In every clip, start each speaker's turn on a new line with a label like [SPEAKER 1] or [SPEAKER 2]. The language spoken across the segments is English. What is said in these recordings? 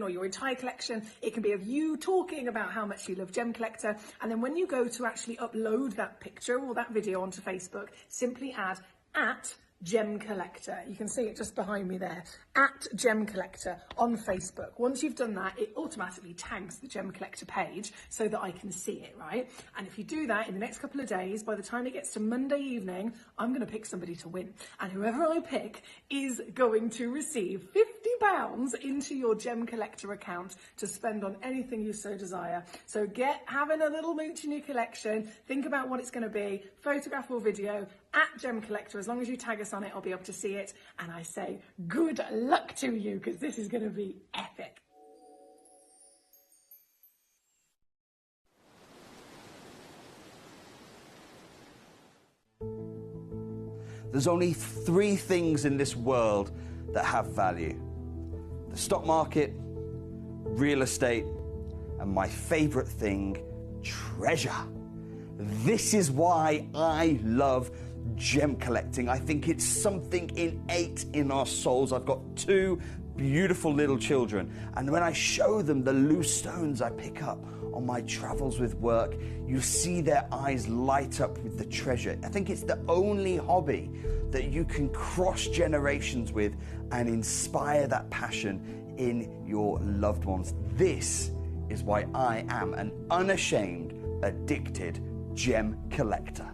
[SPEAKER 1] or your entire collection. It can be of you talking about how much you love Gemcollector, and then when you go to actually upload that picture or that video onto Facebook, simply add @Gemcollector. You can see it just behind me there, @Gemcollector on Facebook. Once you've done that, it automatically tags the Gemcollector page so that I can see it, right? And if you do that in the next couple of days, by the time it gets to Monday evening, I'm going to pick somebody to win. And whoever I pick is going to receive £50 into your Gemcollector account to spend on anything you so desire. So having a little mooch in your collection, think about what it's going to be, photograph or video, @Gemcollector. As long as you tag us on it, I'll be able to see it. And I say good luck to you, because this is going to be epic.
[SPEAKER 2] There's only 3 things in this world that have value: the stock market, real estate, and my favorite thing, treasure. This is why I love gem collecting. I think it's something innate in our souls. I've got 2 beautiful little children, and when I show them the loose stones I pick up on my travels with work, you see their eyes light up with the treasure. I think it's the only hobby that you can cross generations with and inspire that passion in your loved ones. This is why I am an unashamed, addicted gem collector.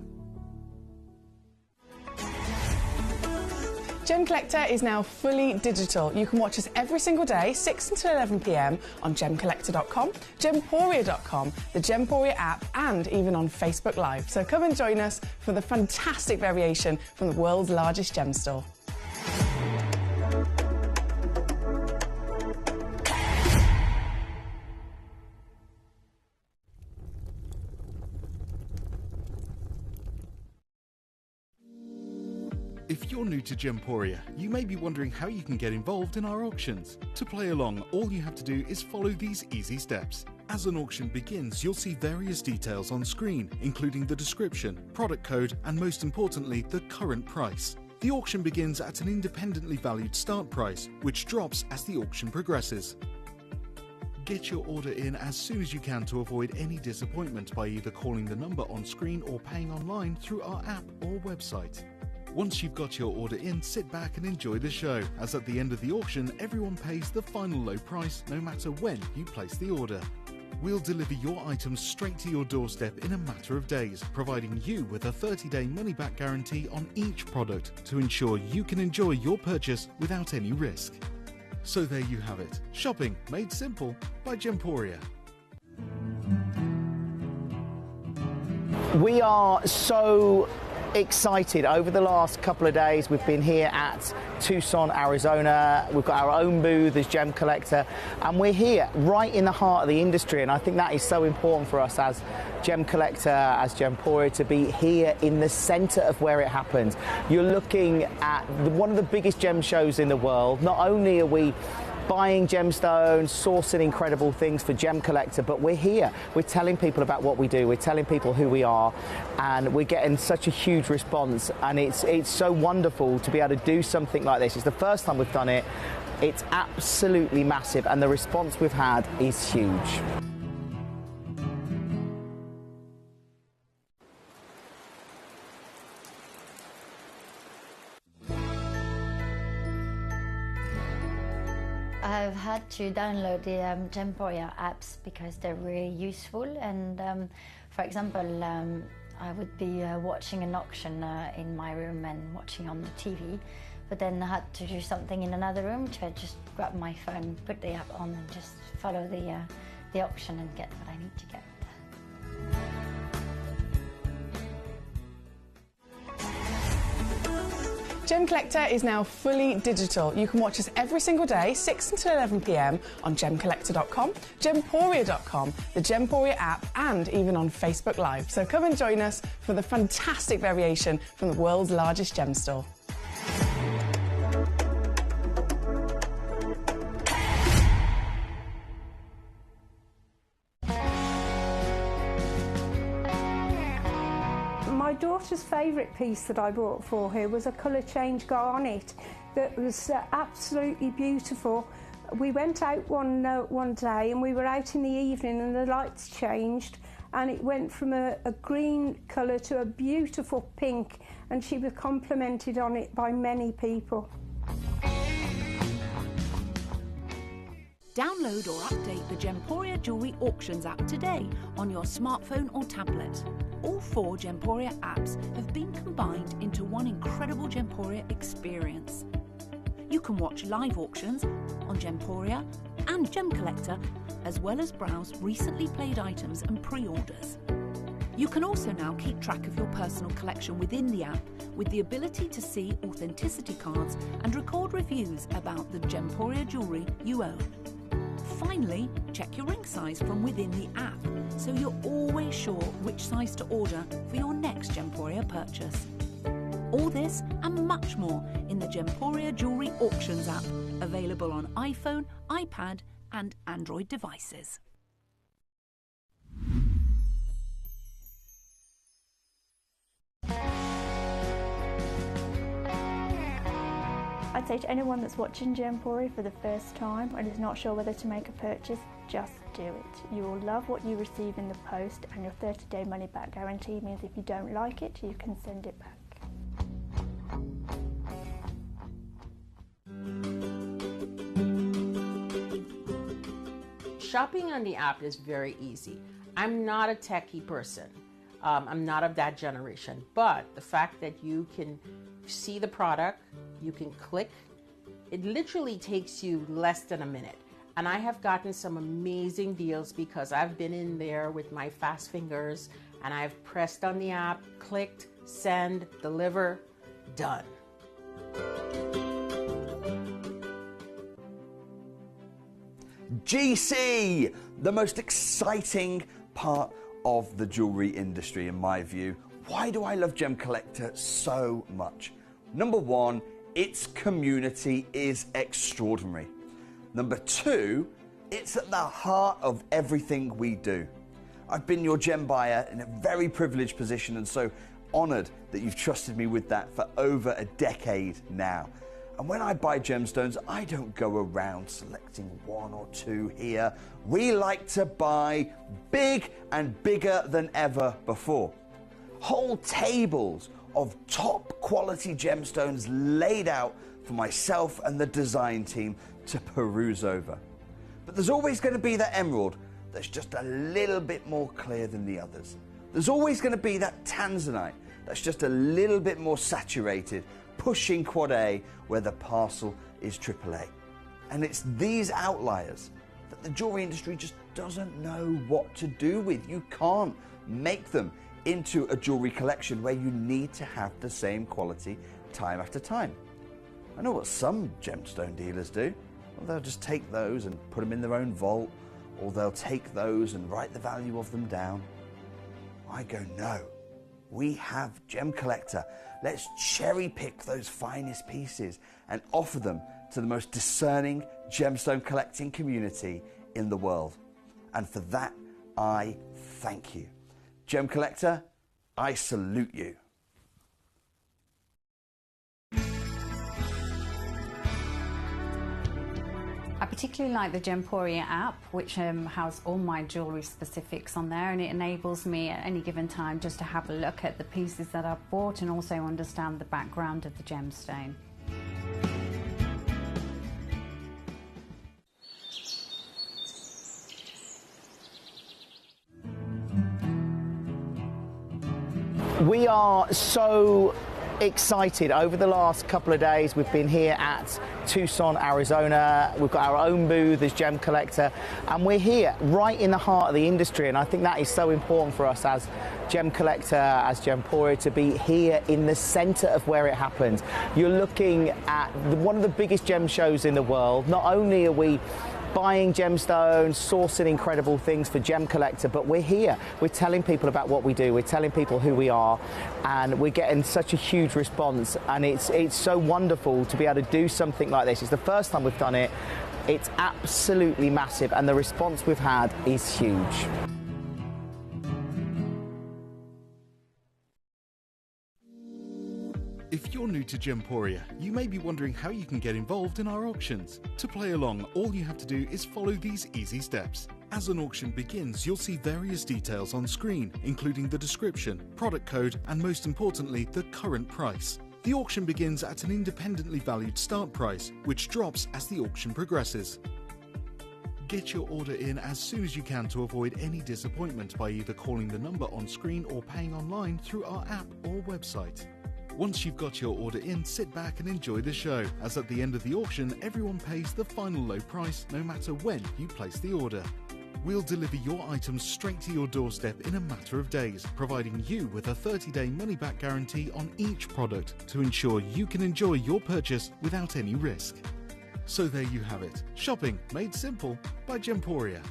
[SPEAKER 3] Gemcollector is now fully digital. You can watch us every single day, 6 until 11 p.m. on gemcollector.com, gemporia.com, the Gemporia app, and even on Facebook Live. So come and join us for the fantastic variation from the world's largest gem store.
[SPEAKER 4] If you're new to Gemporia, you may be wondering how you can get involved in our auctions. To play along, all you have to do is follow these easy steps. As an auction begins, you'll see various details on screen, including the description, product code, and most importantly, the current price. The auction begins at an independently valued start price, which drops as the auction progresses. Get your order in as soon as you can to avoid any disappointment by either calling the number on screen or paying online through our app or website. Once you've got your order in, sit back and enjoy the show, as at the end of the auction, everyone pays the final low price no matter when you place the order. We'll deliver your items straight to your doorstep in a matter of days, providing you with a 30-day money-back guarantee on each product to ensure you can enjoy your purchase without any risk. So there you have it, shopping made simple by Gemporia.
[SPEAKER 5] We are so excited. Over the last couple of days, we've been here at Tucson, Arizona. We've got our own booth as Gemcollector, and we're here right in the heart of the industry, and I think that is so important for us as Gemcollector, as Gemporia, to be here in the center of where it happens. You're looking at one of the biggest gem shows in the world. Not only are we buying gemstones, sourcing incredible things for Gemcollector, but we're here. We're telling people about what we do. We're telling people who we are, and we're getting such a huge response. And it's so wonderful to be able to do something like this. It's the first time we've done it. It's absolutely massive, and the response we've had is huge.
[SPEAKER 6] I've had to download the Gemporia apps because they're really useful, and for example, I would be watching an auction in my room and watching on the TV, but then I had to do something in another room, so I just grab my phone, put the app on, and just follow the auction and get what I need to get.
[SPEAKER 3] Gemcollector is now fully digital. You can watch us every single day, 6 until 11 p.m. on gemcollector.com, gemporia.com, the Gemporia app, and even on Facebook Live. So come and join us for the fantastic variation from the world's largest gem store.
[SPEAKER 7] My daughter's favourite piece that I bought for her was a colour change garnet that was absolutely beautiful. We went out one day and we were out in the evening and the lights changed and it went from a green colour to a beautiful pink, and she was complimented on it by many people.
[SPEAKER 8] Download or update the Gemporia Jewellery Auctions app today on your smartphone or tablet. All 4 Gemporia apps have been combined into one incredible Gemporia experience. You can watch live auctions on Gemporia and Gemcollector, as well as browse recently played items and pre-orders. You can also now keep track of your personal collection within the app with the ability to see authenticity cards and record reviews about the Gemporia jewellery you own. Finally, check your ring size from within the app so you're always sure which size to order for your next Gemporia purchase. All this and much more in the Gemporia Jewellery Auctions app, available on iPhone, iPad and Android devices.
[SPEAKER 9] I'd say to anyone that's watching Gemporia for the first time and is not sure whether to make a purchase, just do it. You will love what you receive in the post, and your 30-day money-back guarantee means if you don't like it, you can send it back.
[SPEAKER 10] Shopping on the app is very easy. I'm not a techie person. I'm not of that generation, but the fact that you can see the product, you can click, it literally takes you less than a minute. And I have gotten some amazing deals because I've been in there with my fast fingers and I've pressed on the app, clicked, send, deliver, done.
[SPEAKER 2] GC, the most exciting part of the jewellery industry in my view. Why do I love Gemcollector so much? Number 1, its community is extraordinary. Number 2, it's at the heart of everything we do. I've been your gem buyer in a very privileged position and so honoured that you've trusted me with that for over a decade now. And when I buy gemstones, I don't go around selecting 1 or 2 here. We like to buy big and bigger than ever before. Whole tables of top quality gemstones laid out for myself and the design team to peruse over. But there's always going to be that emerald that's just a little bit more clear than the others. There's always going to be that tanzanite that's just a little bit more saturated, pushing quad A where the parcel is AAA. And it's these outliers that the jewelry industry just doesn't know what to do with. You can't make them into a jewelry collection where you need to have the same quality time after time. I know what some gemstone dealers do. Well, they'll just take those and put them in their own vault, or they'll take those and write the value of them down. I go, no, we have Gemcollector. Let's cherry pick those finest pieces and offer them to the most discerning gemstone collecting community in the world. And for that, I thank you. Gemcollector, I salute you.
[SPEAKER 11] I particularly like the Gemporia app, which has all my jewellery specifics on there, and it enables me at any given time just to have a look at the pieces that I've bought and also understand the background of the gemstone.
[SPEAKER 5] We are so excited. Over the last couple of days we've been here at Tucson, Arizona. We've got our own booth as Gemcollector, and we're here right in the heart of the industry, and I think that is so important for us as Gemcollector, as Gemporia, to be here in the center of where it happens. You're looking at one of the biggest gem shows in the world. Not only are we buying gemstones, sourcing incredible things for Gemcollector, but we're here. We're telling people about what we do. We're telling people who we are, and we're getting such a huge response. And it's so wonderful to be able to do something like this. It's the first time we've done it. It's absolutely massive, and the response we've had is huge.
[SPEAKER 4] If you're new to Gemporia, you may be wondering how you can get involved in our auctions. To play along, all you have to do is follow these easy steps. As an auction begins, you'll see various details on screen, including the description, product code, and most importantly, the current price. The auction begins at an independently valued start price, which drops as the auction progresses. Get your order in as soon as you can to avoid any disappointment by either calling the number on screen or paying online through our app or website. Once you've got your order in, sit back and enjoy the show, as at the end of the auction, everyone pays the final low price no matter when you place the order. We'll deliver your items straight to your doorstep in a matter of days, providing you with a 30-day money-back guarantee on each product to ensure you can enjoy your purchase without any risk. So there you have it, shopping made simple by Gemporia.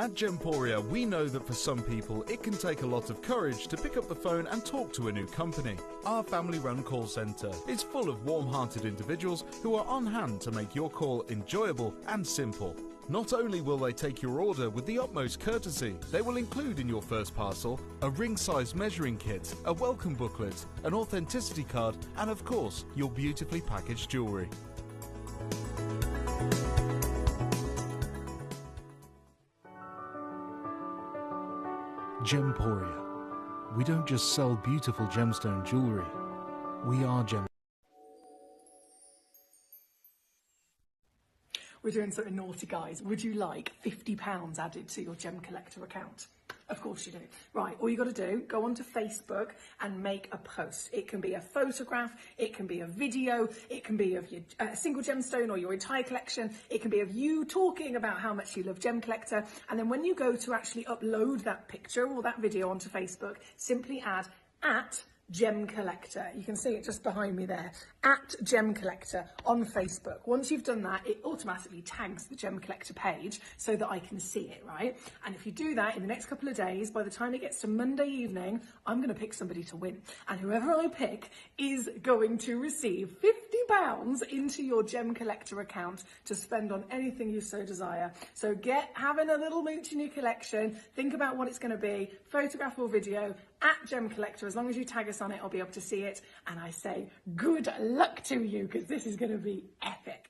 [SPEAKER 4] At Gemporia, we know that for some people, it can take a lot of courage to pick up the phone and talk to a new company. Our family-run call centre is full of warm-hearted individuals who are on hand to make your call enjoyable and simple. Not only will they take your order with the utmost courtesy, they will include in your first parcel a ring-size measuring kit, a welcome booklet, an authenticity card, and of course, your beautifully packaged jewellery. Gemporia. We don't just sell beautiful gemstone jewellery. We are Gem.
[SPEAKER 1] We're doing something naughty, guys. Would you like £50 added to your Gemcollector account? Of course you do. Right, all you got to do, go onto Facebook and make a post. It can be a photograph, it can be a video, it can be of your single gemstone or your entire collection, it can be of you talking about how much you love Gemcollector, and then when you go to actually upload that picture or that video onto Facebook, simply add @Gemcollector. You can see it just behind me there. @Gemcollector on Facebook. Once you've done that, it automatically tags the Gemcollector page so that I can see it, right? And if you do that in the next couple of days, by the time it gets to Monday evening, I'm going to pick somebody to win. And whoever I pick is going to receive £50 into your Gemcollector account to spend on anything you so desire. So having a little mooch in your collection, think about what it's going to be, photograph or video, @Gemcollector. As long as you tag us on it, I'll be able to see it. And I say good luck to you, because this is going to be epic.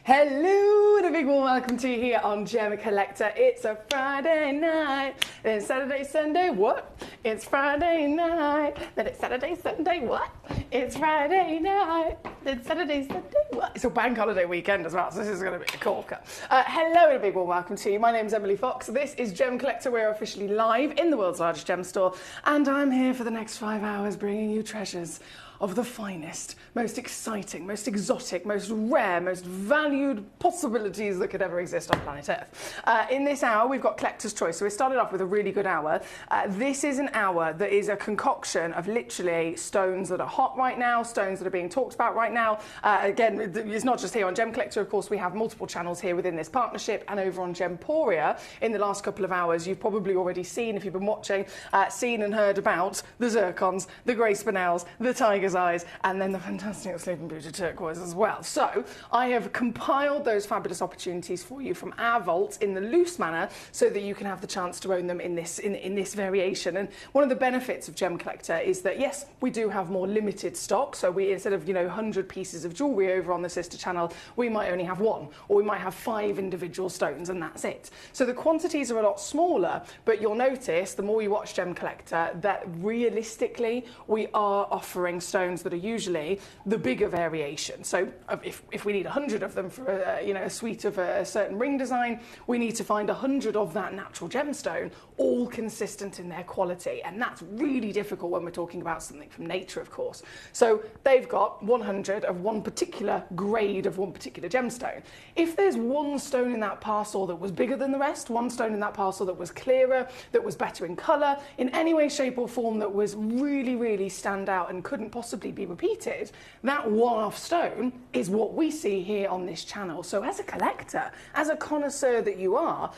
[SPEAKER 3] Hello and a big warm welcome to you here on Gemcollector. It's a Friday night, then Saturday, Sunday, what? It's Friday night, then it's Saturday, Sunday, what? It's Friday night, then Saturday, Sunday, what? It's a bank holiday weekend as well, so this is going to be a corker. Hello and a big warm welcome to you. My name's Emily Fox. This is Gemcollector. We're officially live in the world's largest gem store, and I'm here for the next 5 hours bringing you treasures of the finest, most exciting, most exotic, most rare, most valued possibilities that could ever exist on planet Earth. In this hour, we've got Collector's Choice. So we started off with a really good hour. This is an hour that is a concoction of literally stones that are hot right now, stones that are being talked about right now. Again, it's not just here on Gemcollector. Of course, we have multiple channels here within this partnership, and over on Gemporia, in the last couple of hours, you've probably already seen, if you've been watching, seen and heard about the zircons, the grey spinels, the tiger's eyes, and then the fantastic Sleeping Beauty turquoise as well. So I have compiled those fabulous opportunities for you from our vault in the loose manner so that you can have the chance to own them in this variation. And one of the benefits of Gemcollector is that, yes, we do have more limited stock. So we, instead of 100 pieces of jewellery over on the sister channel, we might only have one, or we might have 5 individual stones, and that's it. So the quantities are a lot smaller, but you'll notice the more you watch Gemcollector that realistically we are offering stones that are usually the bigger variation. So if we need 100 of them for a suite of a certain ring design, we need to find 100 of that natural gemstone, all consistent in their quality, and that's really difficult when we're talking about something from nature, of course. So they've got 100 of one particular grade of one particular gemstone. If there's one stone in that parcel that was bigger than the rest, one stone in that parcel that was clearer, that was better in colour, in any way, shape or form, that was really, really stand out and couldn't possibly
[SPEAKER 1] possibly be repeated, that one-off stone is what we see here on this channel. So as a collector, as a connoisseur that you are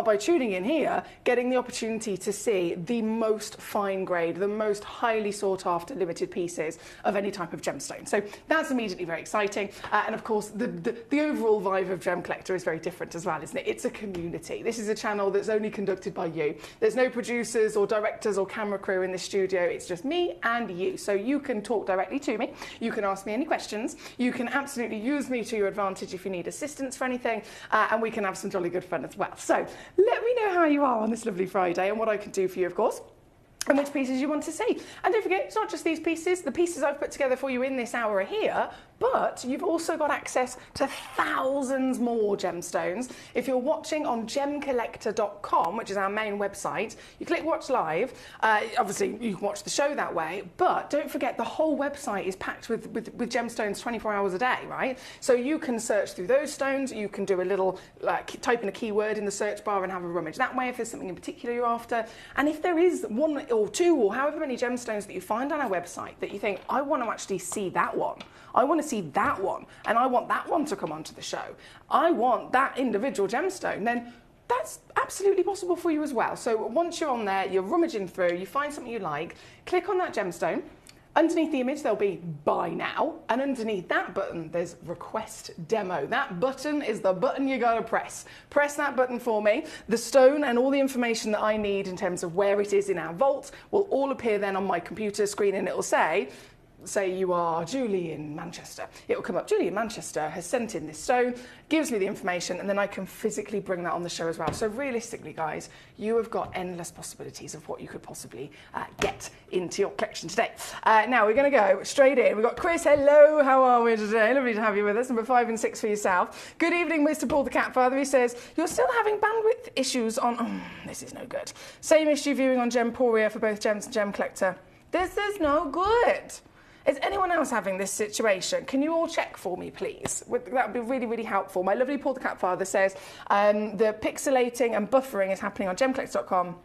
[SPEAKER 1] by tuning in here, getting the opportunity to see the most fine grade, the most highly sought after limited pieces of any type of gemstone. So that's immediately very exciting. And of course, the overall vibe of Gem Collector is very different as well, isn't it? It's a community. This is a channel that's only conducted by you. There's no producers or directors or camera crew in the studio. It's just me and you. So you can talk directly to me. You can ask me any questions. You can absolutely use me to your advantage if you need assistance for anything. And we can have some jolly good fun as well. So let me know how you are on this lovely Friday and what I can do for you, of course, and which pieces you want to see. And don't forget, it's not just these pieces. The pieces I've put together for you in this hour are here, but you've also got access to thousands more gemstones. If you're watching on gemcollector.com, which is our main website, you click watch live. Obviously, you can watch the show that way, but don't forget the whole website is packed with gemstones 24 hours a day, right? So you can search through those stones. You can do a little, type in a keyword in the search bar and have a rummage that way if there's something in particular you're after. And if there is one or two or however many gemstones that you find on our website that you think, I want to actually see that one, I want to see that one, and I want that one to come onto the show, I want that individual gemstone, then that's absolutely possible for you as well. So once you're on there, you're rummaging through, you find something you like, click on that gemstone. Underneath the image, there'll be buy now, and underneath that button, there's request demo. That button is the button you gotta press. Press that button for me. The stone and all the information that I need in terms of where it is in our vault will all appear then on my computer screen, and it'll say you are Julie in Manchester. It will come up, Julie in Manchester has sent in this stone, gives me the information, and then I can physically bring that on the show as well. So realistically, guys, you have got endless possibilities of what you could possibly get into your collection today. Now we're going to go straight in. We've got Chris, hello, how are we today? Lovely to have you with us. Number 5 and 6 for yourself. Good evening, Mr. Paul the Cat Father. He says, you're still having bandwidth issues on, this is no good. Same issue viewing on Gemporia for both Gems and Gem Collector. This is no good. Is anyone else having this situation? Can you all check for me, please? That would be really, really helpful. My lovely Paul the Cat Father says the pixelating and buffering is happening on gemcollector.com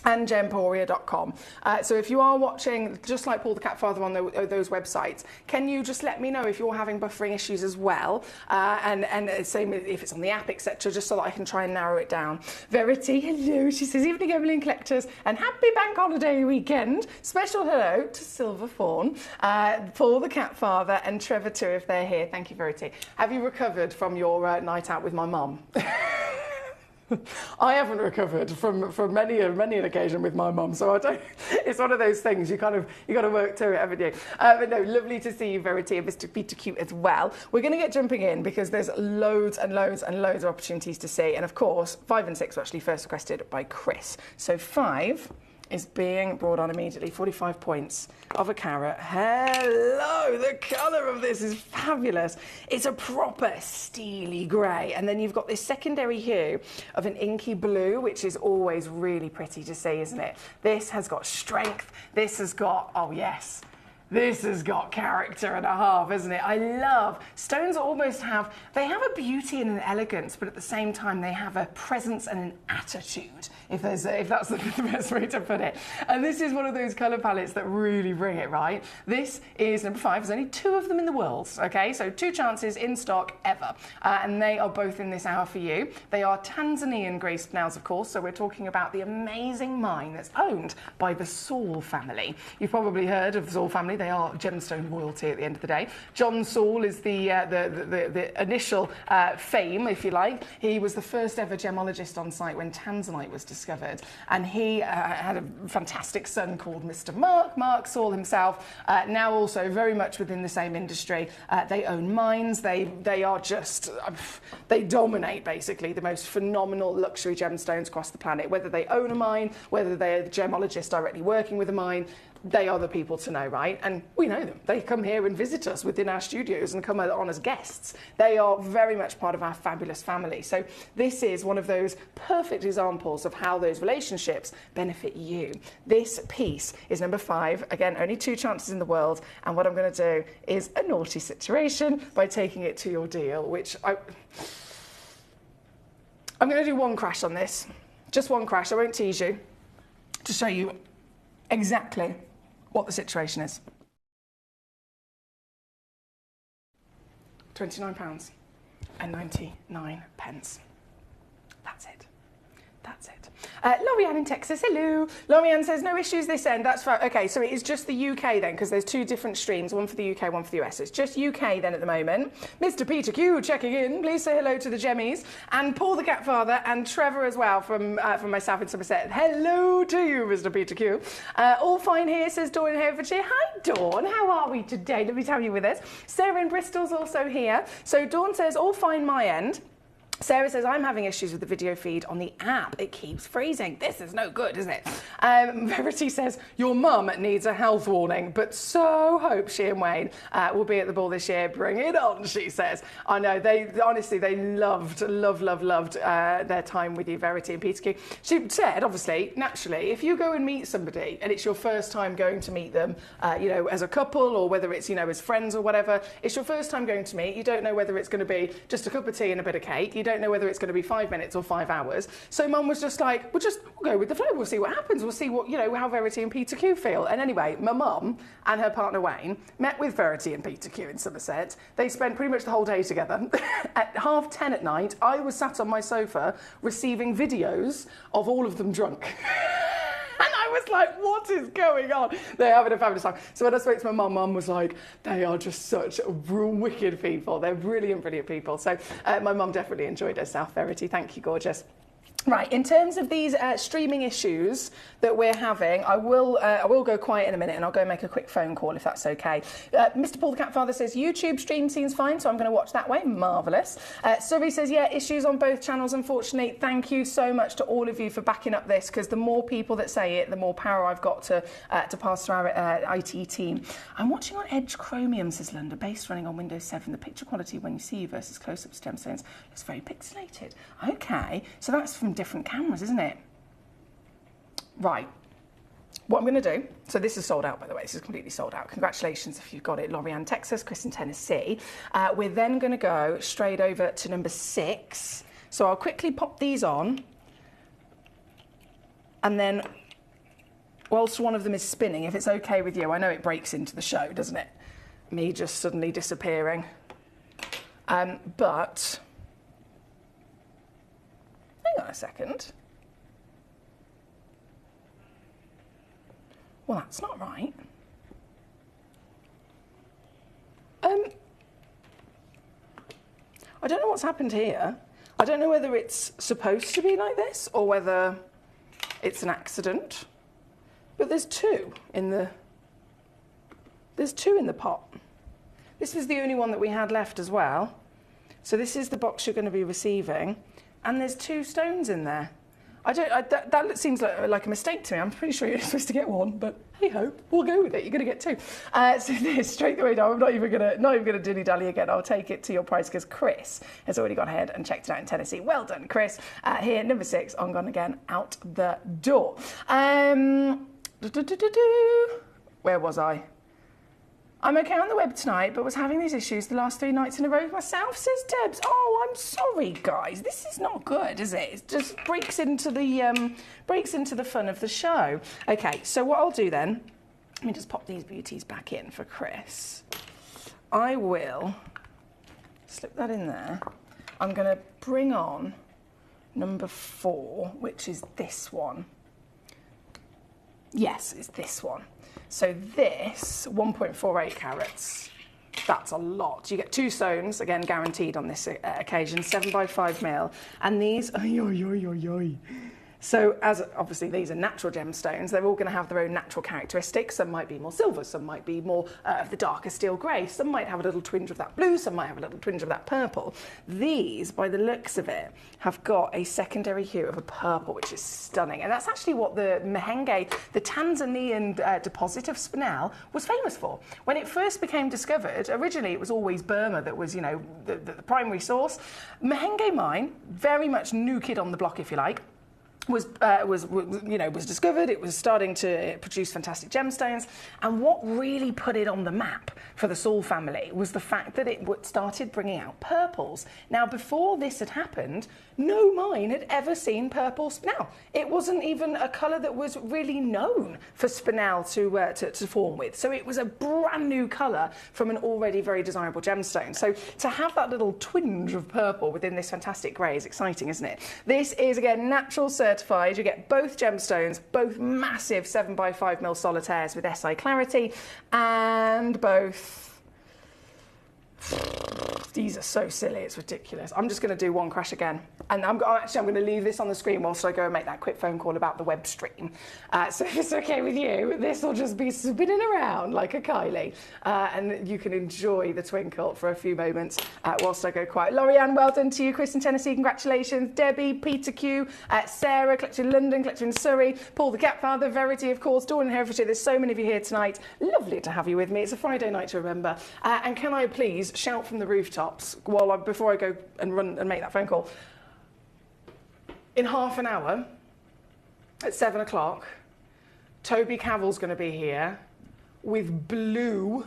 [SPEAKER 1] and gemporia.com. So if you are watching, just like Paul the Cat Father on those websites, can you just let me know if you're having buffering issues as well? And same if it's on the app, etc., just so that I can try and narrow it down. Verity, hello. She says, evening, Evelyn Collectors, and happy bank holiday weekend. Special hello to Silver Fawn, Paul the Cat Father, and Trevor too, if they're here. Thank you, Verity. Have you recovered from your night out with my mum? I haven't recovered from many an occasion with my mum, so I don't. It's one of those things you got to work through it, haven't you? But no, lovely to see you, Verity, and Mr. Peter Cute as well. We're going to get jumping in because there's loads and loads and loads of opportunities to see, and of course 5 and 6 were actually first requested by Chris. So 5 is being brought on immediately. 45 points of a carat. Hello, the colour of this is fabulous. It's a proper steely grey, and then you've got this secondary hue of an inky blue, which is always really pretty to see, isn't it? This has got strength. This has got, oh yes, this has got character and a half, isn't it? I love stones. Almost have a beauty and an elegance, but at the same time they have a presence and an attitude, if that's the best way to put it. And this is one of those colour palettes that really bring it, right? This is number 5. There's only 2 of them in the world, okay? So 2 chances in stock ever, and they are both in this hour for you. They are Tanzanian grey snails, of course. So we're talking about the amazing mine that's owned by the Saul family. You've probably heard of the Saul family. They are gemstone royalty at the end of the day. John Saul is the initial fame, if you like. He was the first ever gemologist on site when tanzanite was discovered, and he had a fantastic son called Mr. Mark Saul himself, now also very much within the same industry. They own mines. They are just, they dominate basically the most phenomenal luxury gemstones across the planet. Whether they own a mine, whether they're the gemologist directly working with a mine, they are the people to know, right? And we know them. They come here and visit us within our studios and come on as guests. They are very much part of our fabulous family. So this is one of those perfect examples of how those relationships benefit you. This piece is number 5. Again, only 2 chances in the world. And what I'm going to do is a naughty situation by taking it to your deal, which I'm going to do 1 crash on this. Just 1 crash. I won't tease you, to show you exactly what the situation is.
[SPEAKER 3] £29.99. That's it. That's it. Lorianne in Texas, hello. Lorianne says, no issues this end. That's fine. Okay, so it is just the UK then, because there's two different streams, one for the UK, one for the US. It's just UK then at the moment. Mr. Peter Q checking in. Please say hello to the Gemmies. And Paul the Cat Father and Trevor as well from myself in Somerset. Hello to you, Mr. Peter Q. All fine here, says Dawn in Herefordshire. Hi, Dawn. How are we today? Let me tell you with us. Sarah in Bristol's also here. So Dawn says, all fine my end. Sarah says, I'm having issues with the video feed on the app. It keeps freezing. This is no good, is it? Verity says, your mum needs a health warning, but so hope she and Wayne will be at the ball this year. Bring it on, she says. I know, they loved their time with you, Verity and Peter Q. She said, obviously, naturally, if you go and meet somebody and it's your first time going to meet them, as a couple or whether it's, as friends or whatever, it's your first time going to meet, you don't know whether it's going to be just a cup of tea and a bit of cake. You don't know whether it's going to be 5 minutes or 5 hours. So Mum was just like, we'll go with the flow. We'll see what happens. We'll see what, how Verity and Peter Q feel. And anyway, my mum and her partner Wayne met with Verity and Peter Q in Somerset. They spent pretty much the whole day together. At 10:30 at night, I was sat on my sofa receiving videos of all of them drunk. And I was like, what is going on? They're having a fabulous time. So when I spoke to my mum was like, they are just such wicked people. They're brilliant people. So my mum definitely enjoyed herself, Verity. Thank you, gorgeous. Right, in terms of these streaming issues that we're having, I will go quiet in a minute and I'll go make a quick phone call if that's okay. Mr. Paul the Cat Father says, YouTube stream seems fine, so I'm going to watch that way. Marvellous. Surrey says, yeah, issues on both channels, unfortunately. Thank you so much to all of you for backing up this, because the more people that say it, the more power I've got to pass to our IT team. I'm watching on Edge Chromium, says Linda, base running on Windows 7. The picture quality when you see you versus close-up gemstones looks very pixelated. Okay, so that's from different cameras, isn't it? Right. What I'm going to do, so this is sold out, by the way. This is completely sold out. Congratulations if you've got it. Lorianne, Texas, Chris in Tennessee. We're then going to go straight over to number 6. So I'll quickly pop these on. And then, whilst one of them is spinning, if it's okay with you, I know it breaks into the show, doesn't it? Me just suddenly disappearing. But... hang on a second. Well, that's not right. I don't know what's happened here. I don't know whether it's supposed to be like this or whether it's an accident. But there's two in the pot. This is the only one that we had left as well. So this is the box you're going to be receiving. And there's 2 stones in there. That seems like a mistake to me. I'm pretty sure you're supposed to get 1, but hey ho, we'll go with it. You're going to get 2. So this straight away now. I'm not even gonna dilly dally again. I'll take it to your price because Chris has already gone ahead and checked it out in Tennessee. Well done, Chris. Here, number 6 on Gone Again, out the door. Where was I? I'm okay on the web tonight, but was having these issues the last 3 nights in a row myself, says Debs. Oh, I'm sorry, guys. This is not good, is it? It just breaks into the fun of the show. Okay, so what I'll do then, let me just pop these beauties back in for Chris. I will slip that in there. I'm going to bring on number 4, which is this one. Yes, it's this one. So this, 1.48 carats, that's a lot. You get 2 stones, again, guaranteed on this occasion, 7x5 mil. And these, So as obviously these are natural gemstones, they're all going to have their own natural characteristics. Some might be more silver, some might be more of the darker steel grey, some might have a little twinge of that blue, some might have a little twinge of that purple. These, by the looks of it, have got a secondary hue of a purple, which is stunning. And that's actually what the Mahenge, the Tanzanian deposit of spinel, was famous for. When it first became discovered, originally it was always Burma that was, the primary source. Mahenge mine, very much new kid on the block, if you like. was discovered. It was starting to produce fantastic gemstones, and what really put it on the map for the Saul family was the fact that it started bringing out purples. Now, before this had happened, no mine had ever seen purple spinel. It wasn't even a colour that was really known for spinel to form with. So it was a brand new colour from an already very desirable gemstone. So to have that little twinge of purple within this fantastic grey is exciting, isn't it? This is, again, natural certified. You get both gemstones, both massive 7x5mm solitaires with SI clarity, and both... These are so silly, it's ridiculous. I'm just going to do one crash again. And I'm going to leave this on the screen whilst I go and make that quick phone call about the web stream. So if it's okay with you, this will just be spinning around like a Kylie. And you can enjoy the twinkle for a few moments whilst I go quiet. Lorianne, well done to you. Chris in Tennessee, congratulations. Debbie, Peter Q, Sarah, collector in London, collector in Surrey, Paul the Cat Father, Verity, of course, Dawn in Herefordshire. There's so many of you here tonight. Lovely to have you with me. It's a Friday night to remember. And can I please shout from the rooftops before I go and run and make that phone call? In half an hour, at 7 o'clock, Toby Cavill's going to be here with blue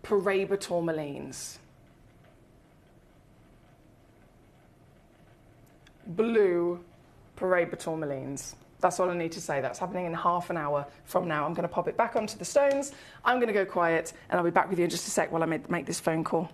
[SPEAKER 3] Paraiba tourmalines. Blue Paraiba tourmalines. That's all I need to say. That's happening in half an hour from now. I'm going to pop it back onto the stones. I'm going to go quiet, and I'll be back with you in just a sec while I make this phone call.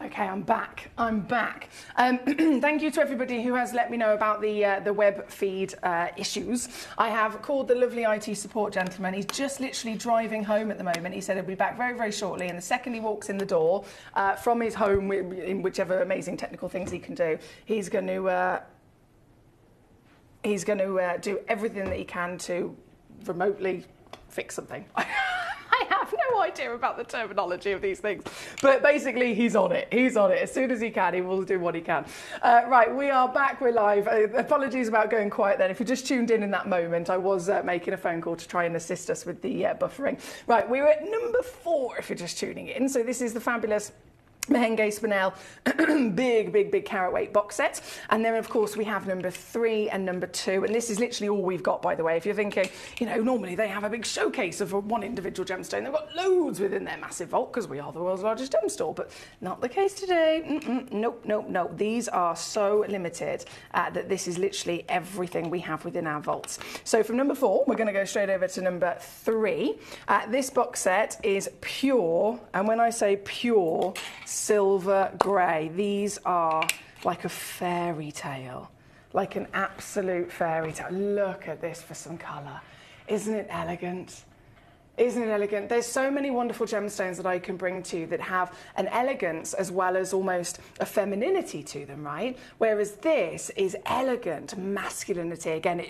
[SPEAKER 3] Okay, I'm back. Thank you to everybody who has let me know about the web feed issues. I have called the lovely IT support gentleman. He's just literally driving home at the moment. He said he'll be back very, very shortly. And the second he walks in the door from his home, in whichever amazing technical things he can do, he's going to... he's going to do everything that he can to remotely fix something. I have no idea about the terminology of these things, but basically he's on it. He's on it. As soon as he can, he will do what he can. Right, we are back. We're live. Apologies about going quiet then. If you just tuned in that moment, I was making a phone call to try and assist us with the buffering. Right, we're at number 4 if you're just tuning in. So this is the fabulous Merengue Spinel big carat weight box set, and then of course we have number 3 and number 2, and this is literally all we've got, by the way. If you're thinking, you know, normally they have a big showcase of one individual gemstone, they've got loads within their massive vault because we are the world's largest gem store, but not the case today. Nope. These are so limited that this is literally everything we have within our vaults. So from number 4 we're going to go straight over to number 3. This box set is pure, and when I say pure, silver grey. These are like a fairy tale, like an absolute fairy tale. Look at this for some colour. Isn't it elegant? Isn't it elegant? There's so many wonderful gemstones that I can bring to you that have an elegance as well as almost a femininity to them, right? Whereas this is elegant masculinity. Again,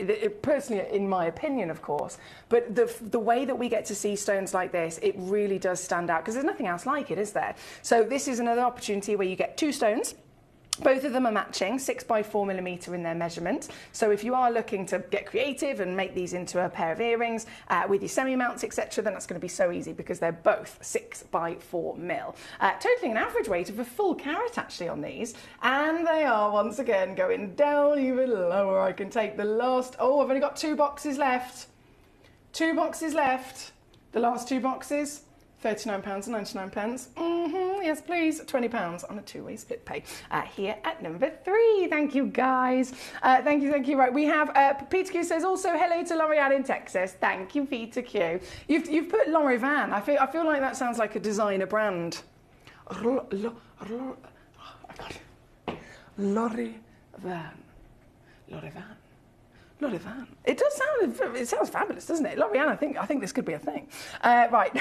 [SPEAKER 3] personally, in my opinion, of course, but the way that we get to see stones like this, it really does stand out because there's nothing else like it, is there? So this is another opportunity where you get 2 stones. Both of them are matching, 6x4mm in their measurement. So if you are looking to get creative and make these into a pair of earrings with your semi-mounts, etc., then that's going to be so easy because they're both 6x4mm. Totaling an average weight of a full carat actually on these. And they are once again going down even lower. I can take the last, I've only got 2 boxes left. 2 boxes left. The last 2 boxes. £39.99. Yes, please. £20 on a 2-way split pay here at number 3. Thank you, guys. Thank you. Right, we have Peter Q says also hello to L'Oreal in Texas. Thank you, Peter Q. You've put L'Oreal. I feel like that sounds like a designer brand. L'Oreal. It does sounds fabulous, doesn't it? L'Oreal, I think this could be a thing. Right,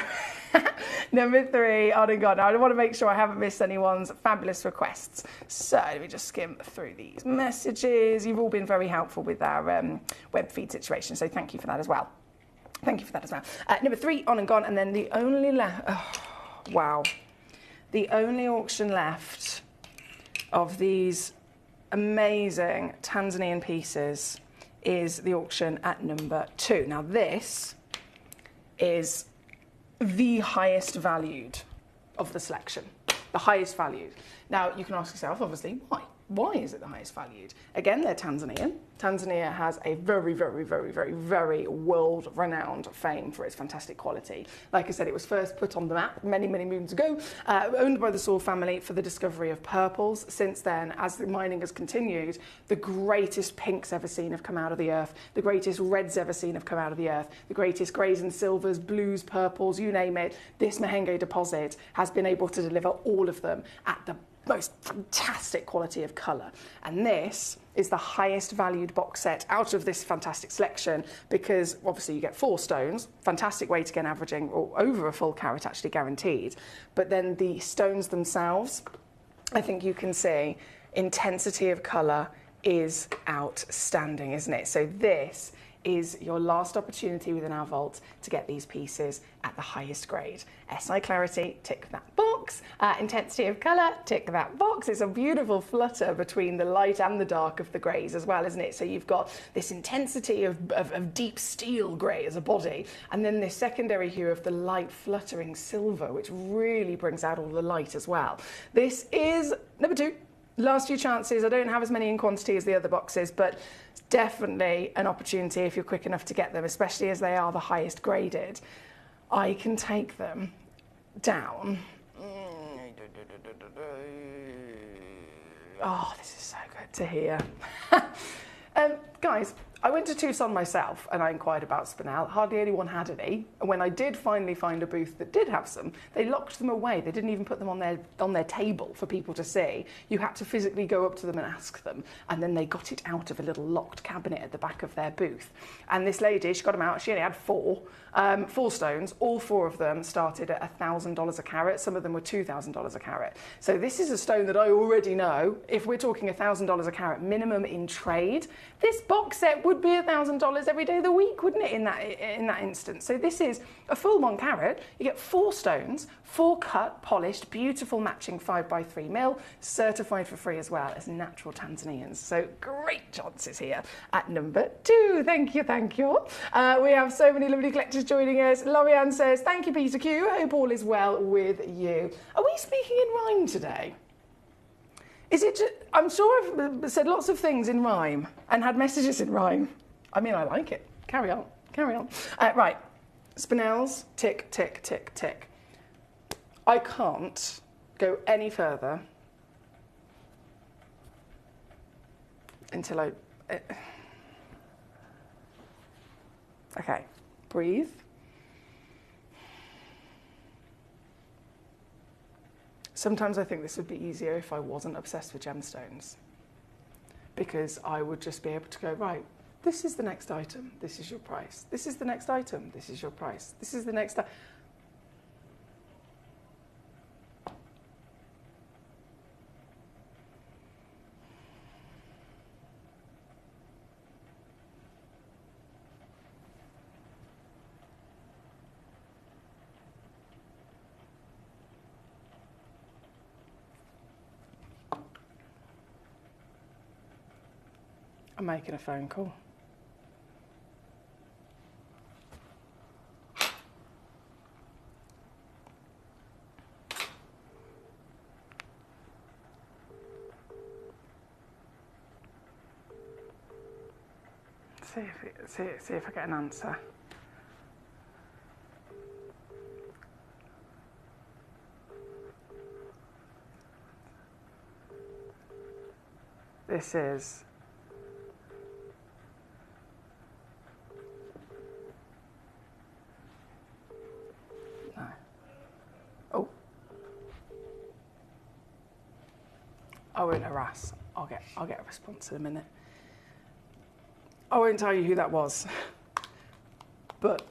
[SPEAKER 3] number 3, on and gone. Now, I want to make sure I haven't missed anyone's fabulous requests. So let me just skim through these messages. You've all been very helpful with our web feed situation, so thank you for that as well. Number 3, on and gone, and then the only the only auction left of these amazing Tanzanian pieces is the auction at number 2. Now this is the highest valued of the selection, the highest valued. Now you can ask yourself, obviously, why? Why is it the highest valued? Again, they're Tanzanian. Tanzania has a very world-renowned fame for its fantastic quality. Like I said, it was first put on the map many moons ago, owned by the Saul family for the discovery of purples. Since then, as the mining has continued, the greatest pinks ever seen have come out of the earth, the greatest reds ever seen have come out of the earth, the greatest greys and silvers, blues, purples, you name it. This Merengue deposit has been able to deliver all of them at the most fantastic quality of colour, and this is the highest valued box set out of this fantastic selection because obviously you get 4 stones, fantastic weight again, averaging or over a full carat actually guaranteed, but then the stones themselves, I think you can see intensity of colour is outstanding, isn't it? So this is your last opportunity within our vault to get these pieces at the highest grade. SI clarity, tick that box. Intensity of colour, tick that box. It's a beautiful flutter between the light and the dark of the greys as well, isn't it? So you've got this intensity of deep steel grey as a body, and then this secondary hue of the light fluttering silver, which really brings out all the light as well. This is number 2. Last few chances. I don't have as many in quantity as the other boxes, but definitely an opportunity if you're quick enough to get them, especially as they are the highest graded. I can take them down. Oh, this is so good to hear. Guys, I went to Tucson myself and I inquired about spinel. Hardly anyone had any. And when I did finally find a booth that did have some, they locked them away. They didn't even put them on their table for people to see. You had to physically go up to them and ask them. And then they got it out of a little locked cabinet at the back of their booth. And this lady, she got them out. She only had four stones. All four of them started at $1,000 a carat. Some of them were $2,000 a carat. So this is a stone that I already know. If we're talking $1,000 a carat minimum in trade, this box set would be $1,000 every day of the week, wouldn't it, in that instance? So this is a full 1 carat. You get 4 stones, 4 cut, polished, beautiful matching 5x3 mil, certified for free as well as natural Tanzanians. So great chances here at number 2. Thank you, thank you. We have so many lovely collectors joining us. Lorianne says, thank you, Peter Q. Hope all is well with you. Are we speaking in rhyme today? Is it just, I'm sure I've said lots of things in rhyme and had messages in rhyme. I mean, I like it. Carry on, carry on. Right, spinels, tick, tick, tick, tick. I can't go any further until I... Okay, breathe. Sometimes I think this would be easier if I wasn't obsessed with gemstones, because I would just be able to go, right, this is the next item, this is your price. This is the next item, this is your price. This is the next item. I'm making a phone call. See if I get an answer. This is no. Oh, I won't harass. I'll get a response in a minute. I won't tell you who that was, but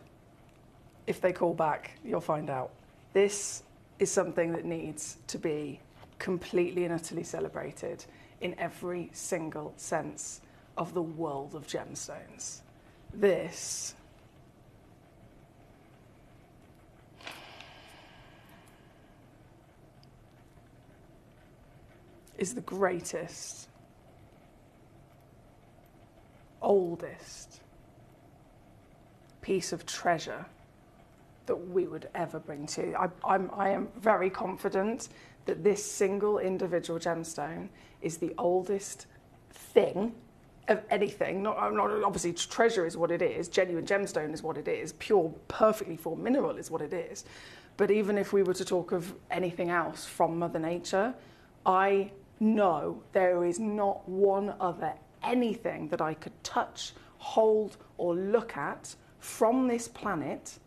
[SPEAKER 3] if they call back, you'll find out. This is something that needs to be completely and utterly celebrated in every single sense of the world of gemstones. This is the greatest, oldest piece of treasure that we would ever bring to you. I am very confident that this single individual gemstone is the oldest thing of anything. Not obviously treasure is what it is, genuine gemstone is what it is, pure, perfectly formed mineral is what it is. But even if we were to talk of anything else from Mother Nature, I know there is not one other anything that I could touch, hold, or look at from this planet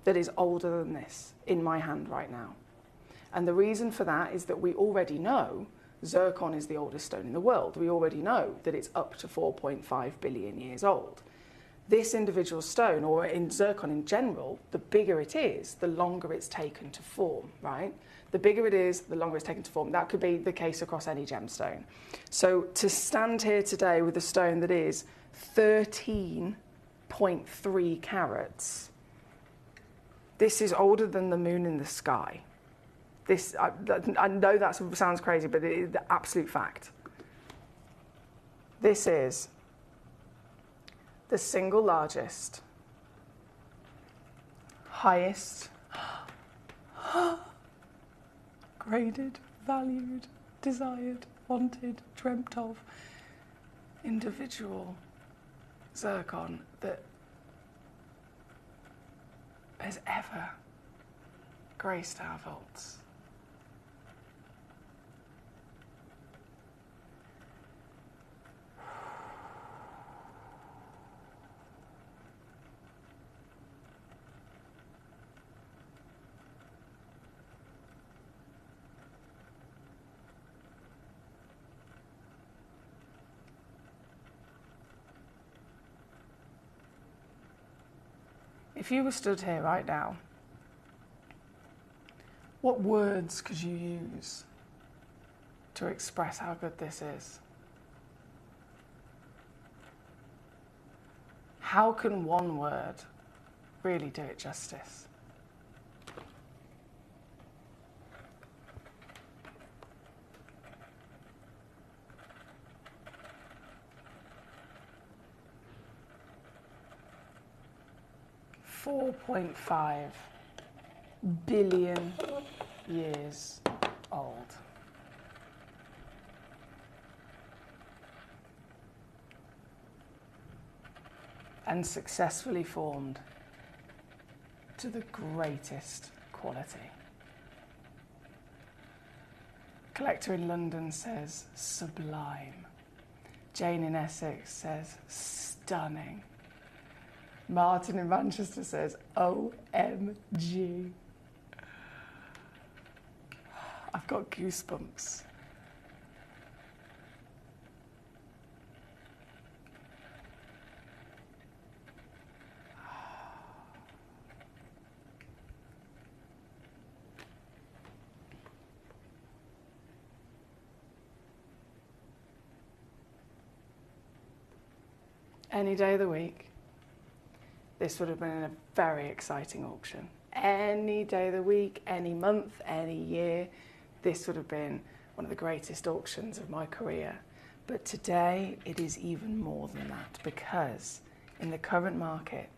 [SPEAKER 3] that is older than this in my hand right now. And the reason for that is that we already know zircon is the oldest stone in the world. We already know that it's up to 4.5 billion years old. This individual stone, or in zircon in general, the bigger it is, the longer it's taken to form, right? The bigger it is, the longer it's taken to form. That could be the case across any gemstone. So to stand here today with a stone that is 13.3 carats, this is older than the moon in the sky. This, I know that sounds crazy, but it is the absolute fact. This is the single largest, highest, graded, valued, desired, wanted, dreamt of individual zircon that has ever graced our vaults. if you were stood here right now, what words could you use to express how good this is? How can one word really do it justice? $4.5 billion years old. And successfully formed to the greatest quality. Collector in London says sublime. Jane in Essex says stunning. Martin in Manchester says OMG. I've got goosebumps. Any day of the week, this would have been a very exciting auction. Any day of the week, any month, any year, this would have been one of the greatest auctions of my career. But today, it is even more than that, because in the current market,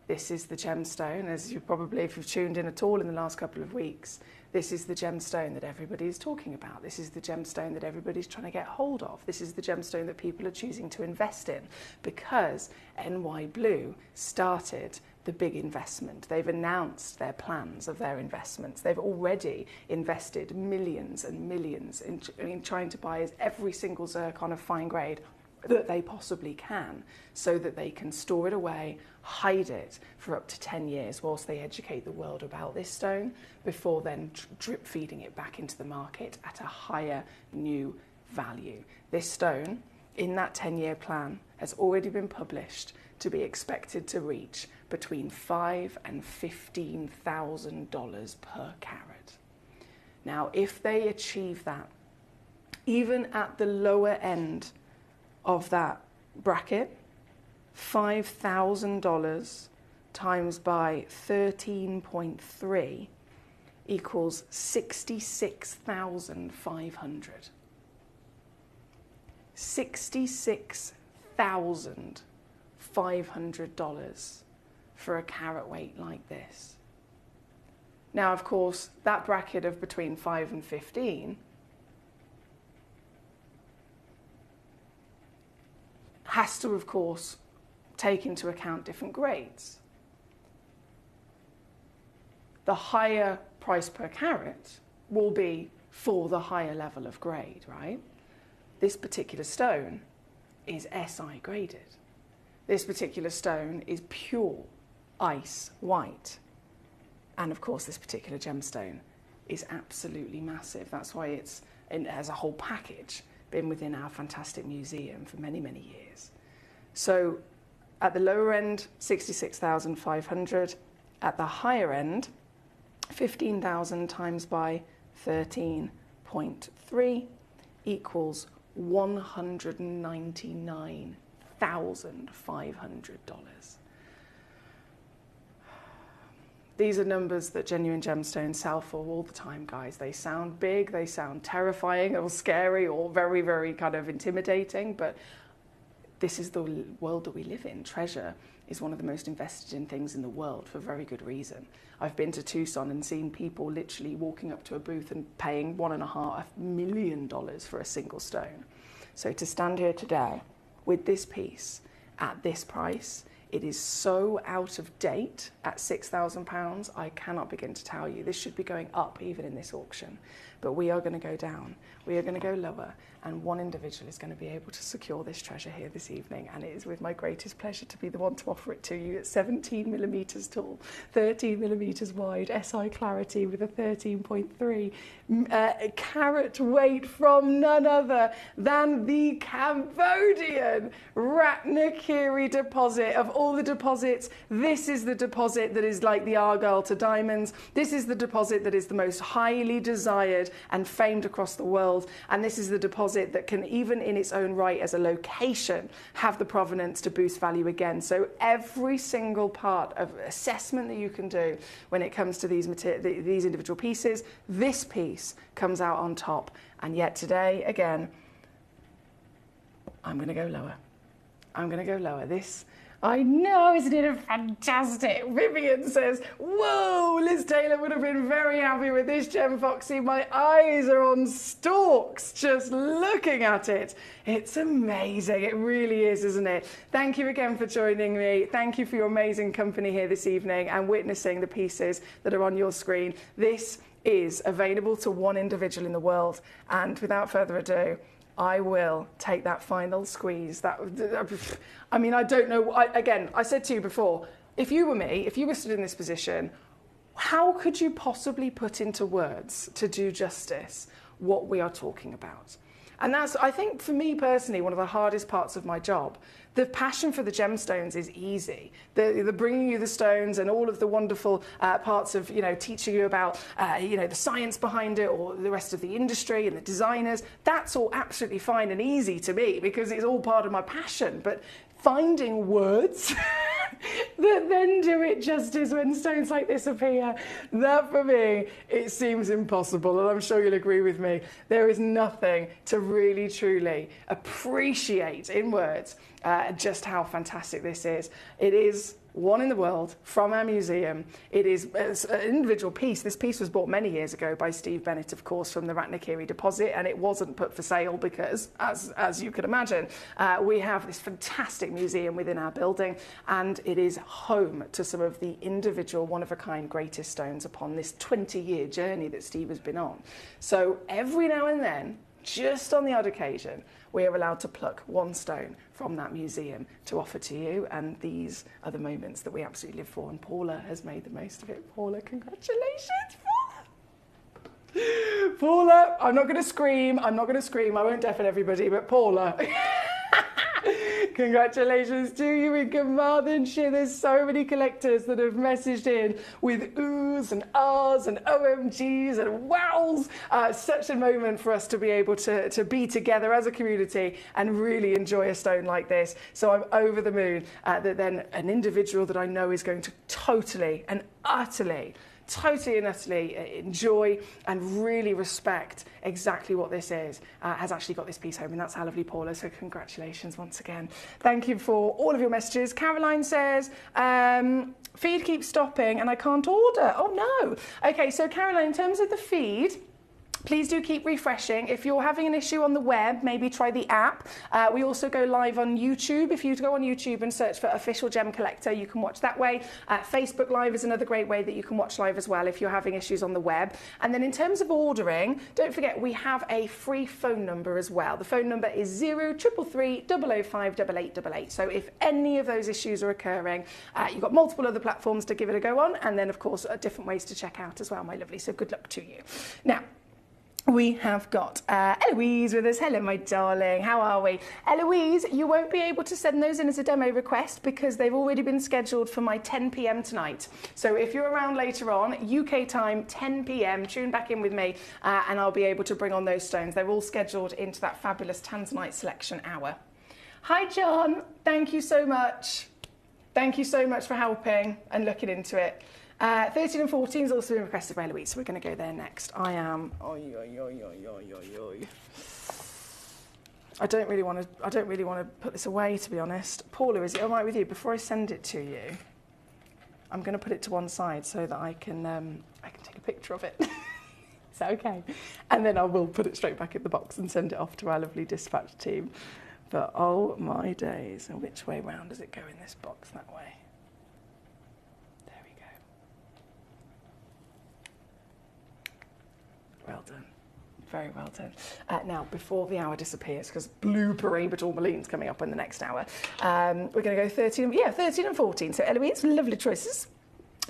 [SPEAKER 3] this is the gemstone, as you probably, if you've tuned in at all in the last couple of weeks, this is the gemstone that everybody is talking about. This is the gemstone that everybody's trying to get hold of. This is the gemstone that people are choosing to invest in, because NY Blue started the big investment. They've announced their plans of their investments. They've already invested millions and millions in trying to buy every single zircon of fine grade that they possibly can, so that they can store it away, hide it for up to 10 years whilst they educate the world about this stone, before then drip feeding it back into the market at a higher new value. This stone, in that 10-year plan, has already been published to be expected to reach between $5,000 and $15,000 per carat. Now, if they achieve that, even at the lower end of that bracket, $5,000 times by 13.3 equals $66,500. $66,500 for a carat weight like this. Now, of course, that bracket of between 5 and 15 has to, of course, take into account different grades. The higher price per carat will be for the higher level of grade, right? This particular stone is SI graded. This particular stone is pure ice white. And of course, this particular gemstone is absolutely massive. That's why it's, as a whole package, been within our fantastic museum for many, many years. So at the lower end, 66,500. At the higher end, 15,000 times by 13.3 equals $199,500. These are numbers that genuine gemstones sell for all the time, guys. They sound big, they sound terrifying or scary or very, very kind of intimidating, but this is the world that we live in. Treasure is one of the most invested in things in the world for very good reason. I've been to Tucson and seen people literally walking up to a booth and paying $1.5 million for a single stone. So to stand here today with this piece at this price, it is so out of date at £6,000, I cannot begin to tell you. This should be going up even in this auction. But we are going to go down, we are going to go lower, and one individual is going to be able to secure this treasure here this evening, and it is with my greatest pleasure to be the one to offer it to you. It's 17 millimetres tall, 13 millimetres wide, SI clarity with a 13.3 carat weight from none other than the Cambodian Ratnakiri deposit of all the deposits, this is the deposit that is like the Argyle to diamonds. This is the deposit that is the most highly desired and famed across the world. And this is the deposit that can, even in its own right as a location, have the provenance to boost value again. So every single part of assessment that you can do when it comes to these individual pieces, this piece comes out on top. And yet today, again, I'm going to go lower. I'm going to go lower. This, I know, isn't it fantastic? Vivian says, whoa, Liz Taylor would have been very happy with this gem, Foxy. My eyes are on stalks just looking at it. It's amazing. It really is, isn't it? Thank you again for joining me. Thank you for your amazing company here this evening and witnessing the pieces that are on your screen. This is available to one individual in the world. And without further ado, I will take that final squeeze. I mean, I don't know. Again, I said to you before, if you were me, if you were stood in this position, how could you possibly put into words to do justice what we are talking about? And that's, I think, for me personally, one of the hardest parts of my job. The passion for the gemstones is easy. The bringing you the stones and all of the wonderful parts of, teaching you about, the science behind it or the rest of the industry and the designers, that's all absolutely fine and easy to me because it's all part of my passion. But finding words that then do it justice when stones like this appear, that for me, it seems impossible. And I'm sure you'll agree with me. There is nothing to really, truly appreciate in words just how fantastic this is. It is one in the world from our museum. It is an individual piece. This piece was bought many years ago by Steve Bennett, of course, from the Ratnakiri deposit, and it wasn't put for sale because, as you could imagine, we have this fantastic museum within our building, and it is home to some of the individual, one-of-a-kind greatest stones upon this 20-year journey that Steve has been on. So every now and then, just on the odd occasion, we are allowed to pluck one stone from that museum to offer to you, and these are the moments that we absolutely live for, and Paula has made the most of it. Paula, congratulations, Paula! Paula, I'm not going to scream, I won't deafen everybody, but Paula, congratulations to you in Carmarthenshire. There's so many collectors that have messaged in with oohs and ahs and OMGs and wows. Such a moment for us to be able to be together as a community and really enjoy a stone like this. So I'm over the moon that then an individual that I know is going to totally and utterly enjoy and really respect exactly what this is, has actually got this piece home, and that's how lovely, Paula. So congratulations once again. Thank you for all of your messages. Caroline says, feed keeps stopping and I can't order. Oh no. Okay, so Caroline, in terms of the feed, please do keep refreshing. If you're having an issue on the web, maybe try the app. We also go live on YouTube. If you go on YouTube and search for Official Gem Collector, you can watch that way. Facebook Live is another great way that you can watch live as well if you're having issues on the web. And then in terms of ordering, don't forget we have a free phone number as well. The phone number is 0333 005 8888. So if any of those issues are occurring, you've got multiple other platforms to give it a go on, and then of course different ways to check out as well, my lovely. So good luck to you. Now, we have got Eloise with us. Hello, my darling. How are we? Eloise, you won't be able to send those in as a demo request because they've already been scheduled for my 10 p.m. tonight. So if you're around later on, UK time, 10 p.m, tune back in with me and I'll be able to bring on those stones. They're all scheduled into that fabulous Tanzanite selection hour. Hi, John. Thank you so much. Thank you so much for helping and looking into it. 13 and 14 has also been requested by Louise, so we're going to go there next. I am. I don't really want to put this away, to be honest. Paula, is it all right with you? Before I send it to you, I'm going to put it to one side so that I can take a picture of it. Is that okay? And then I will put it straight back in the box and send it off to our lovely dispatch team. But oh my days, and which way round does it go in this box? That way. Well done. Very well done. Now, before the hour disappears, because blooper but tourmaline's coming up in the next hour, we're going to go 13 and 14. So, Eloise, lovely choices.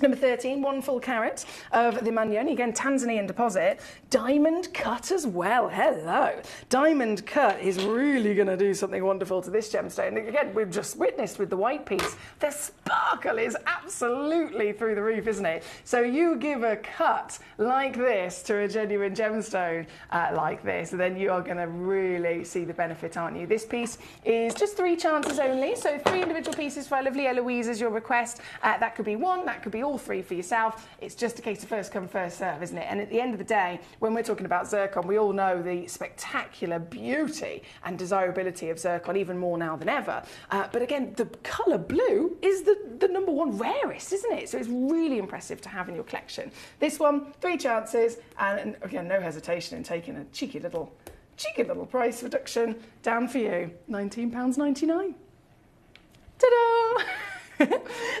[SPEAKER 1] Number 13, 1 full carat of the Magnoni, again Tanzanian deposit, diamond cut as well. Hello. Diamond cut is really going to do something wonderful to this gemstone. Again, we've just witnessed with the white piece, the sparkle is absolutely through the roof, isn't it? So you give a cut like this to a genuine gemstone like this, then you are going to really see the benefit, aren't you? This piece is just 3 chances only, so 3 individual pieces for our lovely Eloise as your request. That could be 1, that could be all 3 for yourself. It's just a case of first come, first serve, isn't it? And at the end of the day, when we're talking about zircon, we all know the spectacular beauty and desirability of zircon, even more now than ever. But again, the colour blue is the number 1 rarest, isn't it? So it's really impressive to have in your collection. This one, 3 chances, and again, no hesitation in taking a cheeky little price reduction down for you, £19.99. Ta-da!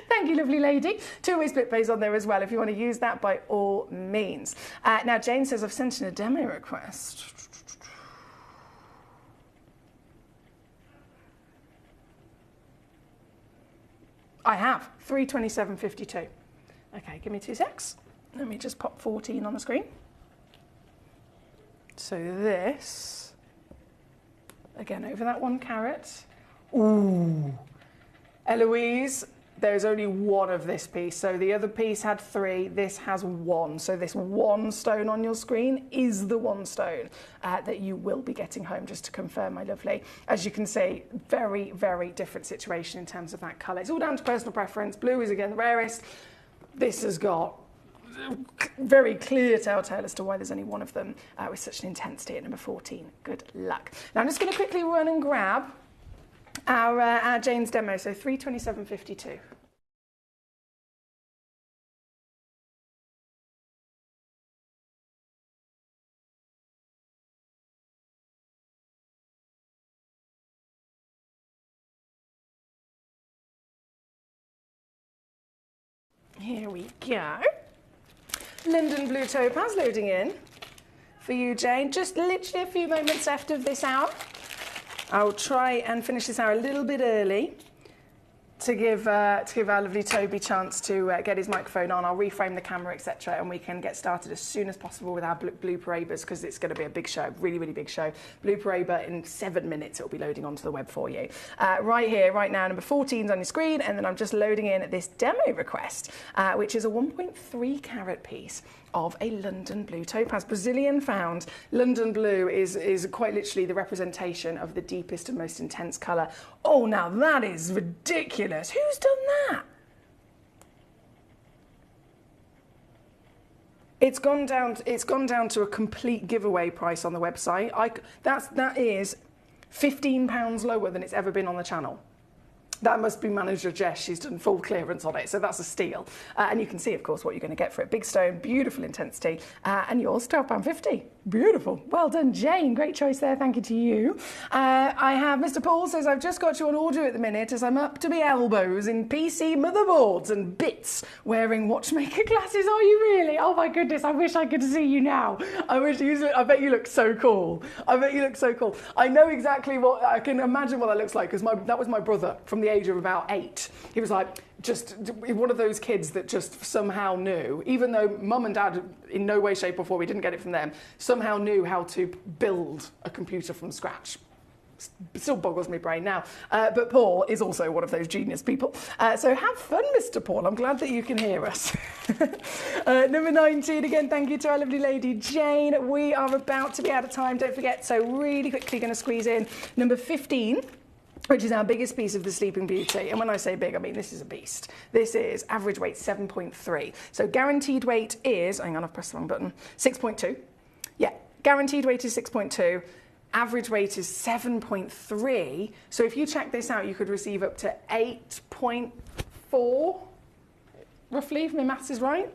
[SPEAKER 1] Thank you, lovely lady. 2-way split pays on there as well if you want to use that, by all means. Now, Jane says, I've sent in a demo request. I have, 327.52. Okay, give me 2 secs. Let me just pop 14 on the screen. So this, again, over that 1 carat. Ooh. Eloise, there's only 1 of this piece. So the other piece had 3, this has 1. So this 1 stone on your screen is the 1 stone that you will be getting home, just to confirm, my lovely. As you can see, very, very different situation in terms of that colour. It's all down to personal preference. Blue is, again, the rarest. This has got very clear telltale as to why there's only 1 of them with such an intensity at number 14. Good luck. Now I'm just going to quickly run and grab our Jane's demo, so 327.52. Here we go. London Blue Topaz loading in for you, Jane. Just literally a few moments left of this hour. I'll try and finish this hour a little bit early to give our lovely Toby a chance to get his microphone on. I'll reframe the camera, etc., and we can get started as soon as possible with our Blue Parabas, because it's going to be a big show, really, really big show. Blue Paraba, in 7 minutes, it'll be loading onto the web for you. Right here, right now, number 14's on your screen, and then I'm just loading in this demo request, which is a 1.3 carat piece of a London Blue Topaz. Brazilian found. London Blue is quite literally the representation of the deepest and most intense colour. Oh, now that is ridiculous. Who's done that? It's gone down to a complete giveaway price on the website. That is £15 lower than it's ever been on the channel. That must be manager Jess. She's done full clearance on it, so that's a steal. And you can see, of course, what you're going to get for it. Big stone, beautiful intensity, and yours, £12.50. Beautiful. Well done, Jane. Great choice there. Thank you to you. I have Mr. Paul says, I've just got you on order at the minute as I'm up to my elbows in PC motherboards and bits wearing watchmaker glasses. Are you really? Oh my goodness, I wish I could see you now. I bet you look so cool. I bet you look so cool. I know exactly what, I can imagine what that looks like, because that was my brother from the age of about 8. He was like, just one of those kids that just somehow knew, even though mum and dad in no way, shape or form, we didn't get it from them, somehow knew how to build a computer from scratch. Still boggles my brain now. But Paul is also one of those genius people. So have fun, Mr. Paul. I'm glad that you can hear us. Number 19, again, thank you to our lovely lady Jane. We are about to be out of time, don't forget. So really quickly going to squeeze in number 15. Which is our biggest piece of the Sleeping Beauty. And when I say big, I mean this is a beast. This is average weight 7.3. So guaranteed weight is, hang on, I've pressed the wrong button, 6.2. Yeah, guaranteed weight is 6.2. Average weight is 7.3. So if you check this out, you could receive up to 8.4, roughly, if my maths is right.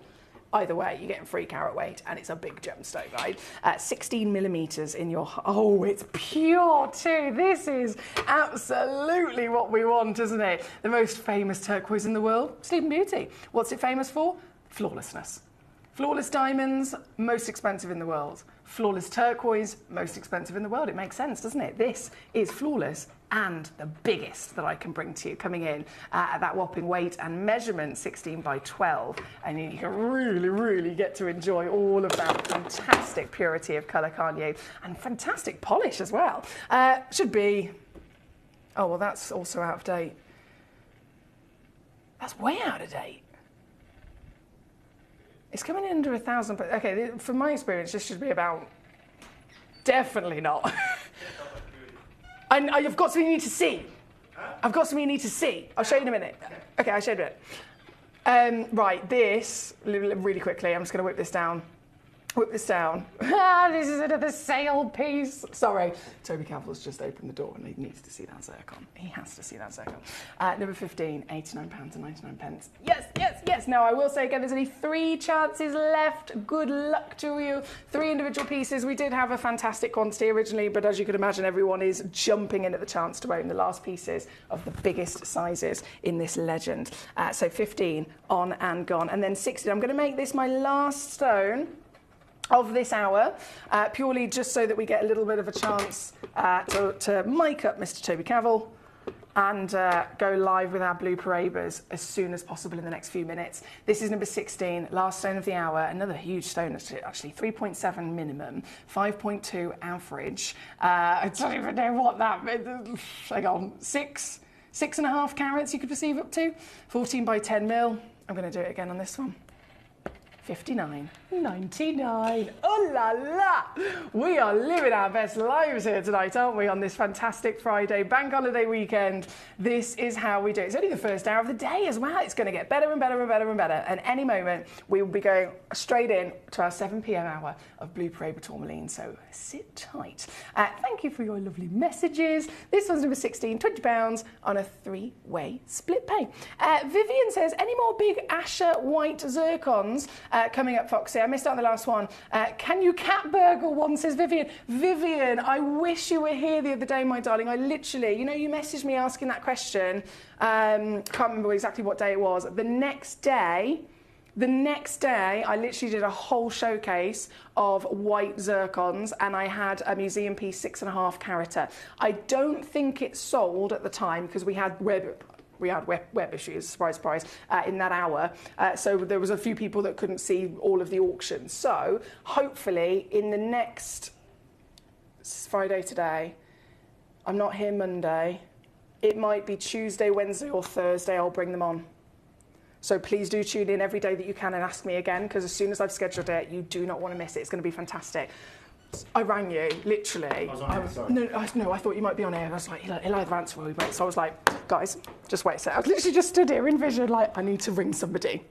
[SPEAKER 1] Either way, you're getting 3 carat weight, and it's a big gemstone, right? 16 millimeters in your, oh, it's pure too. This is absolutely what we want, isn't it? The most famous turquoise in the world, Sleeping Beauty. What's it famous for? Flawlessness. Flawless diamonds, most expensive in the world. Flawless turquoise, most expensive in the world. It makes sense, doesn't it? This is flawless
[SPEAKER 3] and the biggest that I can bring to you, coming in at that whopping weight and measurement, 16 by 12. And you can really, really get to enjoy all of that fantastic purity of colour, can't you? And fantastic polish as well. Should be... Oh, well, that's also out of date. That's way out of date. It's coming in under 1,000, but okay, from my experience, this should be about... Definitely not. I've got something you need to see. I've got something you need to see. I'll show you in a minute. Okay, I'll show you in a minute. Right, this, really quickly, I'm just going to whip this down. Whip this down. This is another sale piece. Sorry, Toby Cavill's just opened the door and he needs to see that zircon. He has to see that zircon. Number 15, £89.99. Yes, yes, yes. Now, I will say again, there's only 3 chances left. Good luck to you. 3 individual pieces. We did have a fantastic quantity originally, but as you can imagine, everyone is jumping in at the chance to own the last pieces of the biggest sizes in this legend. So 15 on and gone. And then 16. I'm going to make this my last stone of this hour, purely just so that we get a little bit of a chance to mic up Mr. Toby Cavill and go live with our Blue Parabas as soon as possible in the next few minutes. This is number 16, last stone of the hour, another huge stone actually, 3.7 minimum, 5.2 average. I don't even know what that, hang on, 6.5 carats you could perceive up to, 14 by 10 mil. I'm going to do it again on this one. 59.99. Oh la la! We are living our best lives here tonight, aren't we, on this fantastic Friday bank holiday weekend? This is how we do it. It's only the first hour of the day as well. It's going to get better and better and better and better. And any moment, we will be going straight in to our 7 p.m. hour of Blue Parade tourmaline. So sit tight. Thank you for your lovely messages. This one's number 16, £20 on a 3-way split pay. Vivian says, any more big Asher white zircons? Coming up, Foxy. I missed out on the last one. Can you cat burgle one, says Vivian. Vivian, I wish you were here the other day, my darling. I literally, you know, you messaged me asking that question. Can't remember exactly what day it was. The next day, I literally did a whole showcase of white zircons, and I had a museum piece 6.5 carata. I don't think it sold at the time because we had web issues, surprise, surprise, in that hour. So there was a few people that couldn't see all of the auction. So hopefully in the next Friday today, I'm not here Monday, it might be Tuesday, Wednesday or Thursday, I'll bring them on. So please do tune in every day that you can and ask me again, because as soon as I've scheduled it, you do not want to miss it. It's going to be fantastic. I rang you, literally.
[SPEAKER 5] I was on air, sorry.
[SPEAKER 3] No, I thought you might be on air. I was like, he'll either answer or we wait. So I was like, guys, just wait a sec. I literally just stood here in vision, like, I need to ring somebody.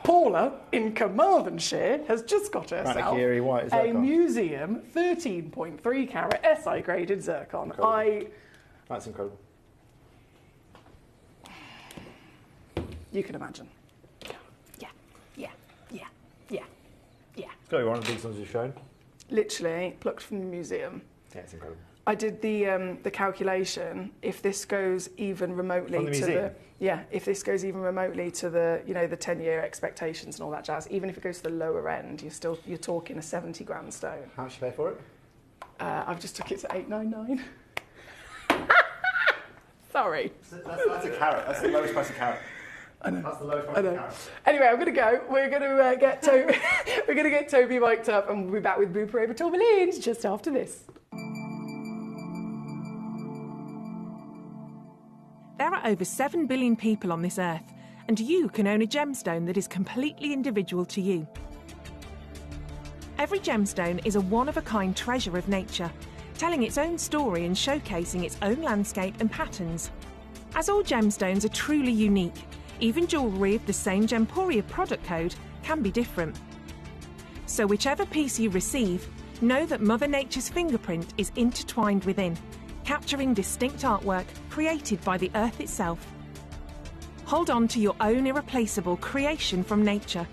[SPEAKER 3] Paula in Carmarthenshire has just got herself a museum 13.3 carat SI graded zircon.
[SPEAKER 5] That's incredible.
[SPEAKER 3] You can imagine. Yeah.
[SPEAKER 5] It's got to be one of the biggest ones you've shown.
[SPEAKER 3] Literally plucked from the museum.
[SPEAKER 5] Yeah, it's incredible.
[SPEAKER 3] I did the calculation. If this goes even remotely if this goes even remotely to the the 10-year expectations and all that jazz, even if it goes to the lower end, you're talking a 70 grand stone.
[SPEAKER 5] How much you pay for it?
[SPEAKER 3] I've just took it to $899. Sorry.
[SPEAKER 5] That's a carat. That's the lowest price of carat.
[SPEAKER 3] I know.
[SPEAKER 5] That's the lowest price of carat.
[SPEAKER 3] Anyway, I'm going to go. We're going to get Toby. We're going to get Toby mic'd up, and we'll be back with Blue Parade tourmalines just after this.
[SPEAKER 12] There are over 7 billion people on this earth, and you can own a gemstone that is completely individual to you. Every gemstone is a one-of-a-kind treasure of nature, telling its own story and showcasing its own landscape and patterns. As all gemstones are truly unique, even jewellery of the same Gemporia product code can be different. So whichever piece you receive, know that Mother Nature's fingerprint is intertwined within, capturing distinct artwork created by the earth itself. Hold on to your own irreplaceable creation from nature,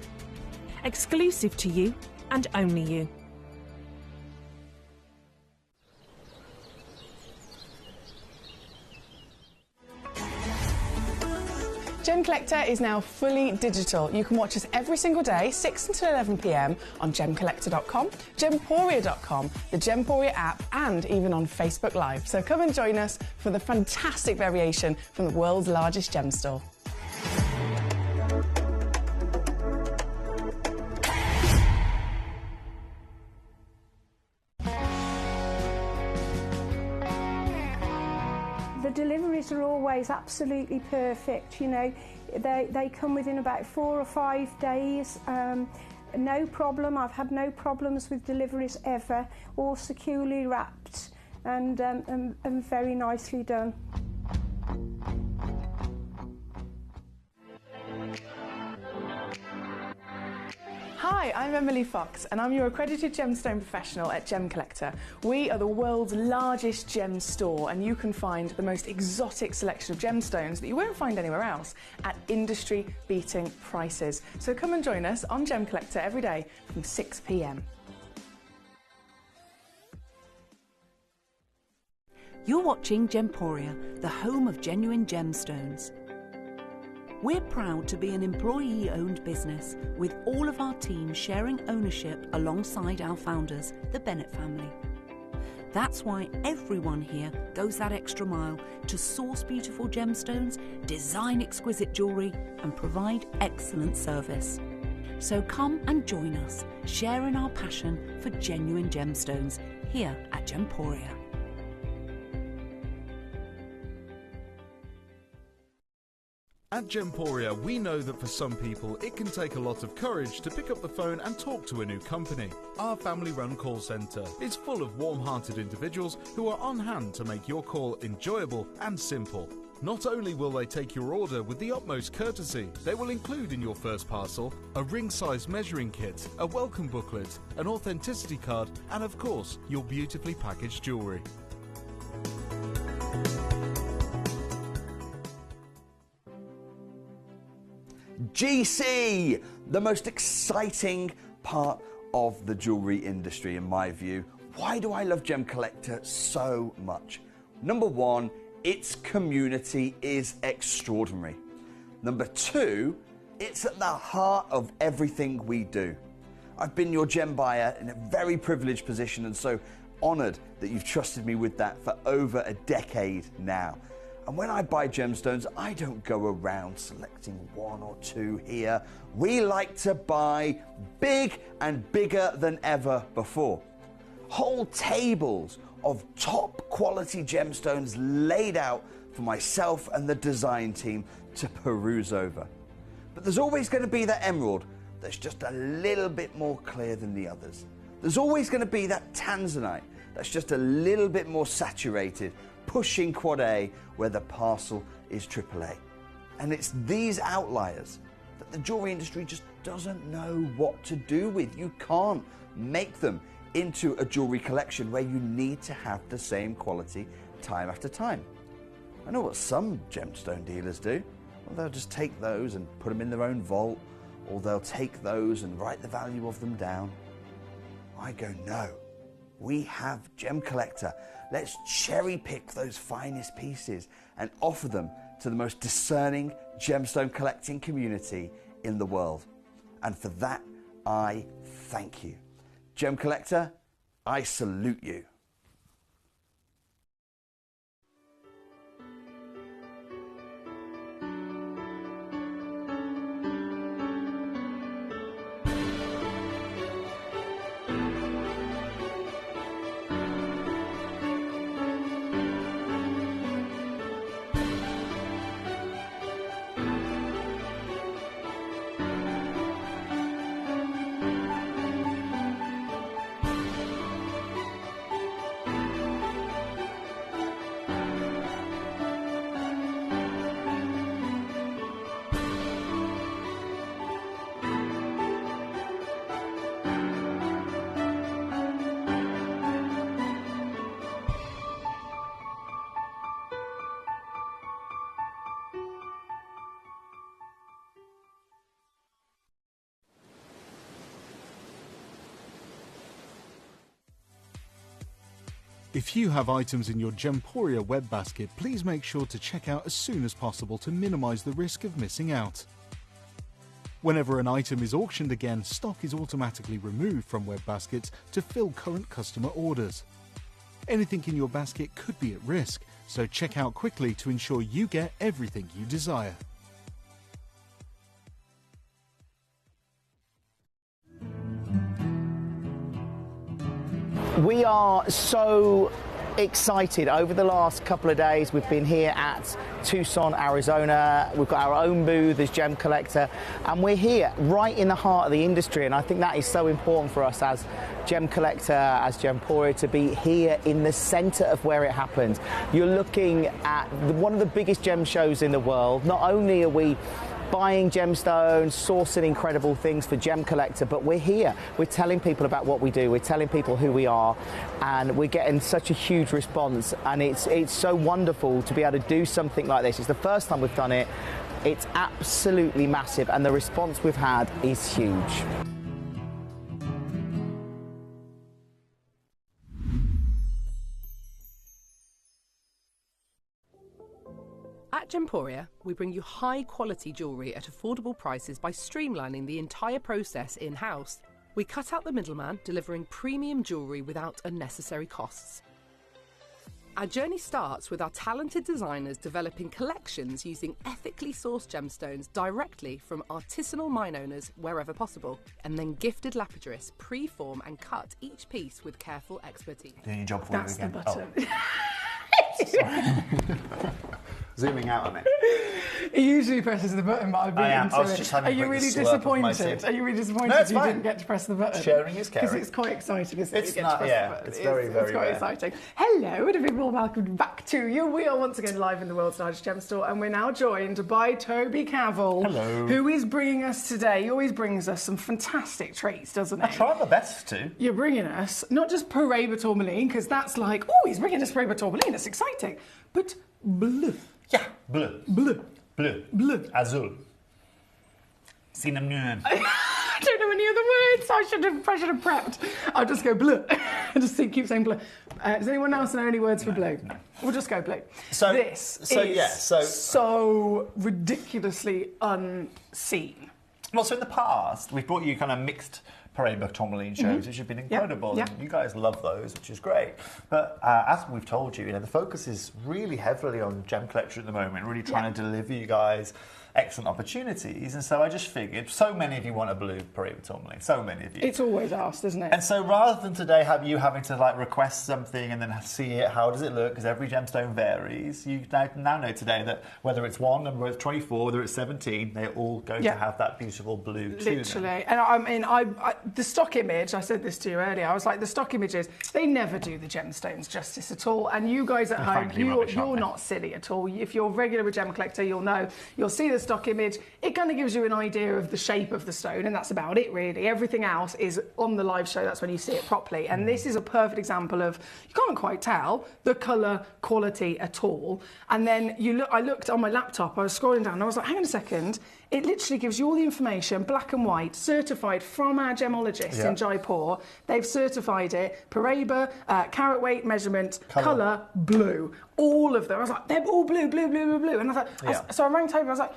[SPEAKER 12] exclusive to you and only you.
[SPEAKER 3] Gemcollector is now fully digital. You can watch us every single day, 6 until 11 p.m. on Gemcollector.com, Gemporia.com, the Gemporia app, and even on Facebook Live. So come and join us for the fantastic variation from the world's largest gem store.
[SPEAKER 7] The deliveries are always absolutely perfect, you know. They come within about 4 or 5 days. No problem. I've had no problems with deliveries ever. All securely wrapped and very nicely done.
[SPEAKER 3] Hi, I'm Emily Fox and I'm your accredited gemstone professional at Gemcollector. We are the world's largest gem store and you can find the most exotic selection of gemstones that you won't find anywhere else at industry-beating prices. So come and join us on Gemcollector every day from 6 p.m.
[SPEAKER 8] You're watching Gemporia, the home of genuine gemstones. We're proud to be an employee-owned business with all of our team sharing ownership alongside our founders, the Bennett family. That's why everyone here goes that extra mile to source beautiful gemstones, design exquisite jewellery and provide excellent service. So come and join us, sharing our passion for genuine gemstones here at Gemporia.
[SPEAKER 4] At Gemporia, we know that for some people it can take a lot of courage to pick up the phone and talk to a new company. Our family-run call centre is full of warm-hearted individuals who are on hand to make your call enjoyable and simple. Not only will they take your order with the utmost courtesy, they will include in your first parcel a ring-size measuring kit, a welcome booklet, an authenticity card and of course your beautifully packaged jewellery.
[SPEAKER 2] GC, the most exciting part of the jewellery industry in my view. Why do I love Gemcollector so much? Number one, its community is extraordinary. Number two, it's at the heart of everything we do. I've been your gem buyer in a very privileged position and so honoured that you've trusted me with that for over a decade now. And when I buy gemstones, I don't go around selecting one or two here. We like to buy big and bigger than ever before. Whole tables of top quality gemstones laid out for myself and the design team to peruse over. But there's always going to be that emerald that's just a little bit more clear than the others. There's always going to be that tanzanite that's just a little bit more saturated, pushing quad A where the parcel is AAA. And it's these outliers that the jewellery industry just doesn't know what to do with. You can't make them into a jewellery collection where you need to have the same quality time after time. I know what some gemstone dealers do. Well, they'll just take those and put them in their own vault, or they'll take those and write the value of them down. I go, no. We have Gemcollector. Let's cherry pick those finest pieces and offer them to the most discerning gemstone collecting community in the world. And for that, I thank you. Gemcollector, I salute you.
[SPEAKER 4] If you have items in your Gemporia web basket, please make sure to check out as soon as possible to minimise the risk of missing out. Whenever an item is auctioned again, stock is automatically removed from web baskets to fill current customer orders. Anything in your basket could be at risk, so check out quickly to ensure you get everything you desire.
[SPEAKER 5] We are so excited. Over the last couple of days, we've been here at Tucson, Arizona. We've got our own booth as Gemcollector, and we're here right in the heart of the industry. And I think that is so important for us as Gemcollector, as Gemporia, to be here in the centre of where it happens. You're looking at one of the biggest gem shows in the world. Not only are we buying gemstones, sourcing incredible things for Gemcollector, but we're here. We're telling people about what we do. We're telling people who we are, and we're getting such a huge response. And it's so wonderful to be able to do something like this. It's the first time we've done it. It's absolutely massive, and the response we've had is huge.
[SPEAKER 13] At Gemporia, we bring you high-quality jewellery at affordable prices by streamlining the entire process in-house. We cut out the middleman, delivering premium jewellery without unnecessary costs. Our journey starts with our talented designers developing collections using ethically sourced gemstones directly from artisanal mine owners wherever possible, and then gifted lapidarists pre-form and cut each piece with careful expertise.
[SPEAKER 14] Doing your job for
[SPEAKER 1] That's
[SPEAKER 14] you again.
[SPEAKER 1] the button.
[SPEAKER 14] Zooming out on it.
[SPEAKER 3] He usually presses the button, but I've been
[SPEAKER 14] I
[SPEAKER 3] into
[SPEAKER 14] was
[SPEAKER 3] it.
[SPEAKER 14] just having
[SPEAKER 3] Are
[SPEAKER 14] a
[SPEAKER 3] you
[SPEAKER 14] quick
[SPEAKER 3] really
[SPEAKER 14] slurp of my
[SPEAKER 3] disappointed?
[SPEAKER 14] sip.
[SPEAKER 3] Are you really disappointed
[SPEAKER 14] No, it's
[SPEAKER 3] you
[SPEAKER 14] fine.
[SPEAKER 3] didn't get to press the button?
[SPEAKER 14] Sharing is caring.
[SPEAKER 3] Because it's quite exciting, isn't it?
[SPEAKER 14] It's
[SPEAKER 3] You get
[SPEAKER 14] not-
[SPEAKER 3] to press
[SPEAKER 14] yeah,
[SPEAKER 3] the button.
[SPEAKER 14] it's very, very
[SPEAKER 3] It's quite
[SPEAKER 14] rare.
[SPEAKER 3] exciting. Hello, and a very warm welcome back to you. We are once again live in the world's largest gem store, and we're now joined by Toby Cavill.
[SPEAKER 14] Hello.
[SPEAKER 3] Who is bringing us today? He always brings us some fantastic treats, doesn't he?
[SPEAKER 14] I try my best to.
[SPEAKER 3] You're bringing us not just Paraiba tourmaline, because that's like, oh, he's bringing us Paraiba tourmaline, that's exciting, but bleu.
[SPEAKER 14] Yeah, bleu.
[SPEAKER 3] Bleu.
[SPEAKER 14] Bleu.
[SPEAKER 3] Bleu.
[SPEAKER 14] Azul. Cinnamon.
[SPEAKER 3] I don't know any other words. I should have prepped. I'll just go bleu. I just keep saying bleu. Does anyone else know any words for blue? No. We'll just go blue.
[SPEAKER 14] So
[SPEAKER 3] this is so ridiculously unseen.
[SPEAKER 14] Well, so in the past, we've brought you kind of mixed Paraiba tourmaline shows, which have been incredible.
[SPEAKER 3] Yep.
[SPEAKER 14] And you guys love those, which is great. But as we've told you, the focus is really heavily on Gemcollector at the moment, really trying to deliver you guys excellent opportunities. And so I just figured, so many of you want a blue Paraiba tourmaline, so many of you.
[SPEAKER 3] It's always asked, isn't it?
[SPEAKER 14] And so rather than today have you having to like request something and then see it, how does it look, because every gemstone varies, you now know today that whether it's 1 and whether it's 24, whether it's 17, they're all going to have that beautiful blue to them.
[SPEAKER 3] Literally. And I mean, the stock image, I said this to you earlier, I was like, the stock images, they never do the gemstones justice at all. And you guys at home, you're not silly at all. If you're regular with Gemcollector, you'll know, you'll see the stock image, it kind of gives you an idea of the shape of the stone, and that's about it really. Everything else is on the live show, that's when you see it properly. And this is a perfect example of, you can't quite tell the colour quality at all. And then I looked on my laptop, I was scrolling down, and I was like, hang on a second, it literally gives you all the information, black and white, certified from our gemologists in Jaipur. They've certified it, Paraiba, carat weight, measurement, colour, blue. All of them. I was like, they're all blue, blue, blue, blue, blue. And I thought, so I rang Toby, I was like,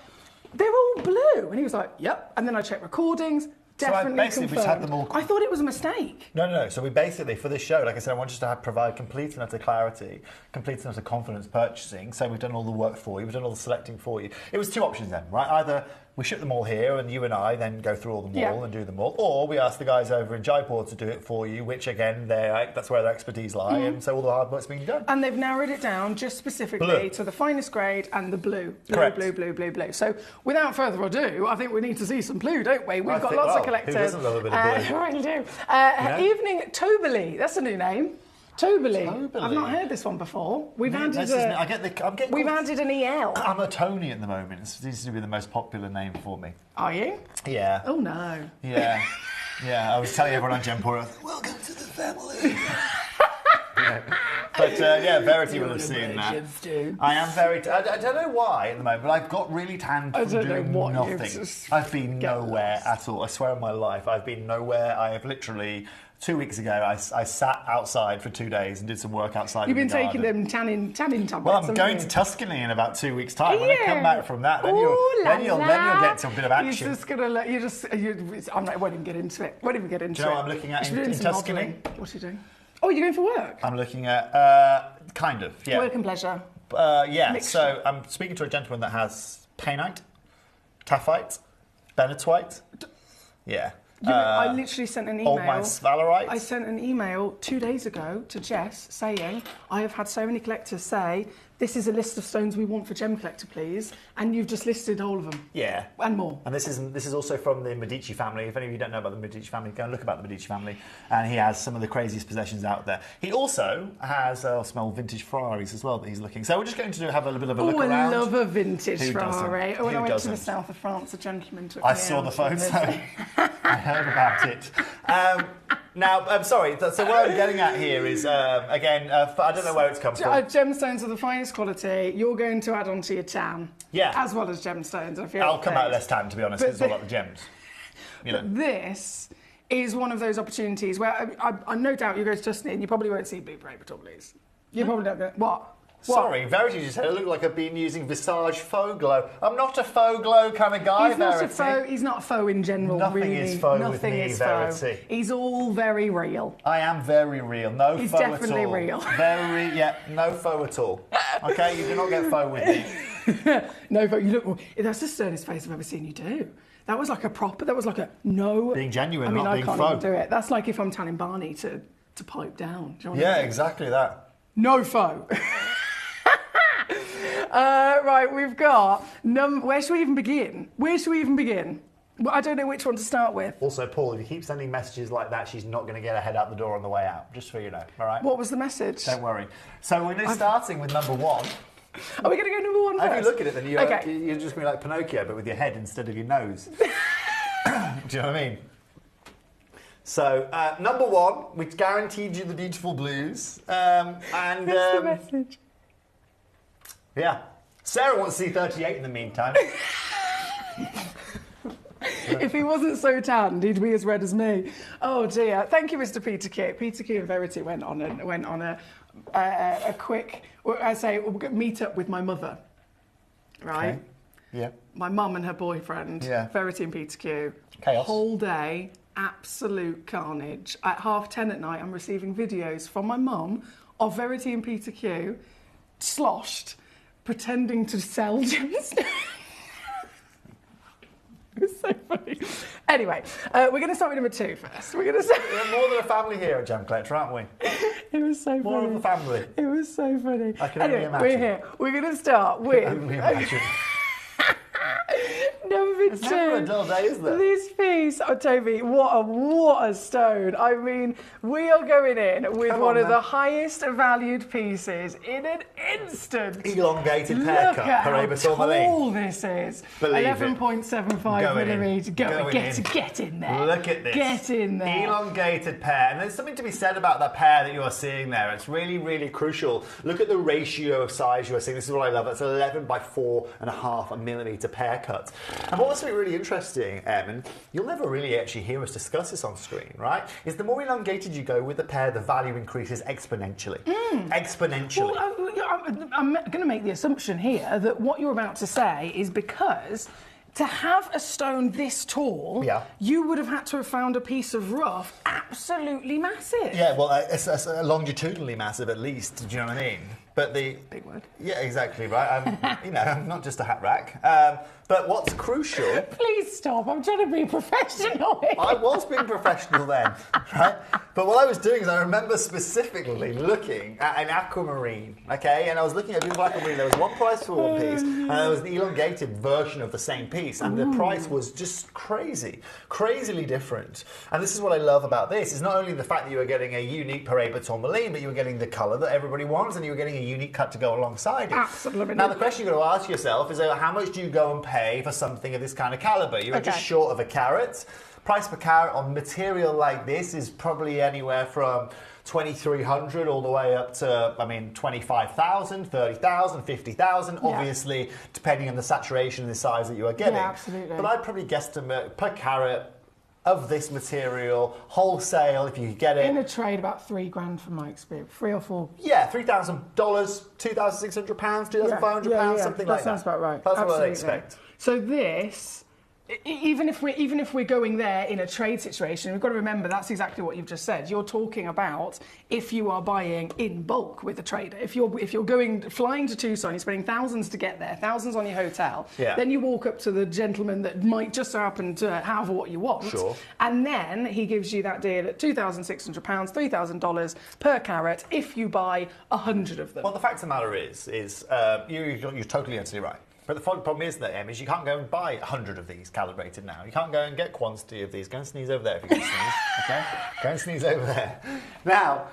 [SPEAKER 3] they're all blue. And he was like, yep. And then I checked recordings, definitely confirmed.
[SPEAKER 14] We've had them all.
[SPEAKER 3] I thought it was a mistake.
[SPEAKER 14] No. So we basically, for this show, like I said, I want you to provide complete and utter clarity, complete and utter confidence purchasing. So we've done all the work for you, we've done all the selecting for you. It was 2 options then, right? Either we ship them all here and you and I then go through all them all and do them all, or we ask the guys over in Jaipur to do it for you, which again, that's where their expertise lie, and so all the hard work's being done.
[SPEAKER 3] And they've narrowed it down just specifically to the finest grade and the blue. Blue. So without further ado, I think we need to see some blue, don't we? We've got lots of collectors.
[SPEAKER 14] Who doesn't love a bit of blue?
[SPEAKER 3] Right, we do. Evening Toberly, that's a new name. Toberly. I've not heard this one before. We've added an EL.
[SPEAKER 14] I'm a Tony at the moment. It seems to be the most popular name for me.
[SPEAKER 3] Are you?
[SPEAKER 14] Yeah.
[SPEAKER 3] Oh no.
[SPEAKER 14] Yeah. Yeah, I was telling everyone on Gemporia, welcome to the family. But Verity will have seen that. I am very. I don't know why at the moment, but I've got really tanned from doing nothing. I've been nowhere at all. I swear on my life, I've been nowhere. I have literally 2 weeks ago, I sat outside for 2 days and did some work outside.
[SPEAKER 1] You've been
[SPEAKER 14] in the
[SPEAKER 1] taking
[SPEAKER 14] garden.
[SPEAKER 1] them tanning tablets.
[SPEAKER 14] Well, I'm going to Tuscany in about 2 weeks' time. When I come back from that, then you'll get to a bit of action.
[SPEAKER 1] You're just gonna let I won't even get into it. Won't even get into it.
[SPEAKER 14] Do you know what I'm looking at in Tuscany?
[SPEAKER 1] Modelling. What are you doing? Oh, you're going for work?
[SPEAKER 14] I'm looking at kind of, yeah.
[SPEAKER 1] Work and pleasure.
[SPEAKER 14] Yeah.
[SPEAKER 1] Mixture.
[SPEAKER 14] So I'm speaking to a gentleman that has painite, taphite, benitoite. Yeah.
[SPEAKER 1] I literally sent an email.
[SPEAKER 14] Old man sphalerite.
[SPEAKER 1] I sent an email 2 days ago to Jess saying, I have had so many collectors say, this is a list of stones we want for Gemcollector, please. And you've just listed all of them.
[SPEAKER 14] Yeah.
[SPEAKER 1] And more.
[SPEAKER 14] And this is also from the Medici family. If any of you don't know about the Medici family, go and look about the Medici family. And he has some of the craziest possessions out there. He also has small vintage Ferraris as well that he's looking. So we're just going to have a little bit of a look around.
[SPEAKER 1] I love a vintage Ferrari.
[SPEAKER 14] Who
[SPEAKER 1] When I went
[SPEAKER 14] doesn't?
[SPEAKER 1] to the south of France, a gentleman took
[SPEAKER 14] I
[SPEAKER 1] me
[SPEAKER 14] saw
[SPEAKER 1] out
[SPEAKER 14] the photo.
[SPEAKER 1] to
[SPEAKER 14] I heard about it. Now, I'm sorry. So what I'm getting at here is, again, I don't know where it's come from.
[SPEAKER 1] Gemstones are the finest quality. You're going to add on to your tan.
[SPEAKER 14] Yeah.
[SPEAKER 1] As well as gemstones. I feel
[SPEAKER 14] I'll come out less tan, to be honest, 'cause it's all about the gems. You know.
[SPEAKER 1] But this is one of those opportunities where I no doubt you go to Tuscany and you probably won't see blue paper tubblies. You probably don't go, what?
[SPEAKER 14] Sorry, Verity just said it looked like I've been using Visage Faux Glow. I'm not a faux glow kind of guy, Verity.
[SPEAKER 1] He's not a faux in general,
[SPEAKER 14] Nothing
[SPEAKER 1] really.
[SPEAKER 14] is faux with
[SPEAKER 1] Nothing
[SPEAKER 14] me,
[SPEAKER 1] is
[SPEAKER 14] Verity.
[SPEAKER 1] faux. He's all very real.
[SPEAKER 14] I am very real. No
[SPEAKER 1] He's
[SPEAKER 14] faux
[SPEAKER 1] definitely
[SPEAKER 14] at all.
[SPEAKER 1] real.
[SPEAKER 14] Very, yeah, no faux at all. Okay, you do not get faux with me.
[SPEAKER 1] No, but you look, that's the sternest face I've ever seen you do. That was like a no.
[SPEAKER 14] Being genuine,
[SPEAKER 1] I mean,
[SPEAKER 14] not
[SPEAKER 1] I
[SPEAKER 14] being
[SPEAKER 1] can't
[SPEAKER 14] faux.
[SPEAKER 1] even do it. That's like if I'm telling Barney to pipe down. Do you know what I
[SPEAKER 14] Yeah,
[SPEAKER 1] mean?
[SPEAKER 14] exactly that.
[SPEAKER 1] No faux. Right, we've got... where should we even begin? Well, I don't know which one to start with.
[SPEAKER 14] Also, Paul, if you keep sending messages like that, she's not going to get her head out the door on the way out, just so you know, all right?
[SPEAKER 1] What was the message?
[SPEAKER 14] Don't worry. So we're starting with number one.
[SPEAKER 1] Are we going to go number one first?
[SPEAKER 14] If you look at it, then you're just going to be like Pinocchio, but with your head instead of your nose. Do you know what I mean? So, number one, we guaranteed you the beautiful blues.
[SPEAKER 1] What's the message?
[SPEAKER 14] Yeah. Sarah wants to see 38 in the meantime.
[SPEAKER 1] If he wasn't so tanned, he'd be as red as me. Oh dear! Thank you, Mr. Peter Q. Peter Q and Verity went on a quick, meet up with my mother. Right.
[SPEAKER 14] Okay. Yeah.
[SPEAKER 1] My mum and her boyfriend.
[SPEAKER 14] Yeah.
[SPEAKER 1] Verity and Peter Q.
[SPEAKER 14] Chaos.
[SPEAKER 1] Whole day, absolute carnage. At 10:30 at night, I'm receiving videos from my mum of Verity and Peter Q sloshed, pretending to sell gemstones. It's so funny. Anyway, we're going to start with number two first. We're
[SPEAKER 14] more than a family here at Gemcollector, aren't we?
[SPEAKER 1] It was so funny.
[SPEAKER 14] More of a family.
[SPEAKER 1] It was so funny.
[SPEAKER 14] I can only imagine.
[SPEAKER 1] We're here. We're going to start with...
[SPEAKER 14] only imagine.
[SPEAKER 1] Number
[SPEAKER 14] It's never a dull day, is there?
[SPEAKER 1] This piece, oh Toby, what a stone. I mean, we are going in with one of the highest valued pieces in an instant.
[SPEAKER 14] Elongated
[SPEAKER 1] Look
[SPEAKER 14] haircut,
[SPEAKER 1] at how
[SPEAKER 14] Paraiba Tourmaline.
[SPEAKER 1] tall this is.
[SPEAKER 14] Believe it.
[SPEAKER 1] 11.75 millimetres. Get in there.
[SPEAKER 14] Look at this.
[SPEAKER 1] Get in there.
[SPEAKER 14] Elongated pear. And there's something to be said about that pear that you are seeing there. It's really, really crucial. Look at the ratio of size you are seeing. This is what I love. It's 11 by 4.5 millimetre pear cut. And what's really interesting, and you'll never really actually hear us discuss this on screen, right? Is the more elongated you go with the pear, the value increases exponentially. Exponentially.
[SPEAKER 1] Well, I'm going to make the assumption here that what you're about to say is because to have a stone this tall, you would have had to have found a piece of rough absolutely massive.
[SPEAKER 14] Yeah, well, it's longitudinally massive at least. Do you know what I mean? But the
[SPEAKER 1] big word.
[SPEAKER 14] Yeah, exactly right. I'm not just a hat rack. But what's crucial...
[SPEAKER 1] Please stop, I'm trying to be professional here.
[SPEAKER 14] I was being professional then, right? But what I was doing is I remember specifically looking at an aquamarine, okay? And I was looking at a beautiful aquamarine. There was one price for one piece, and there was an elongated version of the same piece, and the price was just crazily different. And this is what I love about this, is not only the fact that you are getting a unique Paraiba Tourmaline, but you are getting the colour that everybody wants, and you are getting a unique cut to go alongside it.
[SPEAKER 1] Absolutely.
[SPEAKER 14] Now, the question you've got to ask yourself is how much do you go and pay for something of this kind of calibre? You're just short of a carat. Price per carat on material like this is probably anywhere from 2,300 all the way up to, 25,000, 30,000, 50,000, obviously, depending on the saturation and the size that you are getting.
[SPEAKER 1] Yeah, absolutely.
[SPEAKER 14] But I'd probably guesstimate per carat of this material, wholesale, if you could get it.
[SPEAKER 1] In a trade, about $3,000 from my experience, 3 or 4.
[SPEAKER 14] Yeah, $3,000, £2,600, £2,500, something like that.
[SPEAKER 1] That sounds about right.
[SPEAKER 14] That's
[SPEAKER 1] Absolutely.
[SPEAKER 14] what I expect.
[SPEAKER 1] So this, even if we're going there in a trade situation, we've got to remember that's exactly what you've just said. You're talking about if you are buying in bulk with a trader. If you're flying to Tucson, you're spending thousands to get there, thousands on your hotel.
[SPEAKER 14] Yeah.
[SPEAKER 1] Then you walk up to the gentleman that might just happen to have what you want.
[SPEAKER 14] Sure.
[SPEAKER 1] And then he gives you that deal at £2,600, $3,000 per carat if you buy 100 of them.
[SPEAKER 14] Well, the fact of the matter is you're totally absolutely right. But the problem is that, Em, is you can't go and buy 100 of these calibrated now. You can't go and get quantity of these. Go and sneeze over there if you can sneeze, okay? Go and sneeze over there. Now,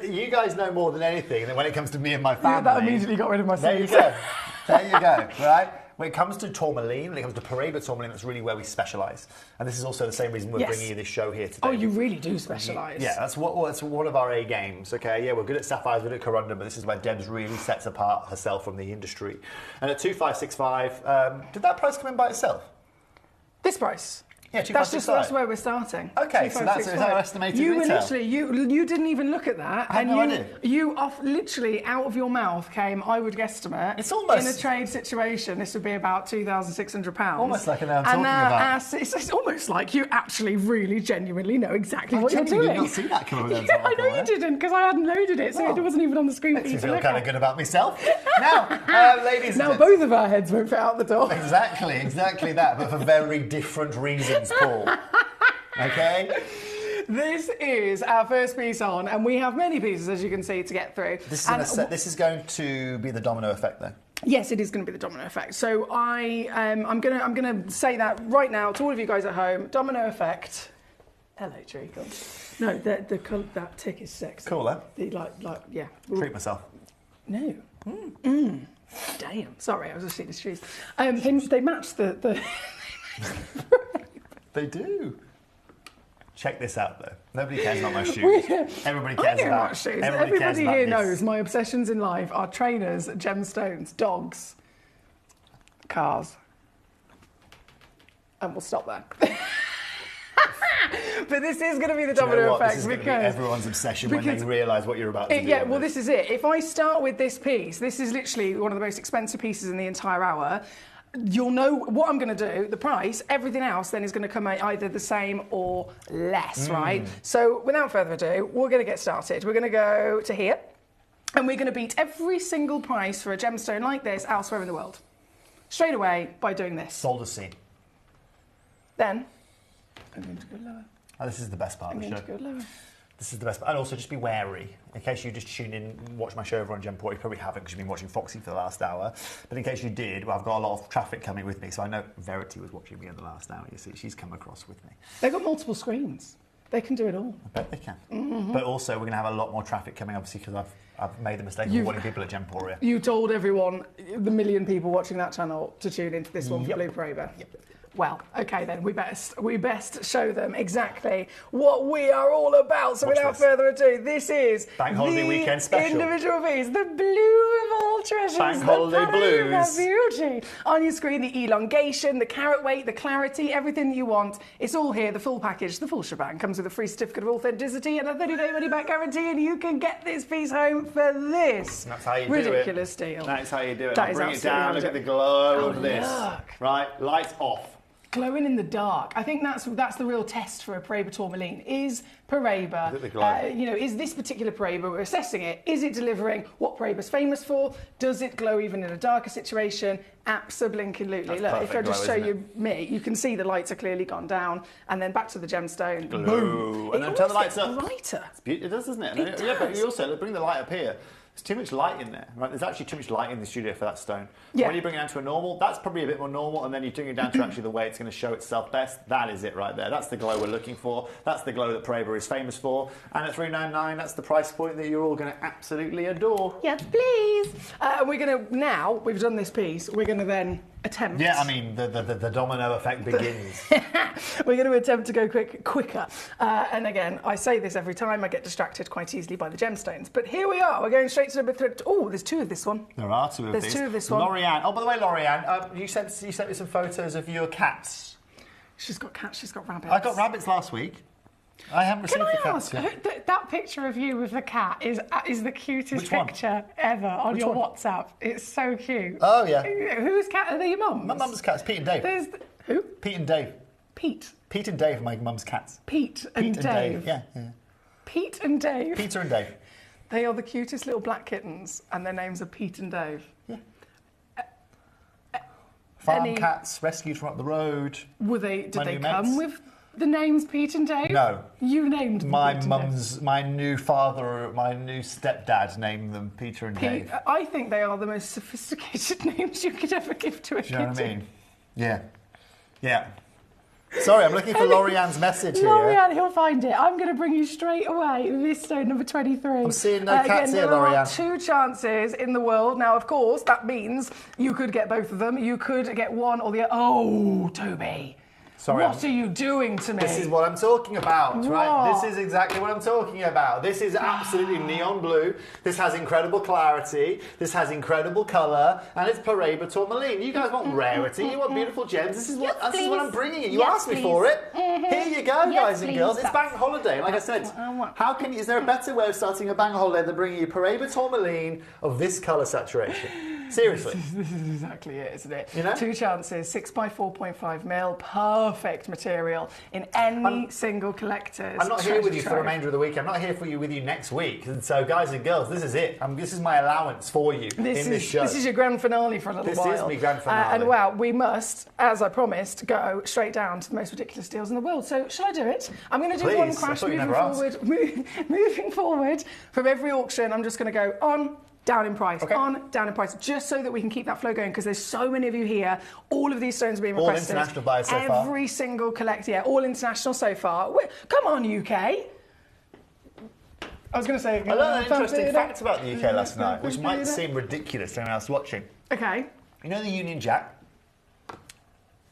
[SPEAKER 14] you guys know more than anything when it comes to me and my family.
[SPEAKER 1] Yeah, that immediately got rid of my
[SPEAKER 14] sneeze. There you go. There you go, right? When it comes to tourmaline, when it comes to Paraiba tourmaline, that's really where we specialise. And this is also the same reason we're bringing you this show here today.
[SPEAKER 1] Oh, you really do specialise.
[SPEAKER 14] Yeah, that's one of our A games, okay? Yeah, we're good at sapphires, we're good at corundum, but this is where Debs really sets apart herself from the industry. And at 2,565, did that price come in by itself?
[SPEAKER 1] This price?
[SPEAKER 14] Yeah,
[SPEAKER 1] that's where we're starting.
[SPEAKER 14] Okay, so is that our estimated
[SPEAKER 1] you
[SPEAKER 14] retail?
[SPEAKER 1] Literally, you didn't even look at that.
[SPEAKER 14] I had no idea.
[SPEAKER 1] You off literally out of your mouth came, I would guesstimate.
[SPEAKER 14] It's almost
[SPEAKER 1] in a trade situation. This would be about £2,600.
[SPEAKER 14] Almost like an hour talking about.
[SPEAKER 1] It's almost like you actually, really, genuinely know exactly what you're
[SPEAKER 14] genuinely
[SPEAKER 1] doing.
[SPEAKER 14] did not see that coming down.
[SPEAKER 1] Yeah, I know you didn't because I hadn't loaded it, so it wasn't even on the screen for you
[SPEAKER 14] Makes
[SPEAKER 1] to
[SPEAKER 14] me feel
[SPEAKER 1] look
[SPEAKER 14] kind
[SPEAKER 1] at.
[SPEAKER 14] of good about myself. Now, ladies and
[SPEAKER 1] Now
[SPEAKER 14] gents.
[SPEAKER 1] both of our heads won't fit out the door.
[SPEAKER 14] Exactly that, but for very different reasons, Paul. Okay?
[SPEAKER 1] This is our first piece on, and we have many pieces, as you can see, to get through.
[SPEAKER 14] This is going to be the domino effect, though.
[SPEAKER 1] Yes, it is going to be the domino effect. So I'm going to say that right now to all of you guys at home. Domino effect. Hello, Treacle. No, that tick is sexy.
[SPEAKER 14] Cool, huh?
[SPEAKER 1] Yeah.
[SPEAKER 14] Treat myself.
[SPEAKER 1] No. Damn. Sorry, I was just seeing the shoes. They match the.
[SPEAKER 14] They do. Check this out, though. Nobody cares about my shoes. Everybody cares about
[SPEAKER 1] shoes.
[SPEAKER 14] Everybody cares about
[SPEAKER 1] here
[SPEAKER 14] this.
[SPEAKER 1] knows my obsessions in life are trainers, gemstones, dogs, cars. And we'll stop there. But this is going to be the domino effect.
[SPEAKER 14] This is going to be everyone's obsession when they realise what you're about to do.
[SPEAKER 1] Yeah, well, this is it. If I start with this piece, this is literally one of the most expensive pieces in the entire hour. You'll know what I'm going to do, the price, everything else then is going to come out either the same or less, right? So without further ado, we're going to get started. We're going to go to here, and we're going to beat every single price for a gemstone like this elsewhere in the world. Straight away by doing this.
[SPEAKER 14] Sold as seen.
[SPEAKER 1] Then, I'm going to go lower.
[SPEAKER 14] Oh, this is the best part of the show.
[SPEAKER 1] I'm going to go lower.
[SPEAKER 14] This is the best part. And also, just be wary. In case you just tune in, watch my show over on Gemport, you probably haven't because you've been watching Foxy for the last hour. But in case you did, well, I've got a lot of traffic coming with me, so I know Verity was watching me in the last hour. You see, she's come across with me.
[SPEAKER 1] They've got multiple screens. They can do it all.
[SPEAKER 14] I bet they can. But also, we're going to have a lot more traffic coming, obviously, because I've made the mistake of warning people at Gemporia.
[SPEAKER 1] You told everyone, the million people watching that channel, to tune into this one for Blue Paraiba.
[SPEAKER 14] Yep.
[SPEAKER 1] Well, okay then, we best show them exactly what we are all about. So without further ado, this is
[SPEAKER 14] Bank Holiday Weekend Special.
[SPEAKER 1] Individual piece, the blue of all treasures,
[SPEAKER 14] Bank Holiday Blues.
[SPEAKER 1] Beauty. On your screen, the elongation, the carat weight, the clarity, everything that you want. It's all here, the full package, the full shebang. Comes with a free certificate of authenticity and a 30-day money-back guarantee, and you can get this piece home for this.
[SPEAKER 14] That's how you
[SPEAKER 1] ridiculous deal.
[SPEAKER 14] That's how you do it.
[SPEAKER 1] That
[SPEAKER 14] Bring
[SPEAKER 1] is
[SPEAKER 14] it down, look at the glow of this.
[SPEAKER 1] Look.
[SPEAKER 14] Right, lights off.
[SPEAKER 1] Glowing in the dark. I think that's the real test for a Paraiba tourmaline. Is Paraiba, is this particular Paraiba, we're assessing it, is it delivering what Paraiba's famous for? Does it glow even in a darker situation? Absolutely. Look, if I just show you me, you can see the lights are clearly gone down, and then back to the gemstone.
[SPEAKER 14] Glue.
[SPEAKER 1] Boom.
[SPEAKER 14] And then turn the lights up.
[SPEAKER 1] Brighter.
[SPEAKER 14] It does, doesn't it?
[SPEAKER 1] It does.
[SPEAKER 14] Yeah, but you also bring the light up here. There's too much light in there, right? There's actually too much light in the studio for that stone.
[SPEAKER 1] Yeah.
[SPEAKER 14] When you bring it down to a normal, that's probably a bit more normal, and then you bring it down to actually the way it's going to show itself best. That is it right there. That's the glow we're looking for. That's the glow that Paraiba is famous for. And at $399, that's the price point that you're all going to absolutely adore.
[SPEAKER 1] Yes, please. We're going to, now we've done this piece, we're going to then attempt.
[SPEAKER 14] Yeah, I mean, the domino effect begins.
[SPEAKER 1] We're going to attempt to go quicker. And again, I say this every time, I get distracted quite easily by the gemstones. But here we are, we're going straight to number 3. Oh, there's 2 of this one.
[SPEAKER 14] There are 2 of these.
[SPEAKER 1] There's 2 of this one.
[SPEAKER 14] Lorianne. Oh, by the way, Lorianne, you sent me some photos of your cats.
[SPEAKER 1] She's got cats, she's got rabbits.
[SPEAKER 14] I got rabbits last week. I haven't received the cats yet.
[SPEAKER 1] That picture of you with the cat is the cutest
[SPEAKER 14] Which one?
[SPEAKER 1] picture ever on
[SPEAKER 14] Which
[SPEAKER 1] your
[SPEAKER 14] one?
[SPEAKER 1] WhatsApp. It's so cute.
[SPEAKER 14] Oh, yeah.
[SPEAKER 1] Whose cat? Are they your mum's?
[SPEAKER 14] My mum's cats, Pete and Dave.
[SPEAKER 1] Who?
[SPEAKER 14] Pete and Dave.
[SPEAKER 1] Pete.
[SPEAKER 14] Pete and Dave are my mum's cats.
[SPEAKER 1] Pete and Dave.
[SPEAKER 14] Yeah.
[SPEAKER 1] Pete and Dave.
[SPEAKER 14] Peter and Dave.
[SPEAKER 1] They are the cutest little black kittens, and their names are Pete and Dave.
[SPEAKER 14] Yeah. Farm cats rescued from up the road.
[SPEAKER 1] Did they come with the names Pete and Dave?
[SPEAKER 14] No.
[SPEAKER 1] You named them
[SPEAKER 14] my
[SPEAKER 1] Pete and
[SPEAKER 14] mum's,
[SPEAKER 1] Dave.
[SPEAKER 14] my new father, my new stepdad named them Peter and Dave.
[SPEAKER 1] I think they are the most sophisticated names you could ever give to a
[SPEAKER 14] Do you know what I
[SPEAKER 1] kitten.
[SPEAKER 14] mean? Yeah. Yeah. Sorry, I'm looking for Lorianne's message here.
[SPEAKER 1] Lorianne, he'll find it. I'm going to bring you straight away this stone number 23.
[SPEAKER 14] I'm seeing no cats here,
[SPEAKER 1] there are
[SPEAKER 14] Lorianne.
[SPEAKER 1] 2 chances in the world. Now, of course, that means you could get both of them. You could get one or the other. Oh, Toby.
[SPEAKER 14] Sorry,
[SPEAKER 1] what are you doing to me?
[SPEAKER 14] This is what I'm talking about, right?
[SPEAKER 1] What?
[SPEAKER 14] This is exactly what I'm talking about. This is absolutely neon blue. This has incredible clarity. This has incredible colour. And it's Paraiba tourmaline. You guys want rarity. You want beautiful gems. This is what, this is what I'm bringing you. You
[SPEAKER 6] Yes,
[SPEAKER 14] asked me
[SPEAKER 6] please.
[SPEAKER 14] for it.
[SPEAKER 6] Mhm.
[SPEAKER 14] Here you go,
[SPEAKER 6] Yes,
[SPEAKER 14] guys and
[SPEAKER 6] please.
[SPEAKER 14] girls. It's bank holiday. Like I said, how can is there a better way of starting a bank holiday than bringing you Paraiba tourmaline of this colour saturation? Seriously.
[SPEAKER 1] This is exactly it, isn't it?
[SPEAKER 14] You know?
[SPEAKER 1] 2 chances, 6 by 4.5 mil, perfect material in any single collector's.
[SPEAKER 14] I'm not here with you for the
[SPEAKER 1] trove.
[SPEAKER 14] remainder of the week. I'm not here with you next week. And so, guys and girls, this is it. This is my allowance for you in this show.
[SPEAKER 1] This is your grand finale for a little while.
[SPEAKER 14] This is my grand finale.
[SPEAKER 1] And well, we must, as I promised, go straight down to the most ridiculous deals in the world. So shall I do it? I'm going to do
[SPEAKER 14] Please.
[SPEAKER 1] one
[SPEAKER 14] I
[SPEAKER 1] crash
[SPEAKER 14] thought you'd
[SPEAKER 1] moving
[SPEAKER 14] never
[SPEAKER 1] forward. Moving forward from every auction, I'm just going to go on, down in price, on, down in price, just so that we can keep that flow going, because there's so many of you here. All of these stones are being
[SPEAKER 14] All
[SPEAKER 1] requested.
[SPEAKER 14] international buyers so far.
[SPEAKER 1] Every single collector, yeah, all international so far. Come on, UK. I was going to say...
[SPEAKER 14] I learned an interesting fact about the UK last night, which might seem ridiculous to anyone else watching.
[SPEAKER 1] Okay.
[SPEAKER 14] You know the Union Jack?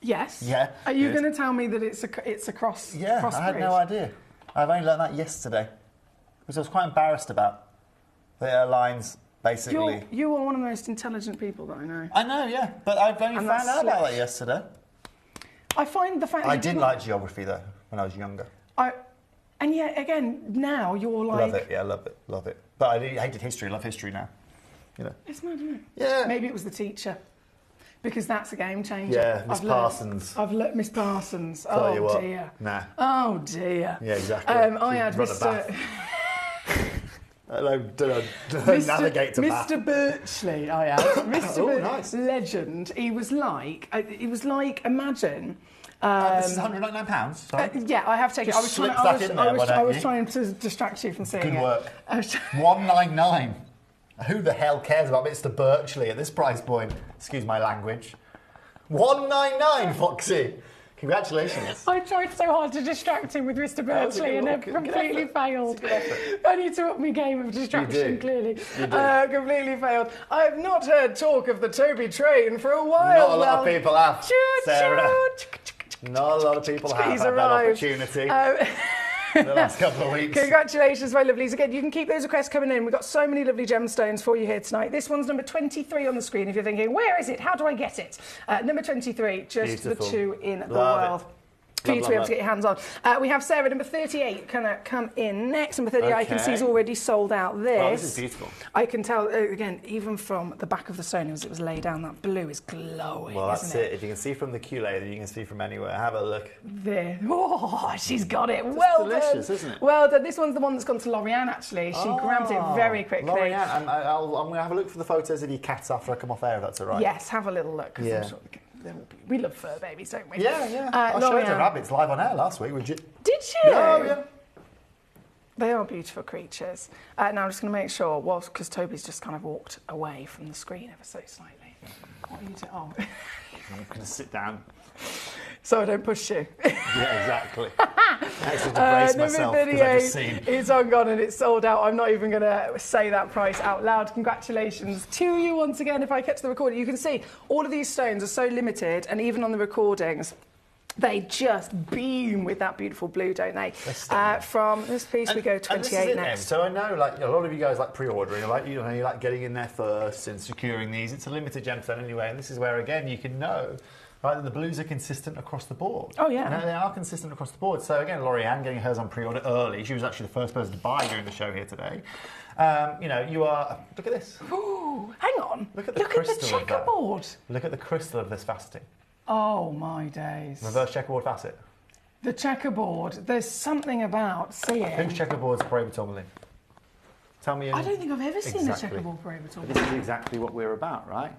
[SPEAKER 1] Yes.
[SPEAKER 14] Yeah.
[SPEAKER 1] Are you
[SPEAKER 14] good.
[SPEAKER 1] going to tell me that it's a cross?
[SPEAKER 14] Yeah,
[SPEAKER 1] cross
[SPEAKER 14] I had
[SPEAKER 1] bridge?
[SPEAKER 14] no idea. I've only learned that yesterday, which I was quite embarrassed about. The airlines, basically.
[SPEAKER 1] You are one of the most intelligent people that I know.
[SPEAKER 14] I know, yeah, but I've only
[SPEAKER 1] And
[SPEAKER 14] found
[SPEAKER 1] that's
[SPEAKER 14] out about
[SPEAKER 1] slick.
[SPEAKER 14] that yesterday.
[SPEAKER 1] I find the fact that
[SPEAKER 14] I
[SPEAKER 1] you
[SPEAKER 14] did
[SPEAKER 1] didn't-
[SPEAKER 14] like geography, though, when I was younger.
[SPEAKER 1] And yet, again, now you're like...
[SPEAKER 14] Love it, yeah, love it, love it. But I hated history, love history now. You know.
[SPEAKER 1] It's mad, isn't it?
[SPEAKER 14] Yeah.
[SPEAKER 1] Maybe it was the teacher. Because that's a game changer.
[SPEAKER 14] Yeah, Miss Parsons.
[SPEAKER 1] I've learnt Miss Parsons.
[SPEAKER 14] Tell you
[SPEAKER 1] Oh,
[SPEAKER 14] what.
[SPEAKER 1] dear.
[SPEAKER 14] Nah.
[SPEAKER 1] Oh, dear.
[SPEAKER 14] Yeah, exactly.
[SPEAKER 1] I had
[SPEAKER 14] Run a
[SPEAKER 1] Mr...
[SPEAKER 14] bath. Don't navigate to Bath.
[SPEAKER 1] Mr. Birchley, I had. Mr.
[SPEAKER 14] Oh,
[SPEAKER 1] Birchley,
[SPEAKER 14] nice.
[SPEAKER 1] legend. He was like, imagine...
[SPEAKER 14] this is £199, sorry.
[SPEAKER 1] Yeah, I have taken it.
[SPEAKER 14] Just slip that in there, why
[SPEAKER 1] I
[SPEAKER 14] don't
[SPEAKER 1] was
[SPEAKER 14] you?
[SPEAKER 1] trying to distract you from seeing
[SPEAKER 14] Good
[SPEAKER 1] it.
[SPEAKER 14] work.
[SPEAKER 1] I was-
[SPEAKER 14] 199. Who the hell cares about Mr. Birchley at this price point? Excuse my language. 199, Foxy. Congratulations.
[SPEAKER 1] I tried so hard to distract him with Mr.
[SPEAKER 14] That was a
[SPEAKER 1] Birchley
[SPEAKER 14] good
[SPEAKER 1] and
[SPEAKER 14] look.
[SPEAKER 1] it completely failed. I need to up my game of distraction,
[SPEAKER 14] do.
[SPEAKER 1] clearly.
[SPEAKER 14] You do.
[SPEAKER 1] Completely failed. I have not heard talk of the Toby train for a while.
[SPEAKER 14] Not a lot of people have,
[SPEAKER 1] Choo,
[SPEAKER 14] Sarah.
[SPEAKER 1] choo.
[SPEAKER 14] Not a lot of people have
[SPEAKER 1] He's
[SPEAKER 14] had that
[SPEAKER 1] arrived.
[SPEAKER 14] opportunity the last couple of weeks.
[SPEAKER 1] Congratulations, my lovelies. Again, you can keep those requests coming in. We've got so many lovely gemstones for you here tonight. This one's number 23 on the screen. If you're thinking, where is it? How do I get it? Number 23, just
[SPEAKER 14] Beautiful.
[SPEAKER 1] the 2 in the
[SPEAKER 14] Love it.
[SPEAKER 1] world. For you to be able to get your hands on. We have Sarah, number 38, can come in next. Number 38, I can see is already sold out this.
[SPEAKER 14] Oh, this is beautiful.
[SPEAKER 1] I can tell, again, even from the back of the stone as it was laid down, that blue is glowing,
[SPEAKER 14] Well, that's
[SPEAKER 1] isn't
[SPEAKER 14] it. If you can see from the Q-lay, then you can see from anywhere. Have a look.
[SPEAKER 1] There. Oh, she's got it. Well
[SPEAKER 14] delicious,
[SPEAKER 1] done.
[SPEAKER 14] isn't it?
[SPEAKER 1] Well done. This one's the one that's gone to Lorianne, actually. She grabbed it very quickly.
[SPEAKER 14] Lorianne, I'm going to have a look for the photos of your cats after I come off air, if that's all right.
[SPEAKER 1] Yes, have a little look. 'Cause
[SPEAKER 14] Yeah.
[SPEAKER 1] I'm sure we love fur babies, don't we?
[SPEAKER 14] Yeah, yeah. I showed the
[SPEAKER 1] Lorianne.
[SPEAKER 14] rabbits live on air last week. Did
[SPEAKER 1] Did you?
[SPEAKER 14] Oh, yeah.
[SPEAKER 1] They are beautiful creatures. Now I'm just going to make sure, because Toby's just kind of walked away from the screen ever so slightly. What are you doing? Oh.
[SPEAKER 14] I'm going to sit down.
[SPEAKER 1] So I don't push you.
[SPEAKER 14] Yeah, exactly. I actually to brace myself
[SPEAKER 1] Number
[SPEAKER 14] because I've just
[SPEAKER 1] 38
[SPEAKER 14] seen.
[SPEAKER 1] is on gone and it's sold out. I'm not even going to say that price out loud. Congratulations to you once again. If I catch the recording, you can see all of these stones are so limited, and even on the recordings, They just beam with that beautiful blue, don't they? From this piece, we go 28 next.
[SPEAKER 14] So I know, like, a lot of you guys like pre-ordering, like, you like getting in there first and securing these. It's a limited gemstone anyway, and this is where, again, you can know, right, that the blues are consistent across the board.
[SPEAKER 1] Oh, yeah.
[SPEAKER 14] And they are consistent across the board. So, again, Laurie-Anne getting hers on pre-order early. She was actually the first person to buy during the show here today. You know, you are... Look at this.
[SPEAKER 1] Ooh, hang on.
[SPEAKER 14] Look at the crystal of that.
[SPEAKER 1] checkerboard.
[SPEAKER 14] Look at the crystal of this faceting.
[SPEAKER 1] Oh, my days.
[SPEAKER 14] Reverse checkerboard facet.
[SPEAKER 1] The checkerboard, there's something about seeing...
[SPEAKER 14] Whose checkerboard's Paraiba tourmaline? Tell me...
[SPEAKER 1] I don't think I've ever seen a checkerboard Paraiba tourmaline.
[SPEAKER 14] This is exactly what we're about, right?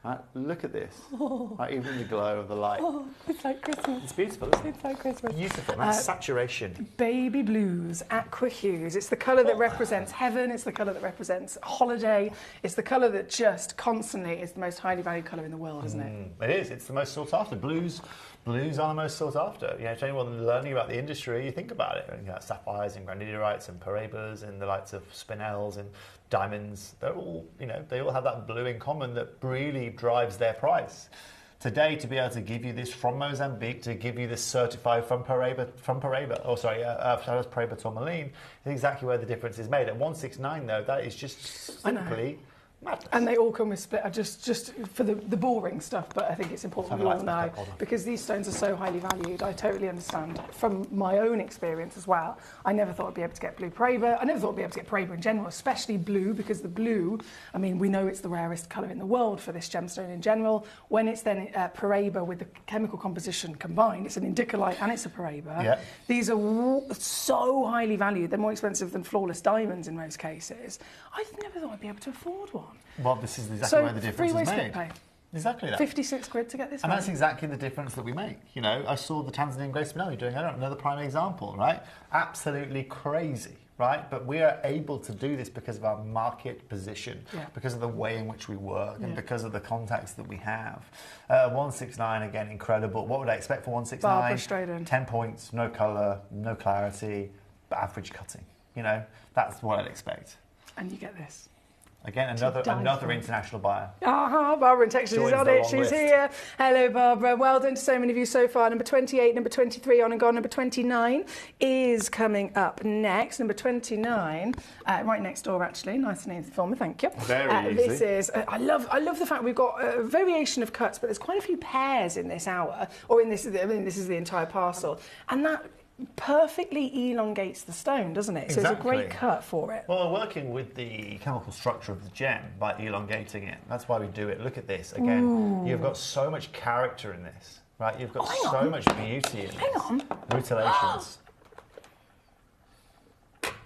[SPEAKER 14] Right, look at this. Right, even in the glow of the light.
[SPEAKER 1] Oh, it's like Christmas.
[SPEAKER 14] It's beautiful, isn't it?
[SPEAKER 1] It's like Christmas.
[SPEAKER 14] Beautiful. That's saturation.
[SPEAKER 1] Baby blues, aqua hues. It's the colour that represents heaven. It's the colour that represents holiday. It's the colour that just constantly is the most highly valued colour in the world, isn't it?
[SPEAKER 14] It is. It's the most sought after. Blues are the most sought after. You know, to anyone learning about the industry, you think about it. You know, sapphires and granodiorites and Paraibas and the likes of spinels and diamonds. They're all, you know, they all have that blue in common that really drives their price. Today, to be able to give you this from Mozambique, to give you this certified from Paraiba, Paraiba tourmaline, is exactly where the difference is made. At 169, though, that is just simply madness.
[SPEAKER 1] And they all come with split, just for the boring stuff, but I think it's important we all know, because these stones are so highly valued. I totally understand from my own experience as well. I never thought I'd be able to get blue Paraiba. I never thought I'd be able to get Paraiba in general, especially blue, because the blue, I mean, we know it's the rarest colour in the world for this gemstone in general. When it's then Paraiba with the chemical composition combined, it's an indicolite and it's a Paraiba.
[SPEAKER 14] Yeah.
[SPEAKER 1] These are so highly valued. They're more expensive than flawless diamonds in most cases. I never thought I'd be able to afford one.
[SPEAKER 14] Well, this is exactly where the difference is made.
[SPEAKER 1] Pay.
[SPEAKER 14] Exactly that.
[SPEAKER 1] 56 quid to get this.
[SPEAKER 14] And that's exactly the difference that we make. You know, I saw the Tanzanian Grace Spinelli doing another prime example, right? Absolutely crazy, right? But we are able to do this because of our market position, because of the way in which we work, and because of the contacts that we have. 169, again, incredible. What would I expect for 169?
[SPEAKER 1] Barbara straight in.
[SPEAKER 14] 10 points, no colour, no clarity, but average cutting. You know, that's what I'd expect.
[SPEAKER 1] And you get this.
[SPEAKER 14] Again, another international buyer.
[SPEAKER 1] Barbara in Texas is on it. She's here. Hello, Barbara. Well done to so many of you so far. Number 28, number 23 on and gone. Number 29 is coming up next. Number 29, right next door, actually. Nice and easy for me, thank you.
[SPEAKER 14] Very easy.
[SPEAKER 1] This is, I love the fact we've got a variation of cuts, but there's quite a few pairs in this hour, or in this, I mean, this is the entire parcel. And that perfectly elongates the stone, doesn't it? So it's a great cut for it.
[SPEAKER 14] Well, we're working with the chemical structure of the gem by elongating it. That's why we do it. Look at this. Again, you've got so much character in this, right? You've got so much beauty in this.
[SPEAKER 1] Hang on.
[SPEAKER 14] Rutilations.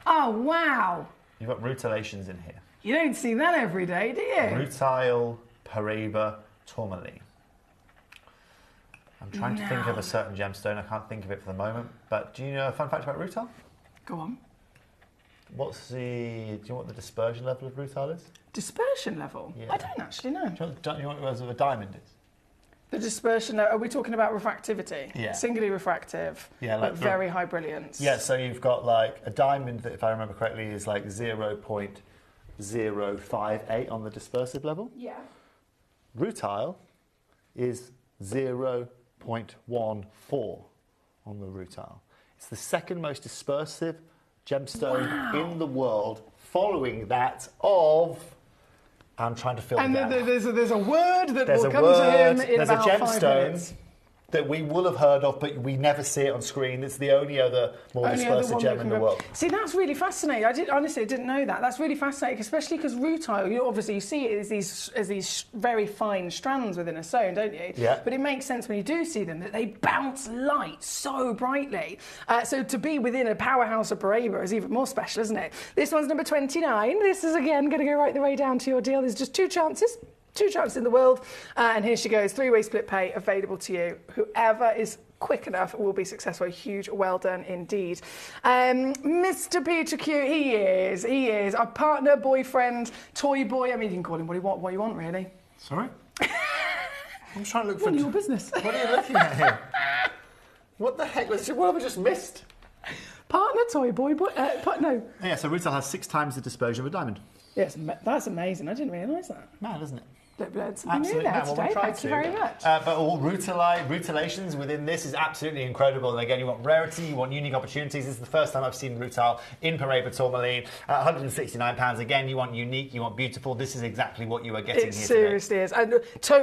[SPEAKER 1] Oh, wow.
[SPEAKER 14] You've got rutilations in here.
[SPEAKER 1] You don't see that every day, do you?
[SPEAKER 14] Rutile Paraiba tourmaline. I'm trying to think of a certain gemstone. I can't think of it for the moment. But do you know a fun fact about rutile?
[SPEAKER 1] Go on.
[SPEAKER 14] Do you know what the dispersion level of rutile is?
[SPEAKER 1] Dispersion level? Yeah. I don't actually know.
[SPEAKER 14] Do you know what a diamond is?
[SPEAKER 1] The dispersion, are we talking about refractivity?
[SPEAKER 14] Yeah.
[SPEAKER 1] Singularly refractive, but very high brilliance.
[SPEAKER 14] Yeah, so you've got like a diamond that, if I remember correctly, is like 0.058 on the dispersive level.
[SPEAKER 1] Yeah.
[SPEAKER 14] Rutile is 0.14 on the rutile. It's the second most dispersive gemstone in the world, following that of... I'm trying to fill the gap.
[SPEAKER 1] And there's a word that will come to him in about 5 minutes.
[SPEAKER 14] That we will have heard of, but we never see it on screen. It's the only other more dispersive gem in the world.
[SPEAKER 1] See, that's really fascinating. I didn't know that. That's really fascinating, especially because rutile, obviously you see it as these very fine strands within a stone, don't you?
[SPEAKER 14] Yeah.
[SPEAKER 1] But it makes sense when you do see them that they bounce light so brightly. So to be within a powerhouse of Paraiba is even more special, isn't it? This one's number 29. This is, again, going to go right the way down to your deal. There's just 2 chances. 2 chances in the world, and here she goes. 3-way split pay available to you. Whoever is quick enough will be successful. A huge well done indeed. Mr. Peter Q, he is a partner, boyfriend, toy boy. I mean, you can call him what you want, really.
[SPEAKER 14] Sorry? I'm trying to look for...
[SPEAKER 1] None of your business.
[SPEAKER 14] What are you looking at here? What the heck? What have I just missed?
[SPEAKER 1] Partner, toy boy, no.
[SPEAKER 14] Yeah, so rutile has 6 times the dispersion of a diamond.
[SPEAKER 1] Yes, that's amazing. I didn't realise that.
[SPEAKER 14] Mad, isn't it?
[SPEAKER 1] learned something new
[SPEAKER 14] Absolutely,
[SPEAKER 1] there
[SPEAKER 14] man. Well,
[SPEAKER 1] today.
[SPEAKER 14] we'll try
[SPEAKER 1] Thank
[SPEAKER 14] to.
[SPEAKER 1] you very much.
[SPEAKER 14] But all rutilations within this is absolutely incredible. And again, you want rarity, you want unique opportunities. This is the first time I've seen rutile in Paraiba tourmaline. £169. Again, you want unique, you want beautiful. This is exactly what you are getting
[SPEAKER 1] It
[SPEAKER 14] here
[SPEAKER 1] seriously is. And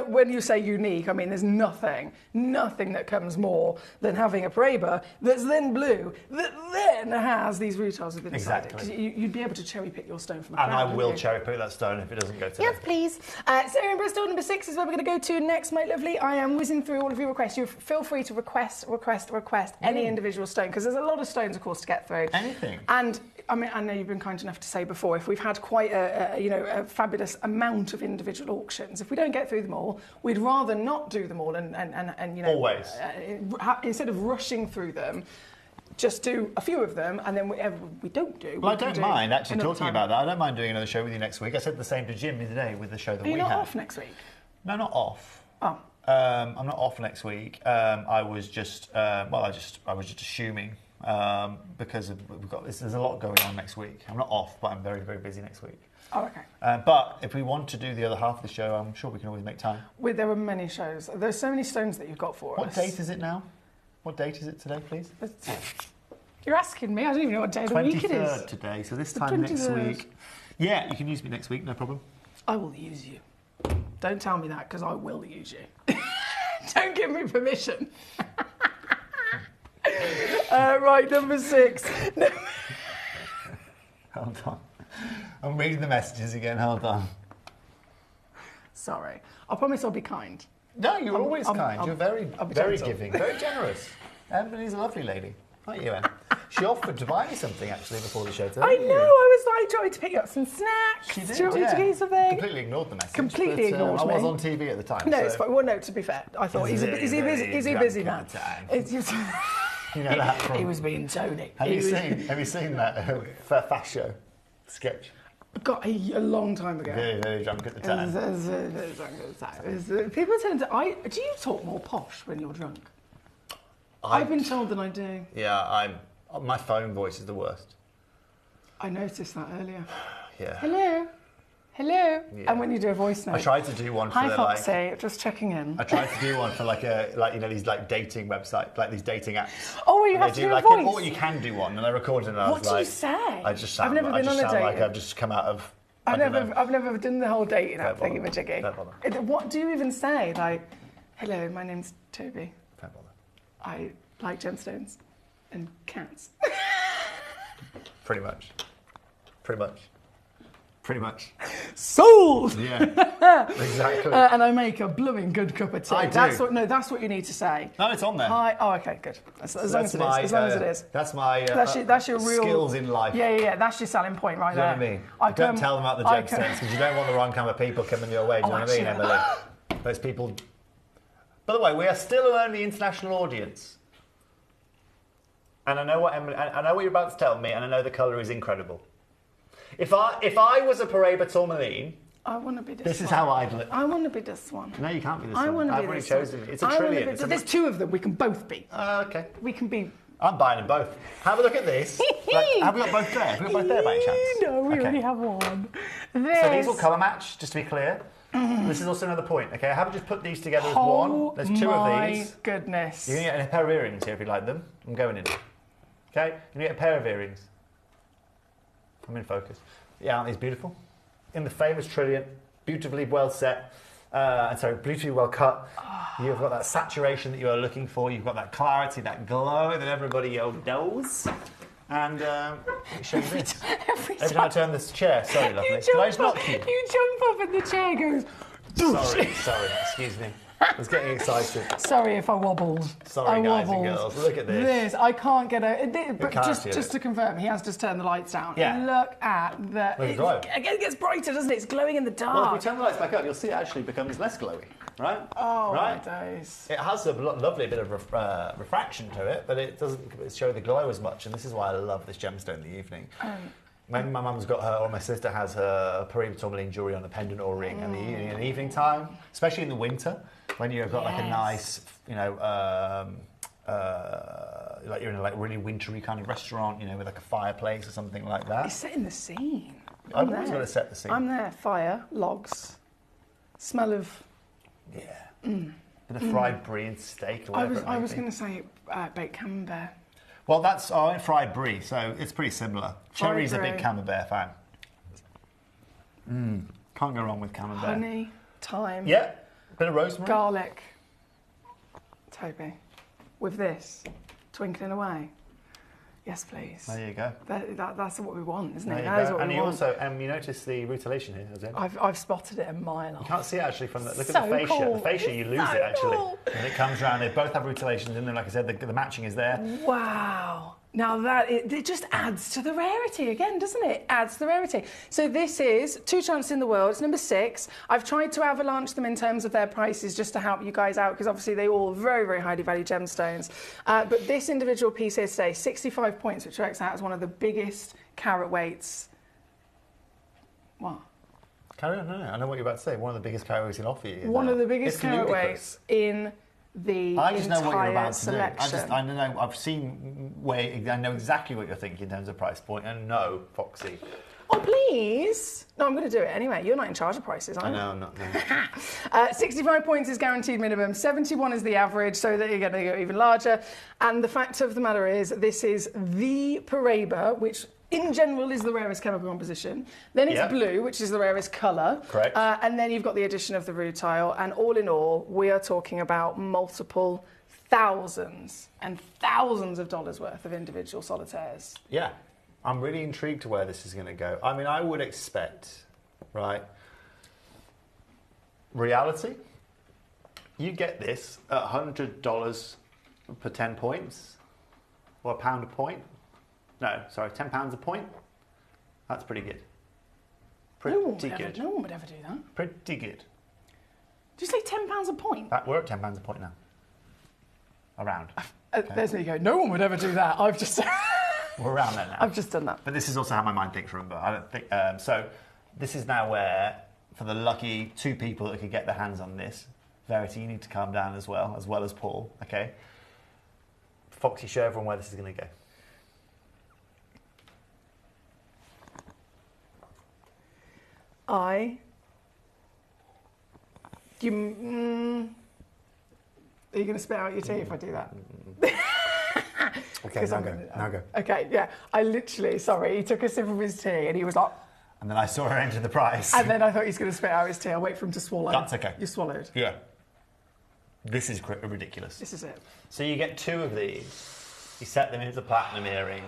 [SPEAKER 1] when you say unique, I mean, there's nothing that comes more than having a Paraiba that's then blue, that then has these rutiles within inside it.
[SPEAKER 14] Exactly.
[SPEAKER 1] Because you'd be able to cherry pick your stone from a
[SPEAKER 14] And I
[SPEAKER 1] crowd,
[SPEAKER 14] will
[SPEAKER 1] wouldn't you?
[SPEAKER 14] cherry pick that stone if it doesn't go today.
[SPEAKER 1] Yes, please. So in Bristol, number 6 is where we're going to go to next, my lovely. I am whizzing through all of your requests. You feel free to request any individual stone, because there's a lot of stones, of course, to get through.
[SPEAKER 14] Anything.
[SPEAKER 1] And I mean, I know you've been kind enough to say before, if we've had quite a fabulous amount of individual auctions, if we don't get through them all, we'd rather not do them all and you know,
[SPEAKER 14] always
[SPEAKER 1] instead of rushing through them. Just do a few of them, and then whatever we don't do.
[SPEAKER 14] Well, I don't mind actually
[SPEAKER 1] another
[SPEAKER 14] talking
[SPEAKER 1] time.
[SPEAKER 14] about that. I don't mind doing another show with you next week. I said the same to Jim the other day with the show that
[SPEAKER 1] Are you
[SPEAKER 14] we
[SPEAKER 1] not
[SPEAKER 14] had.
[SPEAKER 1] off next week?
[SPEAKER 14] No, not off.
[SPEAKER 1] Oh.
[SPEAKER 14] I'm not off next week. I was just, I was just assuming because there's a lot going on next week. I'm not off, but I'm very, very busy next week.
[SPEAKER 1] Oh, okay.
[SPEAKER 14] But if we want to do the other half of the show, I'm sure we can always make time.
[SPEAKER 1] There are many shows. There's so many stones that you've got for us.
[SPEAKER 14] What date is it now? What date is it today, please?
[SPEAKER 1] You're asking me. I don't even know what day of the week it is.
[SPEAKER 14] 23rd today, so this time next
[SPEAKER 1] 23rd.
[SPEAKER 14] week. Yeah, you can use me next week, no problem.
[SPEAKER 1] I will use you. Don't tell me that, because I will use you. Don't give me permission. Right, number 6.
[SPEAKER 14] Hold on. I'm reading the messages again, hold on.
[SPEAKER 1] Sorry. I promise I'll be kind.
[SPEAKER 14] No, you're always kind. You're very
[SPEAKER 1] gentle.
[SPEAKER 14] giving, very generous. Emily's a lovely lady. Aren't you, Em? She offered to buy me something, actually, before the show today.
[SPEAKER 1] I know. I was like trying to pick up some snacks.
[SPEAKER 14] She did,
[SPEAKER 1] Do you want me to get you something?
[SPEAKER 14] Completely ignored the message.
[SPEAKER 1] Completely ignored me.
[SPEAKER 14] I was on TV at the time.
[SPEAKER 1] No,
[SPEAKER 14] so.
[SPEAKER 1] it's fine. Well, no, to be fair, I thought, is he busy now? It's just...
[SPEAKER 14] You know that from...
[SPEAKER 1] He was being Tony.
[SPEAKER 14] Have you seen that Fast Show sketch?
[SPEAKER 1] Got a long time ago.
[SPEAKER 14] Very, very drunk at the time.
[SPEAKER 1] People tend to... Do you talk more posh when you're drunk? I've been told that I do.
[SPEAKER 14] Yeah, my phone voice is the worst.
[SPEAKER 1] I noticed that earlier.
[SPEAKER 14] Yeah.
[SPEAKER 1] Hello. Yeah. And when you do a voice note.
[SPEAKER 14] I tried to do one for
[SPEAKER 1] Hi, Foxy, just checking in.
[SPEAKER 14] I tried to do one for these dating websites, like these dating apps.
[SPEAKER 1] Oh, you have to do a voice.
[SPEAKER 14] Or you can do one, and I recorded it. And I was
[SPEAKER 1] what do you say?
[SPEAKER 14] I just sound.
[SPEAKER 1] I've never been on a date.
[SPEAKER 14] Like I've just come out of.
[SPEAKER 1] I've never done the whole dating app thingy, majiggy. What do you even say? Like, hello, my name's Toby.
[SPEAKER 14] Don't bother.
[SPEAKER 1] I like gemstones and cats.
[SPEAKER 14] Pretty much.
[SPEAKER 1] Sold!
[SPEAKER 14] Yeah, exactly.
[SPEAKER 1] And I make a blooming good cup of tea.
[SPEAKER 14] I do.
[SPEAKER 1] That's what you need to say.
[SPEAKER 14] No, it's on there.
[SPEAKER 1] Hi. Oh, okay, good. As long as it is.
[SPEAKER 14] That's my
[SPEAKER 1] that's your real
[SPEAKER 14] skills in life.
[SPEAKER 1] Yeah. That's your selling point right
[SPEAKER 14] Do you
[SPEAKER 1] there.
[SPEAKER 14] know what I mean? Don't tell them about the gemstones because you don't want the wrong kind of people coming your way. Do you know what I mean, Emily? Those people. By the way, we are still an only international audience. And I know what you're about to tell me, and I know the colour is incredible. If I was a Paraiba tourmaline,
[SPEAKER 1] I want to be this.
[SPEAKER 14] This is how I'd look.
[SPEAKER 1] I want to be this one.
[SPEAKER 14] No, you can't be this one.
[SPEAKER 1] I want to be
[SPEAKER 14] I've already
[SPEAKER 1] this
[SPEAKER 14] chosen
[SPEAKER 1] one.
[SPEAKER 14] it. It's a trillion.
[SPEAKER 1] There's 2 of them. We can both be.
[SPEAKER 14] Okay.
[SPEAKER 1] We can be.
[SPEAKER 14] I'm buying them both. Have a look at this. Have we got both there? Have we got both there by any chance?
[SPEAKER 1] No, we only have one.
[SPEAKER 14] So these will colour match, just to be clear. This is also another point, okay? I haven't just put these together as one. There's 2 of these.
[SPEAKER 1] My goodness.
[SPEAKER 14] You can get a pair of earrings here if you like them. I'm going in. Okay? You can get a pair of earrings. I'm in focus. Yeah, aren't these beautiful? In the famous trillion, beautifully well set, beautifully well cut. You've got that saturation that you are looking for. You've got that clarity, that glow that everybody knows. And it shows this. Every time I turn this chair, sorry, lovely. Did I just knock you?
[SPEAKER 1] You jump up and the chair goes.
[SPEAKER 14] Sorry, excuse me. I was getting excited.
[SPEAKER 1] Sorry if I wobbled.
[SPEAKER 14] Sorry, guys and girls. Look at this.
[SPEAKER 1] I can't get but just to confirm, he has just turned the lights down.
[SPEAKER 14] Yeah.
[SPEAKER 1] Look at the. It gets brighter, doesn't it? It's glowing in the dark.
[SPEAKER 14] Well, if we turn the lights back up, you'll see it actually becomes less glowy, right?
[SPEAKER 1] Oh,
[SPEAKER 14] right?
[SPEAKER 1] my days.
[SPEAKER 14] It has a lovely bit of refraction to it, but it doesn't show the glow as much, and this is why I love this gemstone in the evening. When my mum's got her, or my sister has her Paraiba tourmaline jewellery on a pendant or ring in the evening time, especially in the winter, when you've got like a nice, like you're in a like really wintry kind of restaurant, with like a fireplace or something like that.
[SPEAKER 1] It's setting the scene.
[SPEAKER 14] I've always got to set the scene.
[SPEAKER 1] I'm there. Fire, logs, Smell of...
[SPEAKER 14] Yeah. Bit of fried brie and steak or whatever.
[SPEAKER 1] I was going to say baked camembert.
[SPEAKER 14] Well, that's fried brie, so it's pretty similar. Cherry's a big camembert fan. Can't go wrong with camembert.
[SPEAKER 1] Honey, thyme.
[SPEAKER 14] Yeah, bit of rosemary.
[SPEAKER 1] Garlic. Toby, with this, twinkling away. Yes, please.
[SPEAKER 14] There you go.
[SPEAKER 1] That's what we want, isn't
[SPEAKER 14] There
[SPEAKER 1] it?
[SPEAKER 14] you
[SPEAKER 1] That is
[SPEAKER 14] go.
[SPEAKER 1] what
[SPEAKER 14] And
[SPEAKER 1] we
[SPEAKER 14] you
[SPEAKER 1] want.
[SPEAKER 14] also, you notice the rutilation here, as in?
[SPEAKER 1] I've spotted it a mile off.
[SPEAKER 14] You can't see it actually from the, look
[SPEAKER 1] So
[SPEAKER 14] at the fascia.
[SPEAKER 1] cool.
[SPEAKER 14] The fascia, you lose
[SPEAKER 1] So
[SPEAKER 14] it actually.
[SPEAKER 1] cool.
[SPEAKER 14] When it comes round, they both have rutilations in them. Like I said, the matching is there.
[SPEAKER 1] Wow. Now it just adds to the rarity again, doesn't it? Adds to the rarity. So this is 2 Chances in the World. It's number 6. I've tried to avalanche them in terms of their prices just to help you guys out because obviously they all very, very highly valued gemstones. But this individual piece here today, 65 points, which works out as one of the biggest carat weights. What?
[SPEAKER 14] Carry on, no. I know what you're about to say. One of the biggest carat weights in off you.
[SPEAKER 1] One of the biggest carat weights in the
[SPEAKER 14] I just know what you're
[SPEAKER 1] entire
[SPEAKER 14] about to
[SPEAKER 1] selection.
[SPEAKER 14] do. I know. I've seen I know exactly what you're thinking in terms of price point. And no, Foxy.
[SPEAKER 1] Oh, please. No, I'm going to do it anyway. You're not in charge of prices, are you?
[SPEAKER 14] I know, I'm not. No.
[SPEAKER 1] 65 points is guaranteed minimum. 71 is the average, so that you're going to go even larger. And the fact of the matter is, this is the Paraiba, which in general is the rarest chemical composition. Then it's blue, which is the rarest colour.
[SPEAKER 14] Correct.
[SPEAKER 1] And then you've got the addition of the rutile. And all in all, we are talking about multiple thousands and thousands of dollars worth of individual solitaires.
[SPEAKER 14] Yeah. I'm really intrigued to where this is going to go. I mean, I would expect, right, reality, you get this at $100 per 10 points, or a pound a point. No, sorry, £10 a point. That's pretty good. Pretty good.
[SPEAKER 1] No one would ever do that.
[SPEAKER 14] Pretty good.
[SPEAKER 1] Did you say £10 a point?
[SPEAKER 14] We're at £10 a point now. Around.
[SPEAKER 1] There's me go, no one would ever do that. I've just...
[SPEAKER 14] We're around there now.
[SPEAKER 1] I've just done that.
[SPEAKER 14] But this is also how my mind thinks, remember. I don't think so. This is now where, for the lucky 2 people that could get their hands on this, Verity, you need to calm down as well as Paul. Okay. Foxy, show everyone where this is going to go.
[SPEAKER 1] Are you going to spit out your tea if I do that?
[SPEAKER 14] Okay, now go.
[SPEAKER 1] Okay, yeah. I literally, sorry, he took a sip of his tea and he was like...
[SPEAKER 14] And then I saw her enter the price.
[SPEAKER 1] And then I thought he was going to spit out his tea. I'll wait for him to swallow.
[SPEAKER 14] That's okay.
[SPEAKER 1] You swallowed.
[SPEAKER 14] Yeah. This is ridiculous.
[SPEAKER 1] This is it.
[SPEAKER 14] So you get 2 of these. You set them into platinum earrings.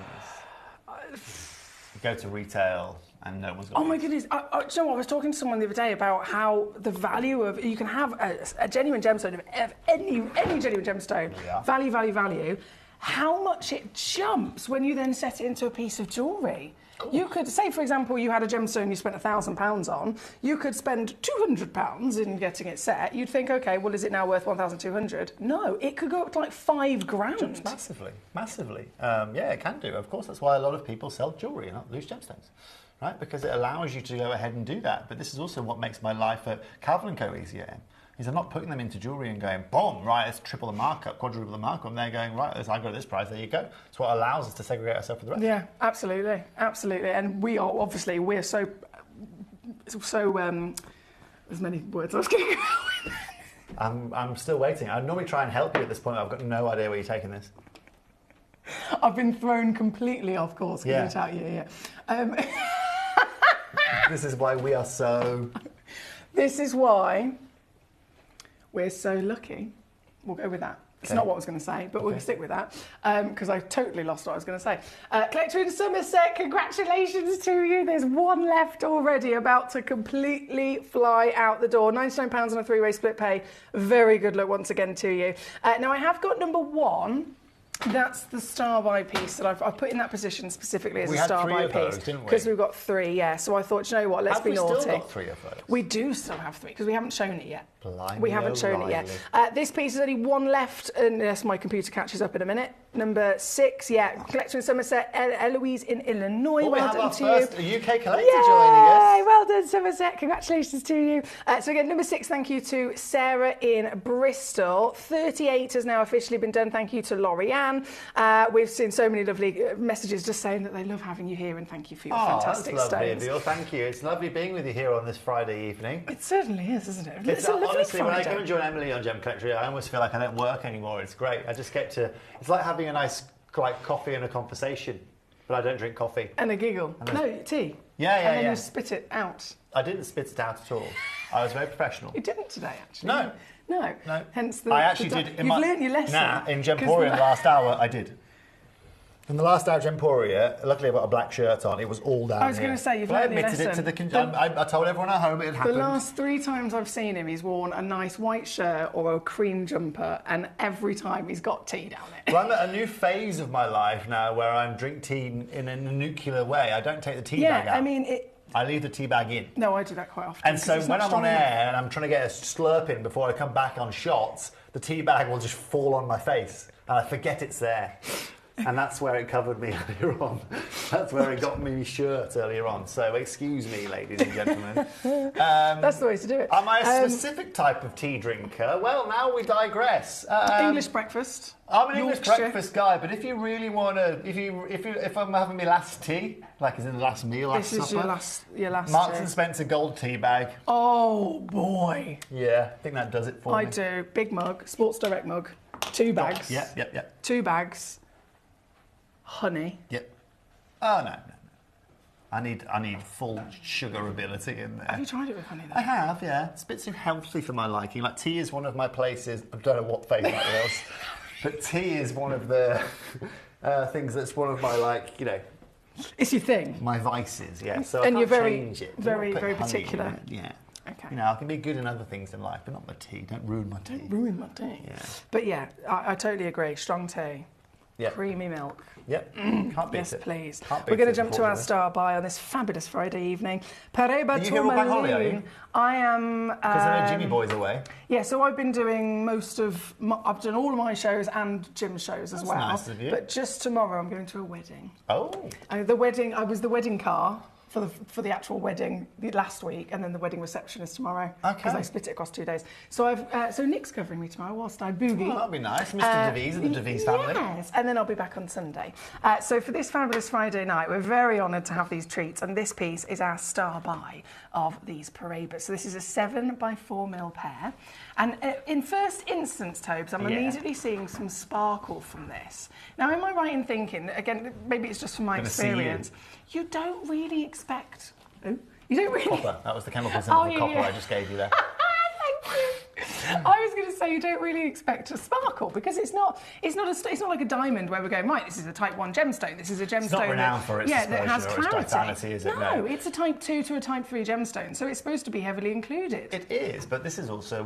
[SPEAKER 14] You go to retail and no one's got
[SPEAKER 1] Oh my goodness. Do you know what? I was talking to someone the other day about how the value of... You can have a genuine gemstone, of any genuine gemstone, value, how much it jumps when you then set it into a piece of jewellery. You could, say for example, you had a gemstone you spent £1,000 on, you could spend £200 in getting it set. You'd think, okay, well, is it now worth 1,200? No, it could go up to like £5,000.
[SPEAKER 14] Jumps massively. Yeah, it can do. Of course, that's why a lot of people sell jewellery and not loose gemstones, right? Because it allows you to go ahead and do that. But this is also what makes my life at Calvin & Co easier. Is I'm not putting them into jewellery and going, boom, right, it's triple the markup, quadruple the markup. And they're going, right, I got this price, there you go. It's what allows us to segregate ourselves from the rest.
[SPEAKER 1] Yeah, absolutely. And we are, obviously, we're so there's many words I was going to go with.
[SPEAKER 14] I'm still waiting. I'd normally try and help you at this point. I've got no idea where you're taking this.
[SPEAKER 1] I've been thrown completely off course. Can you tell? Yeah.
[SPEAKER 14] This is why we are so...
[SPEAKER 1] This is why... We're so lucky. We'll go with that. It's not what I was going to say, but we'll stick with that because I totally lost what I was going to say. Collector in Somerset, congratulations to you. There's 1 left already, about to completely fly out the door. £99 on a 3-way split pay. Very good luck once again to you. Now, I have got number 1. That's the star by piece that I've put in that position specifically as a star by piece. Because we've got 3, yeah. So I thought, you know what, let's be naughty.
[SPEAKER 14] Have we still got 3 of those?
[SPEAKER 1] We do still have 3 because we haven't shown it yet.
[SPEAKER 14] Blimey,
[SPEAKER 1] we haven't shown it yet. This piece is only 1 left unless my computer catches up in a minute. Number 6, yeah, collector in Somerset, Eloise in Illinois.
[SPEAKER 14] Oh, we
[SPEAKER 1] well
[SPEAKER 14] have
[SPEAKER 1] done
[SPEAKER 14] our
[SPEAKER 1] to
[SPEAKER 14] first
[SPEAKER 1] you.
[SPEAKER 14] UK collector joining us.
[SPEAKER 1] Well done, Somerset. Congratulations to you. So again, number 6, thank you to Sarah in Bristol. 38 has now officially been done. Thank you to Laurie-Anne. We've seen so many lovely messages just saying that they love having you here, and thank you for your fantastic
[SPEAKER 14] that's lovely
[SPEAKER 1] stones.
[SPEAKER 14] of you. Thank you. It's lovely being with you here on this Friday evening.
[SPEAKER 1] It certainly is, isn't it? It's a lovely
[SPEAKER 14] honestly, when I
[SPEAKER 1] Friday.
[SPEAKER 14] go and join Emily on Gem Collector, I almost feel like I don't work anymore. It's great. I just get to... It's like having a nice coffee and a conversation, but I don't drink coffee.
[SPEAKER 1] And a giggle. No, tea.
[SPEAKER 14] Yeah.
[SPEAKER 1] And then you spit it out.
[SPEAKER 14] I didn't spit it out at all. I was very professional.
[SPEAKER 1] You didn't today, actually.
[SPEAKER 14] No.
[SPEAKER 1] No. Hence the...
[SPEAKER 14] I actually did...
[SPEAKER 1] You've learnt your lesson.
[SPEAKER 14] In Gemporia in the last hour, I did. In the last hour of Gemporia, luckily I've got a black shirt on, it was all down here.
[SPEAKER 1] I was going to say, you've learned your lesson.
[SPEAKER 14] I admitted it to I told everyone at home it had happened.
[SPEAKER 1] The last 3 times I've seen him, he's worn a nice white shirt or a cream jumper, and every time he's got tea down it.
[SPEAKER 14] Well, I'm at a new phase of my life now where I drink tea in a nuclear way. I don't take the tea bag out.
[SPEAKER 1] I mean...
[SPEAKER 14] I leave the tea bag in.
[SPEAKER 1] No, I do that quite often.
[SPEAKER 14] And so when I'm on air and I'm trying to get a slurp in before I come back on shots, the tea bag will just fall on my face and I forget it's there. And that's where it covered me earlier on. That's where it got me my shirt earlier on. So excuse me, ladies and gentlemen.
[SPEAKER 1] That's the way to do it.
[SPEAKER 14] Am I a specific type of tea drinker? Well, now we digress.
[SPEAKER 1] English breakfast.
[SPEAKER 14] I'm an English
[SPEAKER 1] Yorkshire.
[SPEAKER 14] breakfast guy, but if you really want to, if I'm having my last tea, like as in the last meal, last
[SPEAKER 1] This is
[SPEAKER 14] supper,
[SPEAKER 1] your last
[SPEAKER 14] Marks
[SPEAKER 1] tea.
[SPEAKER 14] and Spencer gold tea bag.
[SPEAKER 1] Oh, boy.
[SPEAKER 14] Yeah, I think that does it for me.
[SPEAKER 1] I do. Big mug, Sports Direct mug, 2 bags.
[SPEAKER 14] Yep.
[SPEAKER 1] 2 bags. Honey.
[SPEAKER 14] Yep. Oh, no. I need full sugar ability in there.
[SPEAKER 1] Have you tried it with honey, though?
[SPEAKER 14] I have, yeah. It's a bit too healthy for my liking. Like, tea is one of my places... I don't know what face that was. But tea is one of the things that's one of my, like, you know...
[SPEAKER 1] It's your thing?
[SPEAKER 14] My vices, yeah. So
[SPEAKER 1] and
[SPEAKER 14] I
[SPEAKER 1] you're
[SPEAKER 14] can't
[SPEAKER 1] very,
[SPEAKER 14] change it.
[SPEAKER 1] very,
[SPEAKER 14] Put
[SPEAKER 1] very
[SPEAKER 14] honey in
[SPEAKER 1] particular.
[SPEAKER 14] it, yeah.
[SPEAKER 1] Okay.
[SPEAKER 14] You know, I can be good in other things in life, but not my tea. Don't ruin my tea.
[SPEAKER 1] Don't ruin my tea.
[SPEAKER 14] Yeah.
[SPEAKER 1] But yeah, I totally agree. Strong tea.
[SPEAKER 14] Yep.
[SPEAKER 1] Creamy milk.
[SPEAKER 14] Yep. Can't beat
[SPEAKER 1] yes,
[SPEAKER 14] it.
[SPEAKER 1] please.
[SPEAKER 14] Can't beat
[SPEAKER 1] We're going to
[SPEAKER 14] it,
[SPEAKER 1] jump to our
[SPEAKER 14] unfortunately.
[SPEAKER 1] star buy on this fabulous Friday evening. Pareba
[SPEAKER 14] Are you here all bank holiday, are you?
[SPEAKER 1] I am.
[SPEAKER 14] Because I know Jimmy Boy's away.
[SPEAKER 1] Yeah, so I've been doing I've done all of my shows and Jim's shows as
[SPEAKER 14] That's
[SPEAKER 1] well.
[SPEAKER 14] nice of you.
[SPEAKER 1] But just tomorrow I'm going to a wedding.
[SPEAKER 14] Oh.
[SPEAKER 1] I was the wedding car for the actual wedding last week, and then the wedding reception is tomorrow. Because I split it across 2 days. So so Nick's covering me tomorrow whilst I boogie.
[SPEAKER 14] Oh, that'd be nice. Mr. DeVries and the DeVries family.
[SPEAKER 1] Yes, and then I'll be back on Sunday. So for this fabulous Friday night, we're very honoured to have these treats, and this piece is our star buy of these Parabas. So this is a 7x4mm pair. And in first instance, Tobes, I'm immediately seeing some sparkle from this. Now, am I right in thinking, again, maybe it's just from my experience, you don't really expect... Oh, you don't really...
[SPEAKER 14] Copper. That was the chemical symbol for copper I just gave you there.
[SPEAKER 1] Thank you. I was going to say you don't really expect a sparkle because it's not like a diamond where we're going, right, this is a type 1 gemstone, this is a gemstone
[SPEAKER 14] It's not renowned for its
[SPEAKER 1] that has
[SPEAKER 14] dispersion or its
[SPEAKER 1] clarity.
[SPEAKER 14] vitality, is it?
[SPEAKER 1] No, it's a type 2 to a type 3 gemstone, so it's supposed to be heavily included.
[SPEAKER 14] It is, but this is also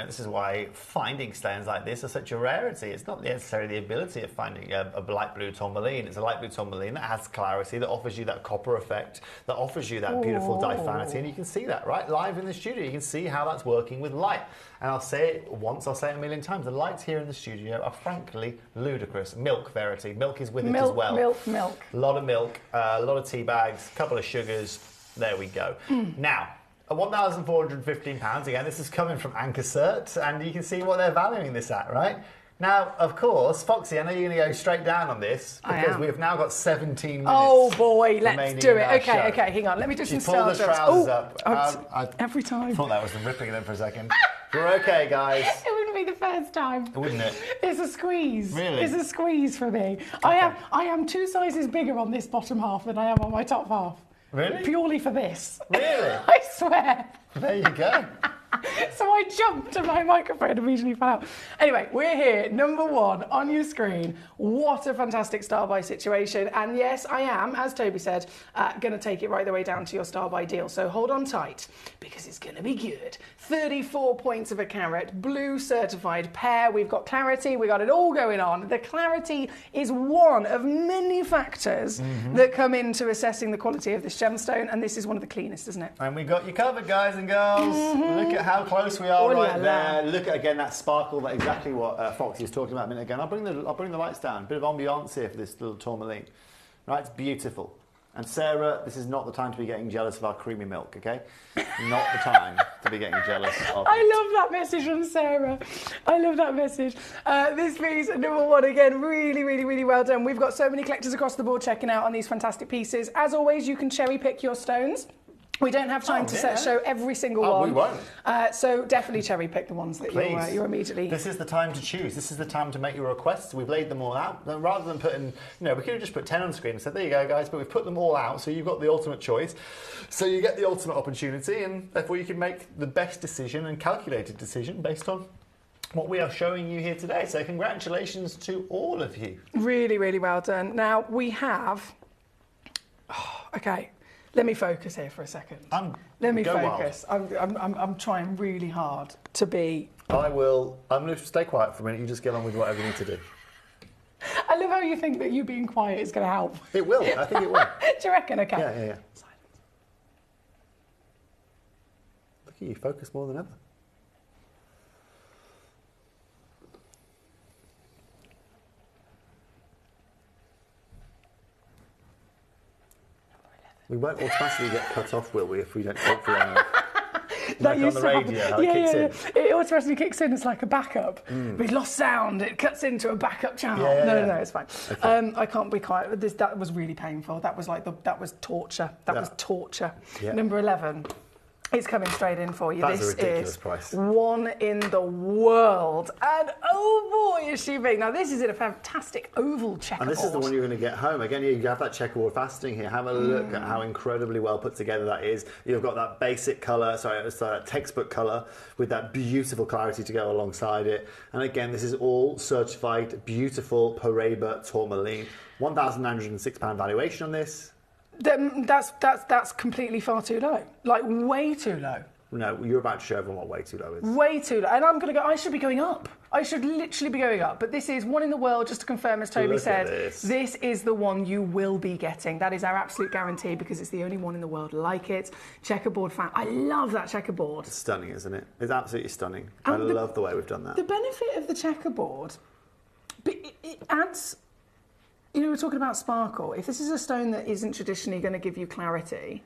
[SPEAKER 14] this is why finding stones like this are such a rarity. It's not necessarily the ability of finding a light blue tourmaline. It's a light blue tourmaline that has clarity, that offers you that copper effect, that offers you that beautiful diaphanity, and you can see that, right? Live in the studio, you can see how that's working with light. And I'll say it once, I'll say it a million times. The lights here in the studio are frankly ludicrous. Milk verity. Milk is with it as well.
[SPEAKER 1] Milk.
[SPEAKER 14] A lot of milk, a lot of tea bags, a couple of sugars. There we go. Now, at £1,415, again, this is coming from Anchor-Cert, and you can see what they're valuing this at, right? Now, of course, Foxy, I know you're going to go straight down on this because we've now got 17 minutes.
[SPEAKER 1] Oh boy, let's do it.
[SPEAKER 14] Okay,
[SPEAKER 1] okay, hang on. Let me do some
[SPEAKER 14] pull the
[SPEAKER 1] stars.
[SPEAKER 14] trousers up.
[SPEAKER 1] Every time.
[SPEAKER 14] I thought that was them ripping them for a second. We're okay, guys.
[SPEAKER 1] It wouldn't be the first time.
[SPEAKER 14] Wouldn't it?
[SPEAKER 1] It's a squeeze.
[SPEAKER 14] Really?
[SPEAKER 1] It's a squeeze for me. Okay. I am 2 sizes bigger on this bottom half than I am on my top half.
[SPEAKER 14] Really?
[SPEAKER 1] Purely for this.
[SPEAKER 14] Really?
[SPEAKER 1] I swear.
[SPEAKER 14] There you go.
[SPEAKER 1] So I jumped and my microphone immediately fell out. Anyway, we're here, number 1 on your screen. What a fantastic star buy situation. And yes, I am, as Toby said, going to take it right the way down to your star buy deal. So hold on tight because it's going to be good. 34 points of a carat, blue certified pair. We've got clarity. We've got it all going on. The clarity is one of many factors that come into assessing the quality of this gemstone. And this is one of the cleanest, isn't it?
[SPEAKER 14] And we got you covered, guys and girls. Look at how close we are
[SPEAKER 3] Oh,
[SPEAKER 14] right
[SPEAKER 3] la, la.
[SPEAKER 14] there. Look at, again, that sparkle, that exactly what Foxy was talking about a minute ago. And I'll bring the lights down. A bit of ambiance here for this little tourmaline. Right, it's beautiful. And Sarah, this is not the time to be getting jealous of our creamy milk, okay? Not the time to be getting jealous of
[SPEAKER 3] I
[SPEAKER 14] it.
[SPEAKER 3] love that message from Sarah. I love that message. This piece, number one, again, really, really, really well done. We've got so many collectors across the board checking out on these fantastic pieces. As always, you can cherry pick your stones. We don't have time to show every single one.
[SPEAKER 14] We won't.
[SPEAKER 3] So definitely cherry pick the ones that you're immediately...
[SPEAKER 14] This is the time to choose. This is the time to make your requests. We've laid them all out. Rather than putting, we could have just put 10 on screen and said, there you go, guys, but we've put them all out, so you've got the ultimate choice. So you get the ultimate opportunity, and therefore you can make the best decision and calculated decision based on what we are showing you here today. So congratulations to all of you.
[SPEAKER 3] Really, really well done. Now, we have... okay. Let me focus here for a second. Let me focus. I'm trying really hard to be...
[SPEAKER 14] I'm going to stay quiet for a minute. You just get on with whatever you need to do.
[SPEAKER 3] I love how you think that you being quiet is going to help.
[SPEAKER 14] It will. I think it will.
[SPEAKER 3] Do you reckon? Okay.
[SPEAKER 14] Yeah. Silence. Look at you. Focus more than ever. We won't automatically get cut off, will we, if we don't talk for long enough? Like on the radio, how it kicks in.
[SPEAKER 3] It automatically kicks in. It's like a backup. We lost sound. It cuts into a backup channel. No, it's fine. Okay. I can't be quiet. That was really painful. That was that was torture. That was torture. Yeah. Number 11. It's coming straight in for you.
[SPEAKER 14] That's
[SPEAKER 3] this
[SPEAKER 14] a ridiculous
[SPEAKER 3] is
[SPEAKER 14] price.
[SPEAKER 3] one in the world. And oh boy, is she big. Now, this is in a fantastic oval checkerboard.
[SPEAKER 14] And this is the one you're going to get home. Again, you have that checkerboard fastening here. Have a look at how incredibly well put together that is. You've got that basic colour, that textbook colour with that beautiful clarity to go alongside it. And again, this is all certified, beautiful Paraiba tourmaline. £1,906 valuation on this.
[SPEAKER 3] That's completely far too low. Like, way too low.
[SPEAKER 14] No, you're about to show everyone what way too low is.
[SPEAKER 3] Way too low. And I'm going to go, I should be going up. I should literally be going up. But this is one in the world, just to confirm, as Toby said. This is the one you will be getting. That is our absolute guarantee, because it's the only one in the world like it. Checkerboard fan. I love that checkerboard.
[SPEAKER 14] It's stunning, isn't it? It's absolutely stunning. I love the way we've done that.
[SPEAKER 3] The benefit of the checkerboard, it adds... we're talking about sparkle. If this is a stone that isn't traditionally going to give you clarity,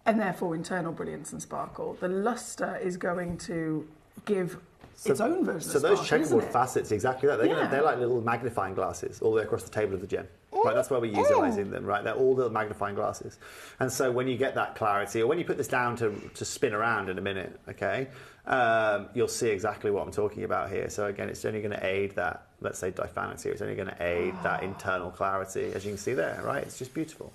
[SPEAKER 3] and therefore internal brilliance and sparkle, the lustre is going to give its own version of sparkle.
[SPEAKER 14] So those checkerboard facets, exactly that. They're like little magnifying glasses all the way across the table of the gem. Right, that's where we're utilising them, right? They're all little magnifying glasses. And so when you get that clarity, or when you put this down to spin around in a minute, okay, you'll see exactly what I'm talking about here. So again, it's only going to aid that, let's say, diaphanity. It's only going to aid that internal clarity, as you can see there, right? It's just beautiful.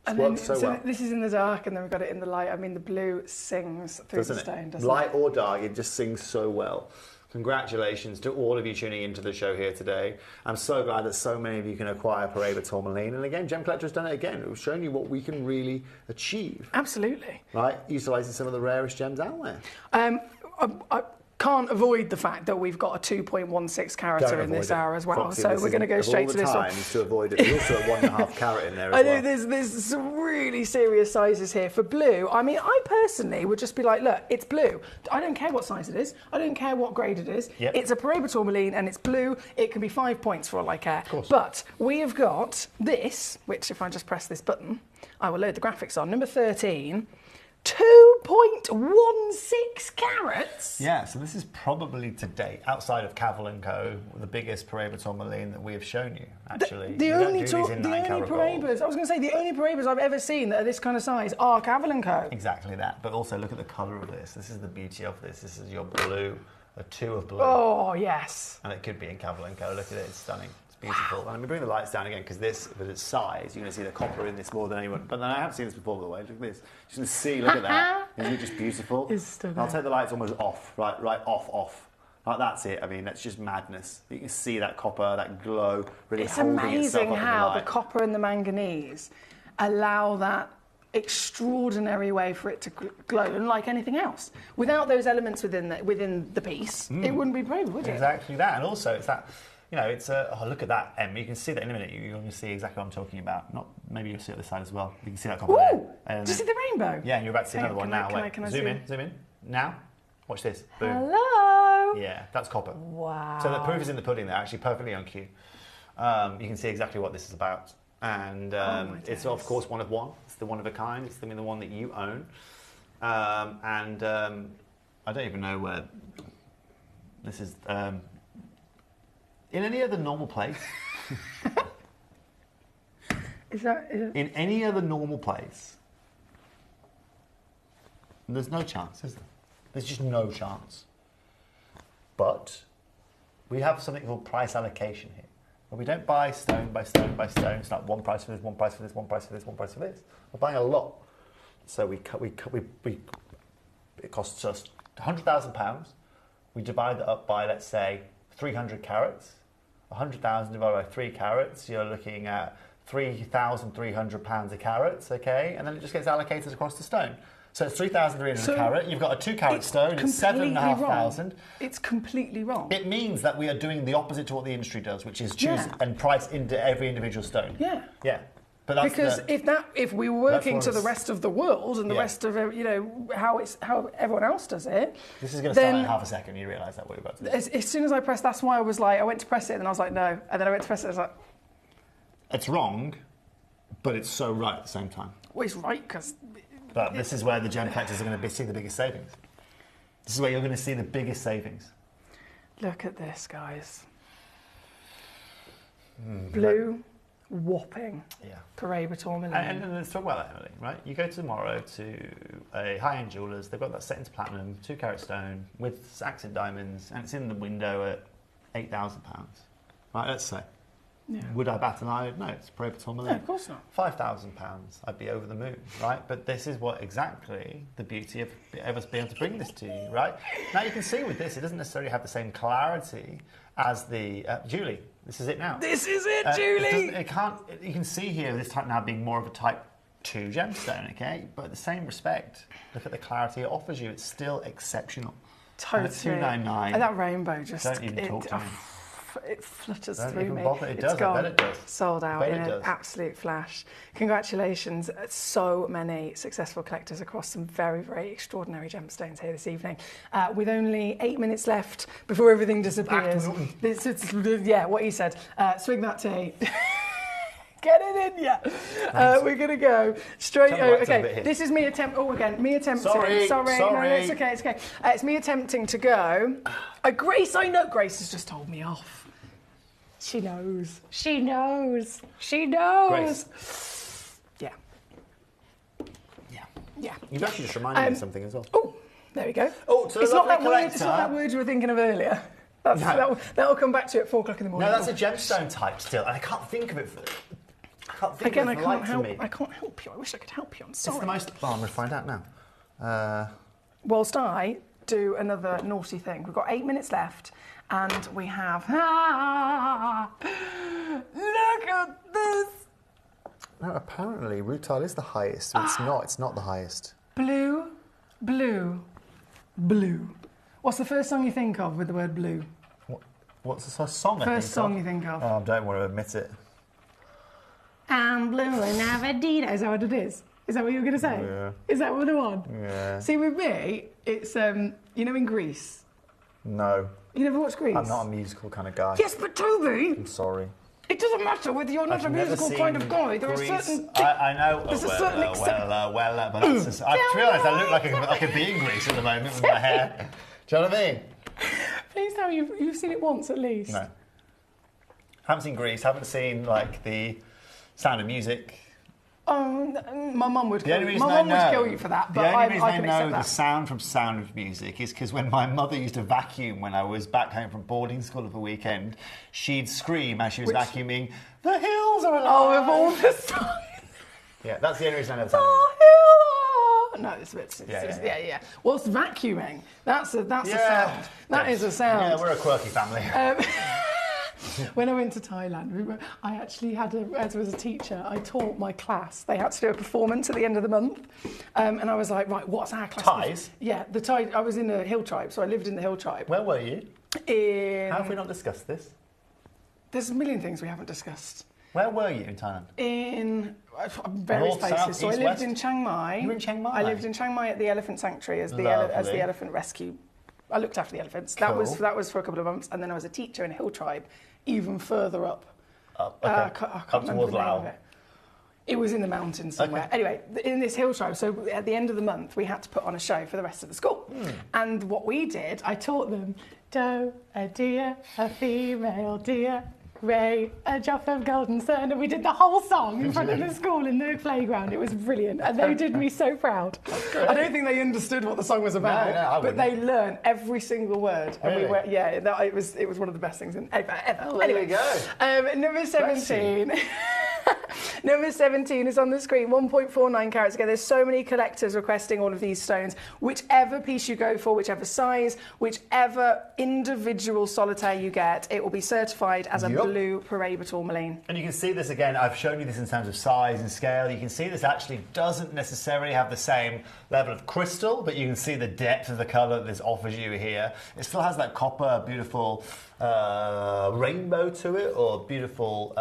[SPEAKER 14] It works so well.
[SPEAKER 3] This is in the dark, and then we've got it in the light. I mean, the blue sings through the stone, doesn't it?
[SPEAKER 14] Light or dark, it just sings so well. Congratulations to all of you tuning into the show here today. I'm so glad that so many of you can acquire Paraiba tourmaline. And again, Gemcollector has done it again. We've shown you what we can really achieve.
[SPEAKER 3] Absolutely.
[SPEAKER 14] Right? Utilising some of the rarest gems out there.
[SPEAKER 3] I can't avoid the fact that we've got a 2.16 carat in this hour as well.
[SPEAKER 14] Foxy,
[SPEAKER 3] so we're going to go straight to this one.
[SPEAKER 14] To avoid it. There's also a 1.5 carat in there as well.
[SPEAKER 3] I know there's some really serious sizes here. For blue, I mean, I personally would just be like, look, it's blue. I don't care what size it is. I don't care what grade it is.
[SPEAKER 14] Yep.
[SPEAKER 3] It's a Paraiba tourmaline and it's blue. It can be 5 points for all I care. But we have got this, which if I just press this button, I will load the graphics on. Number 13. 2.16 carats?
[SPEAKER 14] Yeah, so this is probably to date, outside of Cavil & Co., the biggest Paraiba tourmaline that we have shown you, actually.
[SPEAKER 3] The only Paraibas, I was going to say, the only Paraibas I've ever seen that are this kind of size are Cavil & Co.
[SPEAKER 14] Exactly that, but also look at the colour of this. This is the beauty of this. This is your blue, a 2 of blue.
[SPEAKER 3] Oh, yes.
[SPEAKER 14] And it could be in Cavil & Co. Look at it, it's stunning. Beautiful. And let me bring the lights down again, because this, with its size, you're going to see the copper in this more than anyone. But I haven't seen this before, by the way. Look at this. You're going to see, look at that. Isn't it just beautiful?
[SPEAKER 3] It's stunning.
[SPEAKER 14] I'll take the lights almost off, right off. Like, that's it. I mean, that's just madness. You can see that copper, that glow, really holding itself up in the light.
[SPEAKER 3] It's amazing how the copper and the manganese allow that extraordinary way for it to glow, unlike anything else. Without those elements within the piece, it wouldn't be Paraiba, would it?
[SPEAKER 14] Exactly that. And also, it's that... it's oh, look at that, Em. You can see that in a minute. You're going to see exactly what I'm talking about. Maybe you'll see it on this side as well. You can see that copper there.
[SPEAKER 3] Do you see the rainbow?
[SPEAKER 14] Yeah, and you're about to see another one now.
[SPEAKER 3] Can I
[SPEAKER 14] zoom in. Now. Watch this. Boom.
[SPEAKER 3] Hello.
[SPEAKER 14] Yeah, that's copper.
[SPEAKER 3] Wow.
[SPEAKER 14] So the proof is in the pudding. They're actually perfectly on cue. You can see exactly what this is about. And it's, of course, one of one. It's the one of a kind. It's the one that you own. I don't even know where this is. In any other normal place...
[SPEAKER 3] Is it?
[SPEAKER 14] In any other normal place, there's no chance, is there? There's just no chance. But we have something called price allocation here. Where we don't buy stone by stone by stone. It's like one price for this, one price for this, one price for this, one price for this. We're buying a lot. So it costs us £100,000. We divide that up by, let's say, 300 carats. 100,000 divided by 3 carats, you're looking at £3,300 a carat, okay? And then it just gets allocated across the stone. So it's 3,300 a carat. You've got a 2 carat stone, it's 7,500.
[SPEAKER 3] It's completely wrong.
[SPEAKER 14] It means that we are doing the opposite to what the industry does, which is choose and price into every individual stone.
[SPEAKER 3] Yeah.
[SPEAKER 14] Yeah. But that's
[SPEAKER 3] because if we were working to the rest of the world and the rest of how everyone else does it,
[SPEAKER 14] this is going to start in half a second. You realise that what you're about to do.
[SPEAKER 3] As soon as I pressed, that's why I was like, I went to press it and I was like, no, and then I went to press it. I was like,
[SPEAKER 14] it's wrong, but it's so right at the same time.
[SPEAKER 3] Well, it's right because.
[SPEAKER 14] But this is where the gem collectors are going to see the biggest savings. This is where you're going to see the biggest savings.
[SPEAKER 3] Look at this, guys. Blue. Whopping Parade tourmaline.
[SPEAKER 14] And let's talk about that, Emily, right? You go tomorrow to a high-end jeweller's, they've got that set into platinum, 2 carat stone with accent diamonds, and it's in the window at £8,000. Right, let's say. Yeah. Would I bat an eye? No, it's Parade tourmaline.
[SPEAKER 3] No, of course not.
[SPEAKER 14] £5,000, I'd be over the moon, right? But this is what exactly the beauty of us being able to bring this to you, right? Now you can see with this, it doesn't necessarily have the same clarity as the Julie. This is it now.
[SPEAKER 3] This is it, Julie.
[SPEAKER 14] You can see here this type now being more of a type 2 gemstone, okay? But at the same respect, look at the clarity it offers you. It's still exceptional.
[SPEAKER 3] Totally.
[SPEAKER 14] And at $299.
[SPEAKER 3] And that rainbow just
[SPEAKER 14] don't even talk to me.
[SPEAKER 3] It flutters
[SPEAKER 14] don't
[SPEAKER 3] through
[SPEAKER 14] even
[SPEAKER 3] me.
[SPEAKER 14] Bother. It does.
[SPEAKER 3] Gone.
[SPEAKER 14] I bet it does.
[SPEAKER 3] Sold out in an absolute flash. Congratulations. So many successful collectors across some very, very extraordinary gemstones here this evening. With only 8 minutes left before everything disappears. Yeah, what you said. Swing that tea. Get it in, yeah. We're going to go straight over. Okay, this is me attempting. Me attempting.
[SPEAKER 14] Sorry.
[SPEAKER 3] No, it's okay, it's okay. It's me attempting to go. Grace, I know. Grace has just told me off. She knows. She knows. She knows.
[SPEAKER 14] Grace.
[SPEAKER 3] Yeah.
[SPEAKER 14] Yeah.
[SPEAKER 3] Yeah.
[SPEAKER 14] You've actually just reminded me of something as well.
[SPEAKER 3] Oh, there we go.
[SPEAKER 14] Oh, so
[SPEAKER 3] it's not that word. It's not that word you were thinking of earlier. That'll come back to you at 4 o'clock in the morning.
[SPEAKER 14] No, that's a gemstone type still, and I can't think of it.
[SPEAKER 3] I can't help you. I wish I could help you. I'm sorry.
[SPEAKER 14] It's the most. Well, I'm going to find out now.
[SPEAKER 3] Whilst I do another naughty thing, we've got 8 minutes left, and we have. Look at this.
[SPEAKER 14] No, apparently rutile is the highest. It's not. It's not the highest.
[SPEAKER 3] Blue, blue, blue. What's the first song you think of with the word blue?
[SPEAKER 14] What's the song?
[SPEAKER 3] First song you think of?
[SPEAKER 14] Oh, I don't want to admit it.
[SPEAKER 3] I'm blue and Avadita. Is that what it is? Is that what you were going to say?
[SPEAKER 14] Yeah.
[SPEAKER 3] Is that what the one?
[SPEAKER 14] Yeah.
[SPEAKER 3] See, with me, it's, you know, in Greece.
[SPEAKER 14] No.
[SPEAKER 3] You never watched Greece?
[SPEAKER 14] I'm not a musical kind of guy.
[SPEAKER 3] Yes, but Toby!
[SPEAKER 14] I'm sorry.
[SPEAKER 3] It doesn't matter whether you're not a musical kind of guy. There are certain...
[SPEAKER 14] I know.
[SPEAKER 3] There's a certain extent...
[SPEAKER 14] but that's just... I realised I look like a bee in Greece at the moment with my hair. Do you know what I mean?
[SPEAKER 3] Please tell me you've seen it once at least.
[SPEAKER 14] No. Haven't seen Greece. Haven't seen, like, the Sound of Music.
[SPEAKER 3] My mum would kill you. My mum would kill you for that, but I can accept that.
[SPEAKER 14] The only reason I know the sound from Sound of Music is because when my mother used to vacuum when I was back home from boarding school for a weekend, she'd scream as she was vacuuming, "The hills are alive!"
[SPEAKER 3] Oh, of all the songs.
[SPEAKER 14] Yeah, that's the only reason I know the Sound of Music.
[SPEAKER 3] No, it's a bit... Yeah. Whilst vacuuming, that's a sound. That is a sound.
[SPEAKER 14] Yeah, we're a quirky family.
[SPEAKER 3] When I went to Thailand, I actually had, as I was a teacher, I taught my class. They had to do a performance at the end of the month. And I was like, right, what's our class?
[SPEAKER 14] Thais?
[SPEAKER 3] Yeah, the Thai. I was in the hill tribe, so I lived in the hill tribe.
[SPEAKER 14] Where were you?
[SPEAKER 3] How
[SPEAKER 14] have we not discussed this?
[SPEAKER 3] There's a million things we haven't discussed.
[SPEAKER 14] Where were you in Thailand?
[SPEAKER 3] In various places.
[SPEAKER 14] South,
[SPEAKER 3] so
[SPEAKER 14] East,
[SPEAKER 3] I lived
[SPEAKER 14] West?
[SPEAKER 3] in Chiang Mai.
[SPEAKER 14] You were in Chiang Mai?
[SPEAKER 3] I lived in Chiang Mai at the elephant sanctuary as the elephant rescue I looked after the elephants.
[SPEAKER 14] Cool.
[SPEAKER 3] That was for a couple of months, and then I was a teacher in a hill tribe, even further up.
[SPEAKER 14] Okay.
[SPEAKER 3] I can't remember the name of it. It was in the mountains somewhere.
[SPEAKER 14] Okay.
[SPEAKER 3] Anyway, in this hill tribe, so at the end of the month, we had to put on a show for the rest of the school. And what we did, I taught them, doe, a deer, a female deer, Ray, a drop of golden sun, and we did the whole song in front of the school in the playground. It was brilliant, and they did me so proud. I don't think they understood what the song was about, but they learned every single word.
[SPEAKER 14] Really?
[SPEAKER 3] And it was one of the best things ever.
[SPEAKER 14] Oh,
[SPEAKER 3] anyway,
[SPEAKER 14] there you go.
[SPEAKER 3] Number 17. Number 17 is on the screen, 1.49 carats. Again, there's so many collectors requesting all of these stones. Whichever piece you go for, whichever size, whichever individual solitaire you get, it will be certified as a blue paraiba tourmaline.
[SPEAKER 14] And you can see this again, I've shown you this in terms of size and scale. You can see this actually doesn't necessarily have the same level of crystal, but you can see the depth of the colour that this offers you here. It still has that copper, beautiful rainbow to it, or beautiful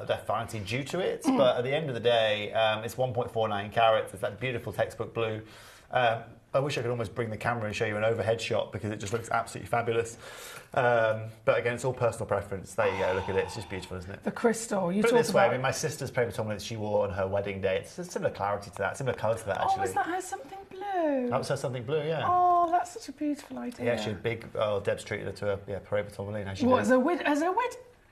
[SPEAKER 14] definity due to it. But at the end of the day, it's 1.49 carats. It's that beautiful textbook blue. I wish I could almost bring the camera and show you an overhead shot because it just looks absolutely fabulous. But again, it's all personal preference. There you go, look at it. It's just beautiful, isn't it?
[SPEAKER 3] The crystal. You
[SPEAKER 14] Put it
[SPEAKER 3] talked
[SPEAKER 14] this way,
[SPEAKER 3] about...
[SPEAKER 14] I mean, my sister's paper tourmaline that she wore on her wedding day, it's a similar clarity to that, similar colour to that, actually.
[SPEAKER 3] Oh, is that her something blue?
[SPEAKER 14] That was her something blue, yeah.
[SPEAKER 3] Oh, that's such a beautiful idea.
[SPEAKER 14] Yeah, she had big, Deb's treated her to a paraiba tourmaline.
[SPEAKER 3] What, as a wedding?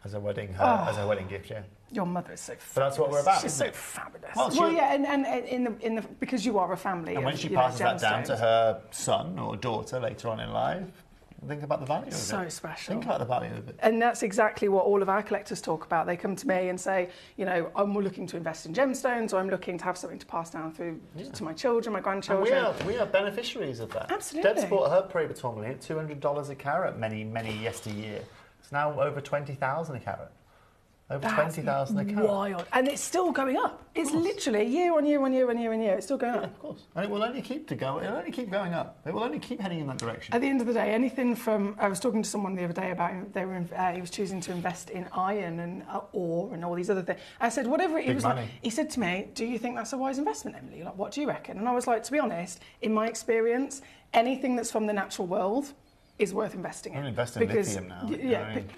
[SPEAKER 14] As a wedding gift, yeah.
[SPEAKER 3] Your mother is so fabulous.
[SPEAKER 14] But that's what we're about.
[SPEAKER 3] She's
[SPEAKER 14] isn't
[SPEAKER 3] so
[SPEAKER 14] it?
[SPEAKER 3] fabulous.
[SPEAKER 14] Well,
[SPEAKER 3] yeah, and in the because you are a family.
[SPEAKER 14] And when she passes that down to her son or daughter later on in life, think about the value of it.
[SPEAKER 3] So special.
[SPEAKER 14] Think about the value of it.
[SPEAKER 3] And that's exactly what all of our collectors talk about. They come to me and say, you know, I'm looking to invest in gemstones, or I'm looking to have something to pass down through to my children, my grandchildren.
[SPEAKER 14] And we are beneficiaries of that.
[SPEAKER 3] Absolutely.
[SPEAKER 14] Deb's bought her paraiba tourmaline at $200 a carat many yesteryear. It's now over 20,000 a carat. Over 20,000 a carat.
[SPEAKER 3] Wild. And it's still going up. It's literally year on year on year on year on year. It's still going up.
[SPEAKER 14] Of course. And it will only keep It'll only keep going up. It will only keep heading in that direction.
[SPEAKER 3] At the end of the day, anything from... I was talking to someone the other day about he was choosing to invest in iron and ore and all these other things. I said, whatever it was like, he said to me, do you think that's a wise investment, Emily? Like, what do you reckon? And I was like, to be honest, in my experience, anything that's from the natural world is worth investing in.
[SPEAKER 14] I'm investing in lithium now.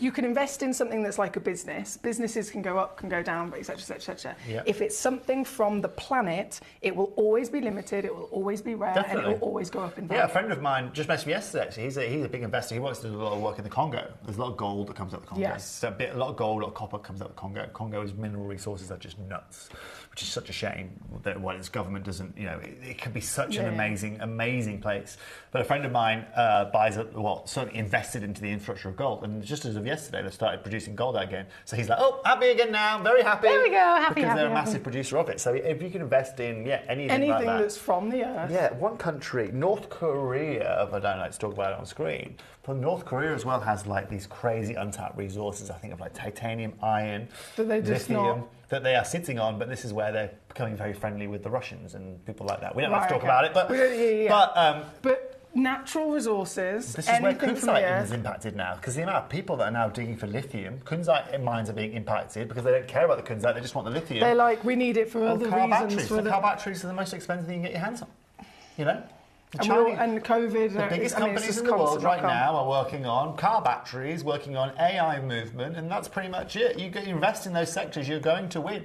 [SPEAKER 3] You can invest in something that's like a business. Businesses can go up, can go down, but etc., etc., etc. If it's something from the planet, it will always be limited, it will always be rare, and it will always go up in value.
[SPEAKER 14] Yeah, a friend of mine just messaged me yesterday, actually. He's a big investor. He wants to do a lot of work in the Congo. There's a lot of gold that comes out of the Congo.
[SPEAKER 3] Yes.
[SPEAKER 14] So a lot of gold, a lot of copper comes out of the Congo. Congo's mineral resources are just nuts, which is such a shame that its government doesn't, it can be such an amazing place. But a friend of mine certainly invested into the infrastructure of gold, and just as of yesterday they started producing gold out again, so he's like, oh, happy again now, very happy.
[SPEAKER 3] There we go, happy,
[SPEAKER 14] because they're a massive producer of it. So if you can invest in anything like that,
[SPEAKER 3] that's from the earth.
[SPEAKER 14] One country, North Korea, if I don't like to talk about it on screen, but North Korea as well has like these crazy untapped resources, I think, of like titanium, iron, lithium, that they are sitting on, but this is where they're becoming very friendly with the Russians and people like that. We don't have to talk about it,
[SPEAKER 3] but natural resources.
[SPEAKER 14] This is where kunzite is impacted now, because the amount of people that are now digging for lithium, kunzite mines are being impacted because they don't care about the kunzite, they just want the lithium.
[SPEAKER 3] They're like, we need it for other
[SPEAKER 14] car
[SPEAKER 3] reasons.
[SPEAKER 14] Batteries. Car batteries are the most expensive thing you can get your hands on.
[SPEAKER 3] And COVID.
[SPEAKER 14] The biggest companies in the world right now are working on car batteries, working on AI movement, and that's pretty much it. You invest in those sectors, you're going to win.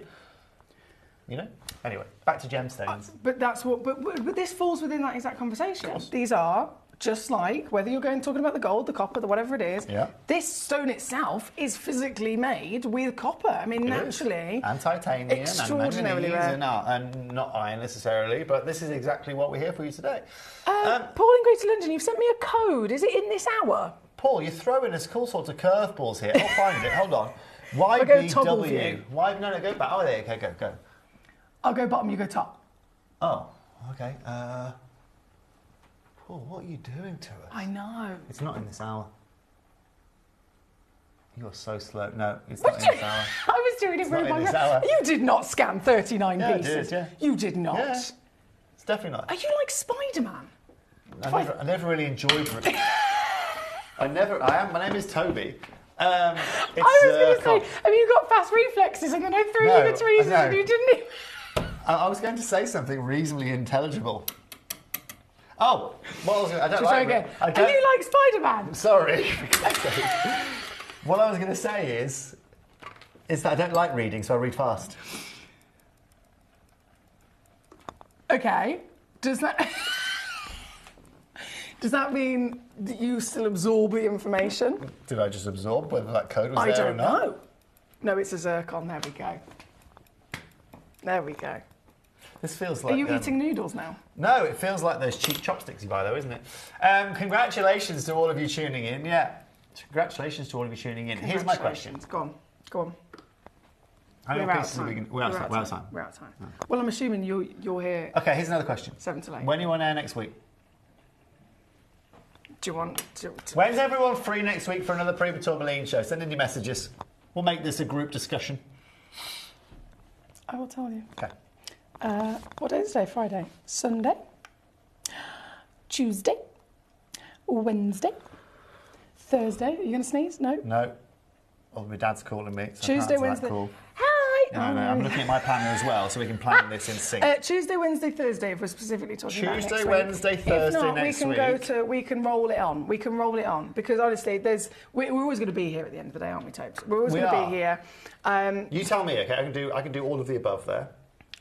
[SPEAKER 14] Anyway, back to gemstones.
[SPEAKER 3] But that's what. But this falls within that exact conversation. These are just like whether you're talking about the gold, the copper, the whatever it is.
[SPEAKER 14] Yeah.
[SPEAKER 3] This stone itself is physically made with copper. I mean, naturally,
[SPEAKER 14] and titanium,
[SPEAKER 3] extraordinarily rare,
[SPEAKER 14] and not iron necessarily. But this is exactly what we're here for you today.
[SPEAKER 3] Paul in Greater London, you've sent me a code. Is it in this hour?
[SPEAKER 14] Paul, you're throwing us all sorts of curveballs here. I'll find it. Hold on. YBW. No, go back. Oh, there. Okay, go.
[SPEAKER 3] I'll go bottom, you go top.
[SPEAKER 14] Oh, okay. Paul, what are you doing to us?
[SPEAKER 3] I know.
[SPEAKER 14] It's not in this hour. You are so slow. No, it's not in this hour.
[SPEAKER 3] I was doing it very well. You did not scan 39 pieces.
[SPEAKER 14] I did,
[SPEAKER 3] You did not.
[SPEAKER 14] Yeah. It's definitely not.
[SPEAKER 3] Are you like Spider-Man?
[SPEAKER 14] I never really enjoyed it. I am. My name is Toby. I
[SPEAKER 3] was going to say, have you got fast reflexes? And then I threw you the tweezers and you didn't even...
[SPEAKER 14] I was going to say something reasonably intelligible. Oh, well, I don't
[SPEAKER 3] Just
[SPEAKER 14] like
[SPEAKER 3] okay.
[SPEAKER 14] it. I
[SPEAKER 3] And
[SPEAKER 14] don't-
[SPEAKER 3] you like Spider-Man?
[SPEAKER 14] Sorry. What I was going to say is that I don't like reading, so I read fast.
[SPEAKER 3] Okay. Does that mean that you still absorb the information?
[SPEAKER 14] Did I just absorb whether that code was
[SPEAKER 3] I
[SPEAKER 14] there or
[SPEAKER 3] don't
[SPEAKER 14] not?
[SPEAKER 3] know. No, it's a zircon. There we go. There we go.
[SPEAKER 14] This feels like...
[SPEAKER 3] Are you eating noodles now?
[SPEAKER 14] No, it feels like those cheap chopsticks you buy, though, isn't it? Congratulations to all of you tuning in. Yeah, congratulations to all of you tuning in. Here's my question.
[SPEAKER 3] Go on. Go on.
[SPEAKER 14] How many
[SPEAKER 3] We're out
[SPEAKER 14] pieces
[SPEAKER 3] of
[SPEAKER 14] are we
[SPEAKER 3] time.
[SPEAKER 14] going? We're out of time.
[SPEAKER 3] We're out of time. Well, I'm assuming you're here.
[SPEAKER 14] Okay, here's another question.
[SPEAKER 3] 7 till 8.
[SPEAKER 14] When are you on air next week?
[SPEAKER 3] Do you want to...
[SPEAKER 14] When's everyone free next week for another Prima Tourmaline show? Send in your messages. We'll make this a group discussion.
[SPEAKER 3] I will tell you.
[SPEAKER 14] Okay.
[SPEAKER 3] What day is today? Friday. Sunday. Tuesday. Wednesday. Thursday. Are you going to sneeze? No?
[SPEAKER 14] No. Well, my dad's calling me. So
[SPEAKER 3] Tuesday,
[SPEAKER 14] I can't answer
[SPEAKER 3] Wednesday.
[SPEAKER 14] that call.
[SPEAKER 3] Hi!
[SPEAKER 14] No, no, I'm looking at my planner as well, so we can plan this in sync.
[SPEAKER 3] Tuesday, Wednesday, Thursday, if we're specifically talking about
[SPEAKER 14] Tuesday,
[SPEAKER 3] next
[SPEAKER 14] Wednesday,
[SPEAKER 3] week.
[SPEAKER 14] Thursday
[SPEAKER 3] If not,
[SPEAKER 14] next
[SPEAKER 3] we can
[SPEAKER 14] week.
[SPEAKER 3] go to, we can roll it on. We can roll it on. Because honestly, we're always going to be here at the end of the day, aren't we, Topes? We're always
[SPEAKER 14] We
[SPEAKER 3] going to
[SPEAKER 14] are.
[SPEAKER 3] be here.
[SPEAKER 14] You tell me, okay? I can do all of the above there.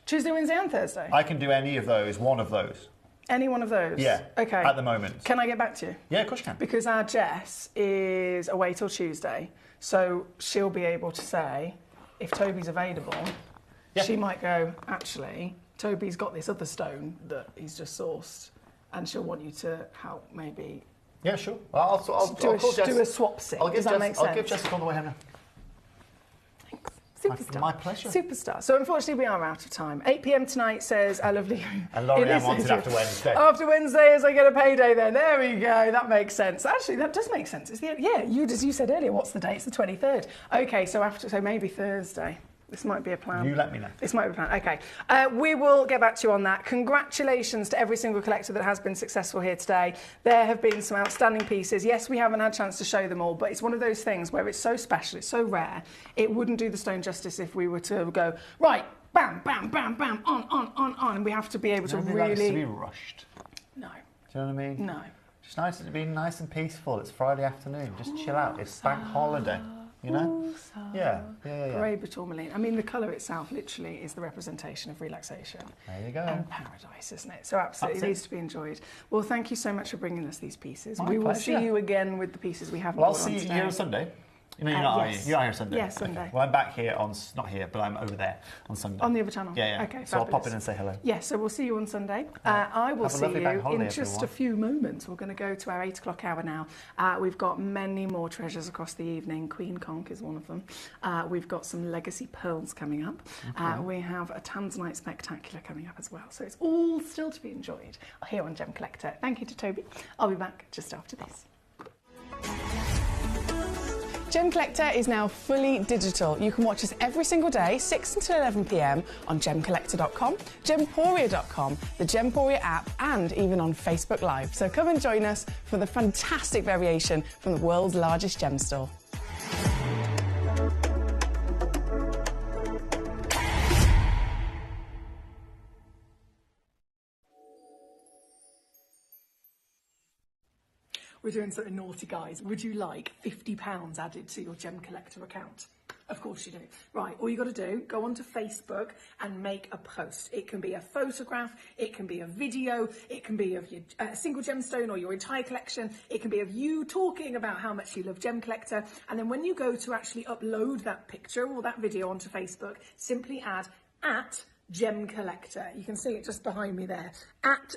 [SPEAKER 3] Tuesday, Wednesday and Thursday?
[SPEAKER 14] I can do any of those, one of those.
[SPEAKER 3] Any one of those?
[SPEAKER 14] Yeah.
[SPEAKER 3] Okay.
[SPEAKER 14] At the moment.
[SPEAKER 3] Can I get back to you?
[SPEAKER 14] Yeah, of course you can.
[SPEAKER 3] Because our Jess is away till Tuesday, so she'll be able to say, if Toby's available, she might go, actually, Toby's got this other stone that he's just sourced, and she'll want you to help maybe...
[SPEAKER 14] Yeah, sure. I'll call Jess.
[SPEAKER 3] Do a swap sit.
[SPEAKER 14] Does
[SPEAKER 3] that make sense?
[SPEAKER 14] I'll give Jess a call on the way home now.
[SPEAKER 3] Superstar.
[SPEAKER 14] My pleasure.
[SPEAKER 3] Superstar. So unfortunately we are out of time. 8 p.m. tonight says our lovely...
[SPEAKER 14] And Laurie
[SPEAKER 3] It is-
[SPEAKER 14] wanted after Wednesday.
[SPEAKER 3] After Wednesday as I get a payday then. There we go. That makes sense. Actually, that does make sense. It's as you said earlier, what's the date? It's the 23rd. Okay, so maybe Thursday. This might be a plan.
[SPEAKER 14] You let me know.
[SPEAKER 3] This might be a plan. Okay. We will get back to you on that. Congratulations to every single collector that has been successful here today. There have been some outstanding pieces. Yes, we haven't had a chance to show them all, but it's one of those things where it's so special, it's so rare, it wouldn't do the stone justice if we were to go, right, bam, bam, bam, bam, on, and we have to be able to
[SPEAKER 14] Nobody
[SPEAKER 3] really...
[SPEAKER 14] likes to be rushed.
[SPEAKER 3] No.
[SPEAKER 14] Do you know what I mean?
[SPEAKER 3] No.
[SPEAKER 14] Just nice to be nice and peaceful. It's Friday afternoon. Just chill out. It's bank holiday. You know? Yeah.
[SPEAKER 3] Parade tourmaline. I mean, the colour itself literally is the representation of relaxation.
[SPEAKER 14] There you go.
[SPEAKER 3] And paradise, isn't it? So absolutely,
[SPEAKER 14] That's
[SPEAKER 3] it needs
[SPEAKER 14] it.
[SPEAKER 3] to be enjoyed. Well, thank you so much for bringing us these pieces.
[SPEAKER 14] My
[SPEAKER 3] we will
[SPEAKER 14] pleasure.
[SPEAKER 3] see you again with the pieces we haven't
[SPEAKER 14] Well, I'll
[SPEAKER 3] brought
[SPEAKER 14] see
[SPEAKER 3] on
[SPEAKER 14] you
[SPEAKER 3] today.
[SPEAKER 14] here on Sunday. No, you're not,
[SPEAKER 3] yes.
[SPEAKER 14] are you? You are here Sunday.
[SPEAKER 3] Yes, Sunday.
[SPEAKER 14] Well, I'm back here on, not here, but I'm over there on Sunday.
[SPEAKER 3] On the other channel?
[SPEAKER 14] Yeah.
[SPEAKER 3] Okay,
[SPEAKER 14] So I'll pop
[SPEAKER 3] fabulous.
[SPEAKER 14] in and say hello.
[SPEAKER 3] Yes, so we'll see you on Sunday. I will
[SPEAKER 14] Have a
[SPEAKER 3] see
[SPEAKER 14] lovely
[SPEAKER 3] you
[SPEAKER 14] bank holiday,
[SPEAKER 3] in just
[SPEAKER 14] everyone.
[SPEAKER 3] a few moments. We're going to go to our 8 o'clock hour now. We've got many more treasures across the evening. Queen Conch is one of them. We've got some legacy pearls coming up.
[SPEAKER 14] Okay.
[SPEAKER 3] We have a Tanzanite Spectacular coming up as well. So it's all still to be enjoyed here on Gem Collector. Thank you to Toby. I'll be back just after this. Gem Collector is now fully digital. You can watch us every single day, 6 until 11 p.m. on gemcollector.com, gemporia.com, the Gemporia app, and even on Facebook Live. So come and join us for the fantastic variation from the world's largest gem store. We're doing something naughty, guys. Would you like £50 added to your Gem Collector account? Of course you do. Right, all you got to do, go onto Facebook and make a post. It can be a photograph, it can be a video, it can be of your single gemstone or your entire collection. It can be of you talking about how much you love Gem Collector. And then when you go to actually upload that picture or that video onto Facebook, simply add @Gem Collector. You can see it just behind me there.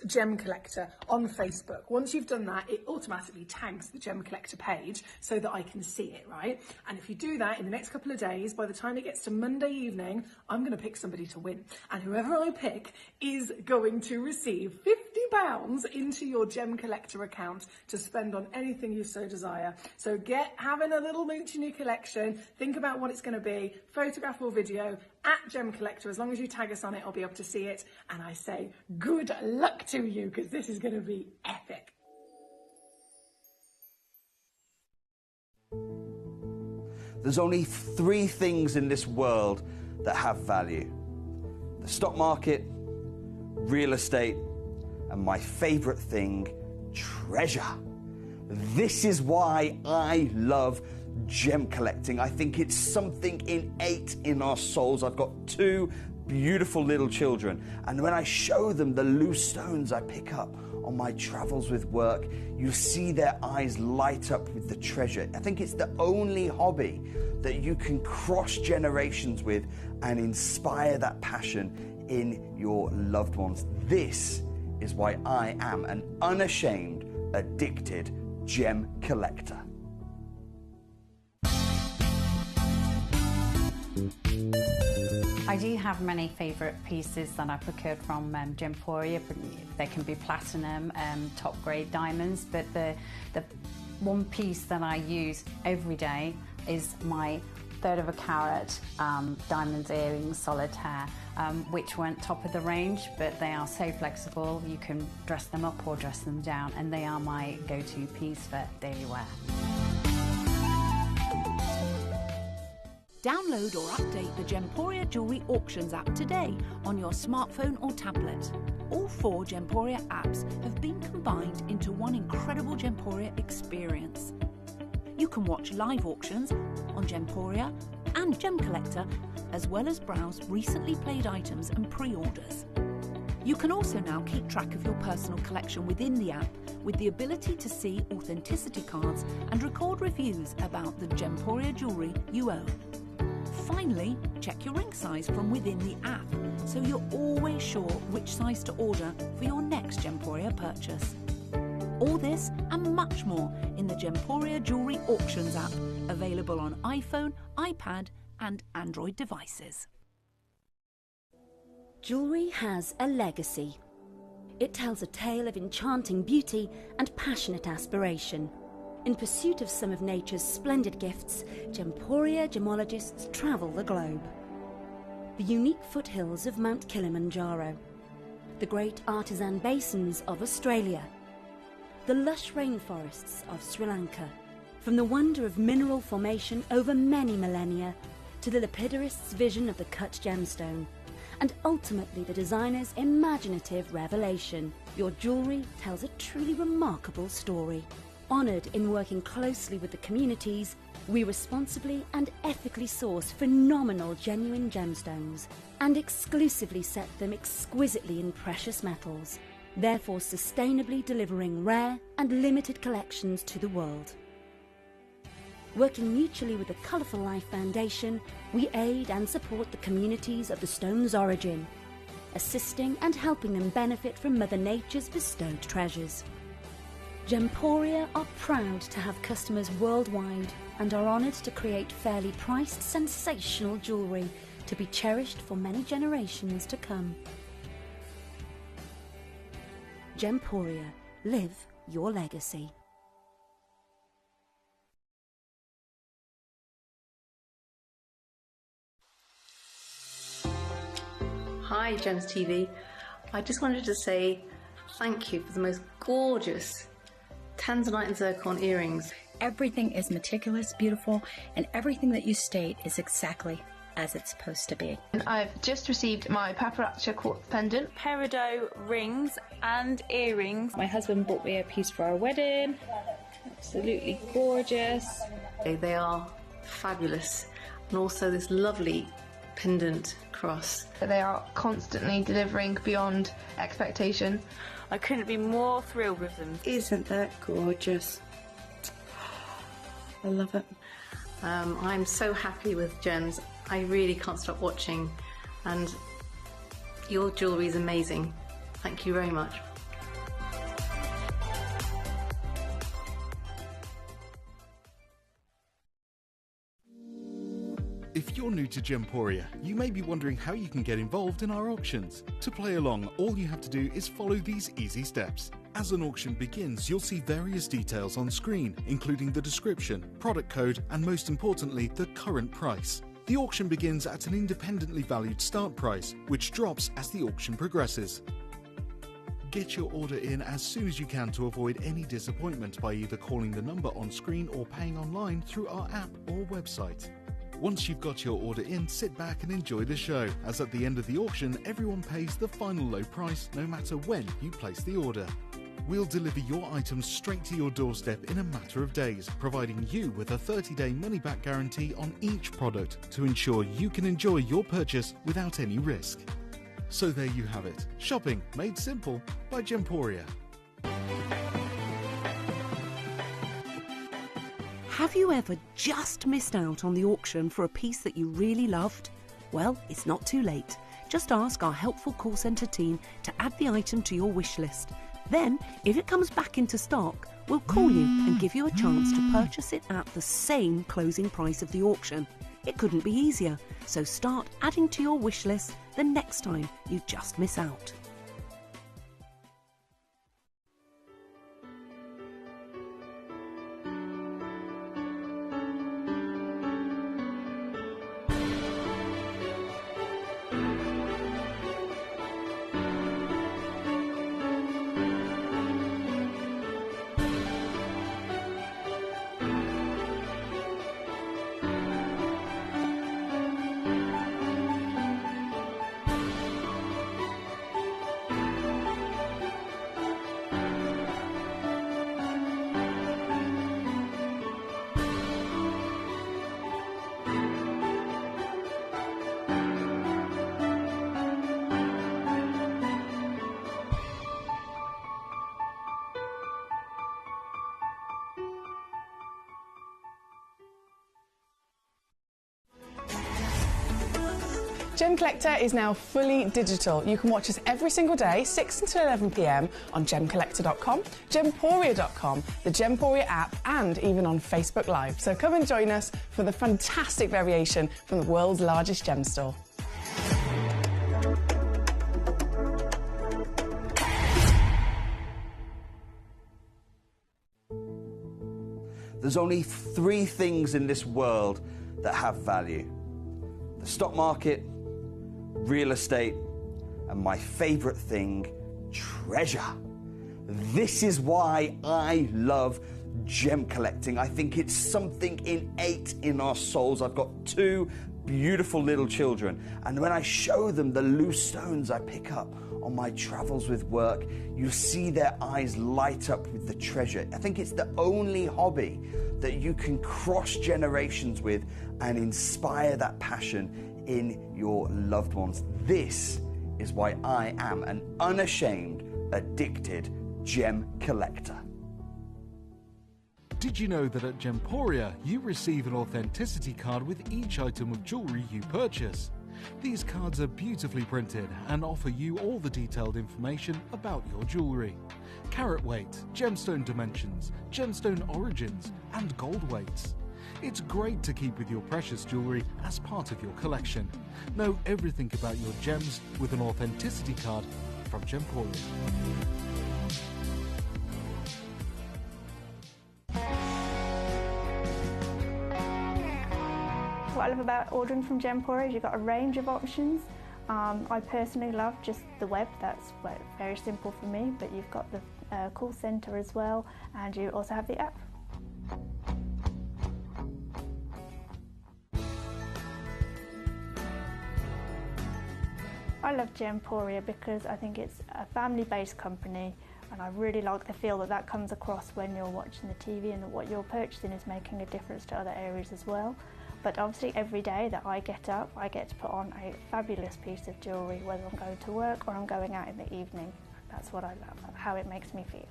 [SPEAKER 3] @Gem Collector on Facebook. Once you've done that, it automatically tags the Gem Collector page so that I can see it, right? And if you do that in the next couple of days, by the time it gets to Monday evening, I'm going to pick somebody to win. And whoever I pick is going to receive £50 into your Gem Collector account to spend on anything you so desire. So having a little mooch in your collection, think about what it's going to be, photograph or video, @Gem Collector. As long as you tag us on it, I'll be able to see it. And I say good luck to you, because this is going to be epic.
[SPEAKER 2] There's only 3 things in this world that have value: the stock market, real estate, and my favourite thing, treasure. This is why I love gem collecting. I think it's something innate in our souls. I've got 2 beautiful little children, and when I show them the loose stones I pick up on my travels with work, you see their eyes light up with the treasure. I think it's the only hobby that you can cross generations with and inspire that passion in your loved ones. This is why I am an unashamed, addicted gem collector.
[SPEAKER 11] I do have many favourite pieces that I procured from Gemporia. They can be platinum, top grade diamonds, but the one piece that I use every day is my 1/3 of a carat diamond earrings solitaire, which weren't top of the range, but they are so flexible. You can dress them up or dress them down, and they are my go-to piece for daily wear.
[SPEAKER 8] Download or update the Gemporia Jewellery Auctions app today on your smartphone or tablet. All 4 Gemporia apps have been combined into one incredible Gemporia experience. You can watch live auctions on Gemporia and Gemcollector, as well as browse recently played items and pre-orders. You can also now keep track of your personal collection within the app with the ability to see authenticity cards and record reviews about the Gemporia jewellery you own. Finally, check your ring size from within the app, so you're always sure which size to order for your next Gemporia purchase. All this and much more in the Gemporia Jewellery Auctions app, available on iPhone, iPad and Android devices.
[SPEAKER 15] Jewellery has a legacy. It tells a tale of enchanting beauty and passionate aspiration. In pursuit of some of nature's splendid gifts, Gemporia gemologists travel the globe. The unique foothills of Mount Kilimanjaro, the great artisan basins of Australia, the lush rainforests of Sri Lanka, from the wonder of mineral formation over many millennia to the lapidarists' vision of the cut gemstone, and ultimately the designer's imaginative revelation, your jewellery tells a truly remarkable story. Honoured in working closely with the communities, we responsibly and ethically source phenomenal genuine gemstones and exclusively set them exquisitely in precious metals, therefore sustainably delivering rare and limited collections to the world. Working mutually with the Colourful Life Foundation, we aid and support the communities of the stone's origin, assisting and helping them benefit from Mother Nature's bestowed treasures. Gemporia are proud to have customers worldwide and are honoured to create fairly priced, sensational jewellery to be cherished for many generations to come. Gemporia, live your legacy.
[SPEAKER 16] Hi Gems TV, I just wanted to say thank you for the most gorgeous tanzanite and zircon earrings.
[SPEAKER 17] Everything is meticulous, beautiful, and everything that you state is exactly as it's supposed to be.
[SPEAKER 18] And I've just received my paparazzi quartz pendant, peridot rings and earrings.
[SPEAKER 17] My husband bought me a piece for our wedding. Absolutely gorgeous.
[SPEAKER 16] They are fabulous. And also this lovely pendant cross.
[SPEAKER 18] They are constantly delivering beyond expectation. I couldn't be more thrilled with them.
[SPEAKER 16] Isn't that gorgeous? I love it. I'm so happy with Gems. I really can't stop watching, and your jewellery is amazing. Thank you very much.
[SPEAKER 4] If you're new to Gemporia, you may be wondering how you can get involved in our auctions. To play along, all you have to do is follow these easy steps. As an auction begins, you'll see various details on screen, including the description, product code, and most importantly, the current price. The auction begins at an independently valued start price, which drops as the auction progresses. Get your order in as soon as you can to avoid any disappointment by either calling the number on screen or paying online through our app or website. Once you've got your order in, sit back and enjoy the show, as at the end of the auction, everyone pays the final low price no matter when you place the order. We'll deliver your items straight to your doorstep in a matter of days, providing you with a 30-day money-back guarantee on each product to ensure you can enjoy your purchase without any risk. So there you have it. Shopping made simple by Gemporia.
[SPEAKER 19] Have you ever just missed out on the auction for a piece that you really loved? Well, it's not too late. Just ask our helpful call centre team to add the item to your wish list. Then, if it comes back into stock, we'll call you and give you a chance to purchase it at the same closing price of the auction. It couldn't be easier, so start adding to your wish list the next time you just miss out.
[SPEAKER 3] Gemcollector is now fully digital. You can watch us every single day, 6 until 11 p.m. on Gemcollector.com, Gemporia.com, the Gemporia app, and even on Facebook Live. So come and join us for the fantastic variation from the world's largest gem store.
[SPEAKER 2] There's only 3 things in this world that have value: the stock market, real estate, and my favorite thing, treasure. This is why I love gem collecting. I think it's something innate in our souls. I've got 2 beautiful little children, and when I show them the loose stones I pick up on my travels with work, you see their eyes light up with the treasure. I think it's the only hobby that you can cross generations with and inspire that passion in your loved ones. This is why I am an unashamed, addicted gem collector.
[SPEAKER 4] Did you know that at Gemporia you receive an authenticity card with each item of jewellery you purchase? These cards are beautifully printed and offer you all the detailed information about your jewellery. Carat weight, gemstone dimensions, gemstone origins, and gold weights. It's great to keep with your precious jewellery as part of your collection. Know everything about your gems with an authenticity card from Gemporia.
[SPEAKER 9] What I love about ordering from Gemporia is you've got a range of options. I personally love just the web, that's very simple for me, but you've got the call centre as well, and you also have the app. I love Gemporia because I think it's a family-based company, and I really like the feel that comes across when you're watching the TV, and that what you're purchasing is making a difference to other areas as well. But obviously every day that I get up, I get to put on a fabulous piece of jewellery, whether I'm going to work or I'm going out in the evening. That's what I love, how it makes me feel.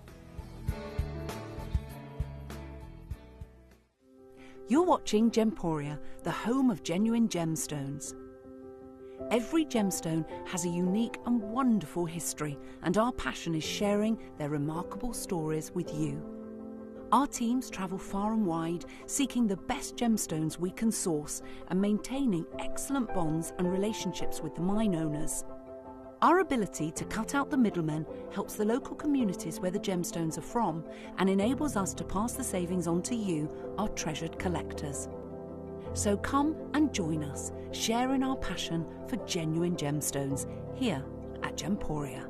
[SPEAKER 19] You're watching Gemporia, the home of genuine gemstones. Every gemstone has a unique and wonderful history, and our passion is sharing their remarkable stories with you. Our teams travel far and wide, seeking the best gemstones we can source and maintaining excellent bonds and relationships with the mine owners. Our ability to cut out the middlemen helps the local communities where the gemstones are from and enables us to pass the savings on to you, our treasured collectors. So come and join us, sharing our passion for genuine gemstones here at Gemporia.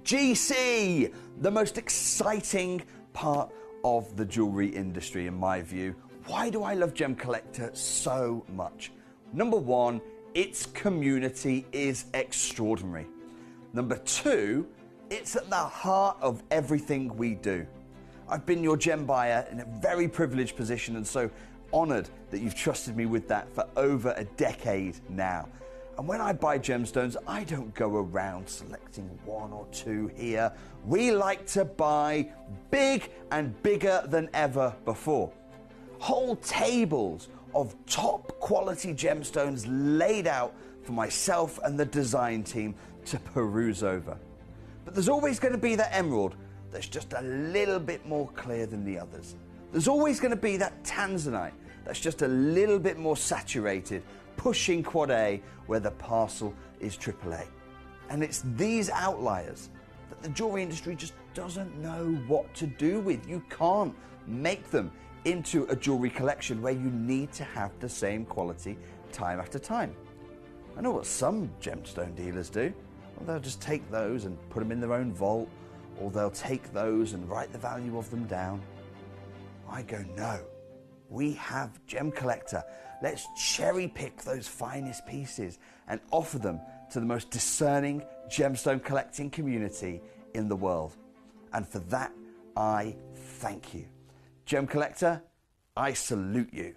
[SPEAKER 2] GC, the most exciting part of the jewellery industry in my view. Why do I love Gemcollector so much? Number one, its community is extraordinary. Number two, it's at the heart of everything we do. I've been your gem buyer in a very privileged position and so honoured that you've trusted me with that for over a decade now. And when I buy gemstones, I don't go around selecting one or two here. We like to buy big and bigger than ever before. Whole tables of top quality gemstones laid out for myself and the design team to peruse over. But there's always going to be that emerald that's just a little bit more clear than the others. There's always going to be that tanzanite that's just a little bit more saturated, pushing quad A where the parcel is AAA. And it's these outliers that the jewelry industry just doesn't know what to do with. You can't make them into a jewelry collection where you need to have the same quality time after time. I know what some gemstone dealers do. Well, they'll just take those and put them in their own vault, or they'll take those and write the value of them down. I go, no, we have Gemcollector. Let's cherry pick those finest pieces and offer them to the most discerning gemstone collecting community in the world. And for that, I thank you. Gemcollector, I salute you.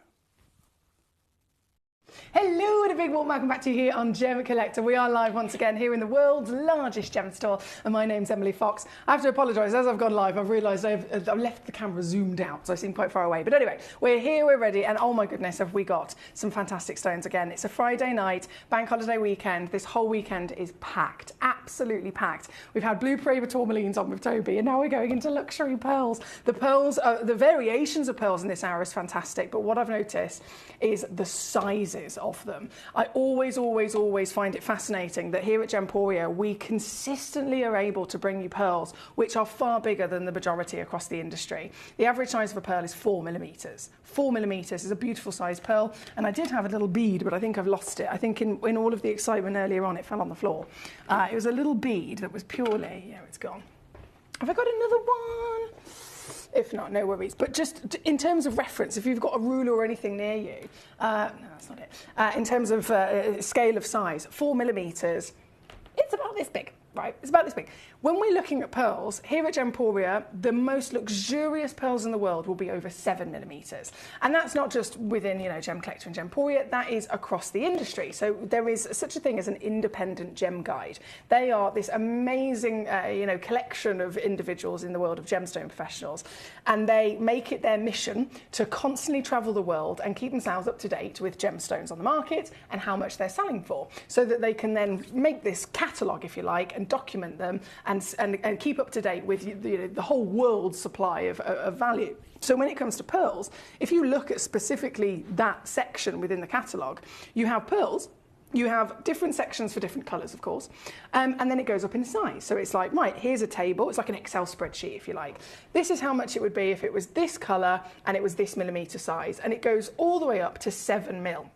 [SPEAKER 1] Hello and a big warm welcome back to you here on Gemcollector. We are live once again here in the world's largest gem store, and my name's Emily Fox. I have to apologise, as I've gone live I've realised I've left the camera zoomed out, so I seem quite far away. But anyway, we're here, we're ready, and oh my goodness, have we got some fantastic stones again. It's a Friday night, bank holiday weekend. This whole weekend is packed, absolutely packed. We've had blue Paraiba tourmalines on with Toby, and now we're going into luxury pearls. The pearls, the variations of pearls in this hour is fantastic, but what I've noticed is the sizes of them. I always find it fascinating that here at Gemporia we consistently are able to bring you pearls which are far bigger than the majority across the industry. The average size of a pearl is 4 millimetres. 4 millimetres is a beautiful sized pearl, and I did have a little bead, but I think I've lost it. I think in all of the excitement earlier on it fell on the floor. It was a little bead that was purely, yeah, it's gone. Have I got another one? If not, no worries. But just in terms of reference, if you've got a ruler or anything near you, no, that's not it. In terms of scale of size, 4 millimetres, it's about this big, right? It's about this big. When we're looking at pearls, here at Gemporia, the most luxurious pearls in the world will be over 7 millimetres. And that's not just within, Gemcollector and Gemporia, that is across the industry. So there is such a thing as an independent gem guide. They are this amazing, collection of individuals in the world of gemstone professionals. And they make it their mission to constantly travel the world and keep themselves up to date with gemstones on the market and how much they're selling for, so that they can then make this catalogue, if you like, and document them and keep up to date with the whole world's supply of value. So when it comes to pearls, if you look at specifically that section within the catalogue, you have pearls. You have different sections for different colours, of course, and then it goes up in size. So it's like, right, here's a table. It's like an Excel spreadsheet, if you like. This is how much it would be if it was this colour and it was this millimetre size, and it goes all the way up to 7 mil.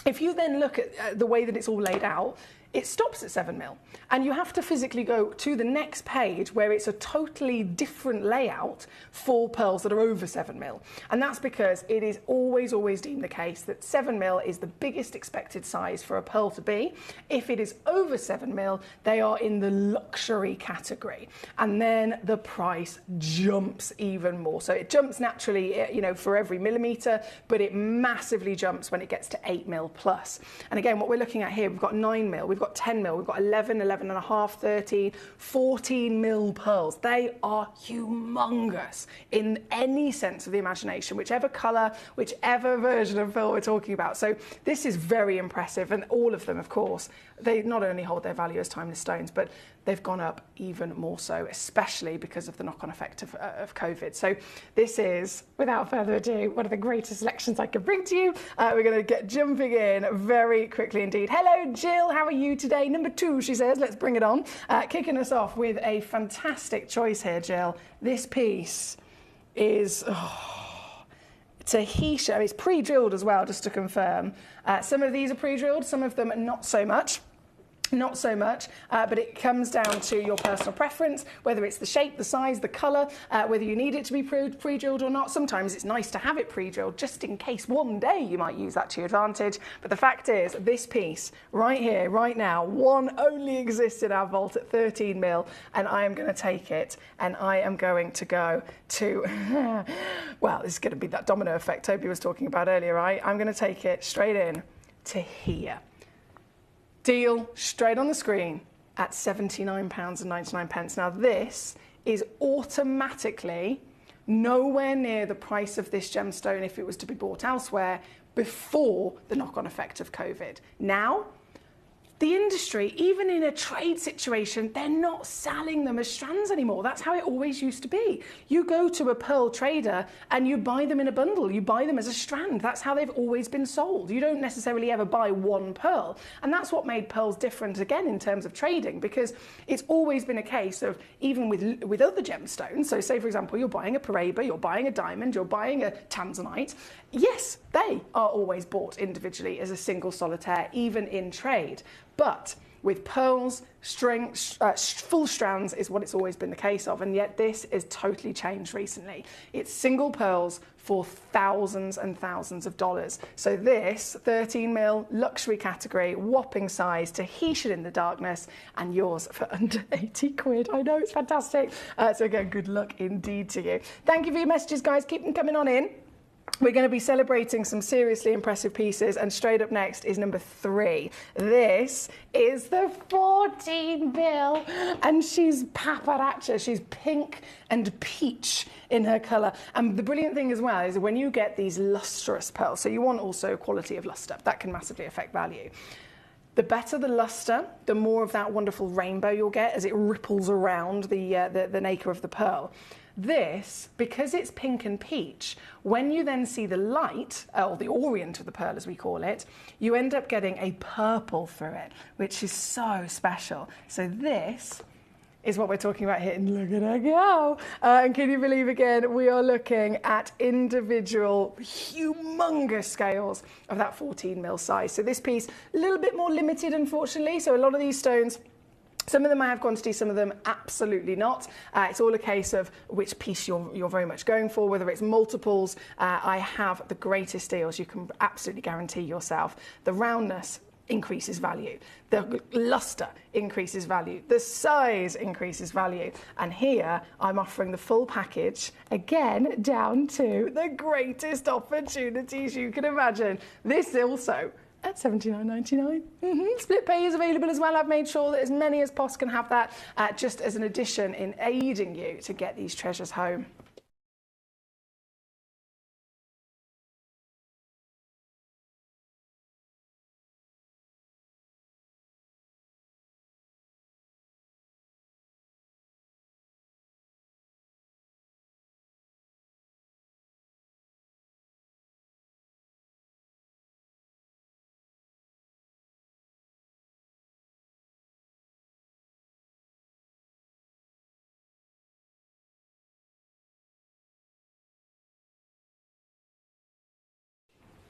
[SPEAKER 1] If you then look at the way that it's all laid out, it stops at 7 mil, and you have to physically go to the next page where it's a totally different layout for pearls that are over 7 mil. And that's because it is always deemed the case that 7 mil is the biggest expected size for a pearl to be. If it is over 7 mil, they are in the luxury category, and then the price jumps even more. So it jumps naturally, for every millimetre, but it massively jumps when it gets to 8 mil plus. And again, what we're looking at here, we've got 9 mil, we've got 10 mil, we've got 11, 11 and a half, 13, 14 mil pearls. They are humongous in any sense of the imagination, whichever colour, whichever version of pearl we're talking about. So this is very impressive, and all of them, of course, they not only hold their value as timeless stones, but they've gone up even more so, especially because of the knock-on effect of COVID. So this is, without further ado, one of the greatest selections I could bring to you. We're going to get jumping in very quickly indeed. Hello, Jill. How are you today? Number 2, she says. Let's bring it on. Kicking us off with a fantastic choice here, Jill. This piece is... Tahisha. It's pre-drilled as well, just to confirm. Some of these are pre-drilled, some of them not so much. not so much, but it comes down to your personal preference, whether it's the shape, the size, the colour, whether you need it to be pre-drilled or not. Sometimes it's nice to have it pre-drilled just in case one day you might use that to your advantage. But the fact is, this piece right here, right now, one only exists in our vault at 13 mil, and I am going to take it and I am going to go to, well, this is going to be that domino effect Toby was talking about earlier, right? I'm going to take it straight in to here. Deal straight on the screen at £79.99. Now this is automatically nowhere near the price of this gemstone if it was to be bought elsewhere before the knock-on effect of COVID. Now, the industry, even in a trade situation, they're not selling them as strands anymore. That's how it always used to be. You go to a pearl trader and you buy them in a bundle. You buy them as a strand. That's how they've always been sold. You don't necessarily ever buy one pearl. And that's what made pearls different again in terms of trading, because it's always been a case of, even with other gemstones, so say for example, you're buying a Paraiba, you're buying a diamond, you're buying a tanzanite, yes, they are always bought individually as a single solitaire, even in trade. But with pearls, full strands is what it's always been the case of, and yet this is totally changed recently. It's single pearls for thousands and thousands of dollars. So this 13 mil luxury category, whopping size, Tahitian in the darkness, and yours for under 80 quid. I know, it's fantastic. So again, good luck indeed to you. Thank you for your messages, guys. Keep them coming on in. We're going to be celebrating some seriously impressive pieces, and straight up next is number 3. This is the 14 mil, and she's paparazzi. She's pink and peach in her colour. And the brilliant thing as well is when you get these lustrous pearls, so you want also quality of lustre. That can massively affect value. The better the lustre, the more of that wonderful rainbow you'll get as it ripples around the nacre of the pearl. This, because it's pink and peach, when you then see the light, or the orient of the pearl as we call it, you end up getting a purple through it, which is so special. So this is what we're talking about here. And look at her go. And can you believe, again, we are looking at individual humongous scales of that 14 mil size. So this piece, a little bit more limited, unfortunately. So a lot of these stones, some of them I have quantity, some of them absolutely not. It's all a case of which piece you're very much going for, whether it's multiples. I have the greatest deals. You can absolutely guarantee yourself. The roundness increases value. The lustre increases value. The size increases value. And here I'm offering the full package, again, down to the greatest opportunities you can imagine. This also at $79.99. Split pay is available as well. I've made sure that as many as possible can have that just as an addition in aiding you to get these treasures home.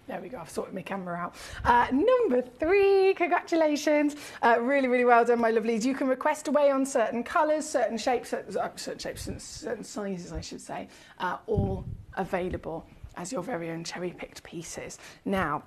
[SPEAKER 1] There we go, I've sorted my camera out. Number 3, congratulations. Really, really well done, my lovelies. You can request away on certain colours, certain shapes, certain sizes, I should say, all available as your very own cherry-picked pieces. Now,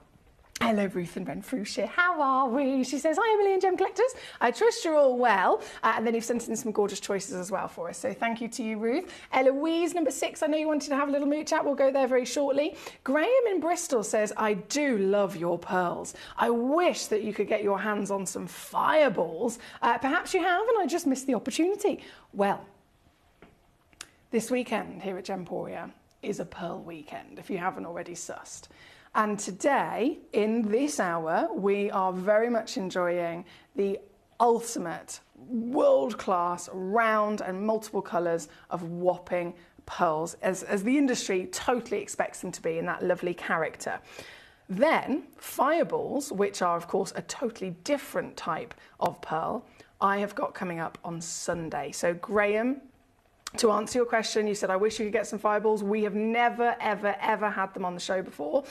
[SPEAKER 1] hello, Ruth and Renfrewshire. How are we? She says, hi, Emily and Gem Collectors. I trust you're all well. And then you've sent in some gorgeous choices as well for us. So thank you to you, Ruth. Eloise, number 6. I know you wanted to have a little mooch out. We'll go there very shortly. Graham in Bristol says, I do love your pearls. I wish that you could get your hands on some fireballs. Perhaps you have, and I just missed the opportunity. Well, this weekend here at Gemporia is a pearl weekend, if you haven't already sussed. And today, in this hour, we are very much enjoying the ultimate, world-class, round and multiple colours of whopping pearls, as the industry totally expects them to be in that lovely character. Then, fireballs, which are, of course, a totally different type of pearl, I have got coming up on Sunday. So Graham,
[SPEAKER 3] To answer your question, you said, I wish you could get some fireballs. We have never, ever, ever had them on the show before.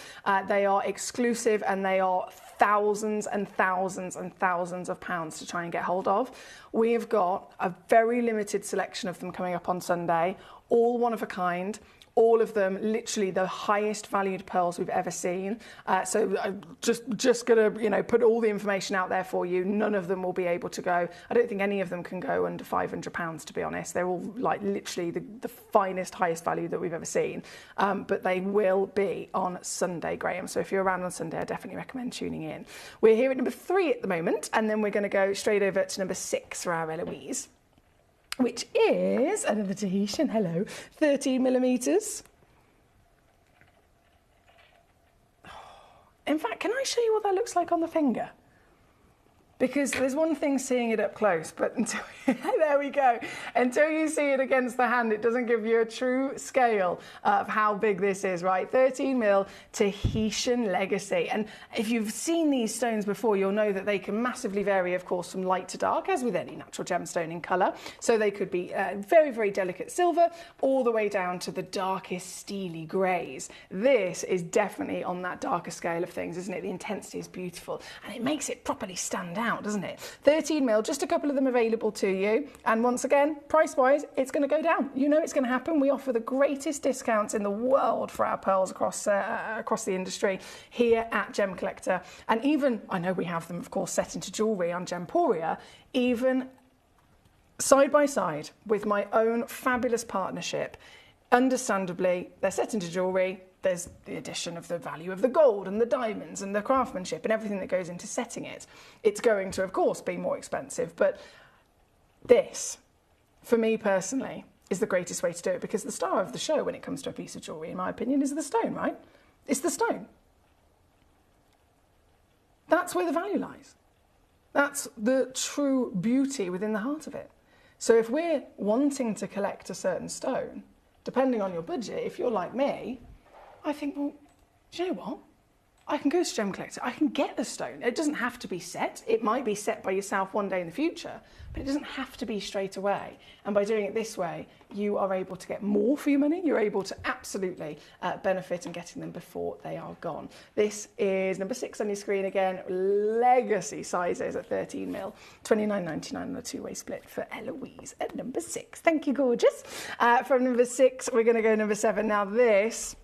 [SPEAKER 3] They are exclusive and they are thousands and thousands and thousands of pounds to try and get hold of. We have got a very limited selection of them coming up on Sunday, all one of a kind. All of them, literally the highest valued pearls we've ever seen. So I'm just gonna, you know, put all the information out there for you. None of them will be able to go. I don't think any of them can go under £500, to be honest. They're all like literally the finest, highest value that we've ever seen. But they will be on Sunday, Graham. So if you're around on Sunday, I definitely recommend tuning in. We're here at number 3 at the moment, and then we're going to go straight over to number 6 for our Eloise, which is another Tahitian, hello, 13 millimetres. In fact, can I show you what that looks like on the finger? Because there's one thing seeing it up close, but until, there we go. Until you see it against the hand, it doesn't give you a true scale of how big this is, right? 13 mil Tahitian legacy. And if you've seen these stones before, you'll know that they can massively vary, of course, from light to dark, as with any natural gemstone in colour. So they could be very, very delicate silver, all the way down to the darkest steely greys. This is definitely on that darker scale of things, isn't it? The intensity is beautiful, and it makes it properly stand out, doesn't it? 13 mil, just a couple of them available to you. And once again, price-wise, it's going to go down. You know it's going to happen. We offer the greatest discounts in the world for our pearls across the industry here at Gem Collector. And even, I know we have them, of course, set into jewellery on Gemporia, even side by side with my own fabulous partnership. Understandably, they're set into jewellery. There's the addition of the value of the gold and the diamonds and the craftsmanship and everything that goes into setting it. It's going to, of course, be more expensive, but this, for me personally, is the greatest way to do it, because the star of the show when it comes to a piece of jewellery, in my opinion, is the stone, right? It's the stone. That's where the value lies. That's the true beauty within the heart of it. So if we're wanting to collect a certain stone, depending on your budget, if you're like me, I think, well, do you know what? I can go to Gem Collector. I can get the stone. It doesn't have to be set. It might be set by yourself one day in the future, but it doesn't have to be straight away. And by doing it this way, you are able to get more for your money. You're able to absolutely benefit in getting them before they are gone. This is number 6 on your screen again. Legacy sizes at 13 mil, £29.99 on a two-way split for Eloise at number 6. Thank you, gorgeous. From number 6, we're going to go number 7. Now this,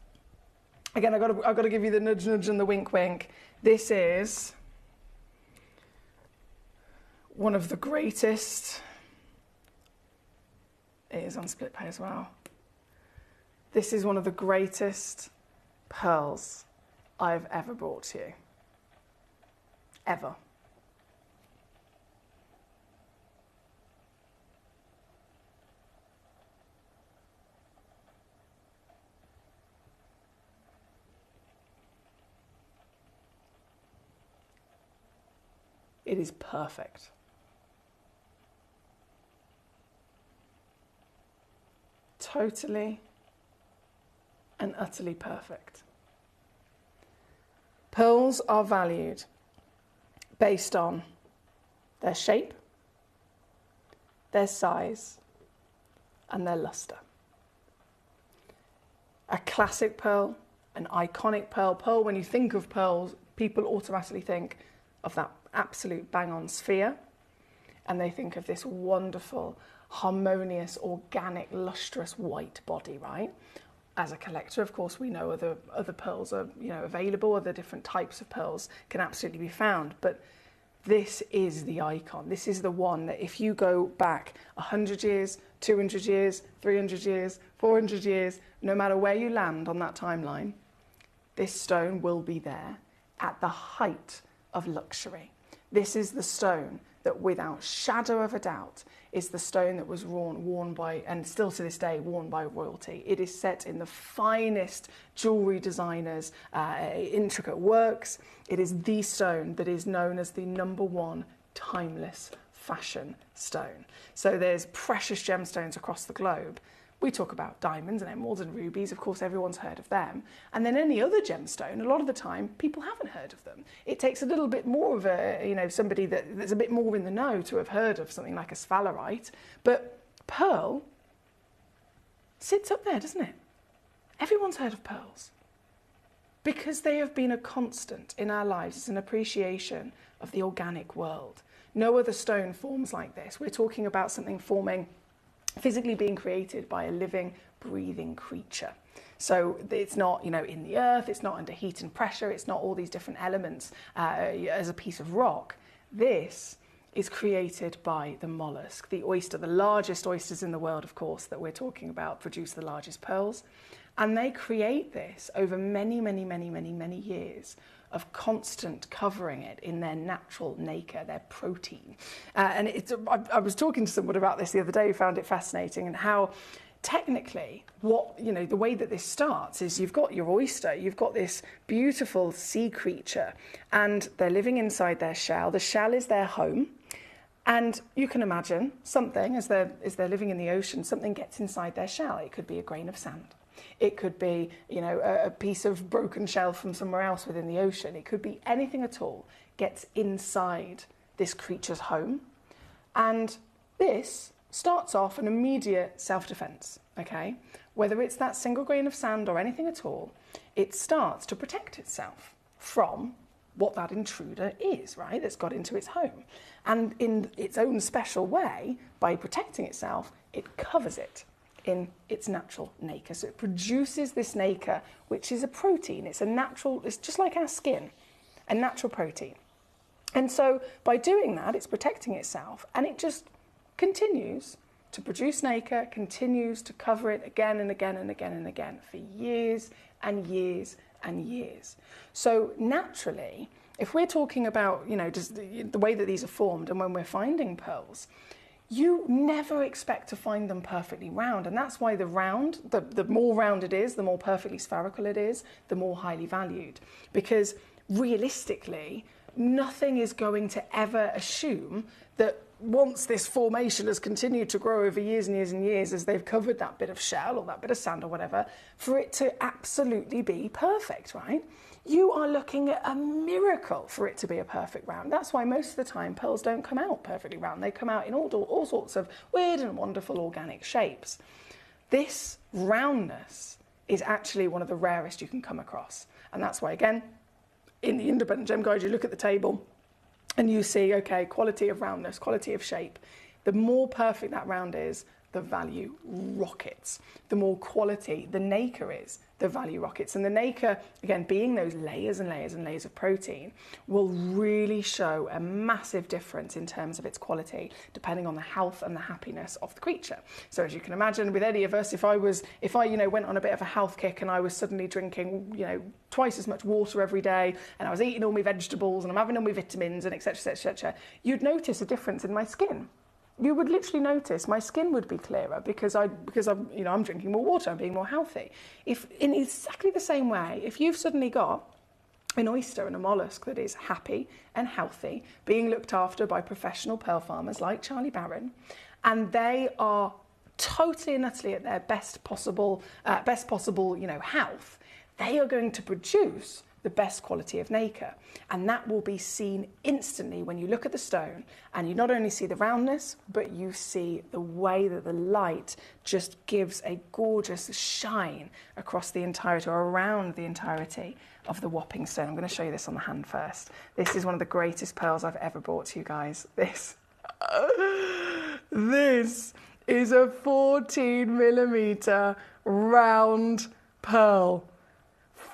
[SPEAKER 3] again, I've got to give you the nudge, nudge and the wink, wink. This is one of the greatest. It is on split pay as well. This is one of the greatest pearls I've ever brought to you. Ever. It is perfect. Totally and utterly perfect. Pearls are valued based on their shape, their size, and their luster. A classic pearl, an iconic pearl. Pearl, when you think of pearls, people automatically think of that absolute bang-on sphere, and they think of this wonderful, harmonious, organic, lustrous white body, right? As a collector, of course, we know other pearls are, you know, available. Other different types of pearls can absolutely be found, but this is the icon. This is the one that if you go back 100 years, 200 years, 300 years, 400 years, no matter where you land on that timeline, this stone will be there at the height of luxury. This is the stone that, without shadow of a doubt, is the stone that was worn by, and still to this day, worn by royalty. It is set in the finest jewellery designers' intricate works. It is the stone that is known as the #1 timeless fashion stone. So there's precious gemstones across the globe. We talk about diamonds and emeralds and rubies, of course everyone's heard of them. And then any other gemstone, a lot of the time, people haven't heard of them. It takes a little bit more of a, you know, somebody that's a bit more in the know to have heard of something like a sphalerite. But pearl sits up there, doesn't it? Everyone's heard of pearls because they have been a constant in our lives. It's an appreciation of the organic world. No other stone forms like this. We're talking about something forming, physically being created by a living, breathing creature. So it's not, you know, in the earth, it's not under heat and pressure, it's not all these different elements as a piece of rock. This is created by the mollusk, the oyster. The largest oysters in the world, of course, that we're talking about, produce the largest pearls. And they create this over many, many, many, many, many years of constant covering it in their natural nacre, their protein. And I was talking to someone about this the other day who found it fascinating, and how technically, the way that this starts is you've got your oyster, you've got this beautiful sea creature, and they're living inside their shell. The shell is their home. And you can imagine something, as they're living in the ocean, something gets inside their shell. It could be a grain of sand. It could be, a piece of broken shell from somewhere else within the ocean. It could be anything at all gets inside this creature's home. And this starts off an immediate self-defense, okay? Whether it's that single grain of sand or anything at all, it starts to protect itself from what that intruder is, right? That's got into its home. And in its own special way, by protecting itself, it covers it in its natural nacre. So it produces this nacre, which is a protein. It's just like our skin, a natural protein. And so by doing that, it's protecting itself, and it just continues to produce nacre, continues to cover it again and again and again and again for years and years and years. So naturally, if we're talking about, just the way that these are formed, and when we're finding pearls, you never expect to find them perfectly round. And that's why the more round it is, the more perfectly spherical it is, the more highly valued. Because realistically, nothing is going to ever assume that once this formation has continued to grow over years and years and years, as they've covered that bit of shell or that bit of sand or whatever, for it to absolutely be perfect, right? You are looking at a miracle for it to be a perfect round. That's why most of the time pearls don't come out perfectly round. They come out in all sorts of weird and wonderful organic shapes. This roundness is actually one of the rarest you can come across. And that's why, again, in the Independent Gem Guide, you look at the table and you see, okay, quality of roundness, quality of shape. The more perfect that round is, the value rockets. The more quality the nacre is, the value rockets. And the nacre, again, being those layers and layers and layers of protein, will really show a massive difference in terms of its quality, depending on the health and the happiness of the creature. So as you can imagine, with any of us, if I went on a bit of a health kick and I was suddenly drinking, twice as much water every day, and I was eating all my vegetables and I'm having all my vitamins and et cetera, you'd notice a difference in my skin. You would literally notice my skin would be clearer because I'm drinking more water, I'm being more healthy. If in exactly the same way, if you've suddenly got an oyster and a mollusk that is happy and healthy, being looked after by professional pearl farmers like Charlie Barron, and they are totally and utterly at their best possible health, they are going to produce the best quality of nacre. And that will be seen instantly when you look at the stone, and you not only see the roundness, but you see the way that the light just gives a gorgeous shine across the entirety, or around the entirety of the Wapping stone. I'm going to show you this on the hand first. This is one of the greatest pearls I've ever brought to you guys. This is a 14mm round pearl.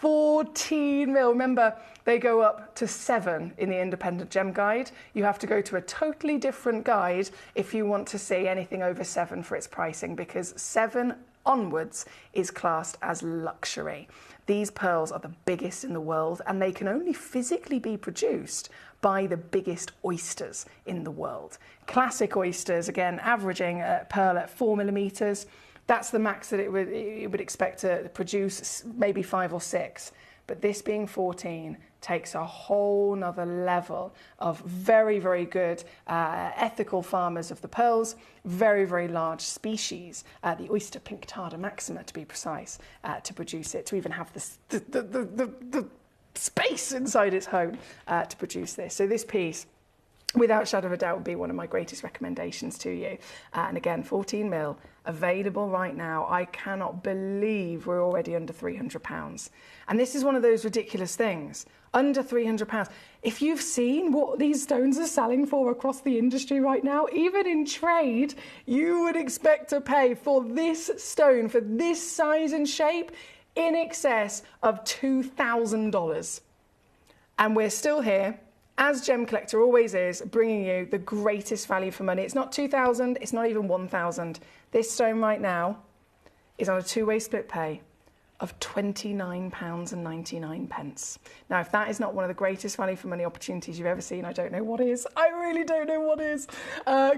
[SPEAKER 3] 14 mil. Remember, they go up to 7 in the Independent Gem Guide. You have to go to a totally different guide if you want to see anything over 7 for its pricing, because 7 onwards is classed as luxury. These pearls are the biggest in the world, and they can only physically be produced by the biggest oysters in the world. Classic oysters, again, averaging a pearl at 4mm. That's the max that it would expect to produce, maybe 5 or 6. But this being 14 takes a whole nother level of very, very good ethical farmers of the pearls, very, very large species, the oyster pinctada maxima to be precise, to produce it, to even have the space inside its home to produce this. So this piece without shadow of a doubt, would be one of my greatest recommendations to you. And again, 14 mil, available right now. I cannot believe we're already under £300. And this is one of those ridiculous things. Under £300. If you've seen what these stones are selling for across the industry right now, even in trade, you would expect to pay for this stone, for this size and shape, in excess of $2,000. And we're still here, as Gemcollector always is, bringing you the greatest value for money. It's not 2,000, it's not even 1,000. This stone right now is on a two-way split pay of £29.99. Now, if that is not one of the greatest value for money opportunities you've ever seen, I don't know what is. I really don't know what is.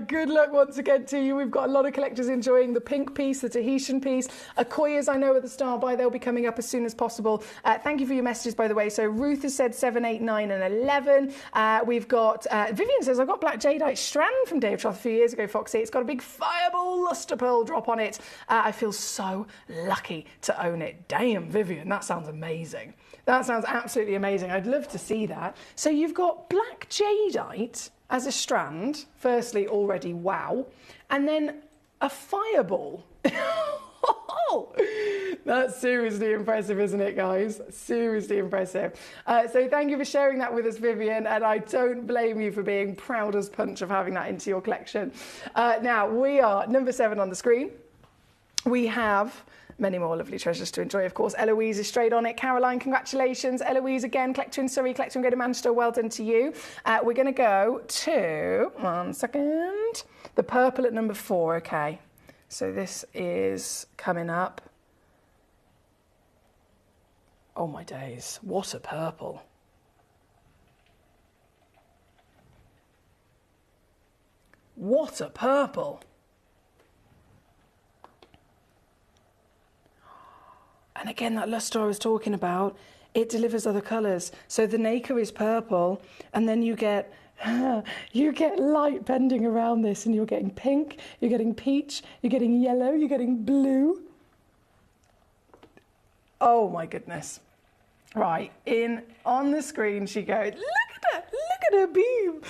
[SPEAKER 3] Good luck once again to you. We've got a lot of collectors enjoying the pink piece, the Tahitian piece. Akoya's, I know, at the start by. They'll be coming up as soon as possible. Thank you for your messages, by the way. So Ruth has said 7, 8, 9 and 11. We've got, Vivian says, I got black jadeite strand from Dave Troth a few years ago, Foxy. It's got a big fireball luster pearl drop on it. I feel so lucky to own it. Damn, Vivian, that sounds amazing. That sounds absolutely amazing. I'd love to see that. So you've got black jadeite as a strand, firstly, already wow, and then a fireball. That's seriously impressive, isn't it, guys? Seriously impressive. So thank you for sharing that with us, Vivian, and I don't blame you for being proud as punch of having that into your collection. Now, we are number 7 on the screen. We have many more lovely treasures to enjoy, of course. Eloise is straight on it. Caroline, congratulations. Eloise again, collector in Surrey, collector in Greater Manchester, well done to you. We're going to go to, one second, the purple at number 4, okay. So this is coming up. Oh my days, what a purple. What a purple. And again, that luster I was talking about, it delivers other colours. So the nacre is purple, and then you get light bending around this, and you're getting pink, you're getting peach, you're getting yellow, you're getting blue. Oh my goodness. Right, on the screen she goes, look at her beam.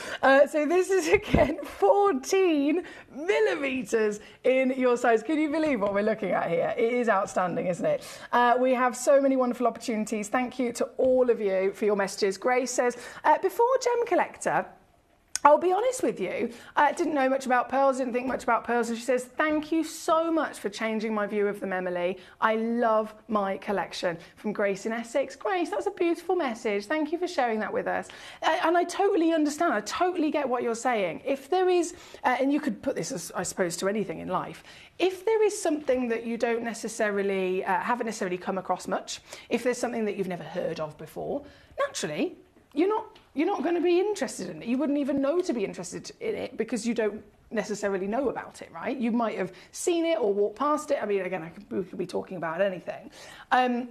[SPEAKER 3] So this is again 14 millimeters in your size. Can you believe what we're looking at here? It is outstanding, isn't it? We have so many wonderful opportunities. Thank you to all of you for your messages. Grace says, before Gemcollector, I'll be honest with you, I didn't know much about pearls, didn't think much about pearls, and she says, thank you so much for changing my view of them, Emily. I love my collection. From Grace in Essex. Grace, that's a beautiful message. Thank you for sharing that with us. And I totally understand, I totally get what you're saying. If there is, and you could put this, as, I suppose, to anything in life, if there is something that you don't necessarily, haven't necessarily come across much, if there's something that you've never heard of before, naturally, you're not going to be interested in it. You wouldn't even know to be interested in it because you don't necessarily know about it, right? You might have seen it or walked past it. I mean, again, we could be talking about anything. And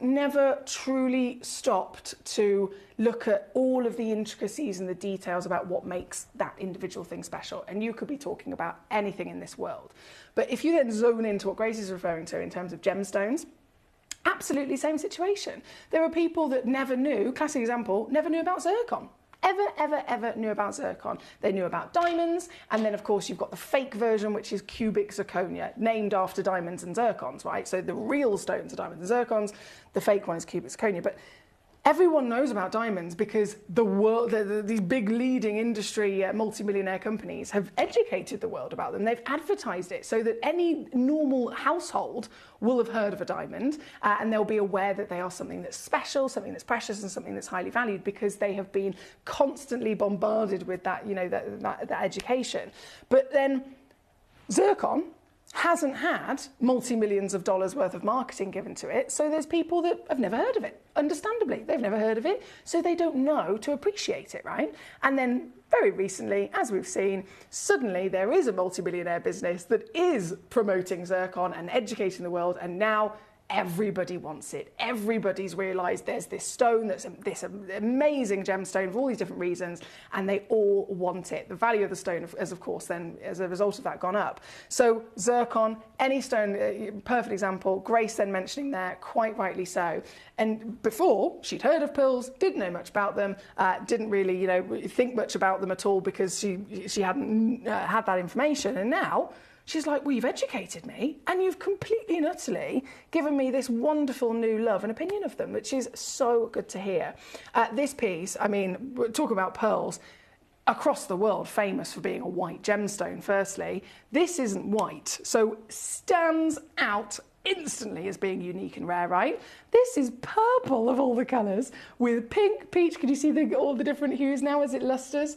[SPEAKER 3] never truly stopped to look at all of the intricacies and the details about what makes that individual thing special. And you could be talking about anything in this world. But if you then zone into what Grace is referring to in terms of gemstones, absolutely same situation. There are people that never knew, classic example, never knew about zircon. Ever knew about zircon. They knew about diamonds, and then of course you've got the fake version, which is cubic zirconia, named after diamonds and zircons, right? So the real stones are diamonds and zircons, the fake one is cubic zirconia. But everyone knows about diamonds because the world, these big leading industry multi-millionaire companies have educated the world about them. They've advertised it so that any normal household will have heard of a diamond and they'll be aware that they are something that's special, something that's precious and something that's highly valued because they have been constantly bombarded with that, you know, that education. But then zircon hasn't had multi-millions of dollars worth of marketing given to it, so there's people that have never heard of it. Understandably, they've never heard of it, so they don't know to appreciate it, right? And then very recently, as we've seen, suddenly there is a multi-billionaire business that is promoting zircon and educating the world, and now everybody wants it. Everybody's realised there's this stone that's this amazing gemstone for all these different reasons, and they all want it. The value of the stone has, of course, then as a result of that gone up. So zircon, any stone, perfect example. Grace then mentioning there, quite rightly so. And before, she'd heard of pearls, didn't know much about them, didn't really, you know, think much about them at all because she hadn't had that information. And now she's like, well, you've educated me and you've completely and utterly given me this wonderful new love and opinion of them, which is so good to hear. This piece, I mean, talk about pearls, across the world famous for being a white gemstone, firstly. This isn't white, so stands out instantly as being unique and rare, right? This is purple of all the colours with pink, peach. Can you see all the different hues now as it lusters?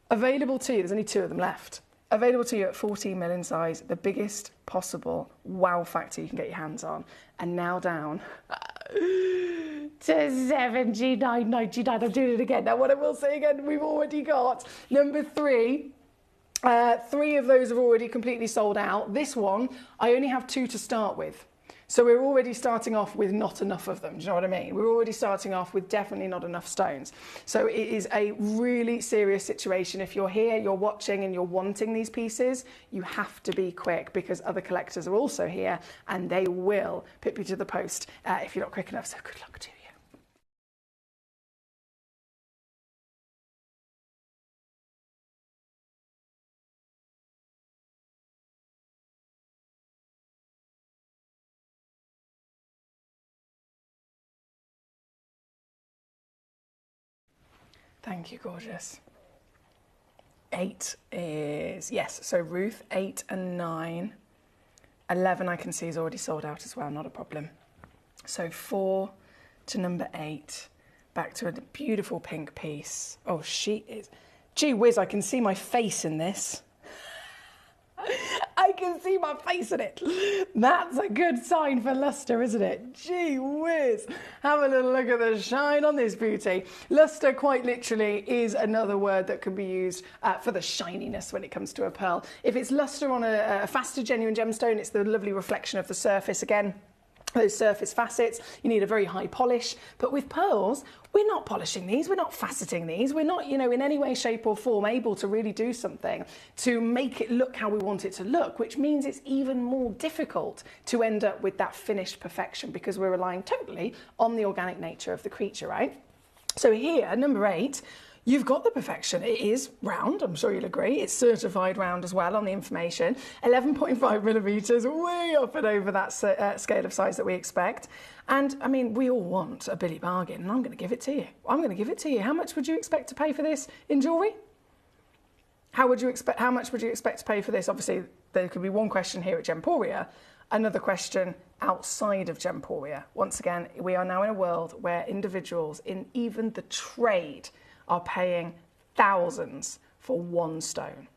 [SPEAKER 3] Available to you, there's only 2 of them left. Available to you at 14mm in size, the biggest possible wow factor you can get your hands on. And now down to $79.99. I'm doing it again. Now what I will say again, we've already got number 3. 3 of those are already completely sold out. This one, I only have 2 to start with. So we're already starting off with not enough of them. Do you know what I mean? We're already starting off with definitely not enough stones. So it is a really serious situation. If you're here, you're watching and you're wanting these pieces, you have to be quick because other collectors are also here and they will pip you to the post if you're not quick enough. So good luck to you. Thank you, gorgeous. 8 is, yes, so Ruth, 8 and 9. 11 I can see is already sold out as well, not a problem. So 4 to number 8, back to a beautiful pink piece. Oh, she is, gee whiz, I can see my face in this. I can see my face in it. That's a good sign for luster, isn't it? Gee whiz. Have a little look at the shine on this beauty. Luster, quite literally, is another word that can be used for the shininess when it comes to a pearl. If it's luster on a faster genuine gemstone, it's the lovely reflection of the surface again. Those surface facets, you need a very high polish. But with pearls, we're not polishing these, we're not faceting these, we're not, you know, in any way, shape or form able to really do something to make it look how we want it to look, which means it's even more difficult to end up with that finished perfection because we're relying totally on the organic nature of the creature, right? So here, number 8, you've got the perfection. It is round, I'm sure you'll agree. It's certified round as well on the information. 11.5mm, way up and over that scale of size that we expect. And I mean, we all want a Billy bargain, and I'm going to give it to you. I'm going to give it to you. How much would you expect to pay for this in jewellery? How much would you expect to pay for this? Obviously, there could be one question here at Gemporia, another question outside of Gemporia. Once again, we are now in a world where individuals in even the trade are paying thousands for one stone.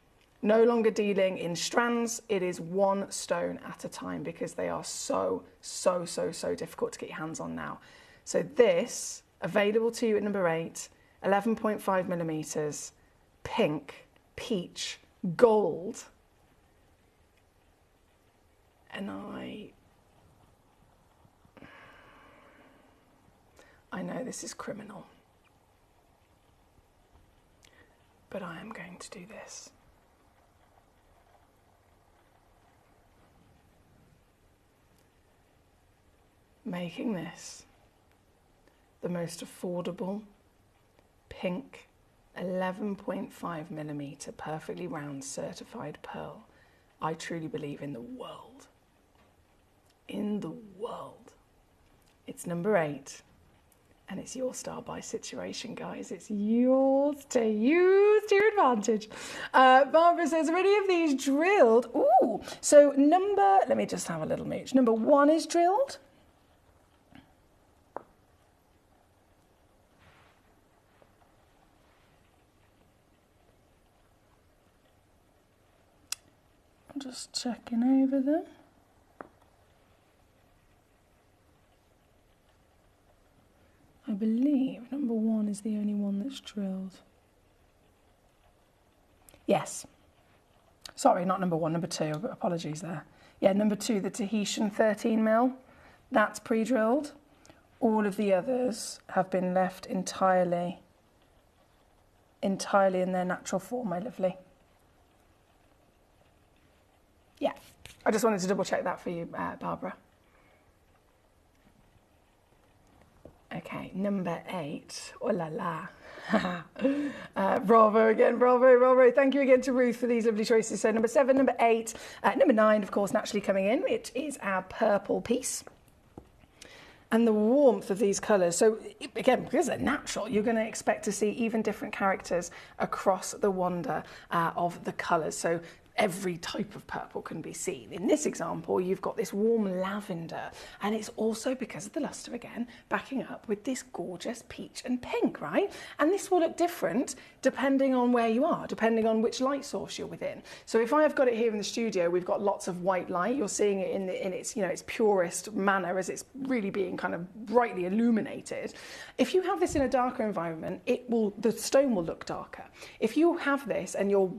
[SPEAKER 3] No longer dealing in strands, it is one stone at a time because they are so difficult to get your hands on now. So this, available to you at number 8, 11.5mm, pink, peach, gold. And I know this is criminal, but I am going to do this. Making this the most affordable pink 11.5mm perfectly round certified pearl I truly believe in the world. In the world. It's number 8. And it's your star buy situation, guys. It's yours to use to your advantage. Barbara says, are any of these drilled? Ooh, so let me just have a little mooch. Number 1 is drilled. I'm just checking over them. I believe number 1 is the only one that's drilled. Yes. Sorry, not number 1, number 2. Apologies there. Yeah, number 2, the Tahitian 13mm.
[SPEAKER 1] That's pre-drilled. All of the others have been left entirely in their natural form, my lovely. Yeah, I just wanted to double check that for you, Barbara. Okay, number 8. Oh la la. Bravo again, bravo. Thank you again to Ruth for these lovely choices. So number 7, number 8, number 9, of course, naturally coming in. It is our purple piece. And the warmth of these colours. So again, because they're natural, you're going to expect to see even different characters across the wonder of the colours. So every type of purple can be seen. In this example, you've got this warm lavender, and it's also, because of the lustre again, backing up with this gorgeous peach and pink, right? And this will look different depending on where you are, depending on which light source you're within. So if I have got it here in the studio, we've got lots of white light. You're seeing it in its, you know, its purest manner as it's really being kind of brightly illuminated. If you have this in a darker environment, the stone will look darker. If you have this and you're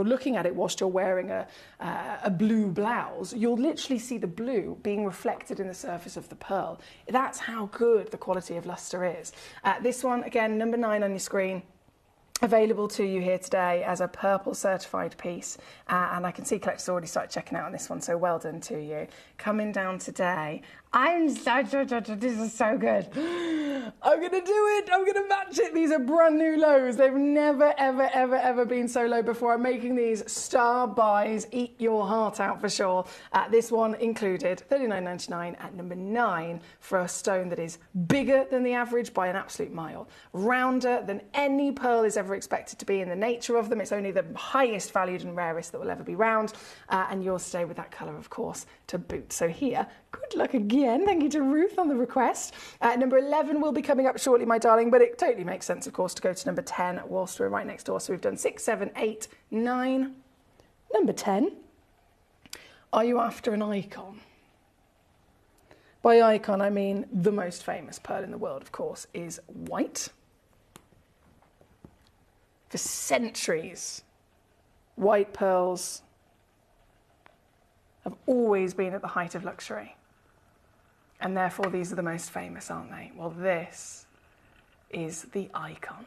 [SPEAKER 1] looking at it whilst you're wearing a blue blouse, you'll literally see the blue being reflected in the surface of the pearl. That's how good the quality of lustre is. This one, again, number 9 on your screen, available to you here today as a purple certified piece, and I can see collectors already started checking out on this one, so well done to you. Coming down today, this is so good. I'm gonna do it, I'm gonna match it. These are brand new lows. They've never, ever been so low before. I'm making these star buys, eat your heart out for sure. This one included $39.99 at number 9 for a stone that is bigger than the average by an absolute mile, rounder than any pearl is ever expected to be in the nature of them. It's only the highest valued and rarest that will ever be round, and yours today with that colour, of course, to boot. So here, good luck again. Thank you to Ruth on the request. Number 11 will be coming up shortly, my darling, but it totally makes sense, of course, to go to number 10 whilst we're right next door. So we've done 6, 7, 8, 9. Number 10. Are you after an icon? By icon, I mean the most famous pearl in the world, of course, is white. For centuries, white pearls have always been at the height of luxury. And therefore, these are the most famous, aren't they? Well, this is the icon.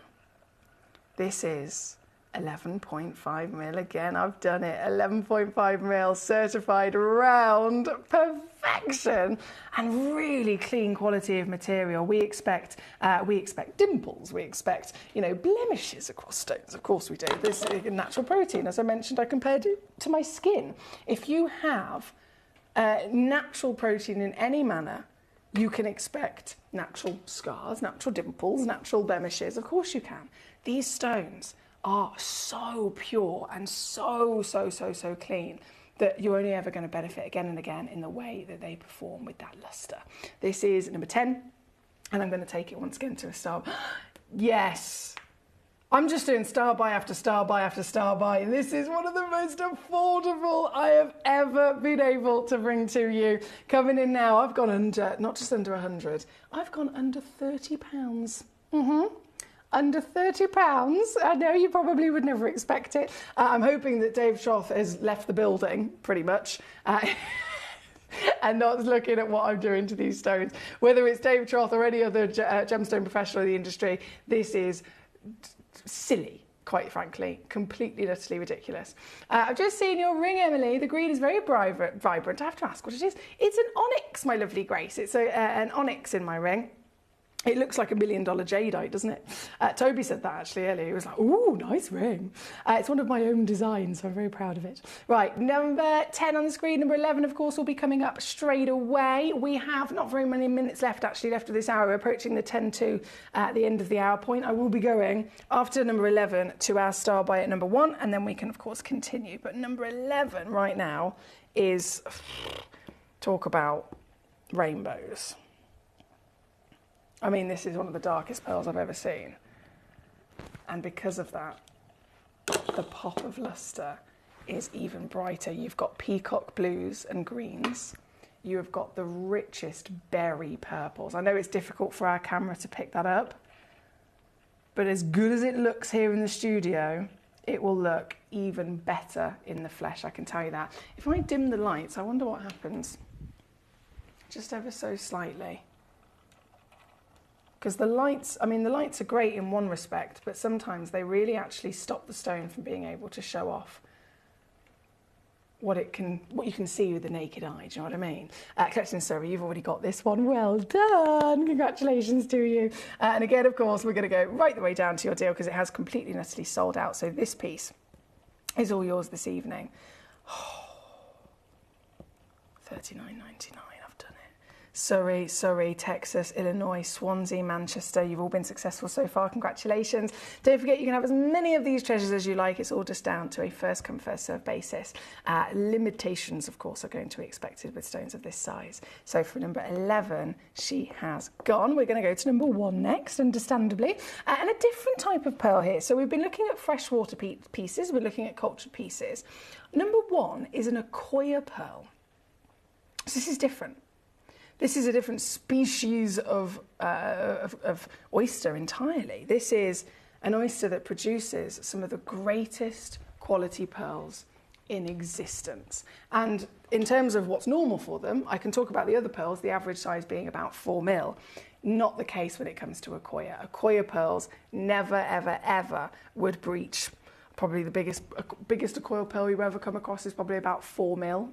[SPEAKER 1] This is 11.5 mil. Again, I've done it. 11.5 mil, certified round, perfection, and really clean quality of material. We expect dimples. We expect, blemishes across stones. Of course we do. This is natural protein. As I mentioned, I compared it to my skin. If you have natural protein in any manner, you can expect natural scars, natural dimples, natural blemishes. Of course you can. These stones are so pure and so clean that you're only ever going to benefit again and again in the way that they perform with that lustre. This is number 10, and I'm going to take it once again to a star. Yes, I'm just doing star buy after star buy after star buy. This is one of the most affordable I have ever been able to bring to you. Coming in now, I've gone under, not just under 100, I've gone under £30. Under £30. I know you probably would never expect it. I'm hoping that Dave Troth has left the building, pretty much, and not looking at what I'm doing to these stones. Whether it's Dave Troth or any other gemstone professional in the industry, this is silly, quite frankly, completely, utterly ridiculous. I've just seen your ring, Emily. The green is very vibrant. I have to ask what it is. It's an onyx, my lovely Grace. It's an onyx in my ring. It looks like $1 million jadeite, doesn't it? Toby said that actually earlier. He was like, ooh, nice ring. It's one of my own designs, so I'm very proud of it. Right, number 10 on the screen. Number 11, of course, will be coming up straight away. We have not very many minutes left, actually, left of this hour. We're approaching the 10 to at the end of the hour point. I will be going after number 11 to our star buy at number 1, and then we can, of course, continue. But number 11 right now is, talk about rainbows. I mean, this is one of the darkest pearls I've ever seen. And because of that, the pop of lustre is even brighter. You've got peacock blues and greens. You have got the richest berry purples. I know it's difficult for our camera to pick that up, but as good as it looks here in the studio, it will look even better in the flesh, I can tell you that. If I dim the lights, I wonder what happens.
[SPEAKER 3] just ever so slightly. Because the lights, I mean, the lights are great in one respect, but sometimes they really actually stop the stone from being able to show off what you can see with the naked eye. Do you know what I mean? Collection Survey, you've already got this one. Well done. Congratulations to you. And again, of course, we're going to go right the way down to your deal because it has completely and utterly sold out. So this piece is all yours this evening. $39.99. I've done it. Surrey, Texas, Illinois, Swansea, Manchester. You've all been successful so far. Congratulations. Don't forget you can have as many of these treasures as you like. It's all just down to a first come, first serve basis. Limitations, of course, are going to be expected with stones of this size. So for number 11, she has gone. We're going to go to number 1 next, understandably. And a different type of pearl here. So we've been looking at freshwater pieces. We're looking at cultured pieces. Number 1 is an Akoya pearl. So this is different. This is a different species of oyster entirely. This is an oyster that produces some of the greatest quality pearls in existence. And in terms of what's normal for them, I can talk about the other pearls, the average size being about 4 mil. Not the case when it comes to Akoya. Akoya pearls never, ever, ever would breach. Probably the biggest Akoya pearl you've ever come across is probably about 4 mil.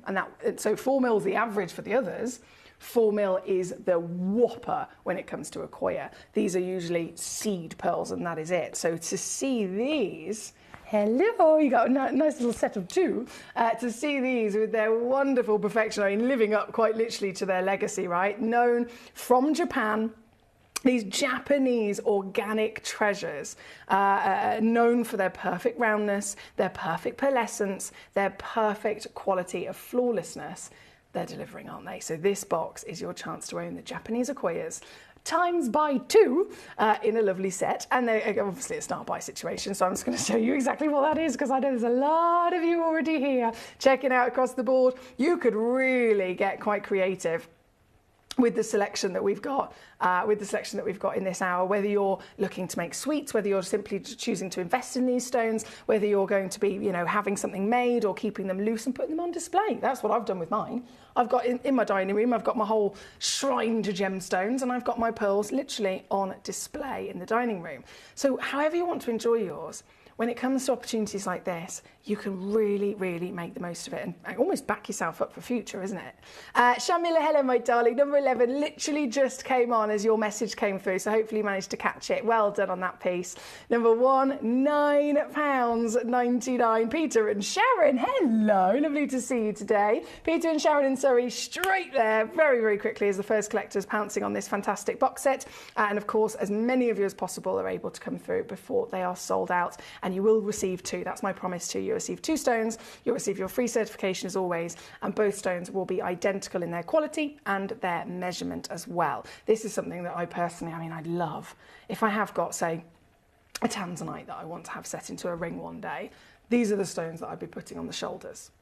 [SPEAKER 3] So 4 mil is the average for the others. 4 mil is the whopper when it comes to Akoya. These are usually seed pearls and that is it. So to see these, hello, you got a nice little set of 2. To see these with their wonderful perfection, I mean, living up quite literally to their legacy, right? Known from Japan. These Japanese organic treasures, known for their perfect roundness, their perfect pearlescence, their perfect quality of flawlessness. They're delivering, aren't they? So this box is your chance to own the Japanese Akoyas times by 2 in a lovely set. And they obviously a start buy situation, so I'm just going to show you exactly what that is because I know there's a lot of you already here checking out across the board. You could really get quite creative with the selection that we've got, in this hour, whether you're looking to make sweets, whether you're simply choosing to invest in these stones, whether you're going to be, having something made or keeping them loose and putting them on display. That's what I've done with mine. I've got in my dining room, I've got my whole shrine to gemstones and I've got my pearls literally on display in the dining room. So however you want to enjoy yours, when it comes to opportunities like this, you can really, really make the most of it and almost back yourself up for future, isn't it? Shamila, hello, my darling. Number 11 literally just came on as your message came through, so hopefully you managed to catch it. Well done on that piece. Number 1, £9.99. Peter and Sharon, hello. Lovely to see you today. Peter and Sharon in Surrey, straight there, very, very quickly as the first collectors pouncing on this fantastic box set. And of course, as many of you as possible are able to come through before they are sold out. And you will receive 2. That's my promise to you. You'll receive 2 stones. You'll receive your free certification as always. And both stones will be identical in their quality and their measurement as well. This is something that I personally, I'd love. If I have got, say, a tanzanite that I want to have set into a ring one day, these are the stones that I'd be putting on the shoulders.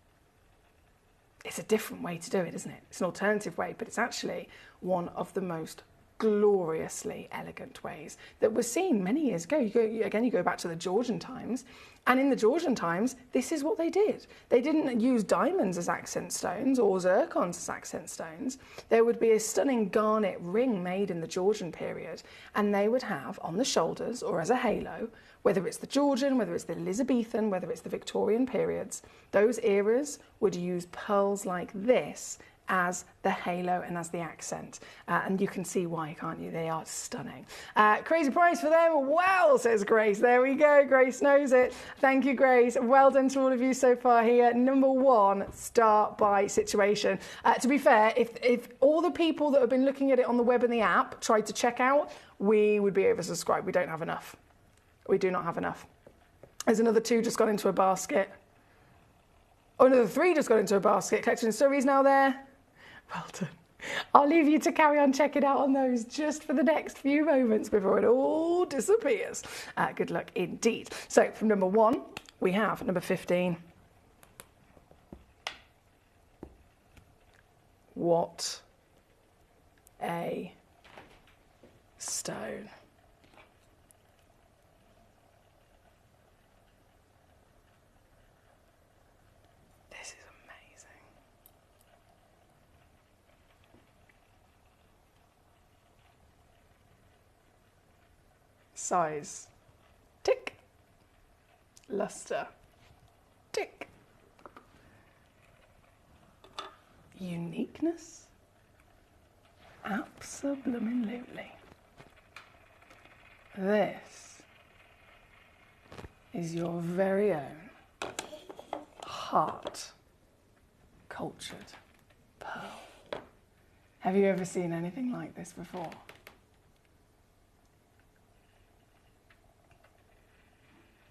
[SPEAKER 3] It's a different way to do it, isn't it? It's an alternative way, but it's actually one of the most gloriously elegant ways that were seen many years ago. You go back to the Georgian times, and in the Georgian times, this is what they did. They didn't use diamonds as accent stones or zircons as accent stones. There would be a stunning garnet ring made in the Georgian period, and they would have on the shoulders or as a halo, whether it's the Georgian, whether it's the Elizabethan, whether it's the Victorian periods, those eras would use pearls like this as the halo and as the accent. And you can see why, can't you? They are stunning. Crazy price for them. Wow, says Grace. There we go. Grace knows it. Thank you, Grace. Well done to all of you so far here. Number 1, start buy situation. To be fair, if all the people that have been looking at it on the web and the app tried to check out, we would be oversubscribed. We don't have enough. We do not have enough. There's another 2 just got into a basket. Oh, another 3 just got into a basket. Collection Stories now there. Well done. I'll leave you to carry on checking out on those just for the next few moments before it all disappears. Good luck indeed. So from number 1, we have number 15. What a stone. Size, tick. Luster, tick. Uniqueness, absolutely. This is your very own heart-cultured pearl. Have you ever seen anything like this before?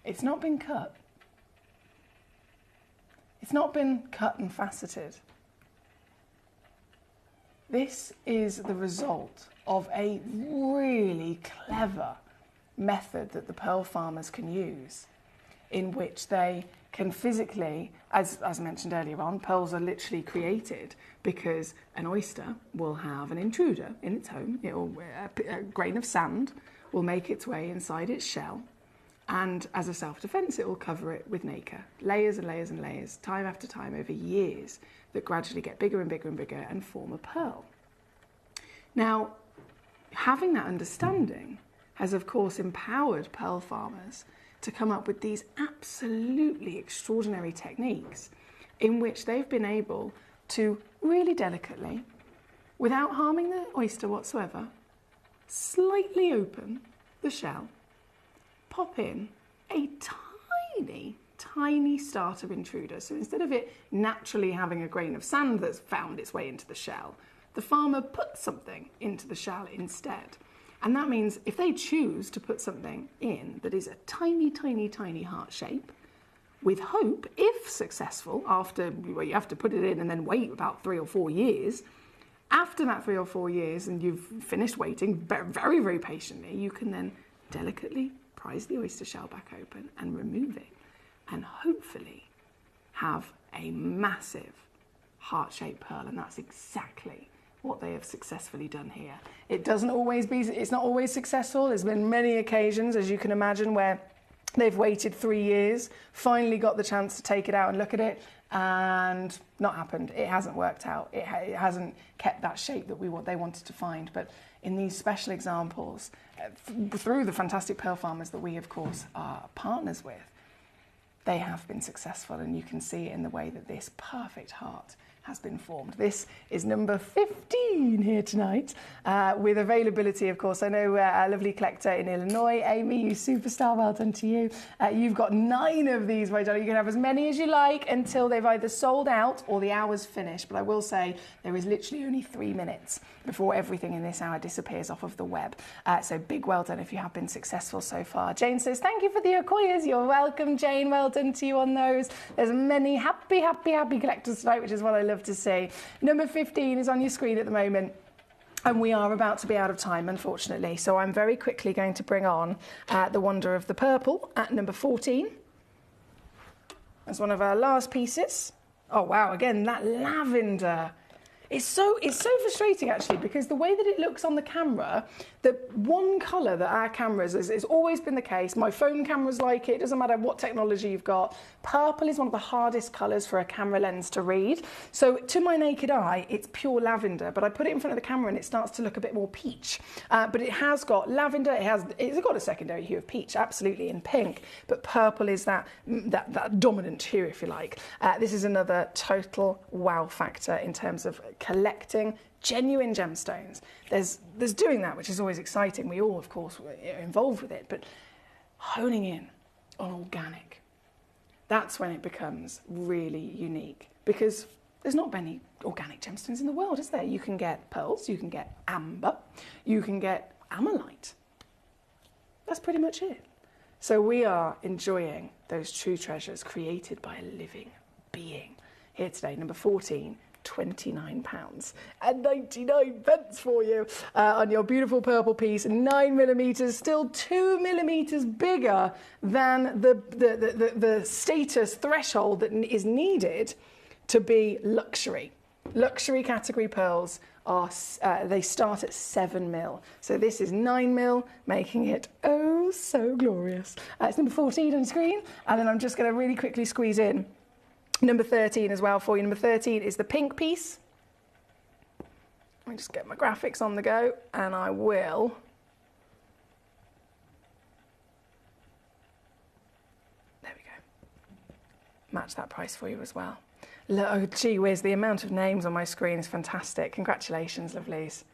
[SPEAKER 3] It's not been cut. It's not been cut and faceted. This is the result of a really clever method that the pearl farmers can use, in which they can physically, as mentioned earlier on, pearls are literally created because an oyster will have an intruder in its home. A grain of sand will make its way inside its shell, and as a self-defense, it will cover it with nacre, layers and layers and layers, time after time over years, that gradually get bigger and bigger and bigger and form a pearl. Now, having that understanding has, of course, empowered pearl farmers to come up with these absolutely extraordinary techniques in which they've been able to really delicately, without harming the oyster whatsoever, slightly open the shell, pop in a tiny starter intruder. So instead of it naturally having a grain of sand that's found its way into the shell, the farmer puts something into the shell instead. And that means if they choose to put something in that is a tiny heart shape, with hope, if successful, you have to put it in and then wait about 3 or 4 years. After that 3 or 4 years, and you've finished waiting very, very patiently, you can then delicately prise the oyster shell back open and remove it, and hopefully have a massive heart-shaped pearl. And that's exactly what they have successfully done here. It's not always successful. There's been many occasions, as you can imagine, where they've waited 3 years, finally got the chance to take it out and look at it, and not happened. It hasn't worked out. It hasn't kept that shape that they wanted to find. But in these special examples, through the fantastic pearl farmers that we, of course, are partners with, they have been successful, and you can see it in the way that this perfect heart has been formed. This is number 15 here tonight, with availability, of course. I know our lovely collector in Illinois, Amy, you superstar, well done to you. You've got 9 of these, my darling. You can have as many as you like until they've either sold out or the hour's finished. But I will say there is literally only 3 minutes before everything in this hour disappears off of the web. So big well done if you have been successful so far. Jane says, thank you for the Okoyas. You're welcome, Jane. Well done to you on those. There's many happy collectors tonight, which is what I love to see. Number 15 is on your screen at the moment, and we are about to be out of time, unfortunately. So I'm very quickly going to bring on the Wonder of the Purple at number 14. That's one of our last pieces. Oh wow, again, that lavender. It's so frustrating, actually, because the way that it looks on the camera, the one colour that our cameras has always been the case. My phone cameras like it. Doesn't matter what technology you've got. Purple is one of the hardest colours for a camera lens to read. So to my naked eye, it's pure lavender. But I put it in front of the camera and it starts to look a bit more peach. But it has got lavender. It's got a secondary hue of peach, absolutely, in pink. But purple is that dominant hue, if you like. This is another total wow factor in terms of collecting genuine gemstones. There's doing that, which is always exciting. We all, of course, are involved with it, but honing in on organic, that's when it becomes really unique, because there's not many organic gemstones in the world, is there? You can get pearls, you can get amber, you can get ammolite. That's pretty much it. So we are enjoying those true treasures created by a living being. Here today, number 14, £29.99 for you on your beautiful purple piece, 9mm, still 2mm bigger than the status threshold that is needed to be luxury. Luxury category pearls are they start at 7mm. So this is 9mm, making it oh so glorious. It's number 14 on screen, and then I'm just going to really quickly squeeze in number 13 as well for you. Number 13 is the pink piece. Let me just get my graphics on the go, and I will match that price for you as well. Look, oh, gee whiz, the amount of names on my screen is fantastic. Congratulations, lovelies.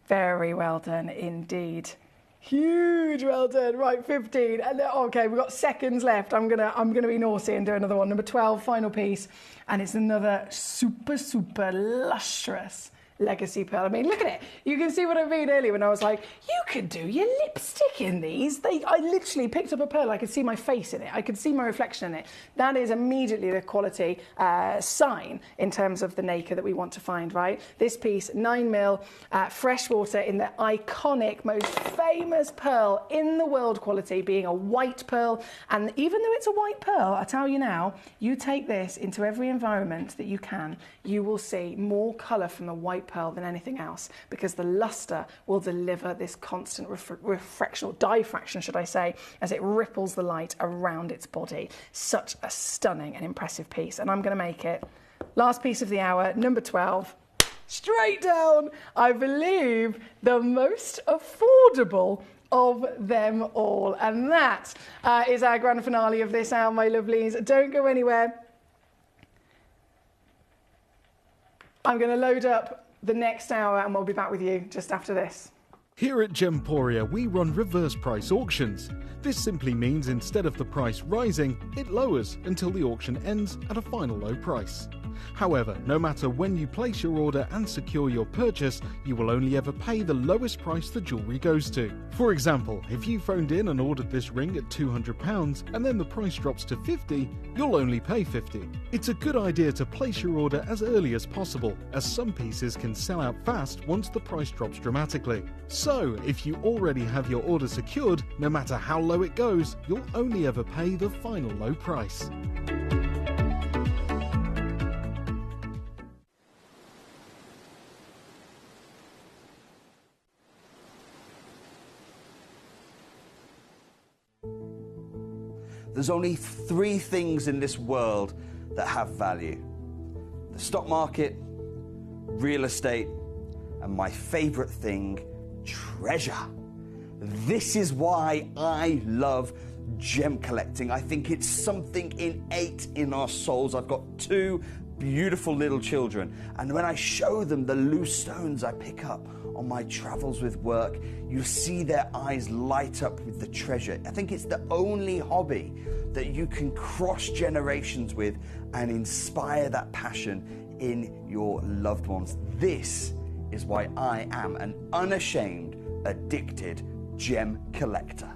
[SPEAKER 3] Very well done indeed. Huge well done. Right, 15. And okay, we've got seconds left. I'm gonna be naughty and do another one. Number 12, final piece, and it's another super lustrous legacy pearl. I mean, look at it. You can see what I mean earlier when I was like, you could do your lipstick in these. I literally picked up a pearl. I could see my face in it. I could see my reflection in it. That is immediately the quality sign in terms of the nacre that we want to find, right? This piece, 9mm, freshwater in the iconic, most famous pearl in the world quality, being a white pearl. And even though it's a white pearl, I tell you now, you take this into every environment that you can, you will see more colour from the white pearl than anything else, because the luster will deliver this constant refraction, or diffraction should I say, as it ripples the light around its body. Such a stunning and impressive piece, and I'm going to make it last piece of the hour, number 12, straight down, I believe the most affordable of them all, and that is our grand finale of this hour, my lovelies. Don't go anywhere. I'm going to load up the next hour and we'll be back with you just after this.
[SPEAKER 4] Here at Gemporia, we run reverse price auctions. This simply means instead of the price rising, it lowers until the auction ends at a final low price. However, no matter when you place your order and secure your purchase, you will only ever pay the lowest price the jewellery goes to. For example, if you phoned in and ordered this ring at £200 and then the price drops to £50, you'll only pay £50. It's a good idea to place your order as early as possible, as some pieces can sell out fast once the price drops dramatically. So, if you already have your order secured, no matter how low it goes, you'll only ever pay the final low price.
[SPEAKER 2] There's only 3 things in this world that have value: the stock market, real estate, and my favorite thing, treasure. This is why I love gem collecting. I think it's something innate in our souls. I've got 2 beautiful little children, and when I show them the loose stones I pick up on my travels with work, you see their eyes light up with the treasure. I think it's the only hobby that you can cross generations with and inspire that passion in your loved ones. This is why I am an unashamed, addicted gem collector.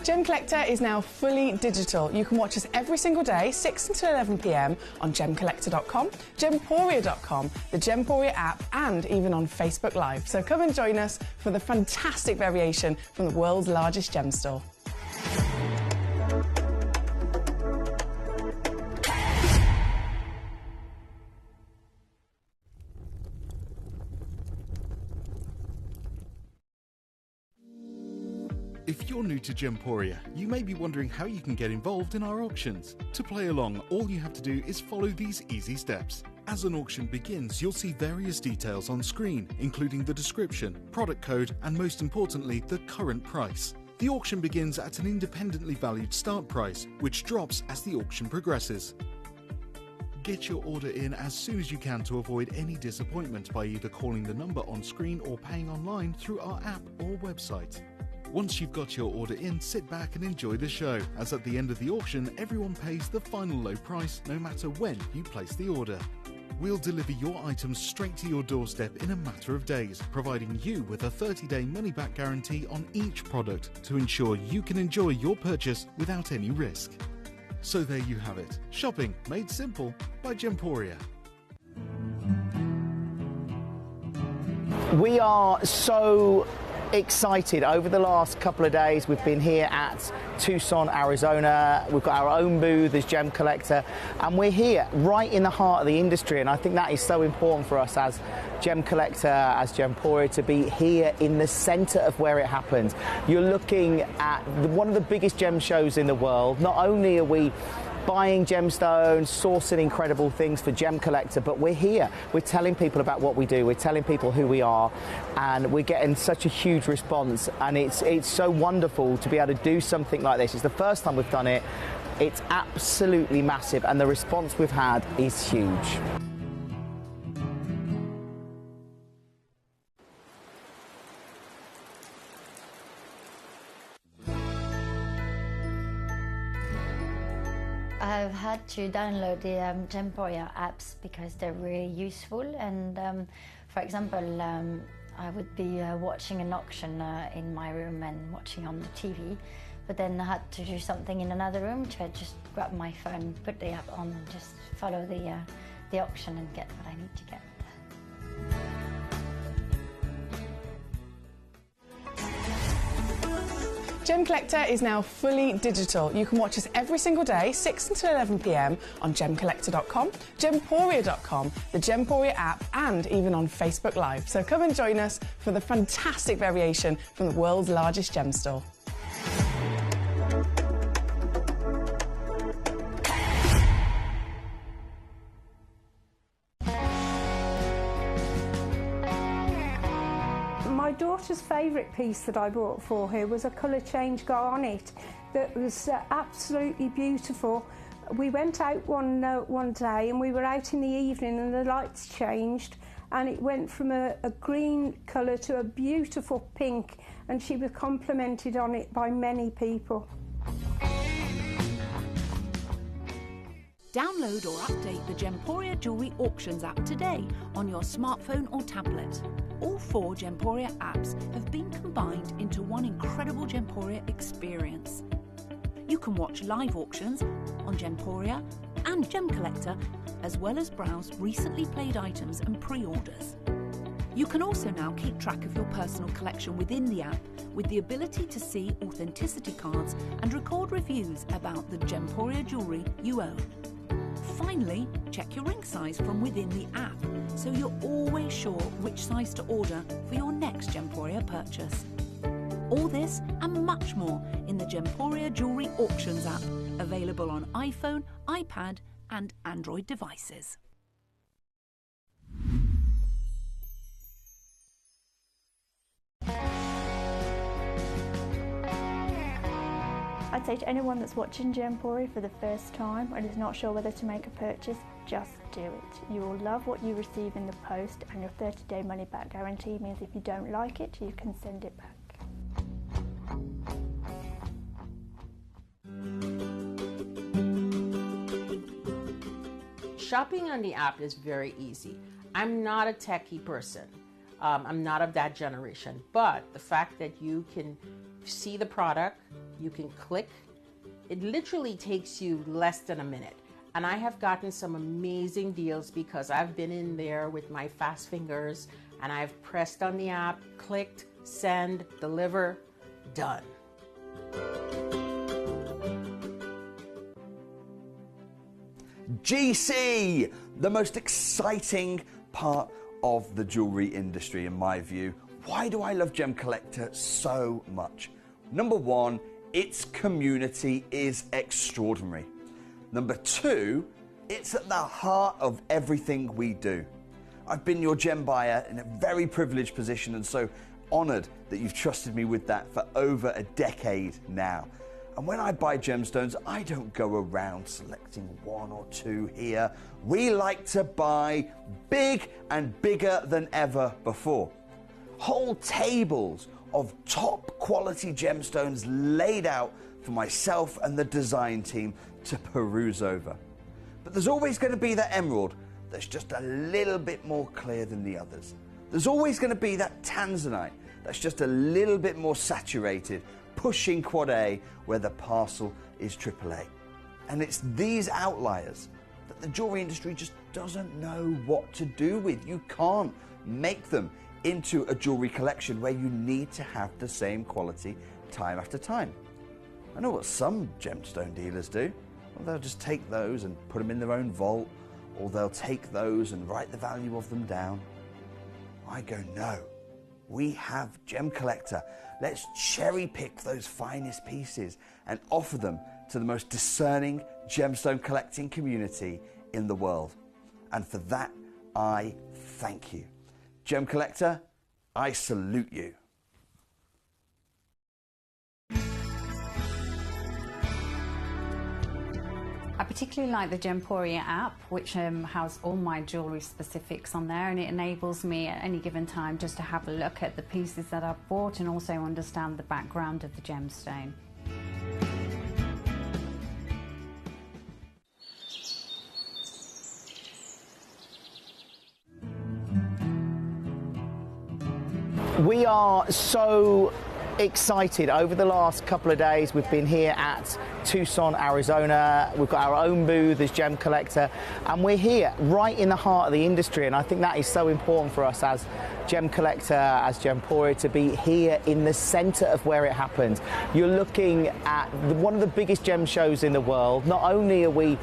[SPEAKER 3] Gemcollector is now fully digital. You can watch us every single day, 6 until 11 p.m. on Gemcollector.com, Gemporia.com, the Gemporia app, and even on Facebook Live. So come and join us for the fantastic variation from the world's largest gem store.
[SPEAKER 4] If you're new to Gemporia, you may be wondering how you can get involved in our auctions. To play along, all you have to do is follow these easy steps. As an auction begins, you'll see various details on screen, including the description, product code, and most importantly, the current price. The auction begins at an independently valued start price, which drops as the auction progresses. Get your order in as soon as you can to avoid any disappointment by either calling the number on screen or paying online through our app or website. Once you've got your order in, sit back and enjoy the show, as at the end of the auction, everyone pays the final low price no matter when you place the order. We'll deliver your items straight to your doorstep in a matter of days, providing you with a 30-day money-back guarantee on each product to ensure you can enjoy your purchase without any risk. So there you have it, shopping made simple by Gemporia.
[SPEAKER 5] We are so excited. Over the last couple of days, we've been here at Tucson, Arizona. We've got our own booth as Gemcollector, and we're here right in the heart of the industry, and I think that is so important for us as Gemcollector, as Gemporia, to be here in the centre of where it happens. You're looking at one of the biggest gem shows in the world. Not only are we buying gemstones, sourcing incredible things for Gemcollector, but we're here. We're telling people about what we do. We're telling people who we are, and we're getting such a huge response, and it's so wonderful to be able to do something like this. It's the first time we've done it. It's absolutely massive, and the response we've had is huge.
[SPEAKER 6] I've had to download the Gemporia apps because they're really useful, and for example, I would be watching an auction in my room and watching on the TV, but then I had to do something in another room, so I just grab my phone, put the app on and just follow the auction and get what I need to get.
[SPEAKER 3] Gemcollector is now fully digital. You can watch us every single day, 6 until 11 p.m. on Gemcollector.com, Gemporia.com, the Gemporia app, and even on Facebook Live. So come and join us for the fantastic variation from the world's largest gem store.
[SPEAKER 7] My daughter's favourite piece that I bought for her was a colour change garnet that was absolutely beautiful. We went out one day and we were out in the evening and the lights changed and it went from a green colour to a beautiful pink, and she was complimented on it by many people.
[SPEAKER 8] Download or update the Gemporia Jewellery Auctions app today on your smartphone or tablet. All 4 Gemporia apps have been combined into one incredible Gemporia experience. You can watch live auctions on Gemporia and Gemcollector, as well as browse recently played items and pre-orders. You can also now keep track of your personal collection within the app with the ability to see authenticity cards and record reviews about the Gemporia jewellery you own. Finally, check your ring size from within the app, so you're always sure which size to order for your next Gemporia purchase. All this and much more in the Gemporia Jewellery Auctions app, available on iPhone, iPad and Android devices.
[SPEAKER 9] I'd say to anyone that's watching Gemporia for the first time and is not sure whether to make a purchase, just do it. You will love what you receive in the post, and your 30-day money-back guarantee means if you don't like it, you can send it back.
[SPEAKER 10] Shopping on the app is very easy. I'm not a techie person. I'm not of that generation, but the fact that you can see the product, you can click, it literally takes you less than a minute. And I have gotten some amazing deals because I've been in there with my fast fingers and I've pressed on the app, clicked, send, deliver, done.
[SPEAKER 2] GC, the most exciting part of the jewellery industry in my view. Why do I love Gemcollector so much? Number one, its community is extraordinary. Number two, it's at the heart of everything we do. I've been your gem buyer in a very privileged position and so honoured that you've trusted me with that for over a decade now. And when I buy gemstones, I don't go around selecting one or two here. We like to buy big and bigger than ever before. Whole tables of top quality gemstones laid out for myself and the design team to peruse over. But there's always going to be that emerald that's just a little bit more clear than the others. There's always going to be that tanzanite that's just a little bit more saturated, pushing quad A where the parcel is AAA. And it's these outliers that the jewellery industry just doesn't know what to do with. You can't make them into a jewellery collection where you need to have the same quality time after time. I know what some gemstone dealers do. Well, they'll just take those and put them in their own vault, or they'll take those and write the value of them down. I go, no, we have Gemcollector. Let's cherry pick those finest pieces and offer them to the most discerning gemstone collecting community in the world. And for that, I thank you. Gem Collector, I salute you.
[SPEAKER 11] I particularly like the Gemporia app, which has all my jewellery specifics on there, and it enables me at any given time just to have a look at the pieces that I've bought and also understand the background of the gemstone.
[SPEAKER 5] We are so excited. Over the last couple of days we've been here at Tucson, Arizona. We've got our own booth as Gemcollector, and we're here right in the heart of the industry, and I think that is so important for us as Gemcollector, as Gemporia, to be here in the centre of where it happens. You're looking at one of the biggest gem shows in the world. Not only are we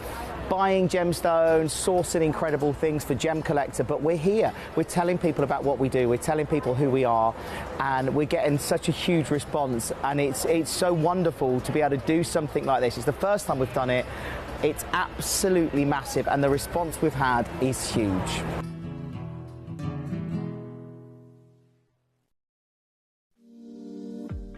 [SPEAKER 5] buying gemstones, sourcing incredible things for Gemcollector, but we're here. We're telling people about what we do. We're telling people who we are, and we're getting such a huge response. And it's so wonderful to be able to do something like this. It's the first time we've done it. It's absolutely massive, and the response we've had is huge.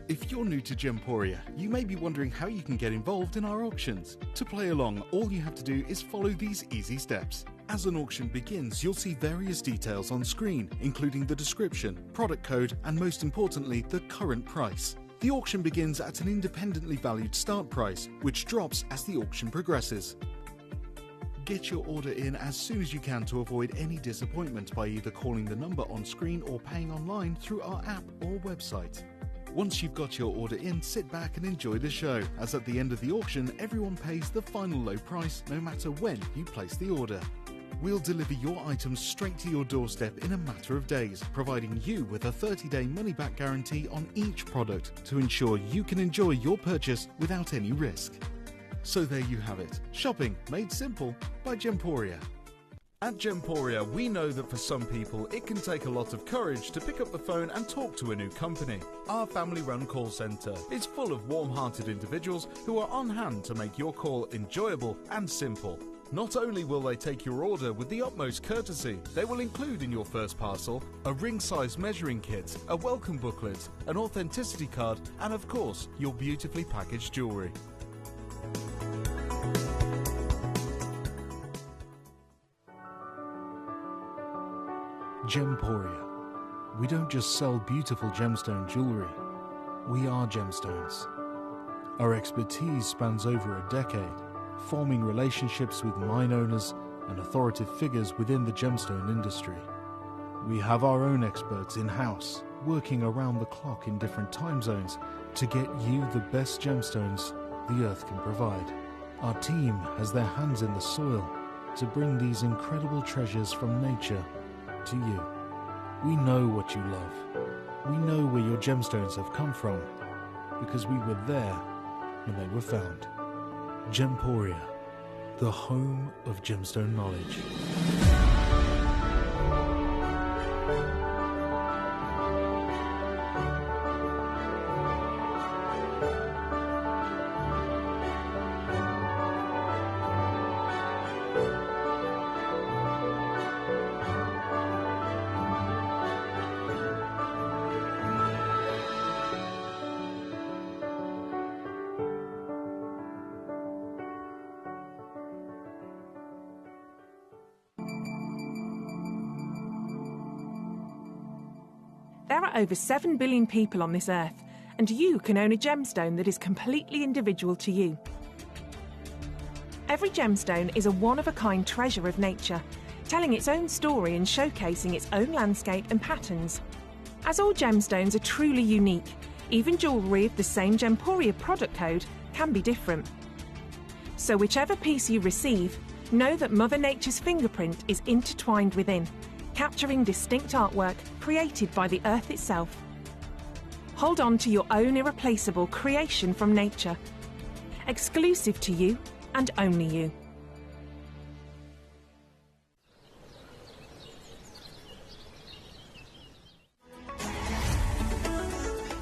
[SPEAKER 4] If you're new to Gemporia, you may be wondering how you can get involved in our auctions. To play along, all you have to do is follow these easy steps. As an auction begins, you'll see various details on screen, including the description, product code, and most importantly, the current price. The auction begins at an independently valued start price, which drops as the auction progresses. Get your order in as soon as you can to avoid any disappointment by either calling the number on screen or paying online through our app or website. Once you've got your order in, sit back and enjoy the show, as at the end of the auction, everyone pays the final low price no matter when you place the order. We'll deliver your items straight to your doorstep in a matter of days, providing you with a 30-day money-back guarantee on each product to ensure you can enjoy your purchase without any risk. So there you have it, shopping made simple by Gemporia. At Gemporia, we know that for some people it can take a lot of courage to pick up the phone and talk to a new company. Our family-run call centre is full of warm-hearted individuals who are on hand to make your call enjoyable and simple. Not only will they take your order with the utmost courtesy, they will include in your first parcel a ring-size measuring kit, a welcome booklet, an authenticity card, and of course, your beautifully packaged jewellery. Gemporia. We don't just sell beautiful gemstone jewellery, we are gemstones. Our expertise spans over a decade, forming relationships with mine owners and authoritative figures within the gemstone industry. We have our own experts in-house, working around the clock in different time zones to get you the best gemstones the earth can provide. Our team has their hands in the soil to bring these incredible treasures from nature to you. We know what you love. We know where your gemstones have come from, because we were there when they were found. Gemporia, the home of gemstone knowledge.
[SPEAKER 12] There are over 7 billion people on this earth, and you can own a gemstone that is completely individual to you. Every gemstone is a one-of-a-kind treasure of nature, telling its own story and showcasing its own landscape and patterns. As all gemstones are truly unique, even jewellery of the same Gemporia product code can be different. So whichever piece you receive, know that Mother Nature's fingerprint is intertwined within, capturing distinct artwork created by the earth itself. Hold on to your own irreplaceable creation from nature, exclusive to you and only you.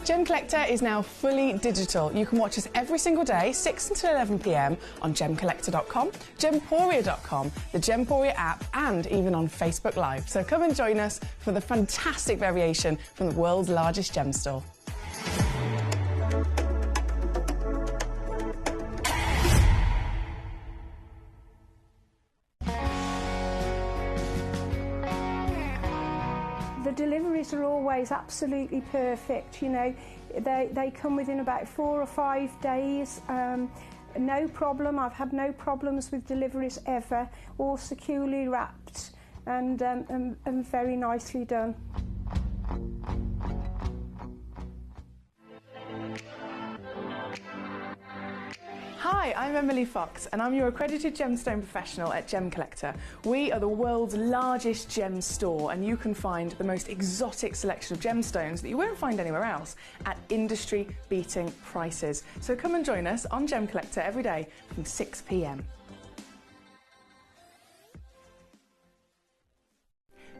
[SPEAKER 3] Gemcollector is now fully digital. You can watch us every single day, 6 until 11 p.m. on Gemcollector.com, Gemporia.com, the Gemporia app, and even on Facebook Live. So come and join us for the fantastic variation from the world's largest gem store.
[SPEAKER 7] The deliveries are always absolutely perfect, you know. They come within about 4 or 5 days. No problem. I've had no problems with deliveries ever. All securely wrapped and very nicely done.
[SPEAKER 3] Hi, I'm Emily Fox and I'm your accredited gemstone professional at Gemcollector. We are the world's largest gem store and you can find the most exotic selection of gemstones that you won't find anywhere else at industry-beating prices. So come and join us on Gemcollector every day from 6 p.m.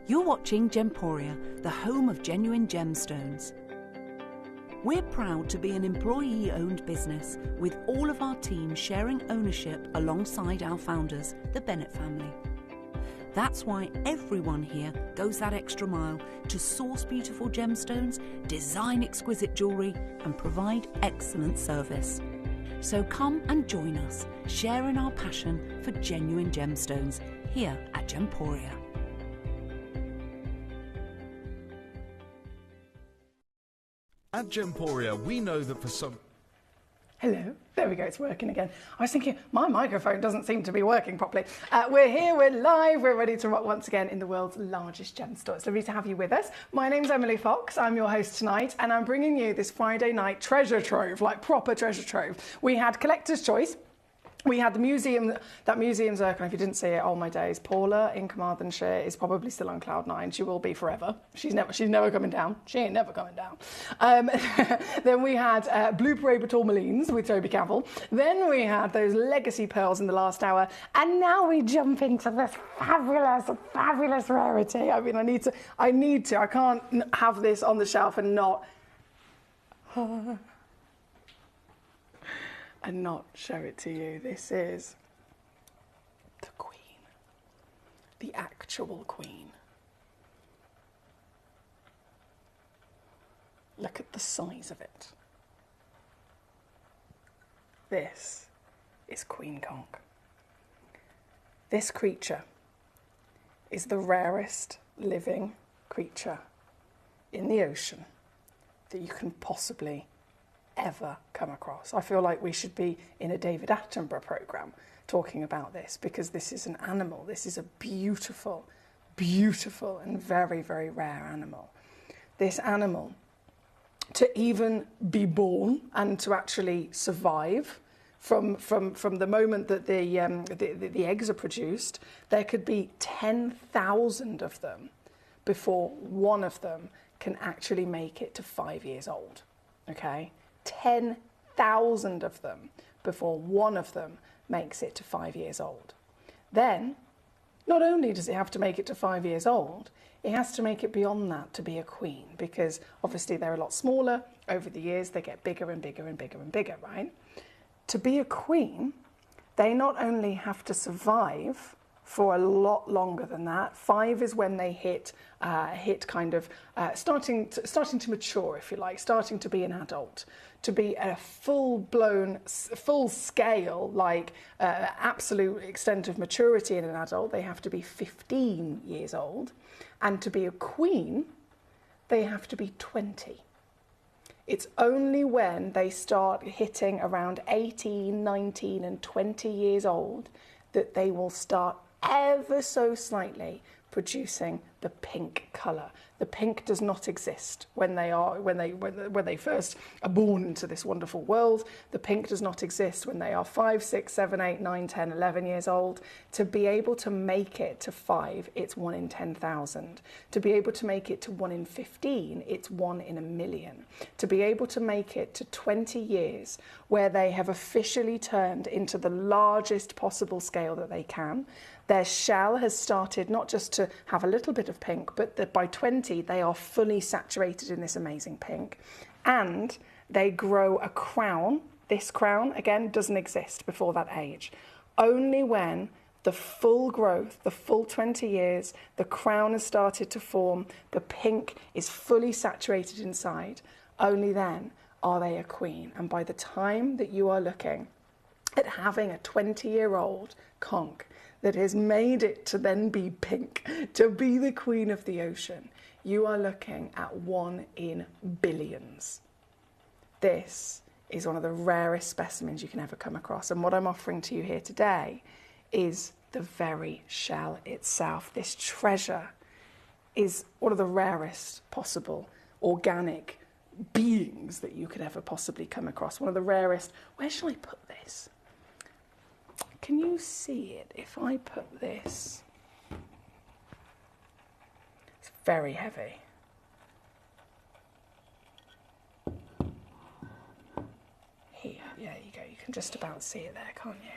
[SPEAKER 19] You're watching Gemporia, the home of genuine gemstones. We're proud to be an employee-owned business with all of our team sharing ownership alongside our founders, the Bennett family. That's why everyone here goes that extra mile to source beautiful gemstones, design exquisite jewellery and provide excellent service. So come and join us, sharing our passion for genuine gemstones here at Gemporia.
[SPEAKER 4] At Gemporia, we know that for some...
[SPEAKER 1] Hello, there we go, it's working again. I was thinking, my microphone doesn't seem to be working properly. We're here, we're live, we're ready to rock once again in the world's largest gem store. It's lovely to have you with us. My name's Emily Fox, I'm your host tonight, and I'm bringing you this Friday night treasure trove, like proper treasure trove. We had Collector's Choice. We had the museum, that museum zircon, if you didn't see it, oh my days. Paula in Carmarthenshire is probably still on cloud 9. She will be forever. She's never coming down. She ain't never coming down. Then we had Blue Parade Tourmalines with Toby Campbell. Then we had those legacy pearls in the last hour. And now we jump into this fabulous, fabulous rarity. I mean, I need to. I can't have this on the shelf and not... and not show it to you. This is the Queen, the actual Queen. Look at the size of it. This is Queen Conch. This creature is the rarest living creature in the ocean that you can possibly ever come across. I feel like we should be in a David Attenborough programme talking about this, because this is an animal. This is a beautiful, beautiful and very, very rare animal. This animal, to even be born and to actually survive from the moment that the eggs are produced, there could be 10,000 of them before one of them can actually make it to 5 years old, okay? 10,000 of them before one of them makes it to 5 years old. Then, not only does it have to make it to 5 years old, it has to make it beyond that to be a queen, because obviously they're a lot smaller. Over the years, they get bigger and bigger and bigger and bigger, right? To be a queen, they not only have to survive for a lot longer than that. 5 is when they hit kind of starting to mature, if you like, starting to be an adult. To be a full-blown, full-scale, like absolute extent of maturity in an adult, they have to be 15 years old. And to be a queen, they have to be 20. It's only when they start hitting around 18, 19 and 20 years old that they will start ever so slightly producing the pink colour. The pink does not exist when they first are born into this wonderful world. The pink does not exist when they are 5, 6, 7, 8, 9, 10, 11 years old. To be able to make it to 5, it's 1 in 10,000. To be able to make it to 1 in 15, it's 1 in a million. To be able to make it to 20 years, where they have officially turned into the largest possible scale that they can, their shell has started not just to have a little bit of pink, but that by 20 they are fully saturated in this amazing pink.
[SPEAKER 3] and they grow a crown. This crown, again, doesn't exist before that age. Only when the full growth, the full 20 years, the crown has started to form, the pink is fully saturated inside, only then are they a queen. And by the time that you are looking at having a 20-year-old conch that has made it to then be pink, to be the queen of the ocean, you are looking at 1 in billions. This is one of the rarest specimens you can ever come across. And what I'm offering to you here today is the very shell itself. This treasure is one of the rarest possible organic beings that you could ever possibly come across. One of the rarest. Where shall I put this? Can you see it if I put this? It's very heavy. Here, yeah, you go. You can just about see it there, can't you?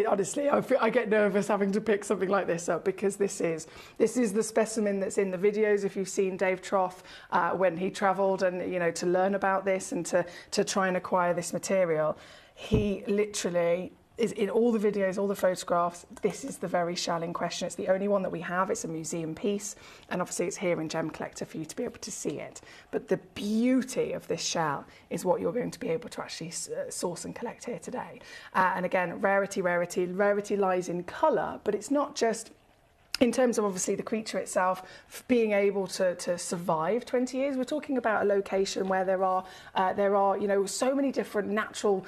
[SPEAKER 3] Honestly, I get nervous having to pick something like this up because this is the specimen that's in the videos. If you've seen Dave Trough when he travelled and, you know, to learn about this and to try and acquire this material, he literally is in all the videos, all the photographs. This is the very shell in question. It's the only one that we have. It's a museum piece, and obviously it's here in Gemcollector for you to be able to see it. But the beauty of this shell is what you're going to be able to actually source and collect here today. And again, rarity lies in colour, but it's not just in terms of obviously the creature itself being able to survive 20 years. We're talking about a location where there are you know, so many different natural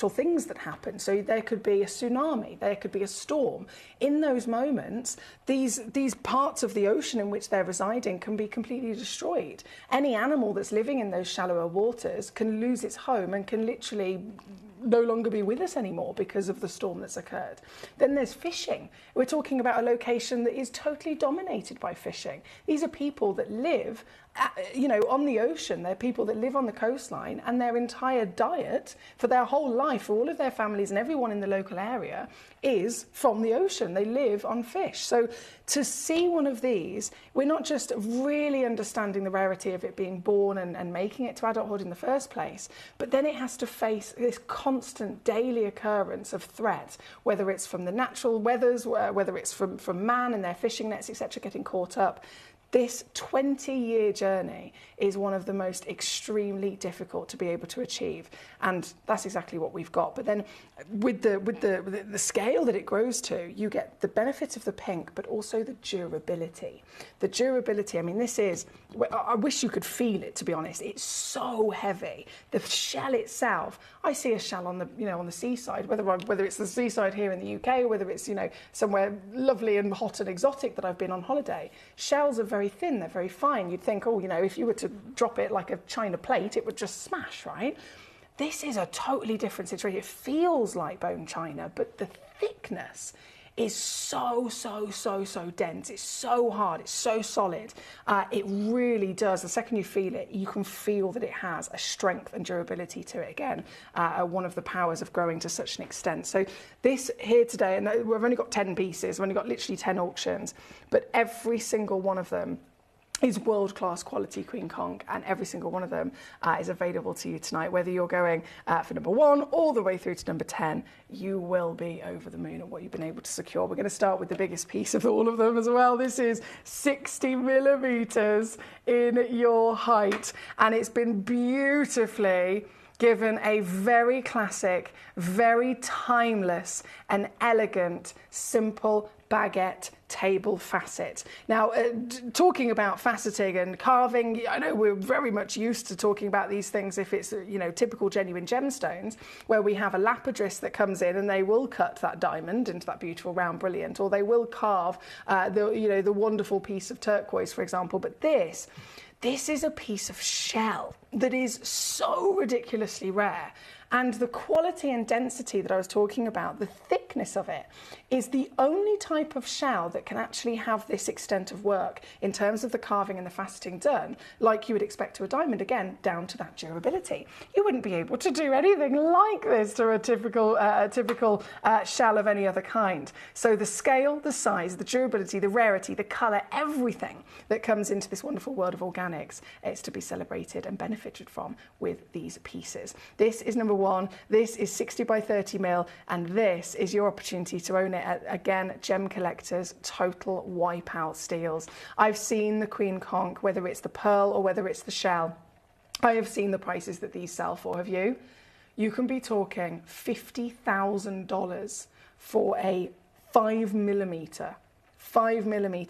[SPEAKER 3] things that happen. So there could be a tsunami, there could be a storm. In those moments, these parts of the ocean in which they're residing can be completely destroyed. Any animal that's living in those shallower waters can lose its home and can literally no longer be with us anymore because of the storm that's occurred. Then there's fishing. We're talking about a location that is totally dominated by fishing. These are people that live you know, on the ocean. They're people that live on the coastline, and their entire diet for their whole life, for all of their families and everyone in the local area, is from the ocean. They live on fish. So to see one of these, we're not just really understanding the rarity of it being born and making it to adulthood in the first place, but then it has to face this constant daily occurrence of threat, whether it's from the natural weathers, whether it's from man and their fishing nets, etc., getting caught up. This 20-year journey is one of the most extremely difficult to be able to achieve, and that's exactly what we've got. But then with the scale that it grows to, you get the benefits of the pink, but also the durability. The durability, I mean, this is, I wish you could feel it, to be honest. It's so heavy. The shell itself, I see a shell on the, you know, on the seaside, whether it's the seaside here in the UK, or whether it's, you know, somewhere lovely and hot and exotic that I've been on holiday. Shells are very thin, they're very fine. You'd think, oh, you know, if you were to drop it like a china plate, it would just smash, right? This is a totally different situation. It feels like bone china, but the thickness is so dense. It's so hard, it's so solid. It really does. The second you feel it, you can feel that it has a strength and durability to it. Again, one of the powers of growing to such an extent. So this here today, and we've only got 10 pieces, we've only got literally 10 auctions, but every single one of them is world-class quality queen conch, and every single one of them is available to you tonight. Whether you're going for number 1 all the way through to number 10, you will be over the moon at what you've been able to secure. We're going to start with the biggest piece of all of them as well. This is 60 millimeters in your height, and it's been beautifully given a very classic, very timeless and elegant, simple baguette table facet. Now, talking about faceting and carving, I know we're very much used to talking about these things if it's, you know, typical genuine gemstones, where we have a lapidrist that comes in and they will cut that diamond into that beautiful round brilliant, or they will carve the wonderful piece of turquoise, for example. But this is a piece of shell that is so ridiculously rare. And the quality and density that I was talking about, the thickness of it, is the only type of shell that can actually have this extent of work in terms of the carving and the faceting done, like you would expect to a diamond, again, down to that durability. You wouldn't be able to do anything like this to a typical shell of any other kind. So the scale, the size, the durability, the rarity, the colour, everything that comes into this wonderful world of organics is to be celebrated and benefited from with these pieces. This is number one. This is 60 by 30 mil, and this is your opportunity to own it at, again, Gemcollector's total wipeout steals. I've seen the Queen Conch, whether it's the pearl or whether it's the shell. I have seen the prices that these sell for, have you? You can be talking $50,000 for a 5mm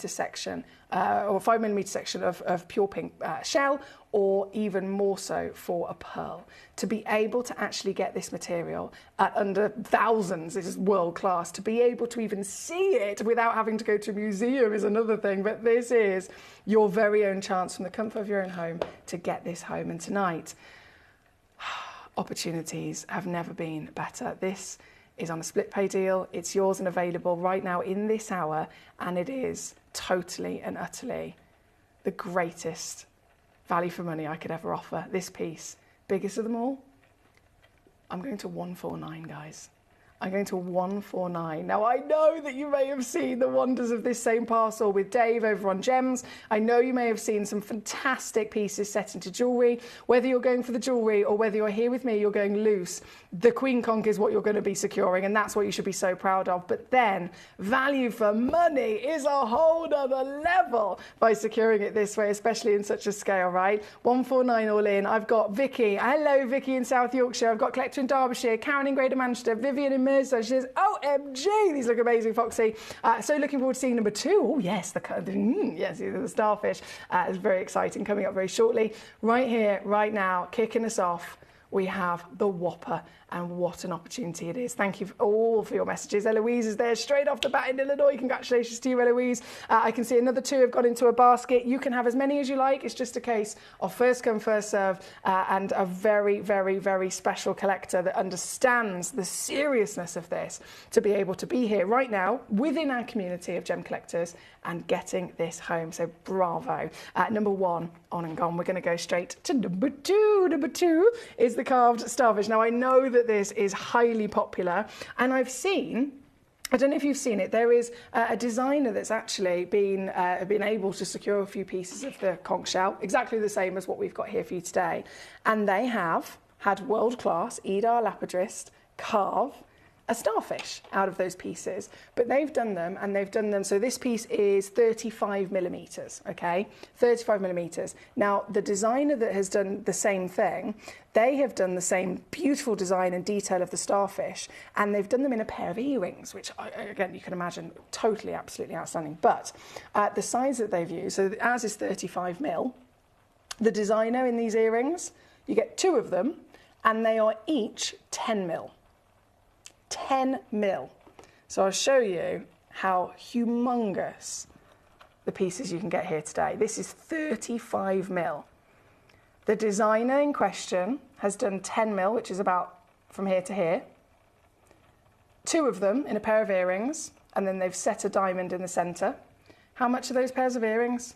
[SPEAKER 3] section, or 5mm section of pure pink shell, or even more so for a pearl. To be able to actually get this material at under thousands is world class. To be able to even see it without having to go to a museum is another thing, but this is your very own chance from the comfort of your own home to get this home. And tonight, opportunities have never been better. This is on a split pay deal. It's yours and available right now in this hour, and it is totally and utterly the greatest value for money I could ever offer. This piece, biggest of them all, I'm going to 149, guys. I'm going to 149. Now, I know that you may have seen the wonders of this same parcel with Dave over on Gems. I know you may have seen some fantastic pieces set into jewellery. Whether you're going for the jewellery or whether you're here with me, you're going loose, the Queen Conch is what you're going to be securing, and that's what you should be so proud of. But then, value for money is a whole other level by securing it this way, especially in such a scale, right? 149 all in. I've got Vicky. Hello, Vicky in South Yorkshire. I've got Collector in Derbyshire, Karen in Greater Manchester, Vivian in Merseyside. She says, OMG, these look amazing, Foxy. So looking forward to seeing number two. Oh, yes, the starfish is very exciting, coming up very shortly. Right here, right now, kicking us off, we have the Whopper, and what an opportunity it is. Thank you all for your messages. Eloise is there straight off the bat in Illinois. Congratulations to you, Eloise. I can see another two have got into a basket. You can have as many as you like. It's just a case of first come, first serve, and a very, very, very special collector that understands the seriousness of this to be able to be here right now within our community of gem collectors and getting this home. So bravo. Number one, on and gone. We're going to go straight to number two. Number two is the carved starfish. Now, I know that this is highly popular, and I've seen, I don't know if you've seen it, there is a designer that's actually been able to secure a few pieces of the conch shell, exactly the same as what we've got here for you today. And they have had world-class Edar Lapidrist carve a starfish out of those pieces, but they've done them, so this piece is 35mm, okay? 35mm. Now, the designer that has done the same thing, they have done the same beautiful design and detail of the starfish, and they've done them in a pair of earrings, which, again, you can imagine, totally, absolutely outstanding. But the size that they've used, so ours is 35mm. The designer in these earrings, you get two of them, and they are each 10mm. 10mm. So I'll show you how humongous the pieces you can get here today. This is 35mm. The designer in question has done 10mm, which is about from here to here. Two of them in a pair of earrings, and then they've set a diamond in the centre. How much are those pairs of earrings?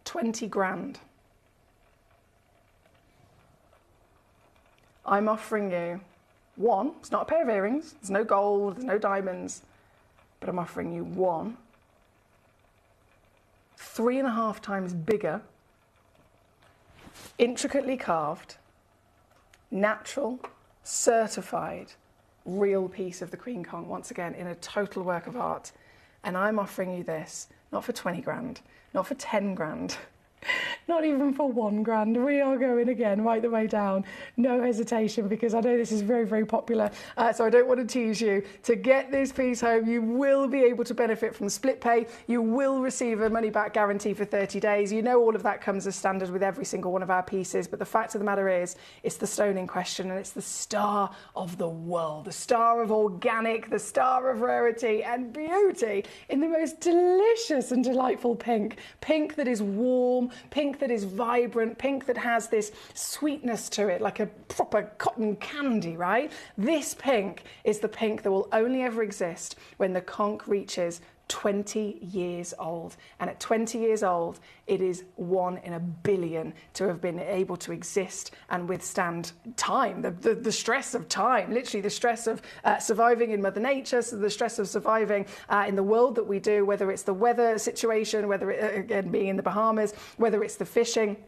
[SPEAKER 3] $20,000. I'm offering you one, it's not a pair of earrings, there's no gold, there's no diamonds, but I'm offering you one 3.5 times bigger, intricately carved, natural, certified, real piece of the Queen Conch, once again, in a total work of art. And I'm offering you this, not for $20,000, not for $10,000. not even for £1,000. We are going again right the way down. No hesitation, because I know this is very, very popular. So I don't want to tease you. To get this piece home, you will be able to benefit from split pay. You will receive a money back guarantee for 30 days. You know all of that comes as standard with every single one of our pieces. But the fact of the matter is, it's the stone in question, and it's the star of the world, the star of organic, the star of rarity and beauty in the most delicious and delightful pink. Pink that is warm, pink that is vibrant, pink that has this sweetness to it, like a proper cotton candy, right? This pink is the pink that will only ever exist when the conch reaches 20 years old. And at 20 years old, it is 1 in a billion to have been able to exist and withstand time, the stress of time, literally the stress of surviving in Mother Nature, so the stress of surviving in the world that we do, whether it's the weather situation, whether it, again, being in the Bahamas, whether it's the fishing.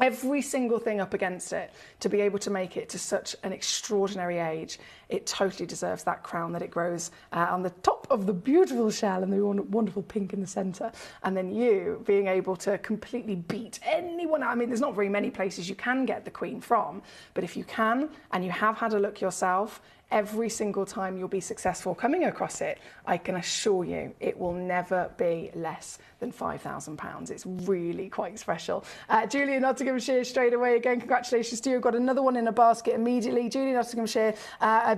[SPEAKER 3] Every single thing up against it, to be able to make it to such an extraordinary age, it totally deserves that crown that it grows on the top of the beautiful shell and the wonderful pink in the centre. And then you being able to completely beat anyone. I mean, there's not very many places you can get the queen from, but if you can, and you have had a look yourself, every single time you'll be successful coming across it, I can assure you it will never be less than £5,000. It's really quite special. Julie Nottinghamshire straight away again, congratulations to you. I've got another one in a basket immediately. Julie Nottinghamshire,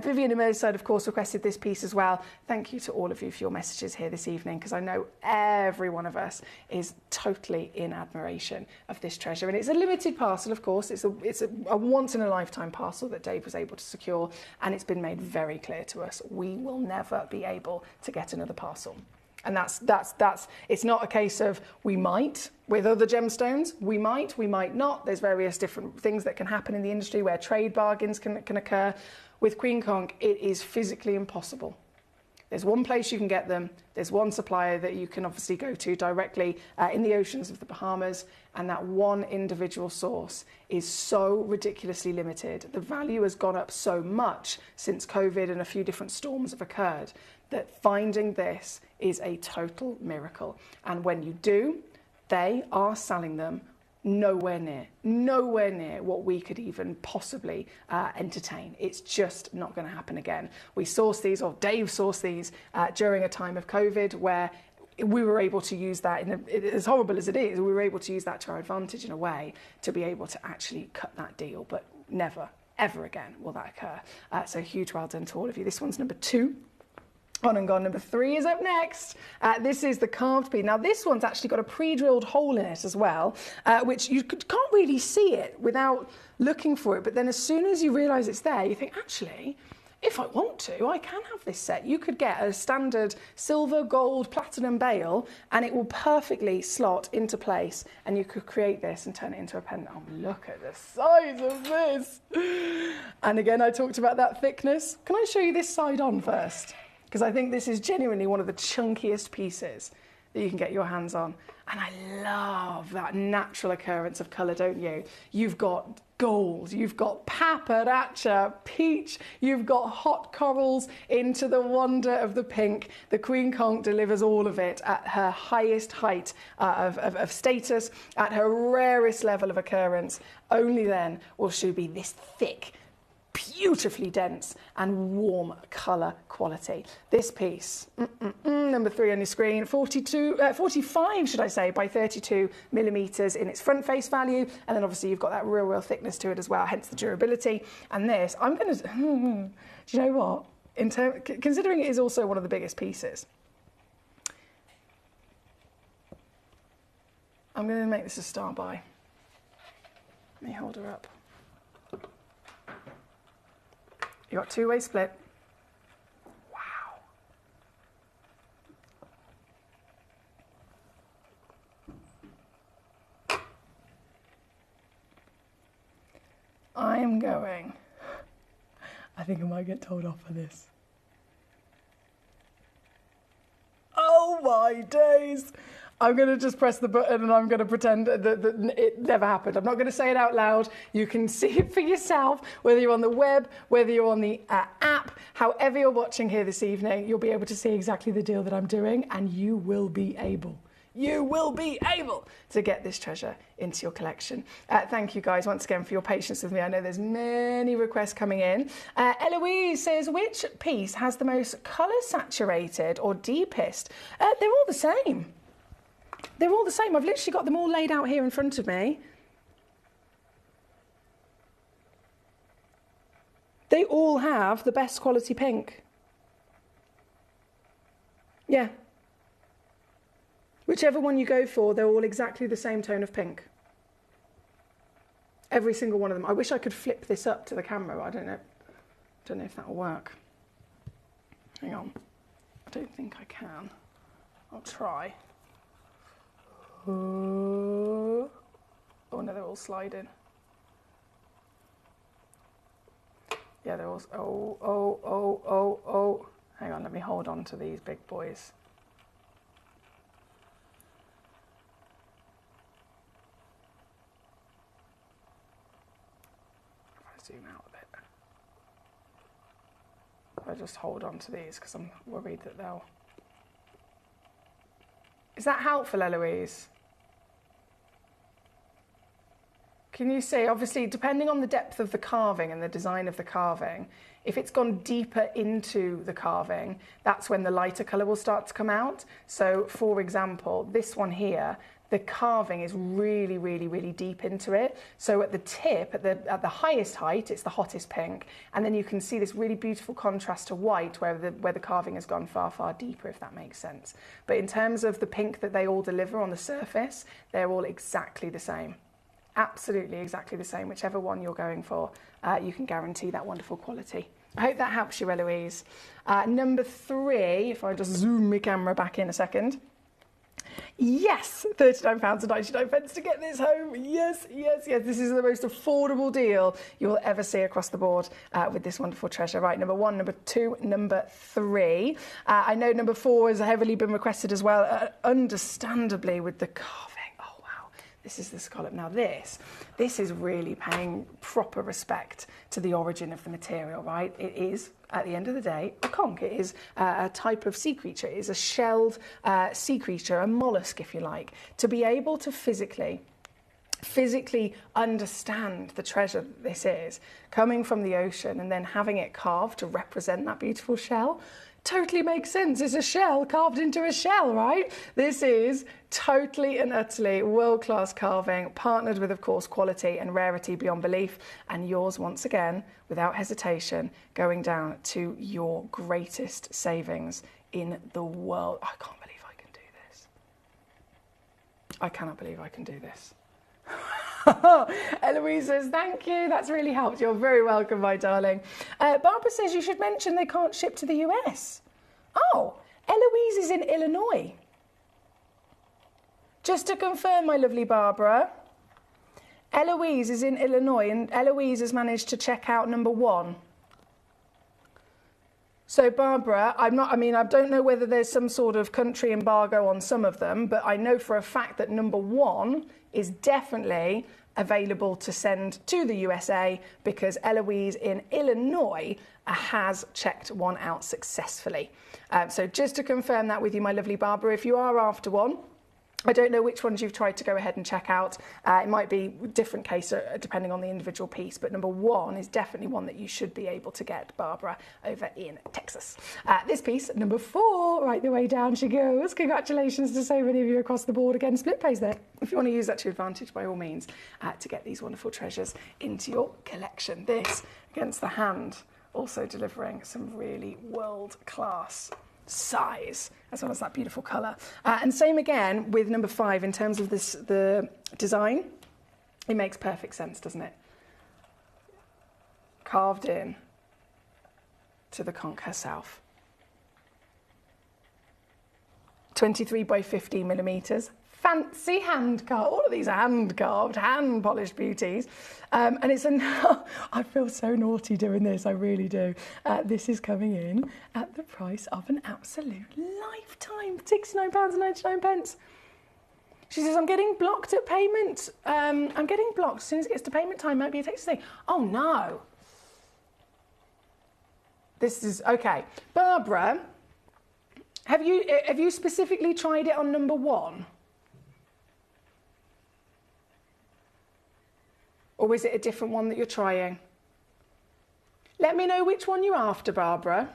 [SPEAKER 3] Vivian in Merseyside, of course, requested this piece as well. Thank you to all of you for your messages here this evening, because I know every one of us is totally in admiration of this treasure. And it's a limited parcel, of course. It's a once in a lifetime parcel that Dave was able to secure, and it's been made very clear to us we will never be able to get another parcel. And that's it's not a case of we might with other gemstones, we might not. There's various different things that can happen in the industry where trade bargains can occur. With Queen Conch, it is physically impossible. There's one place you can get them. There's one supplier that you can obviously go to directly in the oceans of the Bahamas, and that one individual source is so ridiculously limited. The value has gone up so much since COVID and a few different storms have occurred that finding this is a total miracle. And when you do, they are selling them nowhere near what we could even possibly entertain. It's just not going to happen again. We sourced these, or Dave sourced these during a time of COVID where we were able to use that, as horrible as it is, we were able to use that to our advantage in a way to be able to actually cut that deal. But never, ever again will that occur. So huge well done to all of you. This one's number 2. On and gone. Number 3 is up next. This is the carved piece. Now this one's actually got a pre-drilled hole in it as well, which you can't really see it without looking for it. But then as soon as you realise it's there, you think, actually, if I want to, I can have this set. You could get a standard silver, gold, platinum bail, and it will perfectly slot into place. And you could create this and turn it into a pendant. Oh, look at the size of this. And again, I talked about that thickness. Can I show you this side on first? Because I think this is genuinely one of the chunkiest pieces that you can get your hands on. And I love that natural occurrence of colour, don't you? You've got gold, you've got paprika, peach, you've got hot corals into the wonder of the pink. The Queen Conch delivers all of it at her highest height of status, at her rarest level of occurrence. Only then will she be this thick, beautifully dense and warm colour quality. This piece, number 3 on your screen, 45 should I say, by 32 millimetres in its front face value, and then obviously you've got that real thickness to it as well, hence the durability. And this, I'm going to, do you know what? Considering it is also one of the biggest pieces, I'm going to make this a star buy. Let me hold her up. You got two-way split. Wow. I am going. I think I might get told off for this. Oh my days. I'm going to just press the button and I'm going to pretend that it never happened. I'm not going to say it out loud. You can see it for yourself, whether you're on the web, whether you're on the app, however you're watching here this evening, you'll be able to see exactly the deal that I'm doing, and you will be able you will be able to get this treasure into your collection. Thank you guys once again for your patience with me. I know there's many requests coming in. Eloise says, which piece has the most colour saturated or deepest? They're all the same. They're all the same. I've literally got them all laid out here in front of me. They all have the best quality pink. Yeah. Whichever one you go for, they're all exactly the same tone of pink. Every single one of them. I wish I could flip this up to the camera. I don't know if that'll work. Hang on. I don't think I can. I'll try. Oh no, they're all sliding. Yeah, they're all. Oh. Hang on, let me hold on to these big boys. If I zoom out a bit. I just hold on to these because I'm worried that they'll. Is that helpful, Eloise? Can you see, obviously, depending on the depth of the carving and the design of the carving, if it's gone deeper into the carving, that's when the lighter colour will start to come out. So, for example, this one here, the carving is really, really, really deep into it. So at the tip, at the highest height, it's the hottest pink. And then you can see this really beautiful contrast to white where the carving has gone far, far deeper, if that makes sense. But in terms of the pink that they all deliver on the surface, they're all exactly the same. Absolutely exactly the same. Whichever one you're going for, you can guarantee that wonderful quality. I hope that helps you, Eloise. Number 3, if I just zoom my camera back in a second. Yes, £39.99 to get this home. Yes. This is the most affordable deal you will ever see across the board with this wonderful treasure. Right, number 1, number 2, number 3. I know number 4 has heavily been requested as well, understandably, with the carving. Oh, wow. This is the scallop. Now this is really paying proper respect to the origin of the material, right? It is, at the end of the day, a conch. It is a type of sea creature. It is a shelled sea creature, a mollusk, if you like. To be able to physically understand the treasure that this is, coming from the ocean and then having it carved to represent that beautiful shell, totally makes sense. It's a shell carved into a shell, right? This is totally and utterly world-class carving, partnered with, of course, quality and rarity beyond belief, and yours, once again, without hesitation, going down to your greatest savings in the world. I can't believe I can do this. I cannot believe I can do this. Eloise says, thank you. That's really helped. You're very welcome, my darling. Barbara says you should mention they can't ship to the US. Oh, Eloise is in Illinois. Just to confirm, my lovely Barbara, Eloise is in Illinois and Eloise has managed to check out number 1. So Barbara, I don't know whether there's some sort of country embargo on some of them, but I know for a fact that number 1 is definitely available to send to the USA because Eloise in Illinois has checked one out successfully. So just to confirm that with you, my lovely Barbara, if you are after one, I don't know which ones you've tried to go ahead and check out. It might be a different case depending on the individual piece, but number 1 is definitely one that you should be able to get, Barbara, over in Texas. This piece, number 4, right the way down she goes. Congratulations to so many of you across the board. Again, split pays there. If you want to use that to your advantage, by all means, to get these wonderful treasures into your collection. This, against the hand, also delivering some really world-class size, as well as that beautiful colour. And same again with number 5 in terms of the design. It makes perfect sense, doesn't it? Carved in to the conch herself. 23 by 15 millimetres. Fancy hand carved. All of these are hand carved, hand polished beauties. And it's I feel so naughty doing this, I really do. This is coming in at the price of an absolute lifetime, £69.99. She says, I'm getting blocked at payment. I'm getting blocked as soon as it gets to payment time. Might be a text thing. Oh no. This is, okay. Barbara, have you specifically tried it on number 1? Or is it a different one that you're trying? Let me know which one you're after, Barbara.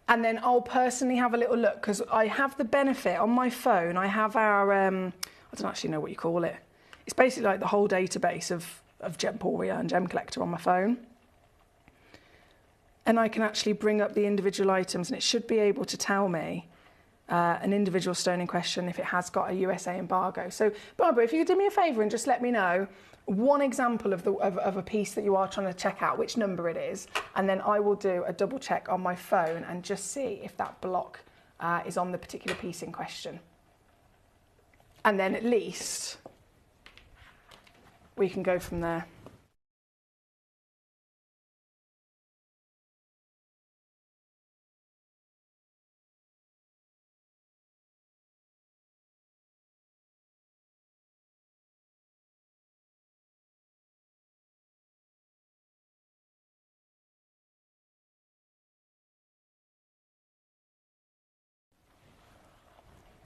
[SPEAKER 3] And then I'll personally have a little look, because I have the benefit on my phone. I have our, I don't actually know what you call it. It's basically like the whole database of Gemporia and Gemcollector on my phone. And I can actually bring up the individual items, and it should be able to tell me an individual stone in question if it has got a USA embargo. So, Barbara, if you could do me a favour and just let me know one example of a piece that you are trying to check out, which number it is, and then I will do a double check on my phone and just see if that block is on the particular piece in question. And then at least we can go from there.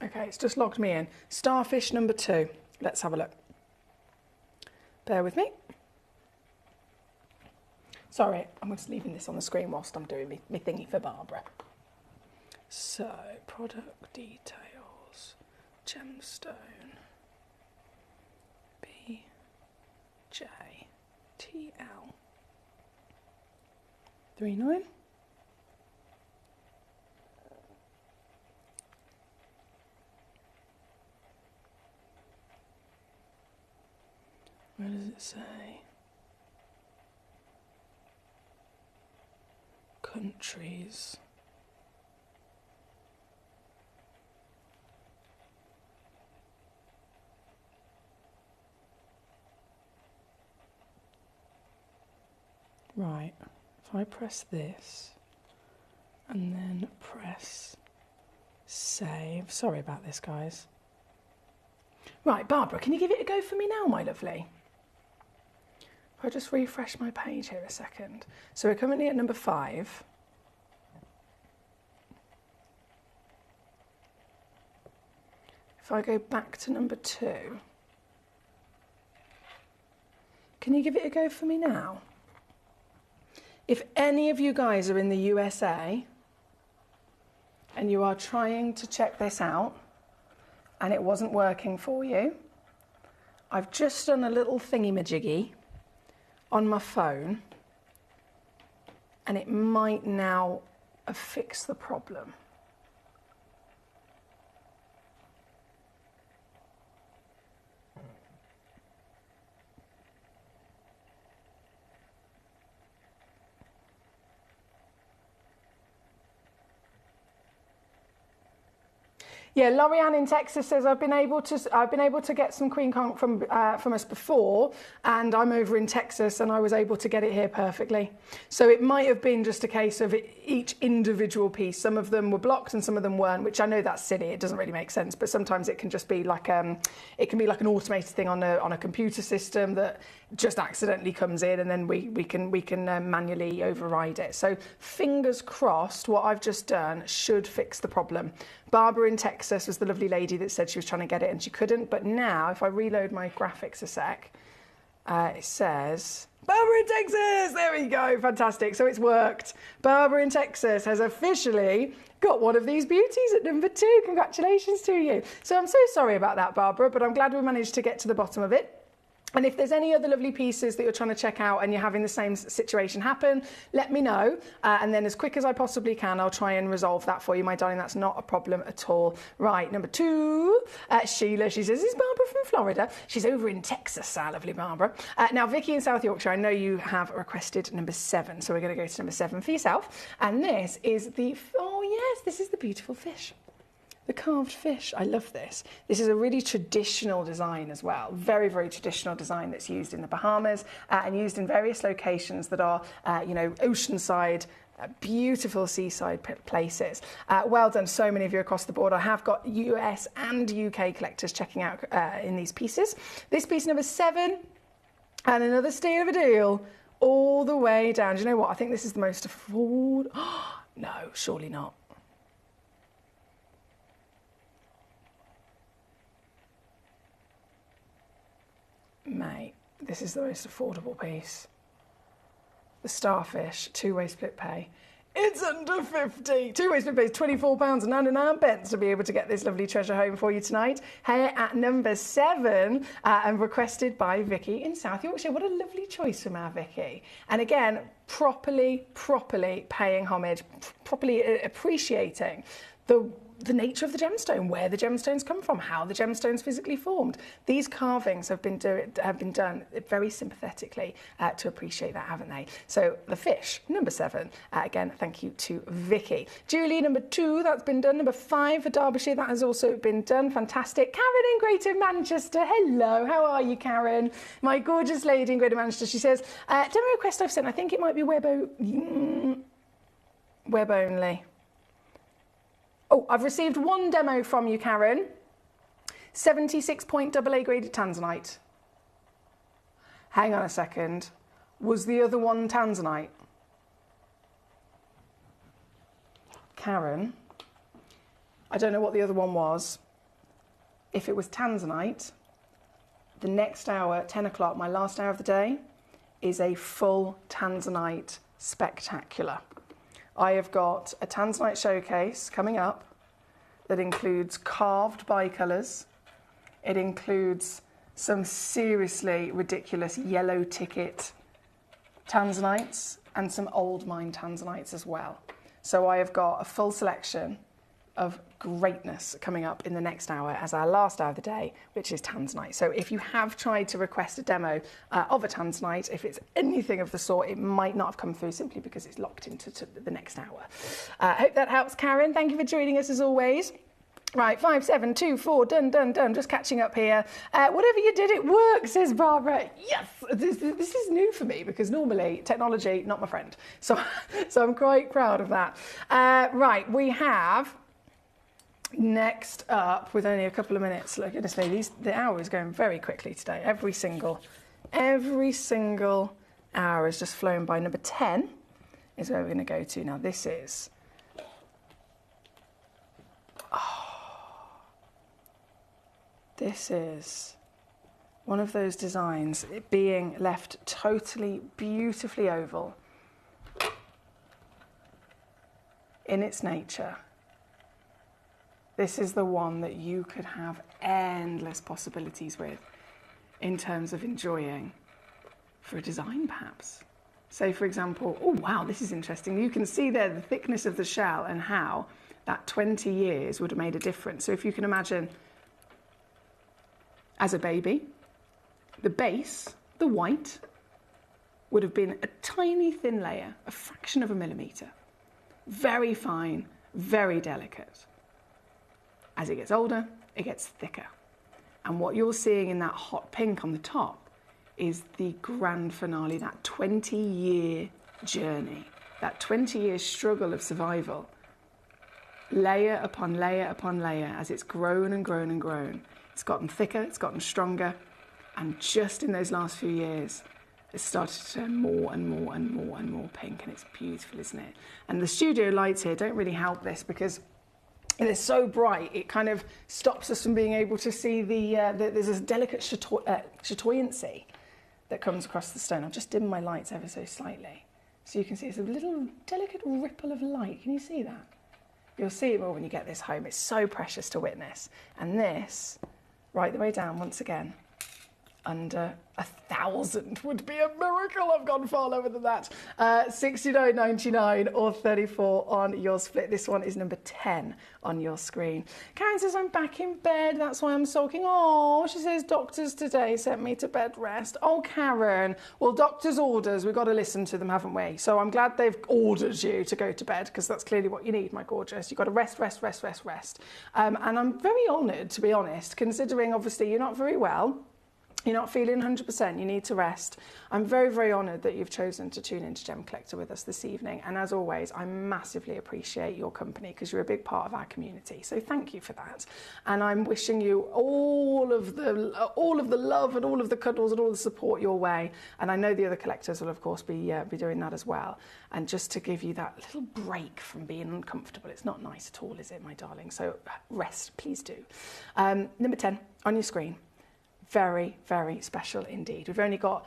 [SPEAKER 3] Okay, it's just logged me in. Starfish number 2. Let's have a look. Bear with me. Sorry, I'm just leaving this on the screen whilst I'm doing my thingy for Barbara. So, product details, gemstone, BJTL 39. Where does it say? Countries. Right, if I press this and then press save. Sorry about this, guys. Right, Barbara, can you give it a go for me now, my lovely? I'll just refresh my page here a second. So we're currently at number 5. If I go back to number 2, can you give it a go for me now? If any of you guys are in the USA and you are trying to check this out and it wasn't working for you, I've just done a little thingy-majiggy on my phone, and it might now have fixed the problem. Yeah, Lorianne in Texas says I've been able to get some queen conch from us before, and I'm over in Texas and I was able to get it here perfectly. So it might have been just a case of each individual piece. Some of them were blocked and some of them weren't, which I know that's silly. It doesn't really make sense, but sometimes it can just be like it can be like an automated thing on a computer system that just accidentally comes in, and then we can manually override it. So fingers crossed, what I've just done should fix the problem. Barbara in Texas was the lovely lady that said she was trying to get it and she couldn't, but now if I reload my graphics a sec, it says Barbara in Texas. There we go, fantastic. So it's worked. Barbara in Texas has officially got one of these beauties at number 2. Congratulations to you. So I'm so sorry about that, Barbara, but I'm glad we managed to get to the bottom of it. And if there's any other lovely pieces that you're trying to check out and you're having the same situation happen, let me know. And then as quick as I possibly can, I'll try and resolve that for you, my darling. That's not a problem at all. Right, number 2, Sheila, she says, is Barbara from Florida? She's over in Texas, our lovely Barbara. Now, Vicky in South Yorkshire, I know you have requested number 7. So we're going to go to number 7 for yourself. And this is the, oh yes, this is the beautiful fish. The carved fish, I love this. This is a really traditional design as well. Very, very traditional design that's used in the Bahamas and used in various locations that are, oceanside, beautiful seaside places. Well done, so many of you across the board. I have got US and UK collectors checking out in these pieces. This piece number 7, and another steal of a deal all the way down. Do you know what? I think this is the most affordable. No, surely not. Mate,
[SPEAKER 1] this is the most affordable piece. The Starfish, two-way split pay. It's under 50. Two-way split pay is £24.99 to be able to get this lovely treasure home for you tonight. Here at number 7, and requested by Vicky in South Yorkshire. What a lovely choice from our Vicky. And again, properly paying homage, properly appreciating the nature of the gemstone, where the gemstones come from, how the gemstone's physically formed. These carvings have been done very sympathetically to appreciate that, haven't they? So the fish, number 7. Again, thank you to Vicky. Julie, number 2, that's been done. Number 5 for Derbyshire, that has also been done. Fantastic. Karen in Greater Manchester. Hello, how are you, Karen? My gorgeous lady in Greater Manchester. She says, demo request I've sent, I think it might be web only. Oh, I've received one demo from you, Karen. 76-point AA graded tanzanite. Hang on a second. Was the other one tanzanite? Karen, I don't know what the other one was. If it was tanzanite, the next hour, 10 o'clock, my last hour of the day, is a full tanzanite spectacular. I have got a tanzanite showcase coming up that includes carved bicolours. It includes some seriously ridiculous yellow ticket tanzanites and some old mine tanzanites as well. So I have got a full selection of greatness coming up in the next hour as our last hour of the day, which is tanzanite. So if you have tried to request a demo of a tanzanite, if it's anything of the sort, it might not have come through simply because it's locked into the next hour. Hope that helps, Karen. Thank you for joining us as always. Right, 5, 7, 2, 4, done. Just catching up here. Whatever you did, it worked, says Barbara. Yes, this is new for me because normally technology, not my friend. So I'm quite proud of that. Right, we have next up, with only a couple of minutes, look at this, the hour is going very quickly today. Every single hour has just flown by. Number 10 is where we're going to go to. Now this is, this is one of those designs, it being left totally beautifully oval in its nature. This is the one that you could have endless possibilities with in terms of enjoying for a design, perhaps. Say, for example, oh, wow, this is interesting. You can see there the thickness of the shell and how that 20 years would have made a difference. So if you can imagine, as a baby, the base, the white, would have been a tiny thin layer, a fraction of a millimetre. Very fine, very delicate. As it gets older, it gets thicker. And what you're seeing in that hot pink on the top is the grand finale, that 20-year journey, that 20-year struggle of survival, layer upon layer upon layer, as it's grown and grown and grown. It's gotten thicker, it's gotten stronger, and just in those last few years, it's started to turn more and more and more and more pink, and it's beautiful, isn't it? And the studio lights here don't really help this because it's so bright, it kind of stops us from being able to see there's this delicate chatoyancy that comes across the stone. I'll just dim my lights ever so slightly so you can see it's a little delicate ripple of light. Can you see that? You'll see it more when you get this home. It's so precious to witness. And this, right the way down, once again, under 1,000 would be a miracle. I've gone far lower than that. 69.99 or 34 on your split. This one is number 10 on your screen. Karen says, I'm back in bed. That's why I'm sulking. Oh, she says, doctors today sent me to bed rest. Oh, Karen. Well, doctors' orders, we've got to listen to them, haven't we? So I'm glad they've ordered you to go to bed because that's clearly what you need, my gorgeous. You've got to rest. And I'm very honoured, to be honest, considering obviously you're not very well. You're not feeling 100%, you need to rest. I'm very, very honoured that you've chosen to tune into Gemcollector with us this evening. And as always, I massively appreciate your company because you're a big part of our community. So thank you for that. And I'm wishing you all of the love and all of the cuddles and all the support your way. And I know the other collectors will, of course, be doing that as well. And just to give you that little break from being uncomfortable. It's not nice at all, is it, my darling? So rest, please do. Number 10 on your screen.
[SPEAKER 3] very, very special indeed. We've only got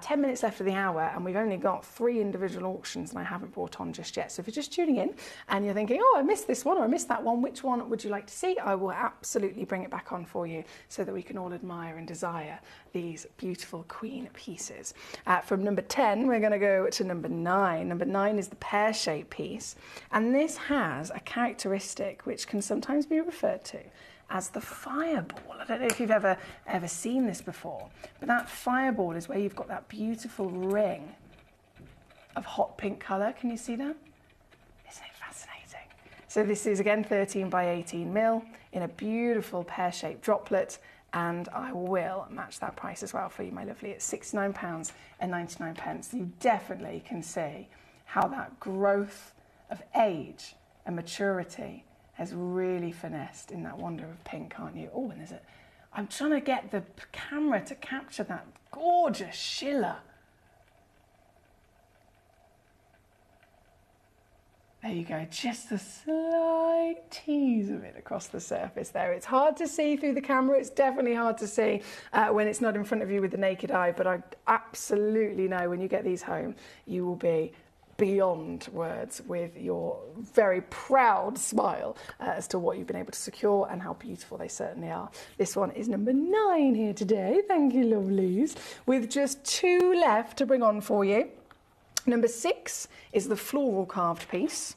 [SPEAKER 3] 10 minutes left of the hour, and we've only got 3 individual auctions, and I haven't brought on just yet. So if you're just tuning in and you're thinking, oh, I missed this one or I missed that one, which one would you like to see? I will absolutely bring it back on for you so that we can all admire and desire these beautiful queen pieces. From number 10, we're going to go to number 9. Number 9 is the pear-shaped piece, and this has a characteristic which can sometimes be referred to as the fireball. I don't know if you've ever seen this before, but that fireball is where you've got that beautiful ring of hot pink colour. Can you see that? Isn't it fascinating? So this is again 13 by 18 mil in a beautiful pear-shaped droplet, and I will match that price as well for you, my lovely. It's £69.99. You definitely can see how that growth of age and maturity has really finessed in that wonder of pink, can't you? Oh, and I'm trying to get the camera to capture that gorgeous shiller. There you go, just a slight tease of it across the surface there. It's hard to see through the camera. It's definitely hard to see when it's not in front of you with the naked eye, but I absolutely know when you get these home, you will be beyond words with your very proud smile as to what you've been able to secure and how beautiful they certainly are. This one is number 9 here today. Thank you, lovelies. With just 2 left to bring on for you. Number 6 is the floral carved piece.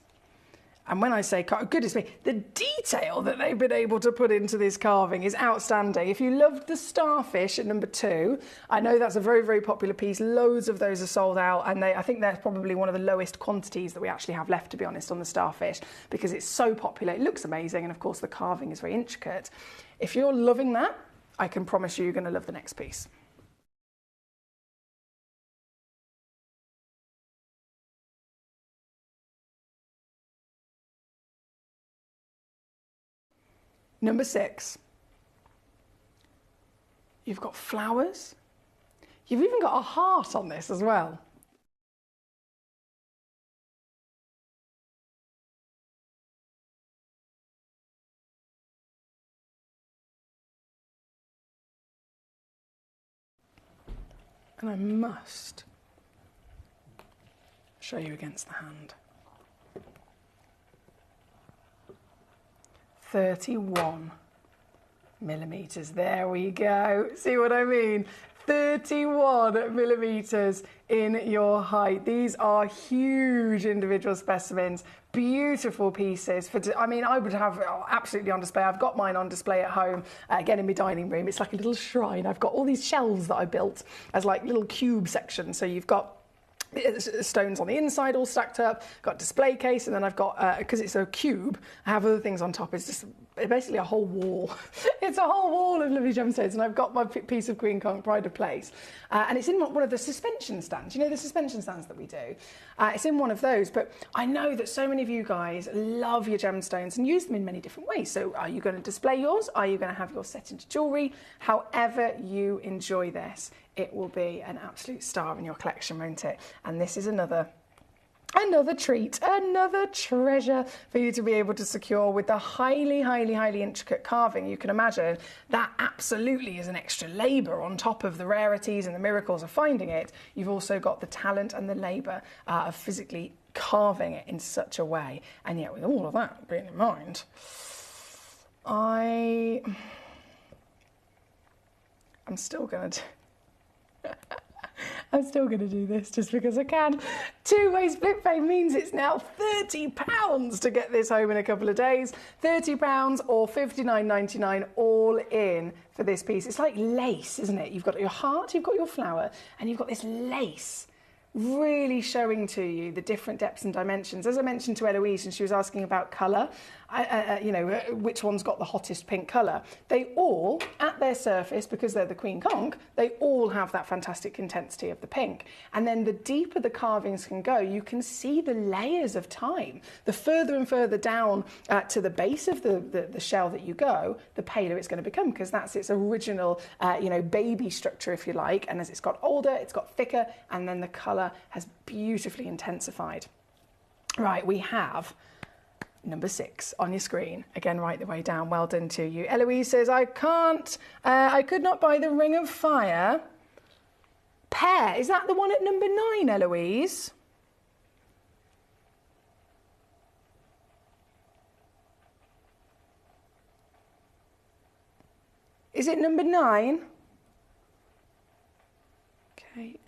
[SPEAKER 3] And when I say, goodness me, the detail that they've been able to put into this carving is outstanding. If you loved the starfish at number 2, I know that's a very, very popular piece. Loads of those are sold out, and I think they're probably one of the lowest quantities that we actually have left, to be honest, on the starfish, because it's so popular. It looks amazing, and of course the carving is very intricate. If you're loving that, I can promise you're going to love the next piece. Number 6, you've got flowers. You've even got a heart on this as well. And I must show you against the hand. 31 millimeters. There we go. See what I mean? 31 millimeters in your height. These are huge individual specimens, beautiful pieces. I mean, I would have absolutely on display. I've got mine on display at home, again in my dining room. It's like a little shrine. I've got all these shelves that I built as like little cube sections. So you've got stones on the inside all stacked up, got display case, and then I've got, because it's a cube, I have other things on top. It's just basically a whole wall. It's a whole wall of lovely gemstones, and I've got my piece of Queen Conch Pride of Place, and it's in one of the suspension stands. You know, the suspension stands that we do? It's in one of those, but I know that so many of you guys love your gemstones and use them in many different ways. So are you going to display yours? Are you going to have yours set into jewellery? However you enjoy this, it will be an absolute star in your collection, won't it? And this is another treat, another treasure for you to be able to secure with the highly, highly, highly intricate carving. You can imagine that absolutely is an extra labour on top of the rarities and the miracles of finding it. You've also got the talent and the labour of physically carving it in such a way. And yet with all of that being in mind, I'm still going to do this just because I can. Two-way split pay means it's now £30 to get this home in a couple of days. £30 or $59.99 all in for this piece. It's like lace, isn't it? You've got your heart, you've got your flower, and you've got this lace really showing to you the different depths and dimensions. As I mentioned to Eloise, and she was asking about colour, you know, which one's got the hottest pink colour. They all, at their surface, because they're the Queen Conch, they all have that fantastic intensity of the pink. And then the deeper the carvings can go, you can see the layers of time. The further and further down to the base of the shell that you go, the paler it's going to become, because that's its original, you know, baby structure, if you like. And as it's got older, it's got thicker, and then the colour has beautifully intensified. Right, we have number 6 on your screen. Again, right the way down. Well done to you. Eloise says, I could not buy the Ring of Fire pear. Is that the one at number 9, Eloise? Is it number 9? KNTL12.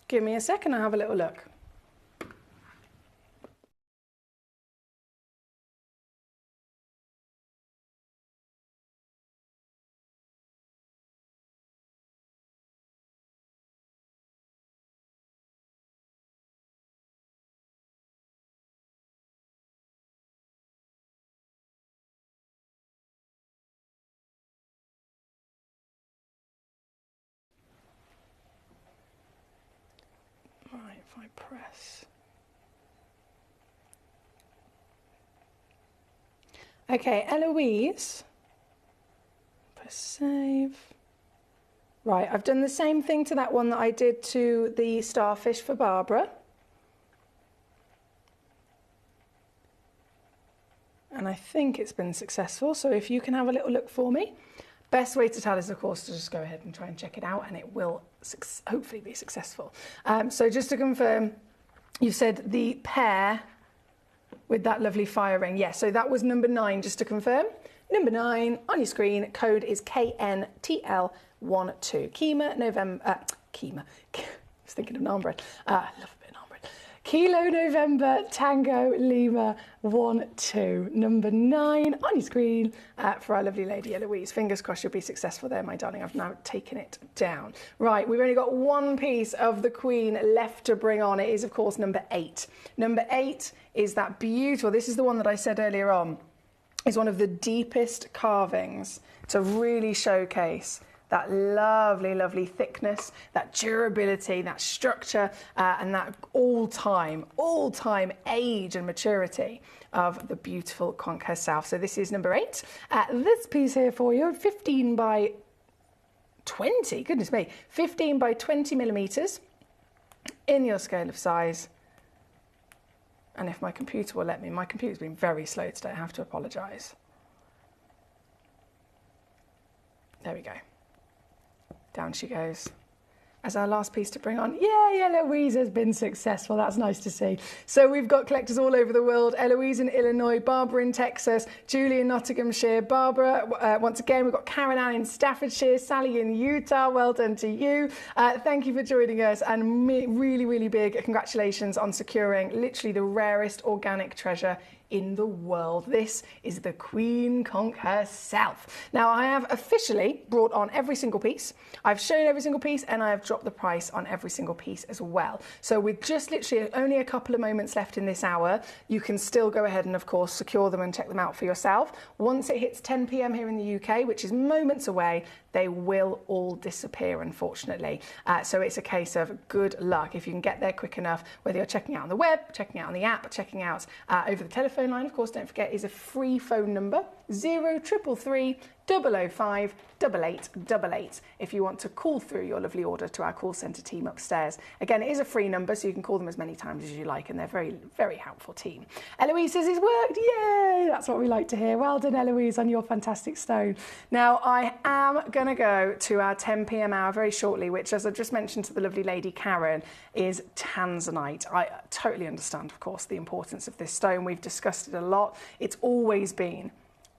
[SPEAKER 3] Give me a second, I'll have a little look. Right, if I press. Okay, Eloise. Press save. Right, I've done the same thing to that one that I did to the starfish for Barbara. And I think it's been successful, so if you can have a little look for me. Best way to tell is, of course, to just go ahead and try and check it out, and it will hopefully be successful. So just to confirm, you said the pear with that lovely fire ring. Yes, so that was number 9, just to confirm. Number 9 on your screen, code is KNTL12. Kima, November, Kima, I was thinking of naan bread. I love a bit of naan bread. Kilo November Tango Lima 12, number 9 on your screen for our lovely lady Eloise. Fingers crossed you'll be successful there, my darling. I've now taken it down. Right, we've only got one piece of the Queen left to bring on. It is, of course, number 8. Number 8 is that beautiful, this is the one that I said earlier on, is one of the deepest carvings to really showcase that lovely, lovely thickness, that durability, that structure, and that all-time age and maturity of the beautiful conch herself. So this is number 8. This piece here for you, 15 by 20, goodness me, 15 by 20 millimeters in your scale of size. And if my computer will let me, my computer's been very slow today, I have to apologise. There we go. Down she goes. As our last piece to bring on. Yay, Eloise has been successful. That's nice to see. So we've got collectors all over the world. Eloise in Illinois, Barbara in Texas, Julie in Nottinghamshire, Barbara, once again, we've got Karen Ann in Staffordshire, Sally in Utah. Well done to you. Thank you for joining us, and really, really big congratulations on securing literally the rarest organic treasure in the world. This is the Queen Conch herself. Now, I have officially brought on every single piece. I've shown every single piece, and I have dropped the price on every single piece as well. So with just literally only a couple of moments left in this hour, you can still go ahead and, of course, secure them and check them out for yourself. Once it hits 10 p.m. here in the UK, which is moments away, they will all disappear, unfortunately. So it's a case of good luck if you can get there quick enough, whether you're checking out on the web, checking out on the app, checking out over the telephone line, of course, don't forget, is a free phone number, 0333 005 8888, if you want to call through your lovely order to our call centre team upstairs. Again, it is a free number, so you can call them as many times as you like, and they're very, very helpful team. Eloise says it's worked. Yay! That's what we like to hear. Well done, Eloise, on your fantastic stone. Now, I am going to go to our 10 p.m. hour very shortly, which, as I just mentioned to the lovely lady Karen, is tanzanite. I totally understand, of course, the importance of this stone. We've discussed it a lot. It's always been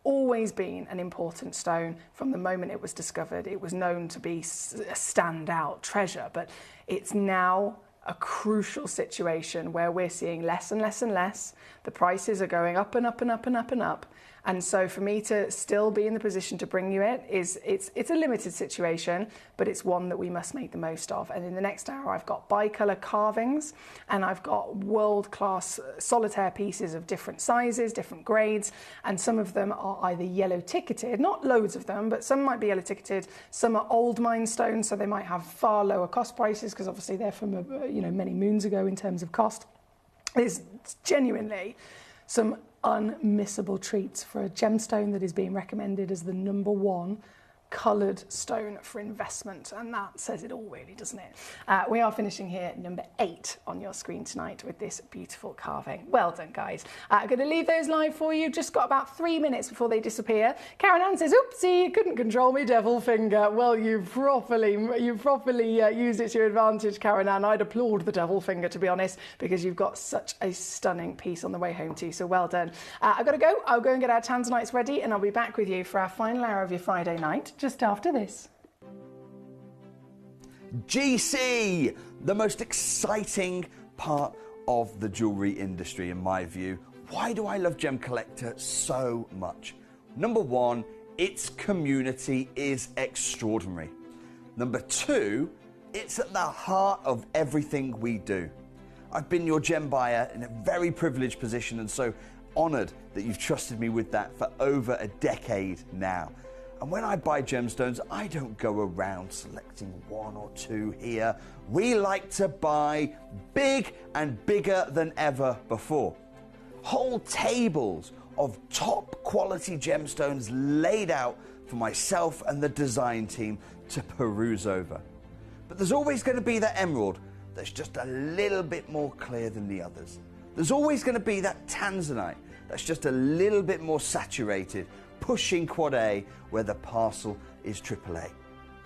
[SPEAKER 3] an important stone from the moment it was discovered. It was known to be a standout treasure, but it's now a crucial situation where we're seeing less and less and less. The prices are going up and up and up and up and up. And so for me to still be in the position to bring you it's a limited situation, but it's one that we must make the most of. And in the next hour, I've got bicolour carvings, and I've got world-class solitaire pieces of different sizes, different grades, and some of them are either yellow ticketed, not loads of them, but some might be yellow ticketed. Some are old mine stones, so they might have far lower cost prices because obviously they're from many moons ago in terms of cost. There's genuinely some unmissable treats for a gemstone that is being recommended as the #1
[SPEAKER 1] coloured stone for investment, and that says it all really, doesn't it? We are finishing here number 8 on your screen tonight with this beautiful carving. Well done, guys. I'm going to leave those live for you. Just got about 3 minutes before they disappear. Karen Ann says, oopsie, you couldn't control me devil finger. Well, you properly used it to your advantage, Karen Ann. I'd applaud the devil finger, to be honest, because you've got such a stunning piece on the way home too, so well done. I've got to go. I'll go and get our tanzanites ready, and I'll be back with you for our final hour of your Friday night just after this.
[SPEAKER 2] GC, the most exciting part of the jewellery industry in my view. Why do I love Gemcollector so much? Number 1, its community is extraordinary. Number 2, it's at the heart of everything we do. I've been your gem buyer in a very privileged position, and so honoured that you've trusted me with that for over a decade now. And when I buy gemstones, I don't go around selecting 1 or 2 here. We like to buy big and bigger than ever before. Whole tables of top quality gemstones laid out for myself and the design team to peruse over. But there's always going to be that emerald that's just a little bit more clear than the others. There's always going to be that tanzanite that's just a little bit more saturated, pushing quad A where the parcel is AAA.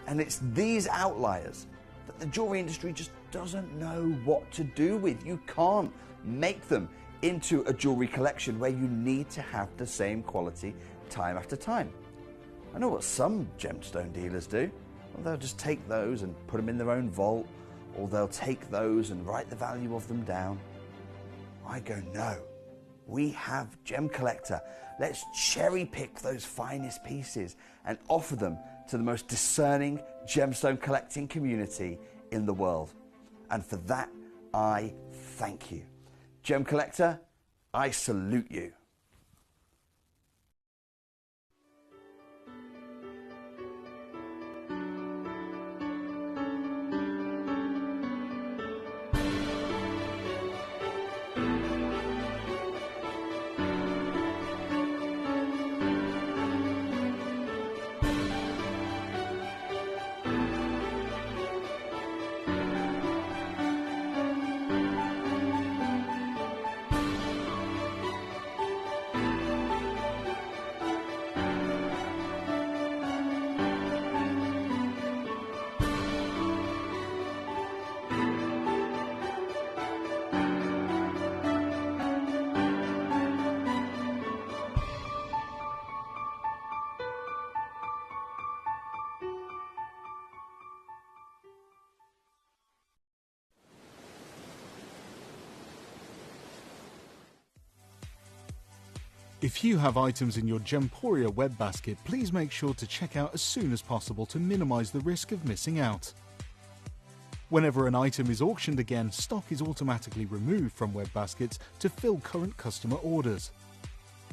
[SPEAKER 2] And it's these outliers that the jewellery industry just doesn't know what to do with. You can't make them into a jewellery collection where you need to have the same quality time after time. I know what some gemstone dealers do. Well, they'll just take those and put them in their own vault, or they'll take those and write the value of them down. I go, no, we have Gemcollector. Let's cherry pick those finest pieces and offer them to the most discerning gemstone collecting community in the world. And for that, I thank you. Gemcollector, I salute you.
[SPEAKER 4] If you have items in your Gemporia web basket, please make sure to check out as soon as possible to minimise the risk of missing out. Whenever an item is auctioned again, stock is automatically removed from web baskets to fill current customer orders.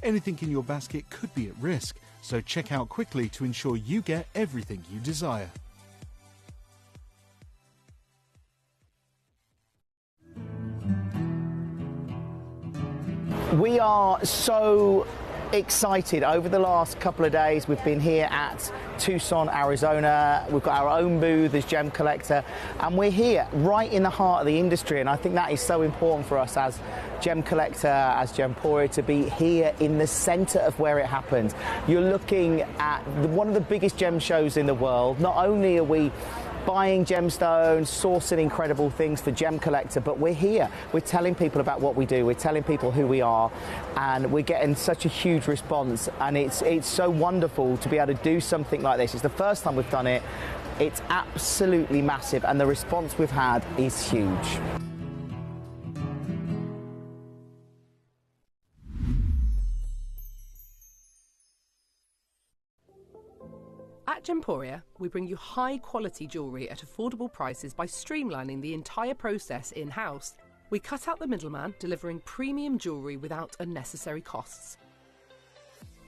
[SPEAKER 4] Anything in your basket could be at risk, so check out quickly to ensure you get everything you desire.
[SPEAKER 5] We are so excited. Over the last couple of days, we've been here at Tucson, Arizona. We've got our own booth as Gemcollector, and we're here right in the heart of the industry. And I think that is so important for us as Gemcollector, as Gemporia, to be here in the centre of where it happens. You're looking at one of the biggest gem shows in the world. Not only are we buying gemstones, sourcing incredible things for Gemcollector, but we're here. We're telling people about what we do. We're telling people who we are, and we're getting such a huge response. And it's so wonderful to be able to do something like this. It's the first time we've done it. It's absolutely massive, and the response we've had is huge.
[SPEAKER 13] At Gemporia, we bring you high-quality jewellery at affordable prices by streamlining the entire process in-house. We cut out the middleman, delivering premium jewellery without unnecessary costs.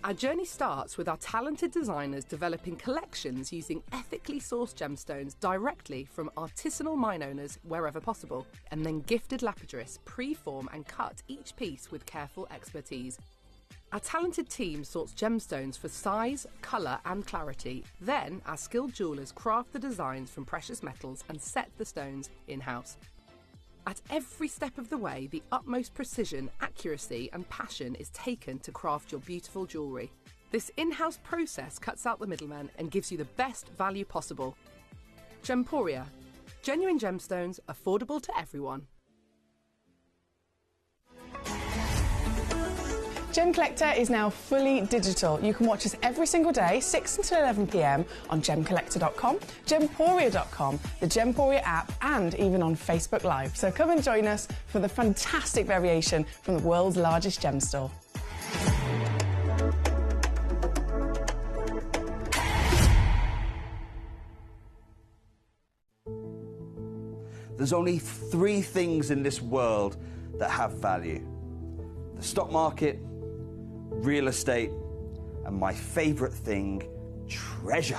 [SPEAKER 13] Our journey starts with our talented designers developing collections using ethically sourced gemstones directly from artisanal mine owners wherever possible, and then gifted lapidarists pre-form and cut each piece with careful expertise. Our talented team sorts gemstones for size, colour and clarity. Then our skilled jewellers craft the designs from precious metals and set the stones in-house. At every step of the way, the utmost precision, accuracy and passion is taken to craft your beautiful jewellery. This in-house process cuts out the middleman and gives you the best value possible. Gemporia. Genuine gemstones, affordable to everyone.
[SPEAKER 3] Gemcollector is now fully digital. You can watch us every single day, 6 until 11 p.m. on Gemcollector.com, Gemporia.com, the Gemporia app, and even on Facebook Live. So come and join us for the fantastic variation from the world's largest gem store.
[SPEAKER 2] There's only 3 things in this world that have value: the stock market, real estate, and my favourite thing, treasure.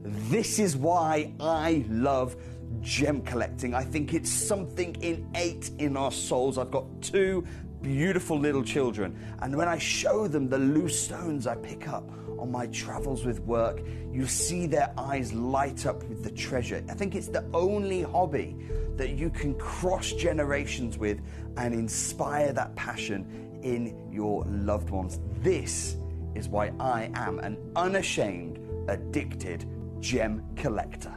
[SPEAKER 2] This is why I love gem collecting. I think it's something innate in our souls. I've got 2 beautiful little children, and when I show them the loose stones I pick up on my travels with work, you see their eyes light up with the treasure. I think it's the only hobby that you can cross generations with and inspire that passion in your loved ones. This is why I am an unashamed, addicted gem collector.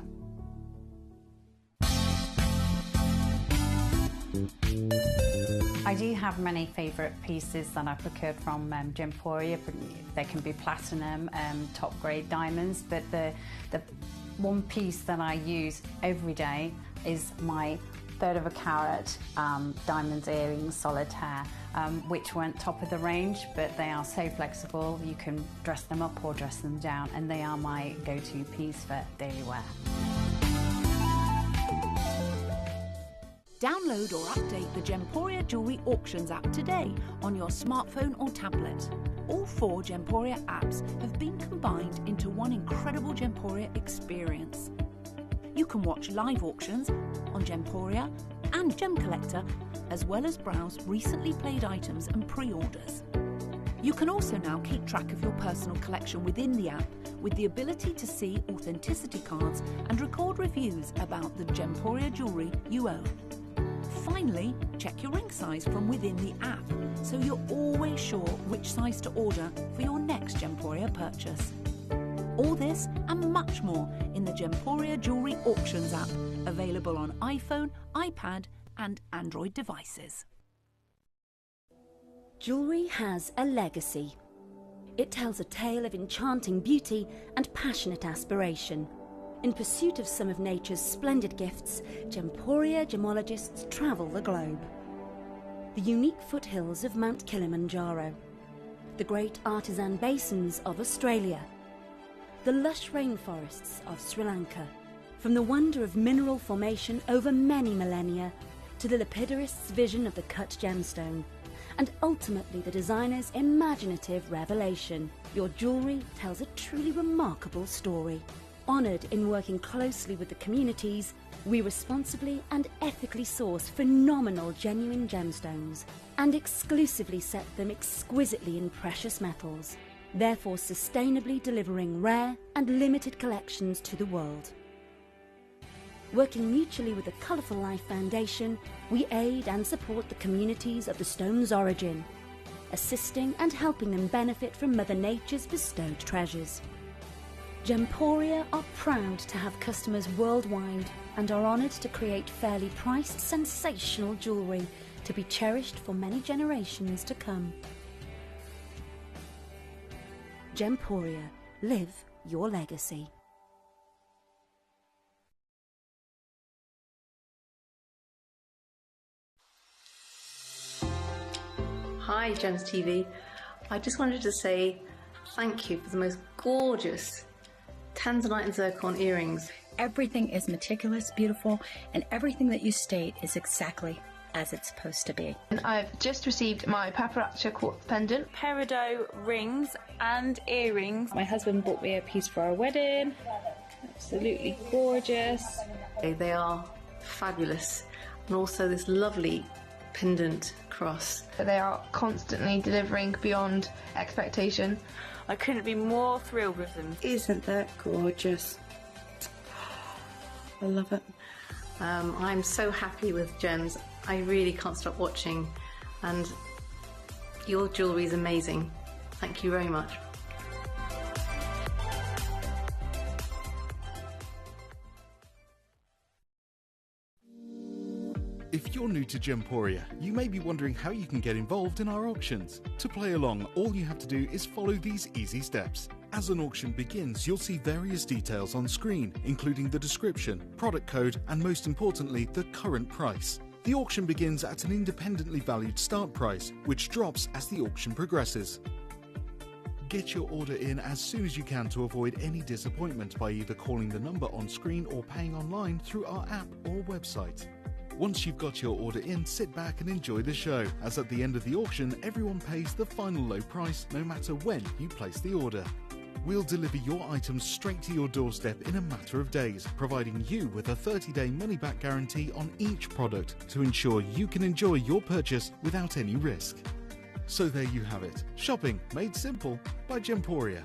[SPEAKER 11] I do have many favourite pieces that I procured from Gemporia. They can be platinum, top grade diamonds, but the one piece that I use every day is my 1/3 of a carat diamond earrings solitaire, which weren't top of the range, but they are so flexible. You can dress them up or dress them down, and they are my go-to piece for daily wear.
[SPEAKER 8] Download or update the Gemporia Jewellery Auctions app today on your smartphone or tablet. All 4 Gemporia apps have been combined into one incredible Gemporia experience. You can watch live auctions on Gemporia and Gemcollector, as well as browse recently played items and pre-orders. You can also now keep track of your personal collection within the app with the ability to see authenticity cards and record reviews about the Gemporia jewellery you own. Finally, check your ring size from within the app so you're always sure which size to order for your next Gemporia purchase. All this and much more in the Gemporia Jewellery Auctions app, available on iPhone, iPad and Android devices.
[SPEAKER 15] Jewellery has a legacy. It tells a tale of enchanting beauty and passionate aspiration. In pursuit of some of nature's splendid gifts, Gemporia gemologists travel the globe. The unique foothills of Mount Kilimanjaro, the great artisan basins of Australia, the lush rainforests of Sri Lanka, from the wonder of mineral formation over many millennia to the lapidarists' vision of the cut gemstone, and ultimately the designer's imaginative revelation, your jewellery tells a truly remarkable story. Honoured in working closely with the communities, we responsibly and ethically source phenomenal genuine gemstones and exclusively set them exquisitely in precious metals, therefore sustainably delivering rare and limited collections to the world. Working mutually with the Colourful Life Foundation, we aid and support the communities of the stone's origin, assisting and helping them benefit from Mother Nature's bestowed treasures. Gemporia are proud to have customers worldwide and are honoured to create fairly priced, sensational jewellery to be cherished for many generations to come. Gemporia, live your legacy.
[SPEAKER 16] Hi Gems TV. I just wanted to say thank you for the most gorgeous tanzanite and zircon earrings.
[SPEAKER 17] Everything is meticulous, beautiful, and everything that you state is exactly as it's supposed to be.
[SPEAKER 18] And I've just received my paparazzi quartz pendant, peridot rings and earrings.
[SPEAKER 9] My husband bought me a piece for our wedding. Absolutely gorgeous.
[SPEAKER 16] They are fabulous. And also this lovely pendant across.
[SPEAKER 18] They are constantly delivering beyond expectation. I couldn't be more thrilled with them.
[SPEAKER 16] Isn't that gorgeous? I love it. I'm so happy with Gems. I really can't stop watching, and your jewellery is amazing. Thank you very much.
[SPEAKER 4] If you're new to Gemporia, you may be wondering how you can get involved in our auctions. To play along, all you have to do is follow these easy steps. As an auction begins, you'll see various details on screen, including the description, product code, and most importantly, the current price. The auction begins at an independently valued start price, which drops as the auction progresses. Get your order in as soon as you can to avoid any disappointment by either calling the number on screen or paying online through our app or website. Once you've got your order in, sit back and enjoy the show, as at the end of the auction, everyone pays the final low price no matter when you place the order. We'll deliver your items straight to your doorstep in a matter of days, providing you with a 30-day money-back guarantee on each product to ensure you can enjoy your purchase without any risk. So there you have it, shopping made simple by Gemporia.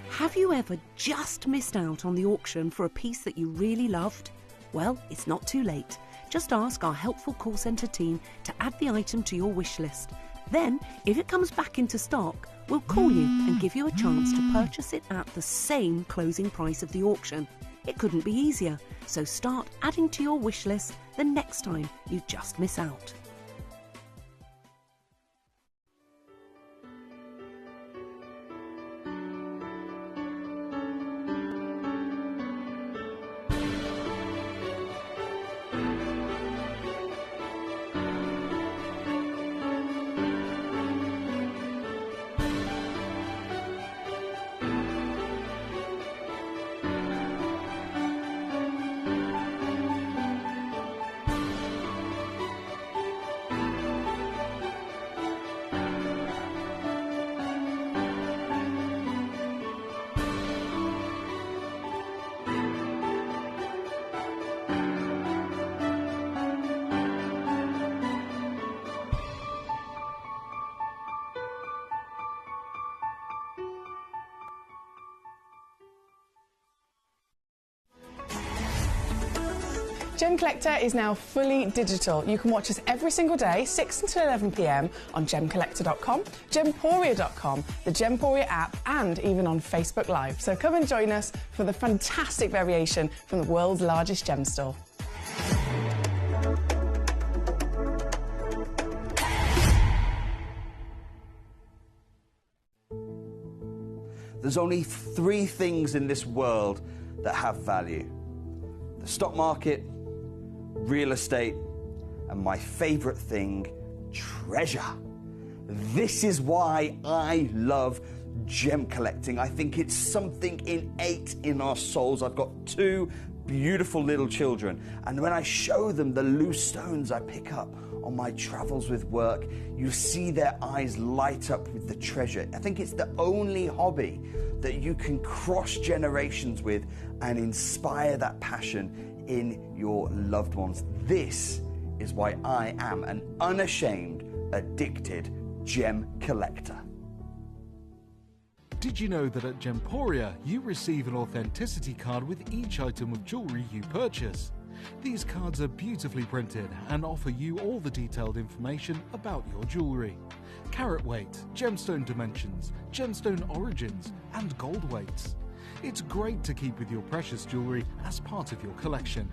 [SPEAKER 19] Have you ever just missed out on the auction for a piece that you really loved? Well, it's not too late. Just ask our helpful call centre team to add the item to your wish list. Then, if it comes back into stock, we'll call you and give you a chance to purchase it at the same closing price of the auction. It couldn't be easier, so start adding to your wish list the next time you just miss out.
[SPEAKER 3] Gemcollector is now fully digital. You can watch us every single day, 6 until 11 p.m. on Gemcollector.com, Gemporia.com, the Gemporia app, and even on Facebook Live. So come and join us for the fantastic variation from the world's largest gem store.
[SPEAKER 2] There's only 3 things in this world that have value: the stock market, real estate, and my favorite thing, treasure. This is why I love gem collecting. I think it's something innate in our souls. I've got 2 beautiful little children, and when I show them the loose stones I pick up on my travels with work, you see their eyes light up with the treasure. I think it's the only hobby that you can cross generations with and inspire that passion in your loved ones. This is why I am an unashamed, addicted gem collector.
[SPEAKER 4] Did you know that at Gemporia you receive an authenticity card with each item of jewellery you purchase? These cards are beautifully printed and offer you all the detailed information about your jewellery. Carat weight, gemstone dimensions, gemstone origins, and gold weights. It's great to keep with your precious jewellery as part of your collection.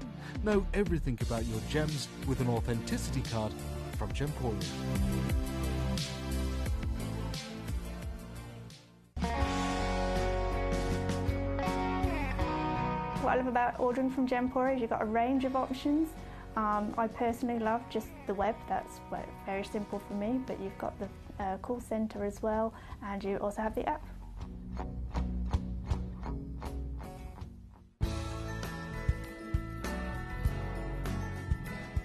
[SPEAKER 4] Know everything about your gems with an authenticity card from Gemporia.
[SPEAKER 9] What I love about ordering from Gemporia is you've got a range of options. I personally love just the web, that's very simple for me, but you've got the call centre as well, and you also have the app.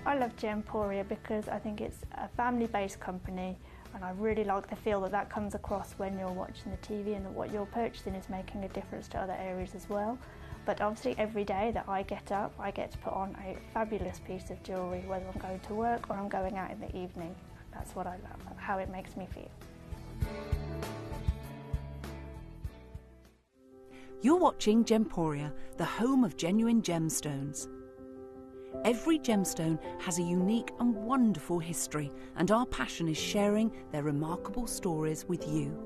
[SPEAKER 9] I love Gemporia because I think it's a family-based company, and I really like the feel that comes across when you're watching the TV, and that what you're purchasing is making a difference to other areas as well. But obviously every day that I get up, I get to put on a fabulous piece of jewellery, whether I'm going to work or I'm going out in the evening. That's what I love, how it makes me feel.
[SPEAKER 19] You're watching Gemporia, the home of genuine gemstones. Every gemstone has a unique and wonderful history, and our passion is sharing their remarkable stories with you.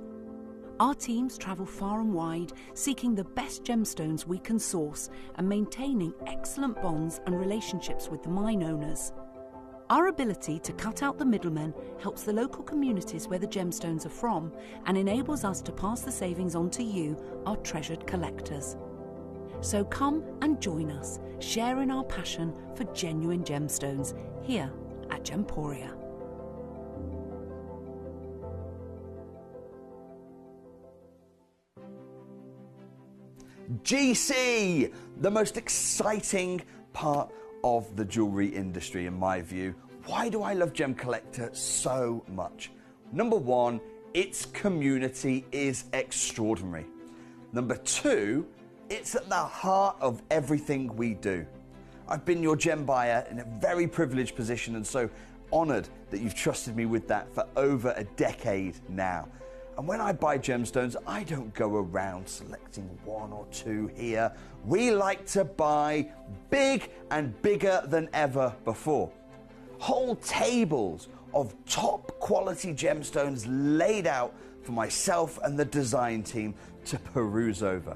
[SPEAKER 19] Our teams travel far and wide, seeking the best gemstones we can source and maintaining excellent bonds and relationships with the mine owners. Our ability to cut out the middlemen helps the local communities where the gemstones are from and enables us to pass the savings on to you, our treasured collectors. So come and join us, sharing our passion for genuine gemstones here at Gemporia.
[SPEAKER 2] GC, the most exciting part of the jewellery industry in my view. Why do I love Gemcollector so much? Number one, its community is extraordinary. Number two, it's at the heart of everything we do. I've been your gem buyer in a very privileged position and so honoured that you've trusted me with that for over a decade now. And when I buy gemstones, I don't go around selecting one or two here. We like to buy big and bigger than ever before. Whole tables of top quality gemstones laid out for myself and the design team to peruse over.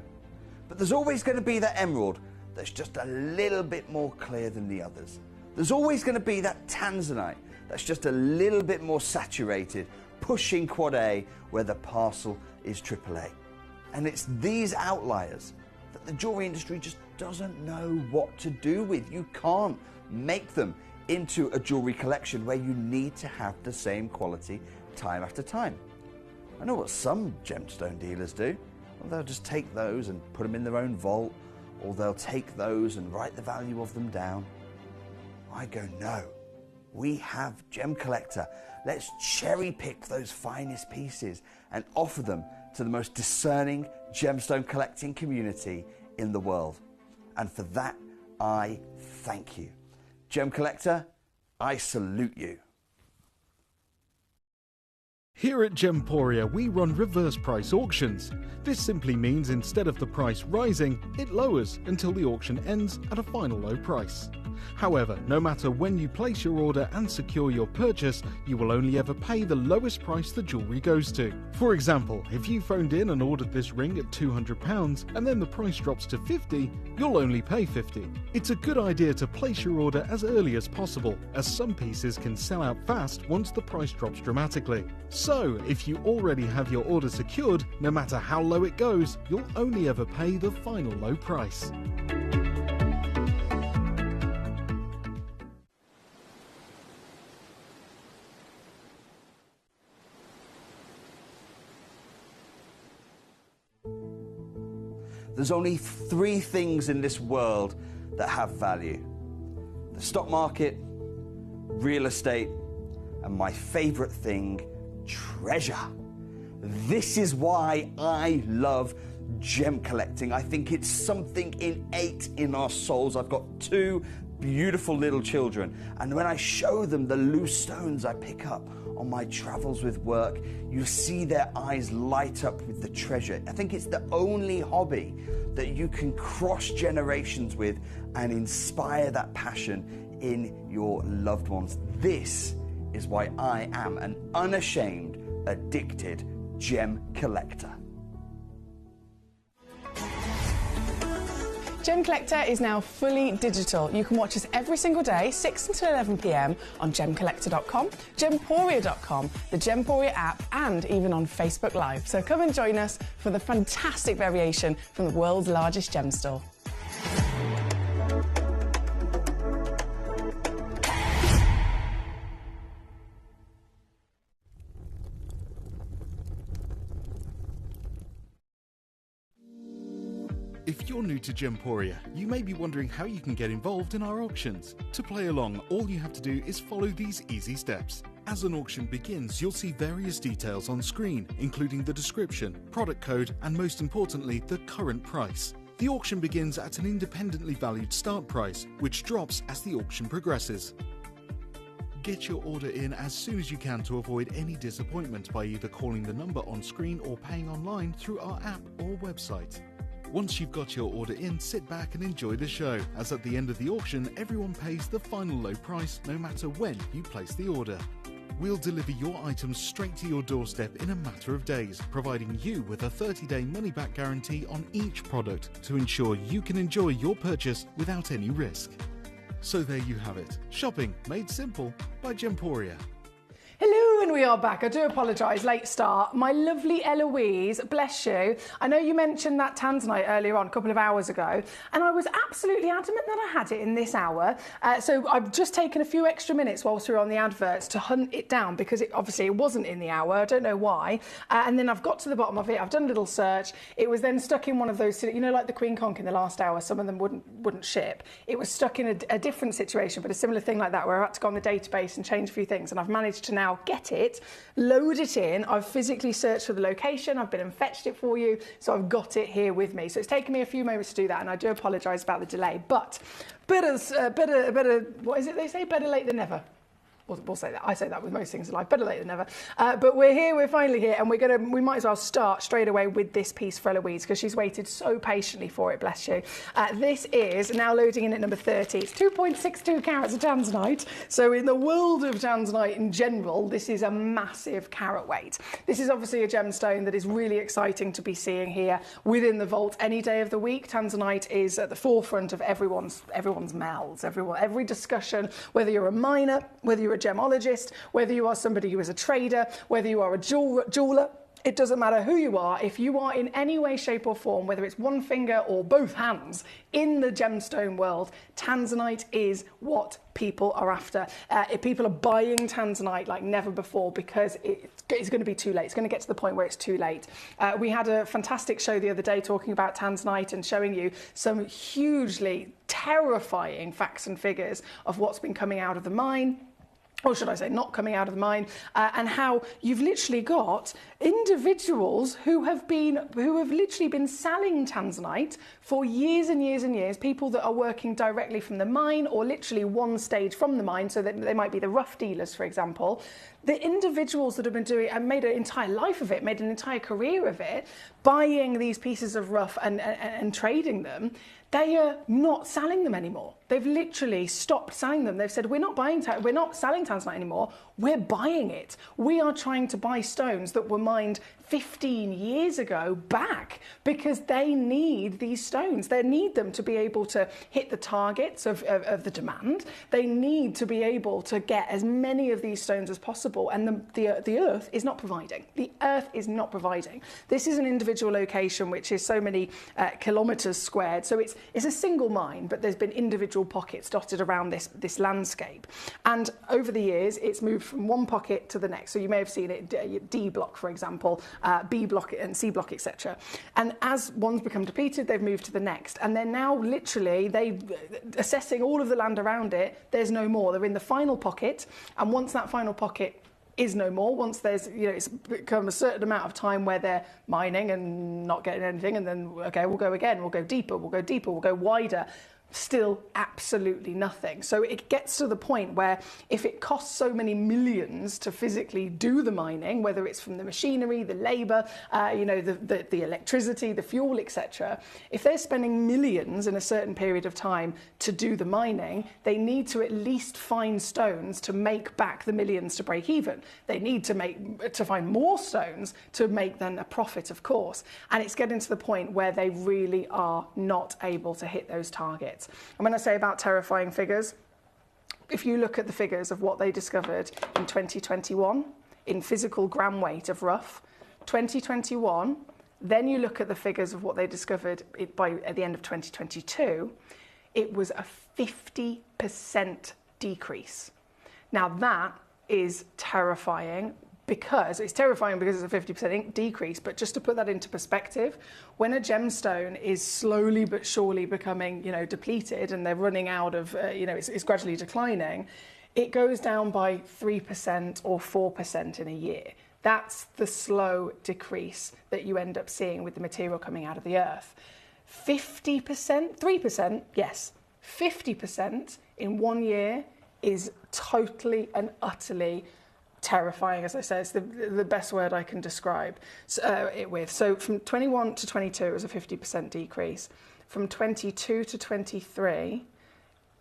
[SPEAKER 2] But there's always going to be that emerald that's just a little bit more clear than the others. There's always going to be that tanzanite that's just a little bit more saturated, pushing quad A where the parcel is AAA. And it's these outliers that the jewellery industry just doesn't know what to do with. You can't make them into a jewellery collection where you need to have the same quality time after time. I know what some gemstone dealers do. Well, they'll just take those and put them in their own vault, or they'll take those and write the value of them down. I go, no, we have Gemcollector. Let's cherry pick those finest pieces and offer them to the most discerning gemstone collecting community in the world. And for that, I thank you. Gemcollector, I salute you.
[SPEAKER 4] Here at Gemporia, we run reverse price auctions. This simply means instead of the price rising, it lowers until the auction ends at a final low price. However, no matter when you place your order and secure your purchase, you will only ever pay the lowest price the jewellery goes to. For example, if you phoned in and ordered this ring at £200 and then the price drops to £50, you'll only pay £50. It's a good idea to place your order as early as possible, as some pieces can sell out fast once the price drops dramatically. So, if you already have your order secured, no matter how low it goes, you'll only ever pay the final low price.
[SPEAKER 2] There's only three things in this world that have value: the stock market, real estate, and my favorite thing, treasure. This is why I love gem collecting. I think it's something innate in our souls. I've got two beautiful little children, and when I show them the loose stones I pick up on my travels with work, you see their eyes light up with the treasure. I think it's the only hobby that you can cross generations with and inspire that passion in your loved ones. This is why I am an unashamed, addicted gem collector.
[SPEAKER 3] Gemcollector is now fully digital. You can watch us every single day, 6 until 11 p.m. on gemcollector.com, gemporia.com, the Gemporia app, and even on Facebook Live. So come and join us for the fantastic variation from the world's largest gem store.
[SPEAKER 4] If you're new to Gemporia, you may be wondering how you can get involved in our auctions. To play along, all you have to do is follow these easy steps. As an auction begins, you'll see various details on screen, including the description, product code, and most importantly, the current price. The auction begins at an independently valued start price, which drops as the auction progresses. Get your order in as soon as you can to avoid any disappointment by either calling the number on screen or paying online through our app or website. Once you've got your order in, sit back and enjoy the show, as at the end of the auction, everyone pays the final low price no matter when you place the order. We'll deliver your items straight to your doorstep in a matter of days, providing you with a 30-day money-back guarantee on each product to ensure you can enjoy your purchase without any risk. So there you have it. Shopping made simple by Gemporia.
[SPEAKER 1] Hello, and we are back. I do apologise, late start. My lovely Eloise, bless you. I know you mentioned that tanzanite earlier on, a couple of hours ago, and I was absolutely adamant that I had it in this hour. So I've just taken a few extra minutes whilst we were on the adverts to hunt it down, because obviously it wasn't in the hour. I don't know why. And then I've got to the bottom of it. I've done a little search. It was then stuck in one of those, you know, like the Queen Conch in the last hour, some of them wouldn't ship. It was stuck in a different situation, but a similar thing like that, where I had to go on the database and change a few things, and I've managed to now get it, load it in. I've physically searched for the location, I've been and fetched it for you, so I've got it here with me. So it's taken me a few moments to do that, and I do apologise about the delay, but better, what is it they say? Better late than never. We'll say that. I say that with most things in life. Better late than never. But we're here. We're finally here, and we might as well start straight away with this piece for Eloise, because she's waited so patiently for it. Bless you. This is now loading in at number 30. It's 2.62 carats of tanzanite. So in the world of tanzanite in general, this is a massive carat weight. This is obviously a gemstone that is really exciting to be seeing here within the vault any day of the week. Tanzanite is at the forefront of everyone's mouths. Every discussion, whether you're a miner, whether you're a gemologist, whether you are somebody who is a trader, whether you are a jeweler, it doesn't matter who you are. If you are in any way, shape or form, whether it's one finger or both hands in the gemstone world, tanzanite is what people are after. People are buying tanzanite like never before, because it's going to be too late. It's going to get to the point where it's too late. We had a fantastic show the other day talking about tanzanite and showing you some hugely terrifying facts and figures of what's been coming out of the mine, or should I say not coming out of the mine, and how you've literally got individuals who have literally been selling tanzanite for years and years and years, people that are working directly from the mine or literally one stage from the mine, so that they might be the rough dealers, for example. The individuals that have been doing and made an entire life of it, made an entire career of it, buying these pieces of rough and trading them, they are not selling them anymore. They've literally stopped selling them. They've said, we're not selling tanzanite anymore, we're buying it. We are trying to buy stones that were mined 15 years ago back, because they need these stones. They need them to be able to hit the targets of the demand. They need to be able to get as many of these stones as possible, and the earth is not providing. The earth is not providing. This is an individual location which is so many kilometres squared, so it's a single mine, but there's been individual pockets dotted around this landscape. And over the years, it's moved from one pocket to the next. So you may have seen it, D block, for example, B block and C block, etc. And as one's become depleted, they've moved to the next. And they're now literally, assessing all of the land around it, there's no more. They're in the final pocket. And once that final pocket is no more, once there's, it's become a certain amount of time where they're mining and not getting anything, and then, okay, we'll go again, we'll go deeper, we'll go wider. Still absolutely nothing. So it gets to the point where if it costs so many millions to physically do the mining, whether it's from the machinery, the labour, the electricity, the fuel, etc., if they're spending millions in a certain period of time to do the mining, they need to at least find stones to make back the millions to break even. They need to find more stones to make then a profit, of course. And it's getting to the point where they really are not able to hit those targets. And when I say about terrifying figures, if you look at the figures of what they discovered in 2021 in physical gram weight of rough, 2021, then you look at the figures of what they discovered at the end of 2022, it was a 50% decrease. Now that is terrifying. Because it's terrifying because it's a 50% decrease, but just to put that into perspective, when a gemstone is slowly but surely becoming, depleted, and they're running out of, it's gradually declining, it goes down by 3% or 4% in a year. That's the slow decrease that you end up seeing with the material coming out of the earth. 50%, 3%, yes, 50% in 1 year is totally and utterly terrifying. As I say, it's the best word I can describe it with. So from 21 to 22, it was a 50% decrease. From 22 to 23,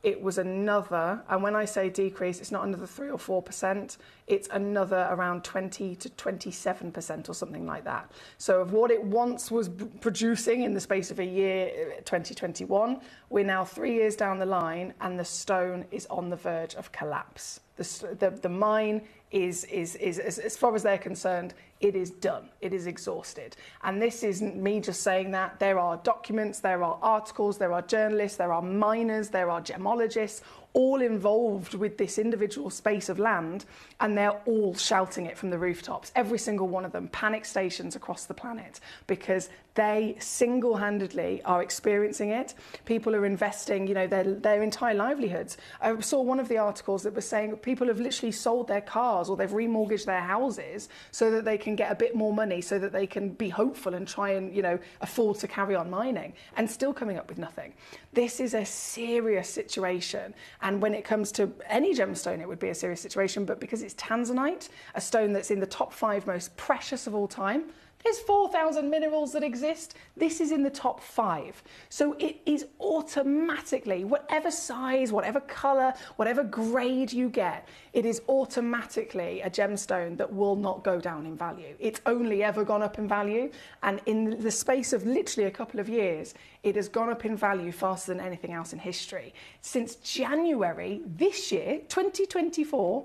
[SPEAKER 1] it was another, and when I say decrease, it's not another 3 or 4%, it's another around 20 to 27% or something like that. So of what it once was producing in the space of a year, 2021, we're now 3 years down the line and the stone is on the verge of collapse. The mine is as far as they're concerned, it is done. It is exhausted. And this isn't me just saying that. There are documents, there are articles, there are journalists, there are miners, there are gemologists, all involved with this individual space of land, and they're all shouting it from the rooftops, every single one of them, panic stations across the planet, because they single-handedly are experiencing it. People are investing, you know, their entire livelihoods. I saw one of the articles that was saying people have literally sold their cars or they've remortgaged their houses so that they can get a bit more money, so that they can be hopeful and try and, you know, afford to carry on mining, and still coming up with nothing. This is a serious situation. And when it comes to any gemstone, it would be a serious situation. But because it's tanzanite, a stone that's in the top 5 most precious of all time, there's 4,000 minerals that exist. This is in the top 5. So it is automatically, whatever size, whatever colour, whatever grade you get, it is automatically a gemstone that will not go down in value. It's only ever gone up in value. And in the space of literally a couple of years, it has gone up in value faster than anything else in history. Since January this year, 2024,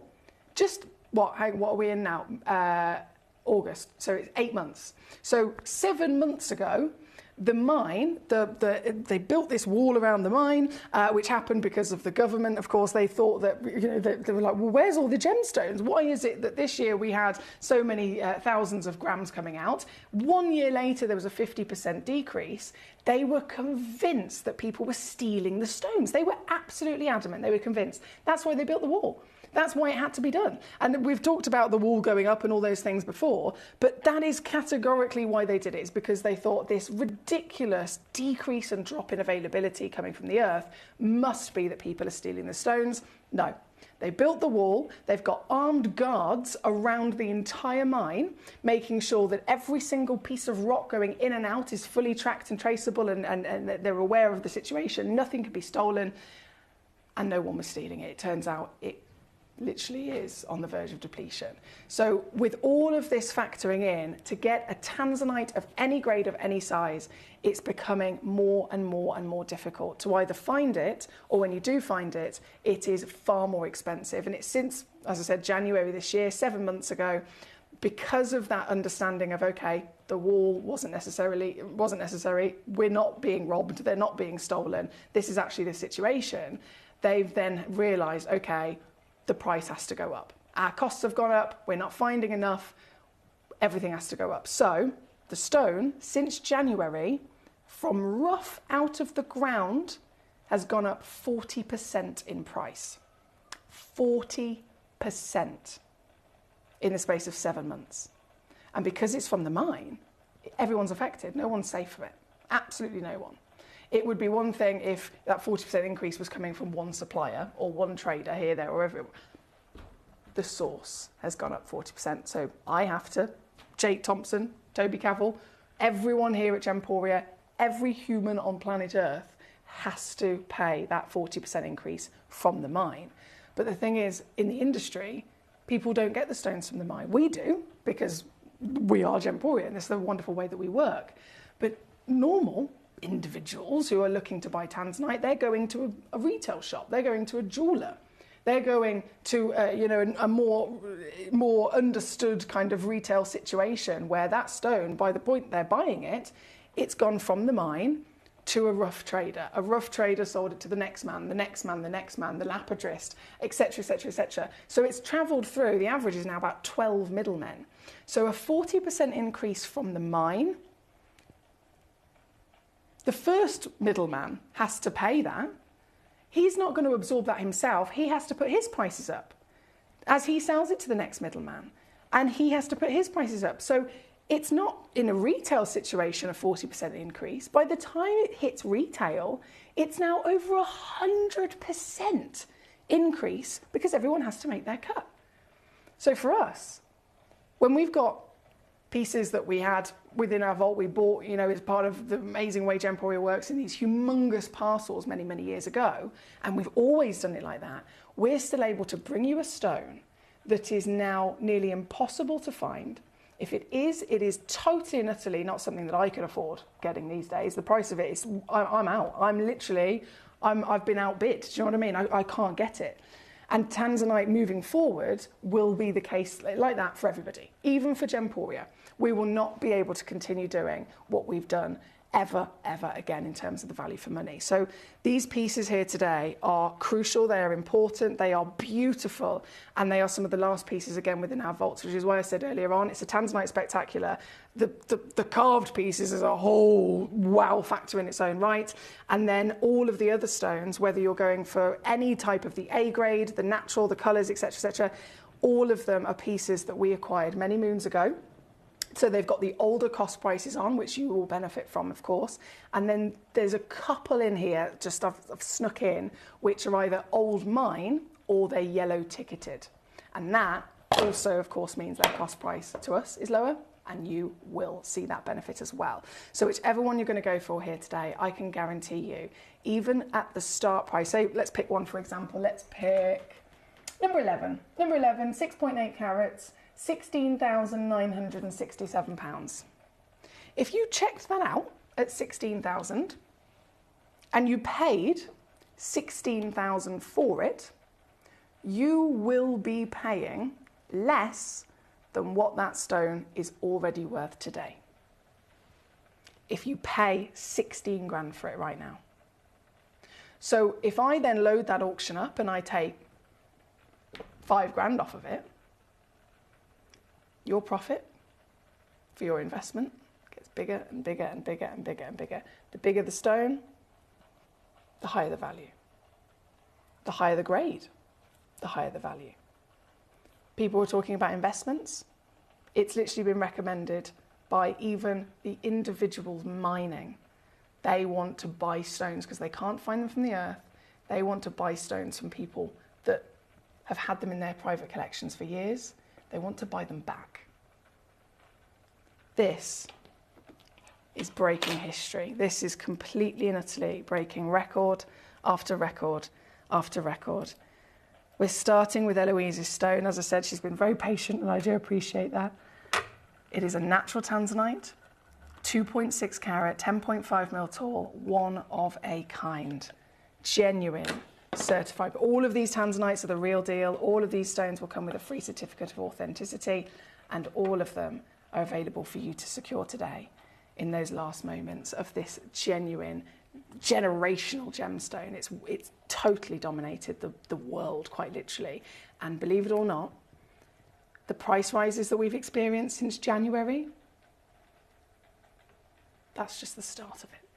[SPEAKER 1] just what are we in now? August, so it's 8 months. So 7 months ago, the mine, they built this wall around the mine, which happened because of the government. Of course, they thought that, you know, they were like, well, where's all the gemstones? Why is it that this year we had so many thousands of grams coming out? 1 year later, there was a 50% decrease. They were convinced that people were stealing the stones. They were absolutely adamant. They were convinced. That's why they built the wall. That's why it had to be done. And we've talked about the wall going up and all those things before, but that is categorically why they did it. It's because they thought this ridiculous decrease and drop in availability coming from the earth must be that people are stealing the stones. No. They built the wall, they've got armed guards around the entire mine, making sure that every single piece of rock going in and out is fully tracked and traceable, and they're aware of the situation. Nothing could be stolen, and no one was stealing it. It turns out it literally is on the verge of depletion. So with all of this factoring in, to get a tanzanite of any grade, of any size, it's becoming more and more and more difficult to either find it, or when you do find it, it is far more expensive. And it's since, as I said, January this year, 7 months ago, because of that understanding of, okay, the wall wasn't necessary, we're not being robbed, they're not being stolen, this is actually the situation, they've then realised, okay, the price has to go up. Our costs have gone up, we're not finding enough, everything has to go up. So the stone, since January, from rough out of the ground, has gone up 40% in price. 40% in the space of 7 months. And because it's from the mine, everyone's affected, no one's safe from it. Absolutely no one. It would be one thing if that 40% increase was coming from one supplier or one trader here, there, or everywhere. The source has gone up 40%. So I have to, Jake Thompson, Toby Cavell, everyone here at Gemporia, every human on planet Earth has to pay that 40% increase from the mine. But the thing is, in the industry, people don't get the stones from the mine. We do, because we are Gemporia, and this is the wonderful way that we work. But normal individuals who are looking to buy tanzanite, they're going to a retail shop, they're going to a jeweler, they're going to a more understood kind of retail situation where that stone, by the point they're buying it, it's gone from the mine to a rough trader. A rough trader sold it to the next man, the next man, the next man, the lapidrist, etc., etc., etc. So it's travelled through, the average is now about 12 middlemen. So a 40% increase from the mine. The first middleman has to pay that. He's not going to absorb that himself. He has to put his prices up as he sells it to the next middleman. And he has to put his prices up. So it's not in a retail situation a 40% increase. By the time it hits retail, it's now over 100% increase because everyone has to make their cut. So for us, when we've got pieces that we had within our vault, we bought, you know, as part of the amazing way Gemporia works in these humongous parcels many, many years ago, and we've always done it like that, we're still able to bring you a stone that is now nearly impossible to find. If it is totally and utterly not something that I can afford getting these days. The price of it is, I'm out. I've been outbid. Do you know what I mean? I can't get it. And Tanzanite moving forward will be the case like that for everybody. Even for Gemporia, we will not be able to continue doing what we've done ever again in terms of the value for money. So these pieces here today are crucial, they are important, they are beautiful, and they are some of the last pieces again within our vaults, which is why I said earlier on, it's a Tanzanite spectacular. The carved pieces as a whole wow factor in its own right. And then all of the other stones, whether you're going for any type of the A grade, the natural, the colours, etc., all of them are pieces that we acquired many moons ago. So they've got the older cost prices on, which you will benefit from, of course. And then there's a couple in here, just I've snuck in, which are either old mine or they're yellow ticketed. And that also, of course, means their cost price to us is lower, and you will see that benefit as well. So whichever one you're going to go for here today, I can guarantee you, even at the start price, say, let's pick one, for example, let's pick number 11. Number 11, 6.8 carats, £16,967. If you checked that out at 16,000 and you paid 16,000 for it, you will be paying less than what that stone is already worth today. If you pay 16 grand for it right now. So if I then load that auction up and I take 5 grand off of it, your profit for your investment gets bigger and bigger and bigger and bigger and bigger. The bigger the stone, the higher the value. The higher the grade, the higher the value. People were talking about investments. It's literally been recommended by even the individuals mining. They want to buy stones because they can't find them from the earth. They want to buy stones from people that have had them in their private collections for years. They want to buy them back. This is breaking history. This is completely and utterly breaking record after record after record. We're starting with Eloise's stone. As I said, she's been very patient, and I do appreciate that. It is a natural Tanzanite, 2.6 carat, 10.5 mil tall, one of a kind, genuine, certified. But all of these Tanzanites are the real deal. All of these stones will come with a free certificate of authenticity, and all of them are available for you to secure today in those last moments of this genuine, generational gemstone. It's totally dominated the world, quite literally. And believe it or not, the price rises that we've experienced since January, that's just the start of it.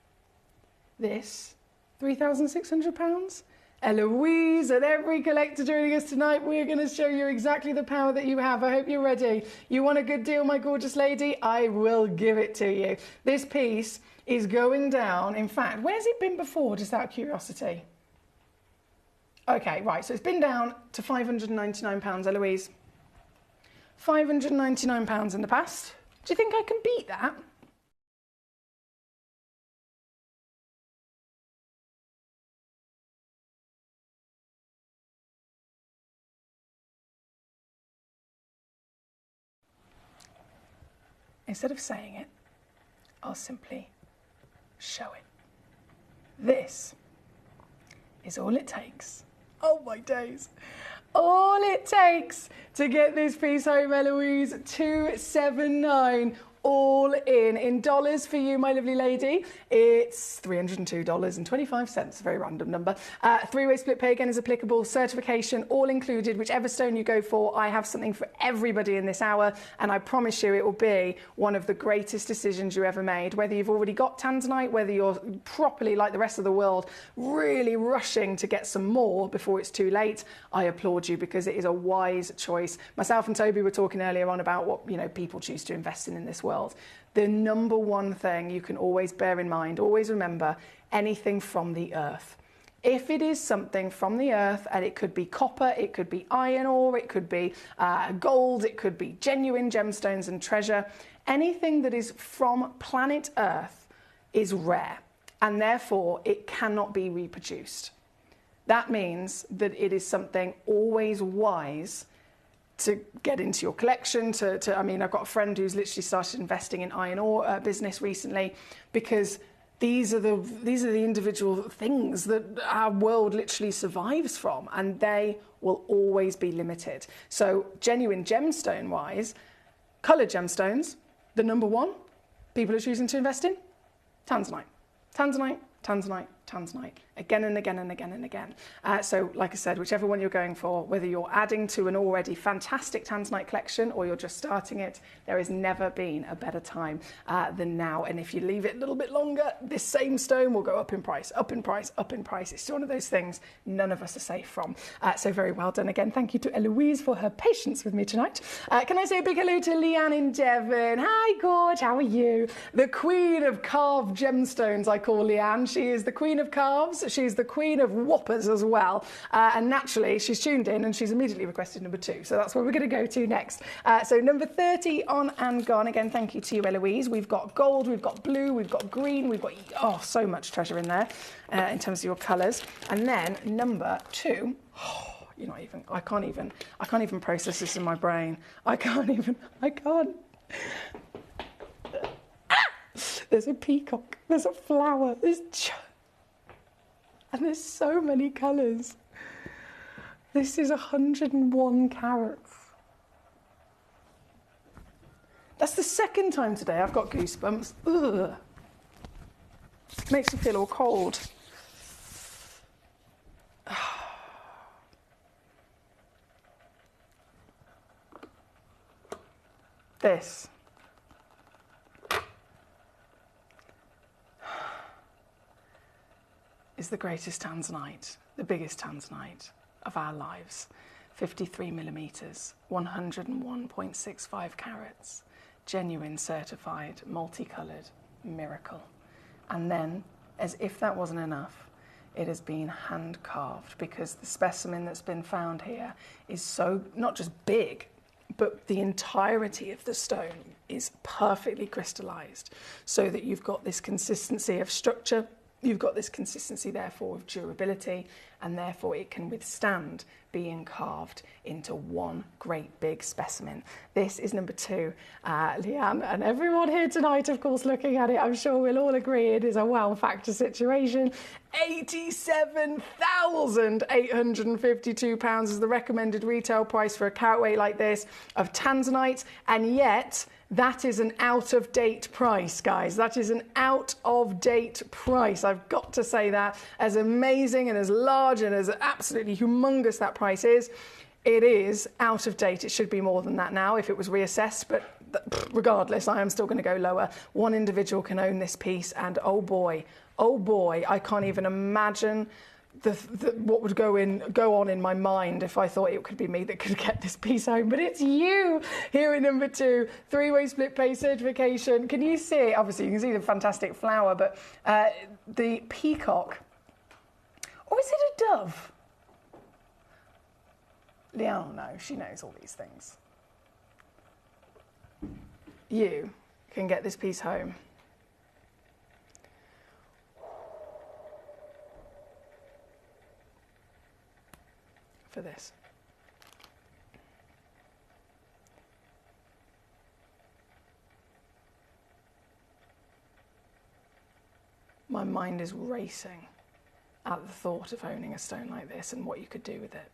[SPEAKER 1] This, £3,600? Eloise and every collector joining us tonight, we're going to show you exactly the power that you have. I hope you're ready. You want a good deal, my gorgeous lady? I will give it to you. This piece is going down. In fact, where's it been before, just out of curiosity? Okay, right, so it's been down to £599, Eloise. £599 in the past. Do you think I can beat that? Instead of saying it, I'll simply show it. This is all it takes. Oh my days. All it takes to get this piece home, Eloise, $279. All in dollars for you, my lovely lady. It's $302.25, a very random number. Three-way split pay again is applicable. Certification, all included. Whichever stone you go for, I have something for everybody in this hour, and I promise you it will be one of the greatest decisions you ever made. Whether you've already got Tanzanite, whether you're properly, like the rest of the world, really rushing to get some more before it's too late, I applaud you, because it is a wise choice. Myself and Toby were talking earlier on about what people choose to invest in this world.
[SPEAKER 3] world, the number one thing you can always bear in mind, always remember, anything from the earth. If it is something from the earth, and it could be copper, it could be iron ore, it could be gold, it could be genuine gemstones and treasure, anything that is from planet Earth is rare, and therefore it cannot be reproduced. That means that it is something always wise to get into your collection. I mean, I've got a friend who's literally started investing in iron ore business recently, because these are the individual things that our world literally survives from, and they will always be limited. So genuine gemstone wise, coloured gemstones, the number one people are choosing to invest in, tanzanite. Tanzanite, tanzanite, tanzanite, again and again and again and again. So like I said, whichever one you're going for, whether you're adding to an already fantastic tanzanite collection or you're just starting it, there has never been a better time than now. And if you leave it a little bit longer, this same stone will go up in price, up in price, up in price. It's one of those things none of us are safe from. So very well done again. Thank you to Eloise for her patience with me tonight. Can I say a big hello to Leanne in Devon? Hi, Gorge, how are you? The queen of carved gemstones, I call Leanne. She is the queen of carves. She's the queen of whoppers as well. And naturally, she's tuned in and she's immediately requested number 2. So that's where we're going to go to next. So number 30 on and gone. Again, thank you to you, Eloise. We've got gold, we've got blue, we've got green, we've got, oh, so much treasure in there in terms of your colours. And then number 2, you're not even, I can't even process this in my brain. I can't. There's a peacock, there's a flower, and there's so many colours. This is 101 carats. That's the second time today I've got goosebumps. Ugh. Makes me feel all cold. This. Is the greatest tanzanite, the biggest tanzanite of our lives. 53 millimetres, 101.65 carats, genuine, certified, multicoloured, miracle. And then, as if that wasn't enough, it has been hand carved, because the specimen that's been found here is so, not just big, but the entirety of the stone is perfectly crystallised, so that you've got this consistency of structure. You've got this consistency, therefore, of durability, and therefore it can withstand being carved into one great big specimen. This is number 2, Leanne, and everyone here tonight, of course, looking at it, I'm sure we'll all agree it is a wow factor situation. £87,852 is the recommended retail price for a carat weight like this of tanzanite, and yet that is an out-of-date price, guys. That is an out-of-date price. I've got to say that. As amazing and as large and as absolutely humongous that price is, it is out of date. It should be more than that now if it was reassessed, but regardless, I am still going to go lower. One individual can own this piece, and oh boy, I can't even imagine what would go on in my mind if I thought it could be me that could get this piece home. But it's you here at number 2, 3-way split pay certification. Can you see it? Obviously, you can see the fantastic flower, but the peacock, or is it a dove? Leanne, no, she knows all these things. You can get this piece home. For this. My mind is racing at the thought of owning a stone like this and what you could do with it.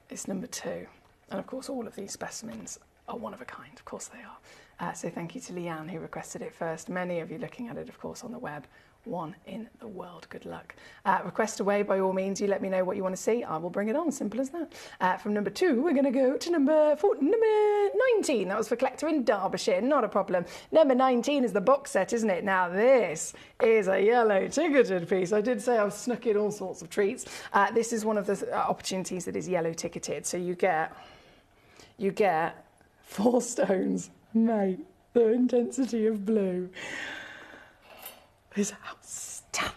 [SPEAKER 3] It's number 2. And of course, all of these specimens are one of a kind. Of course they are. So thank you to Leanne, who requested it first. Many of you looking at it, of course, on the web. One in the world. Good luck. Request away by all means. You let me know what you want to see. I will bring it on. Simple as that. From number 2, we're going to go to number 19. That was for collector in Derbyshire. Not a problem. Number 19 is the box set, isn't it? Now this is a yellow ticketed piece. I did say I've snuck in all sorts of treats. This is one of the opportunities that is yellow ticketed. So you get 4 stones Mate, the intensity of blue is outstanding.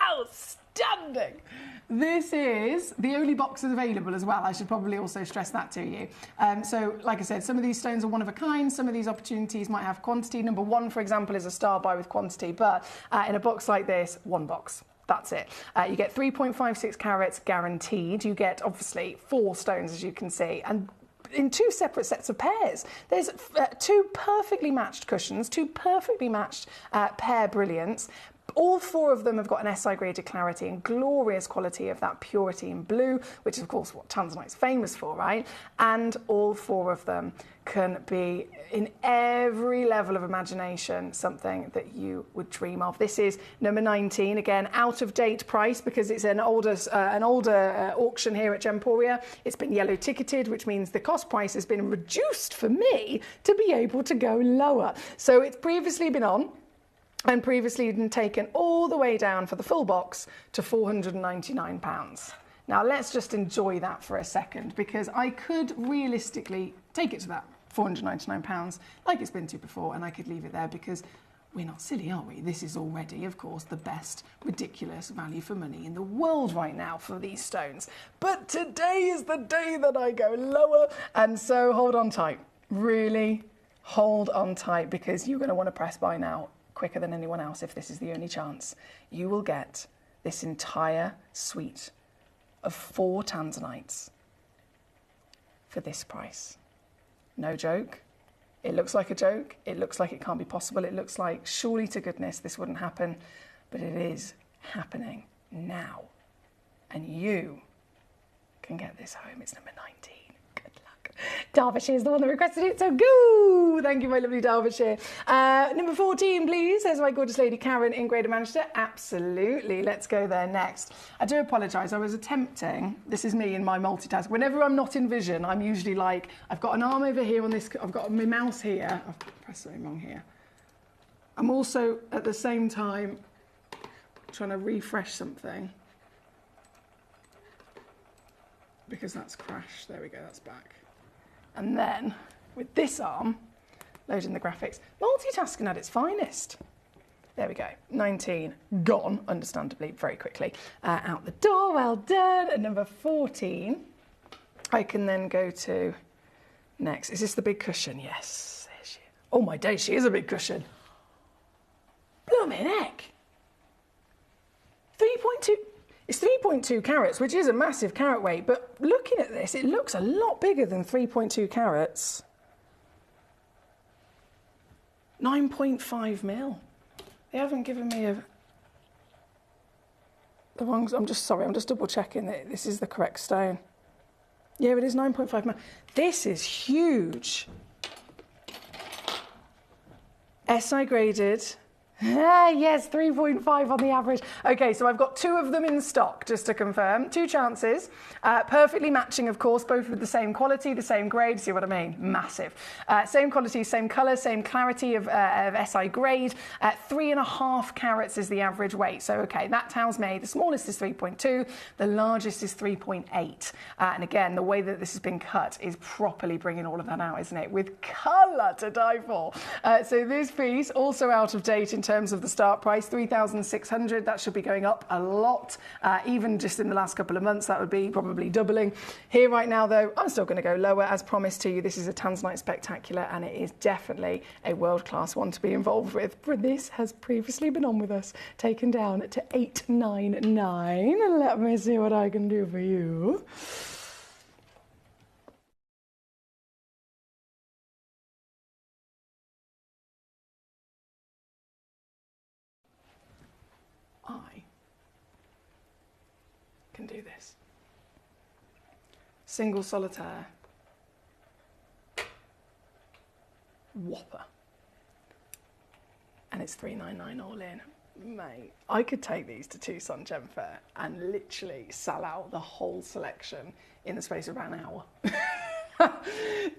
[SPEAKER 3] Outstanding. This is the only boxes available as well. I should probably also stress that to you. So, like I said, some of these stones are one of a kind. Some of these opportunities might have quantity. Number one, for example, is a star buy with quantity. But in a box like this, one box. That's it. You get 3.56 carats guaranteed. You get, obviously, 4 stones, as you can see. And in 2 separate sets of pairs. There's 2 perfectly matched cushions, 2 perfectly matched pear brilliants. All 4 of them have got an SI graded clarity and glorious quality of that purity in blue, which is of course what tanzanite's famous for, right? And all 4 of them can be, in every level of imagination, something that you would dream of. This is number 19, again, out of date price because it's an older auction here at Gemporia. It's been yellow ticketed, which means the cost price has been reduced for me to be able to go lower. So it's previously been on, and previously been taken all the way down for the full box to £499. Now let's just enjoy that for a second, because I could realistically take it to that £499 like it's been to before, and I could leave it there because we're not silly, are we? This is already, of course, the best ridiculous value for money in the world right now for these stones. But today is the day that I go lower, and so hold on tight. Really hold on tight, because you're going to want to press buy now quicker than anyone else if this is the only chance. You will get this entire suite of 4 tanzanites for this price. No joke. It looks like a joke. It looks like it can't be possible. It looks like surely to goodness this wouldn't happen, but it is happening now. And you can get this home. It's number 19. Derbyshire is the one that requested it, so go! Thank you, my lovely Derbyshire. Number 14, please, says my gorgeous lady Karen in Greater Manchester. Absolutely, let's go there next. I do apologise, I was attempting, this is me in my multitask. Whenever I'm not in vision, I'm usually like, I've got an arm over here on this, I've got my mouse here. I've pressed something wrong here. I'm also, at the same time, trying to refresh something, because that's crashed. There we go, that's back. And then, with this arm, loading the graphics, multitasking at its finest. There we go, 19, gone, understandably, very quickly. Out the door, well done. And number 14, I can then go to next. Is this the big cushion? Yes, there she is. Oh my days, she is a big cushion. Blooming heck. 3.2. It's 3.2 carats, which is a massive carat weight, but looking at this, it looks a lot bigger than 3.2 carats. 9.5 mil. They haven't given me the wrong, I'm just double checking that this is the correct stone. Yeah, it is 9.5 mil. This is huge. SI graded. Yes, 3.5 on the average. Okay, so I've got 2 of them in stock, just to confirm. 2 chances. Perfectly matching, of course, both with the same quality, the same grade. See what I mean? Massive. Same quality, same colour, same clarity of SI grade. 3.5 carats is the average weight. So, okay, that tells me the smallest is 3.2, the largest is 3.8. And again, the way that this has been cut is properly bringing all of that out, isn't it? With colour to die for. So this piece, also out of date in terms of the start price, 3,600. That should be going up a lot. Even just in the last couple of months, that would be probably doubling. Here right now, though, I'm still going to go lower. As promised to you, this is a Tanzanite Spectacular, and it is definitely a world-class one to be involved with. For this has previously been on with us, taken down to 899. And let me see what I can do for you. I can do this. Single solitaire. Whopper. And it's $399 all in. Mate, I could take these to Tucson Gem Fair and literally sell out the whole selection in the space of about an hour.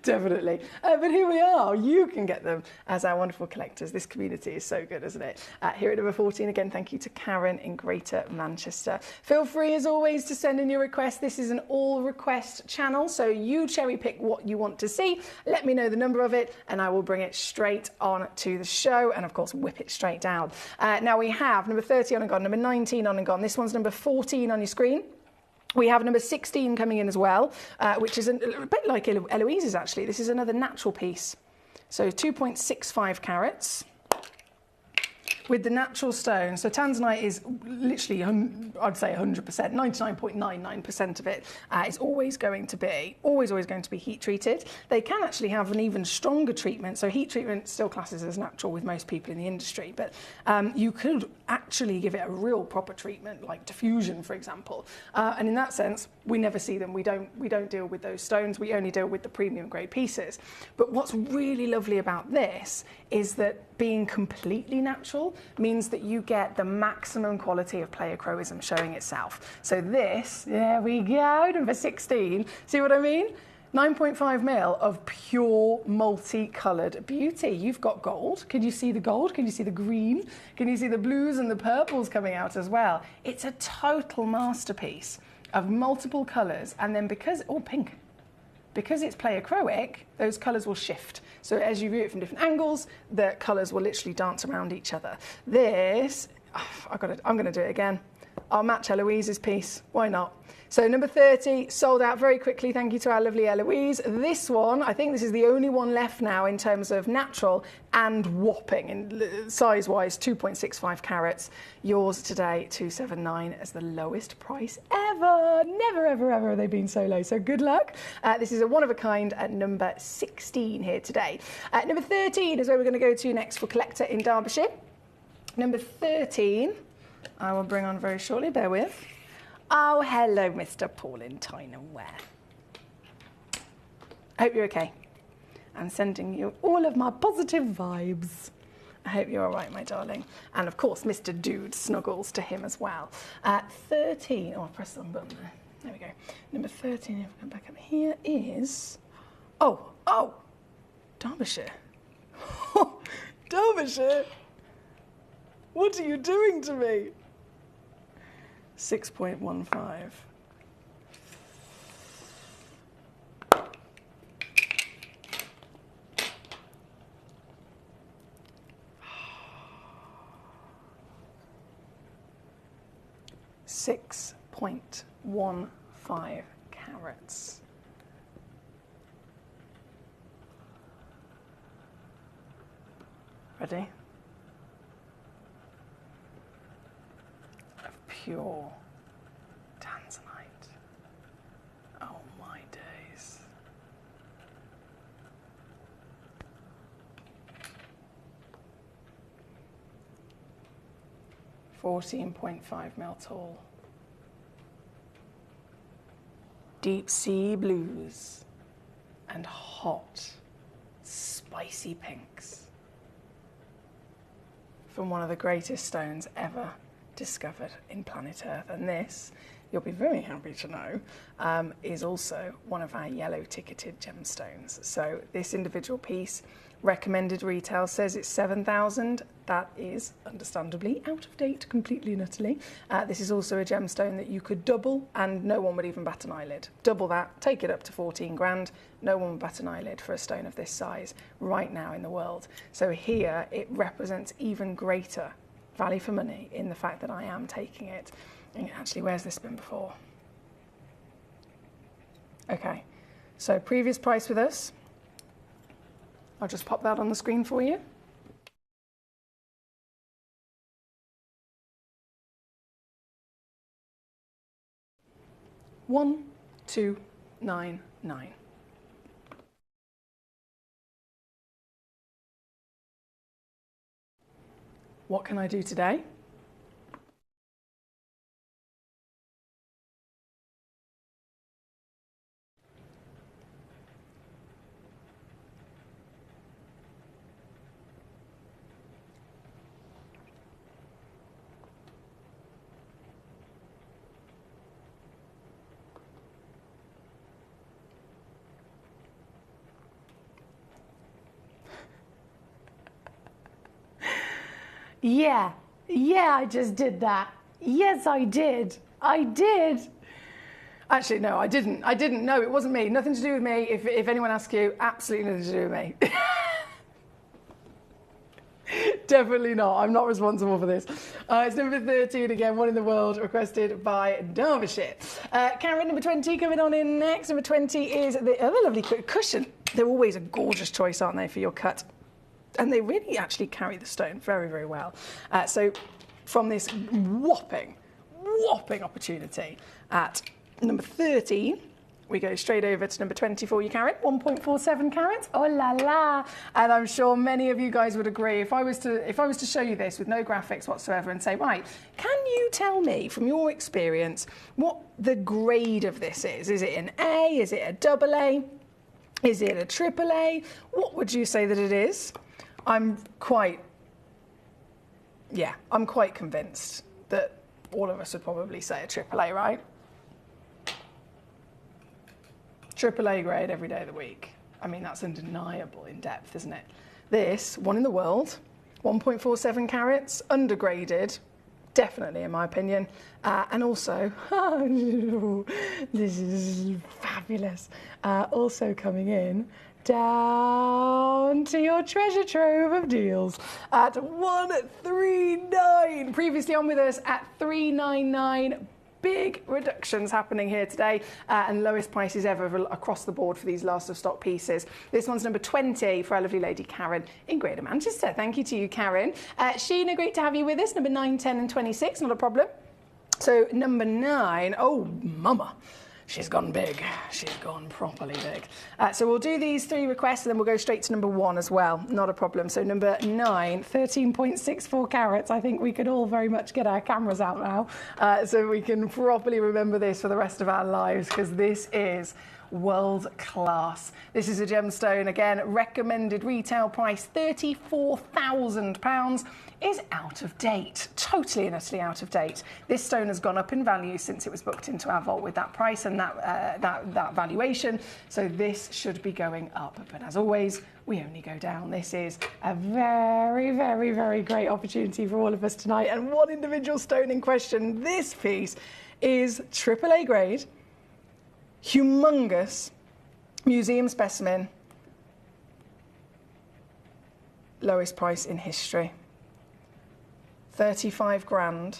[SPEAKER 3] Definitely. But here we are. You can get them as our wonderful collectors. This community is so good, isn't it? Here at number 14, again, thank you to Karen in Greater Manchester. Feel free, as always, to send in your requests. This is an all request channel, so you cherry pick what you want to see. Let me know the number of it, and I will bring it straight on to the show, and of course, whip it straight down. Now we have number 30 on and gone, number 19 on and gone. This one's number 14 on your screen. We have number 16 coming in as well, which is a bit like Eloise's actually. This is another natural piece. So 2.65 carats with the natural stone. So tanzanite is literally, I'd say 100%, 99.99% of it is always going to be heat treated. They can actually have an even stronger treatment. So heat treatment still classes as natural with most people in the industry, but you could actually give it a real proper treatment, like diffusion, for example. And in that sense, we never see them. We don't deal with those stones. We only deal with the premium grade pieces. But what's really lovely about this is that being completely natural means that you get the maximum quality of pleochroism showing itself. So this, there we go, number 16. See what I mean? 9.5 mil of pure multicoloured beauty. You've got gold. Can you see the gold? Can you see the green? Can you see the blues and the purples coming out as well? It's a total masterpiece of multiple colours, and then because pink. Because it's pleochroic, those colours will shift. So as you view it from different angles, the colours will literally dance around each other. This, I'm going to do it again. I'll match Eloise's piece. Why not? So number 30, sold out very quickly. Thank you to our lovely Eloise. This one, I think this is the only one left now in terms of natural and whopping, in size-wise, 2.65 carats. Yours today, 279 as the lowest price ever. Never, ever, ever have they been so low. So good luck. This is a one-of-a-kind at number 16 here today. Number 13 is where we're going to go to next for Collector in Derbyshire. Number 13, I will bring on very shortly. Bear with. Oh, hello, Mr. Paul in Tyne-and-Wear. I hope you're okay. I'm sending you all of my positive vibes. I hope you're all right, my darling. And of course, Mr. Dude snuggles to him as well. 13, I pressed the wrong button there. There we go. Number 13, if we come back up here, is... Oh, Derbyshire. Derbyshire? What are you doing to me? 6.15. $6.15 carats. Ready? Of pure tanzanite. Oh my days. $14.5 mil tall. Deep sea blues and hot, spicy pinks from one of the greatest stones ever discovered in planet Earth. And this, you'll be very happy to know, is also one of our yellow ticketed gemstones. So this individual piece, recommended retail says it's 7,000. That is understandably out of date completely and utterly. This is also a gemstone that you could double and no one would even bat an eyelid. Double that, take it up to 14 grand. No one would bat an eyelid for a stone of this size right now in the world. So here it represents even greater value for money in the fact that I am taking it. And actually, where's this been before? Okay, so previous price with us. I'll just pop that on the screen for you. $1,299. What can I do today?
[SPEAKER 1] Yeah, I just did that. Yes, I did. I did. Actually, no, I didn't. No, it wasn't me. Nothing to do with me. If anyone asks you, absolutely nothing to do with me. Definitely not. I'm not responsible for this. It's number 13 again, one in the world, requested by Derbyshire. Karen, number 20, coming on in next. Number 20 is the other lovely cushion. They're always a gorgeous choice, aren't they, for your cut? And they really actually carry the stone very, very well. So from this whopping opportunity at number 13, we go straight over to number 24, you Karen, 1.47 carats. Oh la la! And I'm sure many of you guys would agree. If I was to show you this with no graphics whatsoever and say, right, can you tell me from your experience what the grade of this is? Is it an A? Is it a double A? Is it a triple A? What would you say that it is? I'm quite convinced that all of us would probably say a triple A, right? Triple A grade every day of the week. I mean, that's undeniable in depth, isn't it? This, one in the world, 1.47 carats, undergraded, definitely in my opinion. And also, this is fabulous. Also coming in, down to your treasure trove of deals at 139. Previously on with us at 399. Big reductions happening here today and lowest prices ever across the board for these last of stock pieces. This one's number 20 for our lovely lady Karen in Greater Manchester. Thank you to you, Karen. Sheena, great to have you with us. Number 9, 10 and 26, not a problem. So number 9, oh mama. She's gone big. She's gone properly big. So we'll do these 3 requests and then we'll go straight to number 1 as well. Not a problem. So number 9, 13.64 carats. I think we could all very much get our cameras out now so we can properly remember this for the rest of our lives, because this is world class. This is a gemstone, again, recommended retail price £34,000, is out of date, totally and utterly out of date. This stone has gone up in value since it was booked into our vault with that price and that valuation, so this should be going up. But as always, we only go down. This is a very, very, very great opportunity for all of us tonight. And one individual stone in question, this piece is AAA grade, humongous museum specimen, lowest price in history. 35 grand.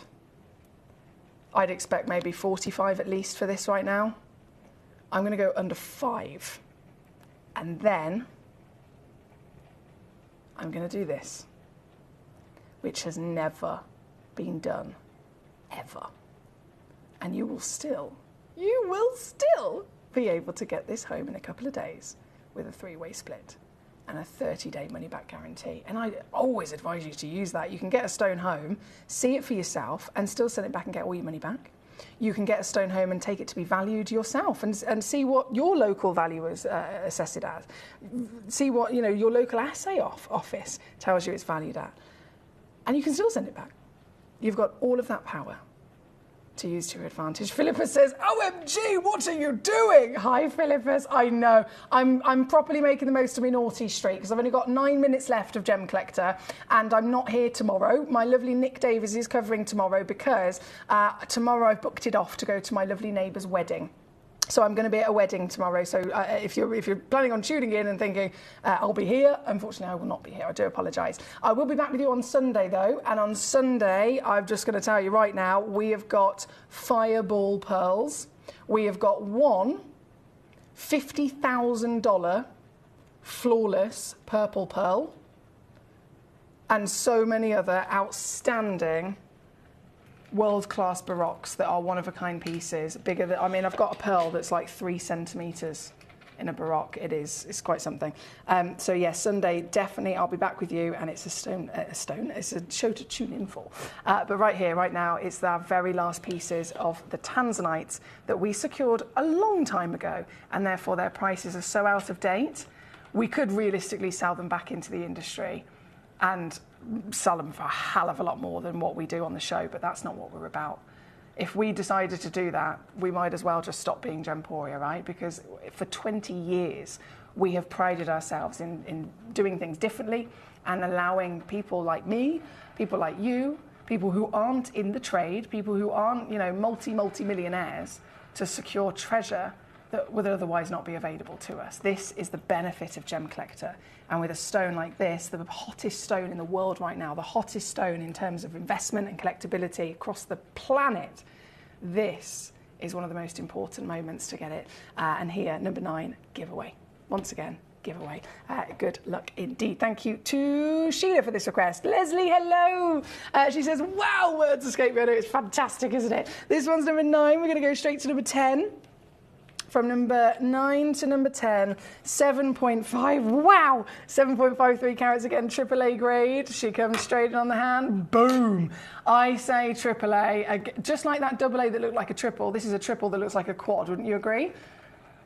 [SPEAKER 1] I'd expect maybe 45 at least for this right now. I'm going to go under 5. And then I'm going to do this, which has never been done, ever. And you will still be able to get this home in a couple of days with a 3-way split and a 30-day money-back guarantee. And I always advise you to use that. You can get a stone home, see it for yourself, and still send it back and get all your money back. You can get a stone home and take it to be valued yourself and see what your local valuers assess it as. See what your local assay office tells you it's valued at. And you can still send it back. You've got all of that power to use to your advantage. Philippus says, OMG, what are you doing? Hi, Philippus. I know. I'm properly making the most of my naughty streak because I've only got 9 minutes left of Gem Collector and I'm not here tomorrow. My lovely Nick Davies is covering tomorrow because tomorrow I've booked it off to go to my lovely neighbour's wedding. So I'm going to be at a wedding tomorrow. So if you're planning on tuning in and thinking, I'll be here, unfortunately I will not be here. I do apologise. I will be back with you on Sunday though. And on Sunday, I'm just going to tell you right now, we have got fireball pearls. We have got one $50,000 flawless purple pearl. And so many other outstanding world-class barocques that are one-of-a-kind pieces, bigger than, I've got a pearl that's like 3 centimetres in a baroque. It's quite something. So yes, Sunday, definitely I'll be back with you, and it's it's a show to tune in for. But right here, right now, it's the very last pieces of the tanzanites that we secured a long time ago, and therefore their prices are so out of date, we could realistically sell them back into the industry and sell them for a hell of a lot more than what we do on the show, but that's not what we're about. If we decided to do that, we might as well just stop being Gemporia, right? Because for 20 years, we have prided ourselves in doing things differently
[SPEAKER 3] and allowing people like me, people like you, people who aren't in the trade, people who aren't, you know, multi-millionaires to secure treasure that would otherwise not be available to us. This is the benefit of Gemcollector. And with a stone like this, the hottest stone in the world right now, the hottest stone in terms of investment and collectability across the planet, this is one of the most important moments to get it. And here, number 9, giveaway. Once again, giveaway. Good luck indeed. Thank you to Sheila for this request. Leslie, hello. She says, wow, words escape me. I know, it's fantastic, isn't it? This one's number 9. We're going to go straight to number 10. From number 9 to number 10, 7.5. Wow! 7.53 carats again, AAA grade. She comes straight in on the hand. Boom! I say AAA. Just like that AA that looked like a triple, this is a triple that looks like a quad. Wouldn't you agree?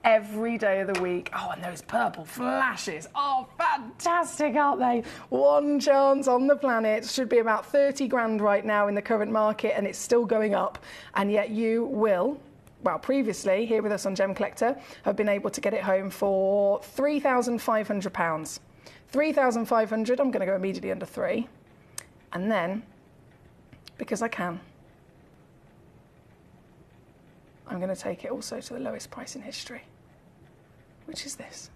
[SPEAKER 3] Every day of the week. Oh, and those purple flashes. Oh, fantastic, aren't they? One chance on the planet. Should be about 30 grand right now in the current market, and it's still going up. And yet you will, well, previously, here with us on Gemcollector, have been able to get it home for £3,500. 3,500, I'm going to go immediately under 3. And then, because I can, I'm going to take it also to the lowest price in history, which is this.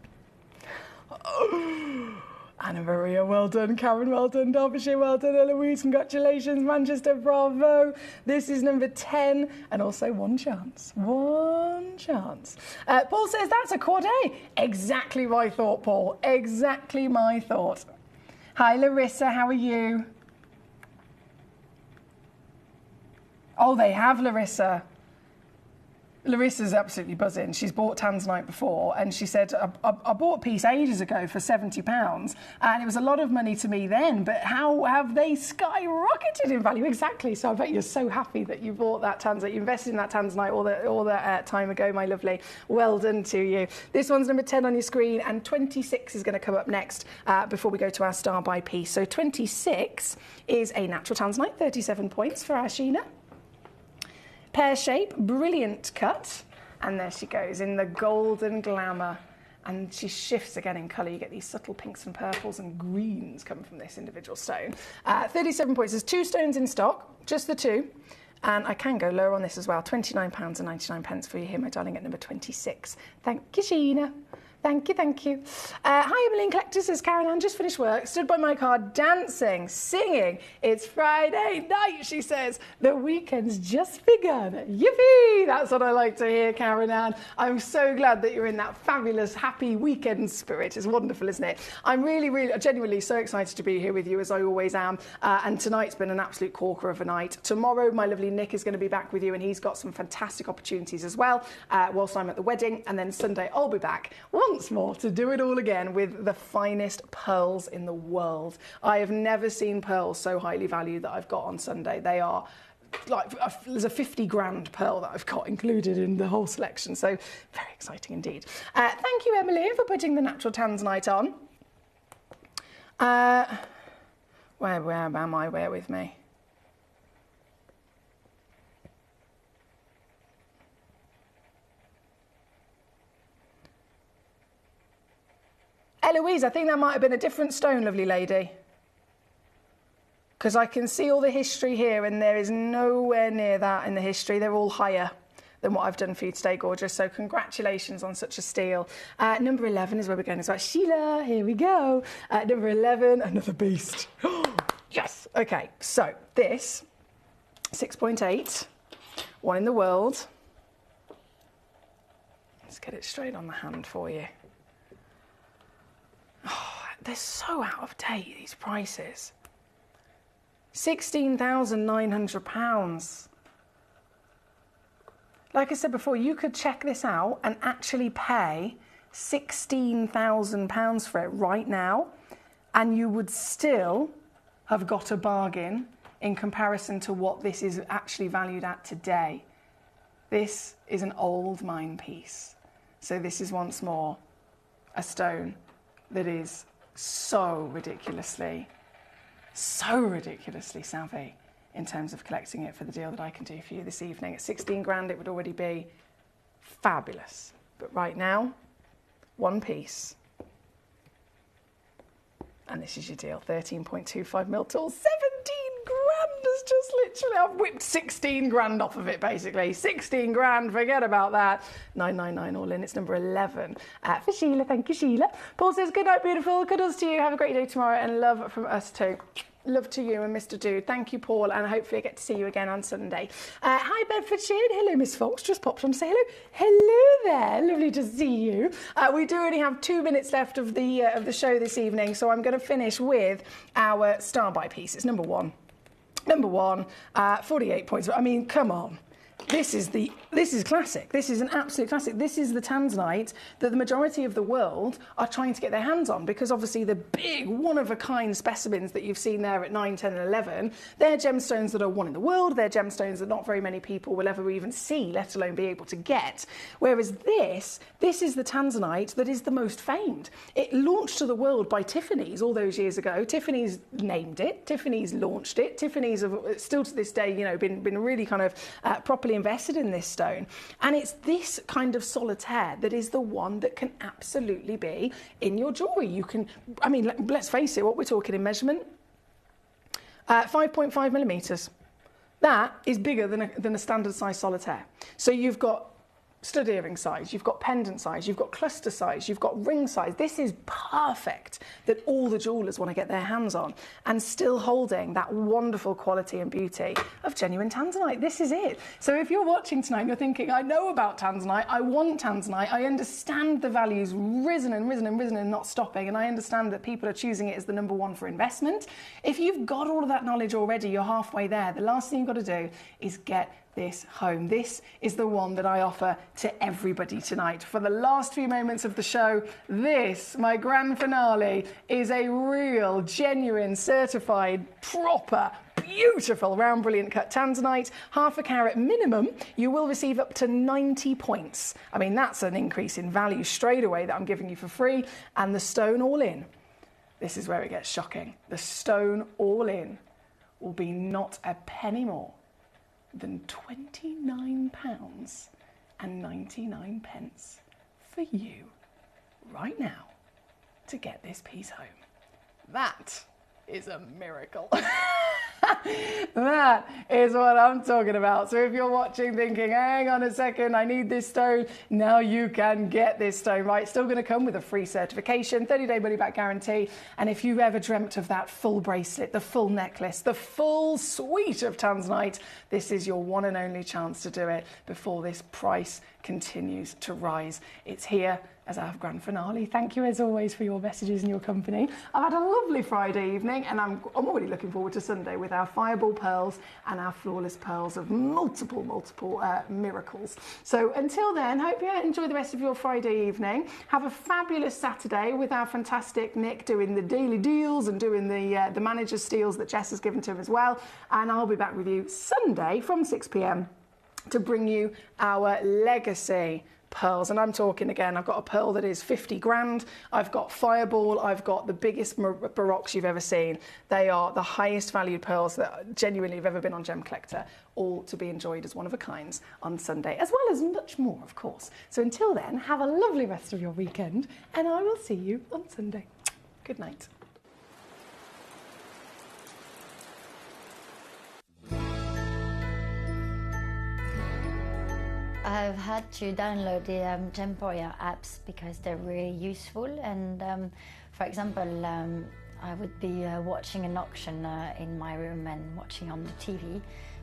[SPEAKER 3] Oh, Anna Maria, well done. Karen, well done. Derbyshire, well done. Eloise, congratulations. Manchester, bravo. This is number 10, and also one chance. One chance. Paul says that's a quad A. Exactly my thought, Paul. Exactly my thought. Hi, Larissa, how are you? Oh, they have, Larissa. Larissa's absolutely buzzing. She's bought tanzanite before, and she said, I bought a piece ages ago for £70, and it was a lot of money to me then, but how have they skyrocketed in value? Exactly. So I bet you're so happy that you bought that tanzanite, you invested in that tanzanite all that time ago, my lovely. Well done to you. This one's number 10 on your screen, and 26 is going to come up next before we go to our star by piece. So 26 is a natural tanzanite, 37 points for our Sheena. Pear shape, brilliant cut. And there she goes in the golden glamour. And she shifts again in colour. You get these subtle pinks and purples and greens come from this individual stone. 37 points. There's 2 stones in stock, just the 2. And I can go lower on this as well. £29.99 for you here, my darling, at number 26. Thank you, Sheena. Thank you, thank you. Hi, Emily and Collector, says Karen Ann, just finished work, stood by my car dancing, singing. It's Friday night, she says. The weekend's just begun. Yippee! That's what I like to hear, Karen Ann. I'm so glad that you're in that fabulous, happy weekend spirit. It's wonderful, isn't it? I'm really, genuinely so excited to be here with you, as I always am. And tonight's been an absolute corker of a night. Tomorrow, my lovely Nick is going to be back with you, and he's got some fantastic opportunities as well, whilst I'm at the wedding. And then Sunday, I'll be back once more to do it all again with the finest pearls in the world. I have never seen pearls so highly valued that I've got on Sunday. They are like, there's a 50 grand pearl that I've got included in the whole selection, so very exciting indeed. Thank you, Emily, for putting the natural tanzanite on. Where am I? Bear with me. Eloise, I think that might have been a different stone, lovely lady. Because I can see all the history here, and there is nowhere near that in the history. They're all higher than what I've done for you today, gorgeous. So congratulations on such a steal. Number 11 is where we're going as well. Sheila, here we go. Number 11, another beast. Yes. Okay, so this, 6.8, one in the world. Let's get it straight on the hand for you. Oh, they're so out of date, these prices. £16,900. Like I said before, you could check this out and actually pay £16,000 for it right now, and you would still have got a bargain in comparison to what this is actually valued at today. This is an old mine piece. So this is once more a stone that is so ridiculously savvy in terms of collecting it for the deal that I can do for you this evening. At 16 grand, it would already be fabulous. But right now, one piece. And this is your deal, 13.25 mil tool, 17 grand is just literally, I've whipped 16 grand off of it basically. 16 grand, forget about that. 999 all in, it's number 11 for Sheila. Thank you, Sheila. Paul says, good night, beautiful. Kudos to you. Have a great day tomorrow and love from us too. Love to you and Mr. Dude. Thank you, Paul, and hopefully I get to see you again on Sunday. Hi, Bedfordshire. Hello, Miss Fox. Just popped on to say hello. Hello there. Lovely to see you. We do only have 2 minutes left of the show this evening, so I'm going to finish with our star buy piece. It's number one. Number one, 48 points. I mean, come on. This is classic. This is an absolute classic. This is the tanzanite that the majority of the world are trying to get their hands on, because obviously the big one-of-a-kind specimens that you've seen there at 9, 10 and 11, they're gemstones that are one in the world. They're gemstones that not very many people will ever even see, let alone be able to get. Whereas this is the tanzanite that is the most famed. It launched to the world by Tiffany's all those years ago. Tiffany's named it. Tiffany's launched it. Tiffany's have still to this day, you know, been really kind of properly invested in this stone, and it's this kind of solitaire that is the one that can absolutely be in your jewellery. You can, I mean, let's face it, what we're talking in measurement, 5.5 millimetres. That is bigger than a standard size solitaire. So you've got stud earring size, you've got pendant size, you've got cluster size, you've got ring size. This is perfect that all the jewellers want to get their hands on, and still holding that wonderful quality and beauty of genuine tanzanite. This is it. So if you're watching tonight and you're thinking, I know about tanzanite, I want tanzanite, I understand the value's risen and risen and risen and not stopping, and I understand that people are choosing it as the number one for investment. If you've got all of that knowledge already, you're halfway there. The last thing you've got to do is get this home. This is the one that I offer to everybody tonight. For the last few moments of the show, this, my grand finale, is a real, genuine, certified, proper, beautiful, round, brilliant cut tanzanite, 1/2 carat minimum. You will receive up to 90 points. I mean, that's an increase in value straight away that I'm giving you for free. And the stone all in, this is where it gets shocking. The stone all in will be not a penny more than £29.99 for you right now to get this piece home. That is a miracle. That is what I'm talking about. So if you're watching thinking, hang on a second, I need this stone, now you can get this stone, right? Still going to come with a free certification, 30-day money-back guarantee. And if you've ever dreamt of that full bracelet, the full necklace, the full suite of tanzanite, this is your one and only chance to do it before this price continues to rise. It's here as our grand finale. Thank you as always for your messages and your company. I've had a lovely Friday evening, and I'm already looking forward to Sunday with our fireball pearls and our flawless pearls of multiple miracles. So until then, hope you enjoy the rest of your Friday evening. Have a fabulous Saturday with our fantastic Nick doing the daily deals and doing the manager's steals that Jess has given to him as well. And I'll be back with you Sunday from 6 p.m. to bring you our legacy pearls. And I'm talking again, I've got a pearl that is 50 grand. I've got fireball. I've got the biggest baroques you've ever seen. They are the highest valued pearls that genuinely have ever been on Gemcollector, all to be enjoyed as one of a kinds on Sunday, as well as much more, of course. So until then, have a lovely rest of your weekend, and I will see you on Sunday. Good night.
[SPEAKER 6] I've had to download the Gemporia apps because they're really useful, and for example, I would be watching an auction in my room and watching on the TV,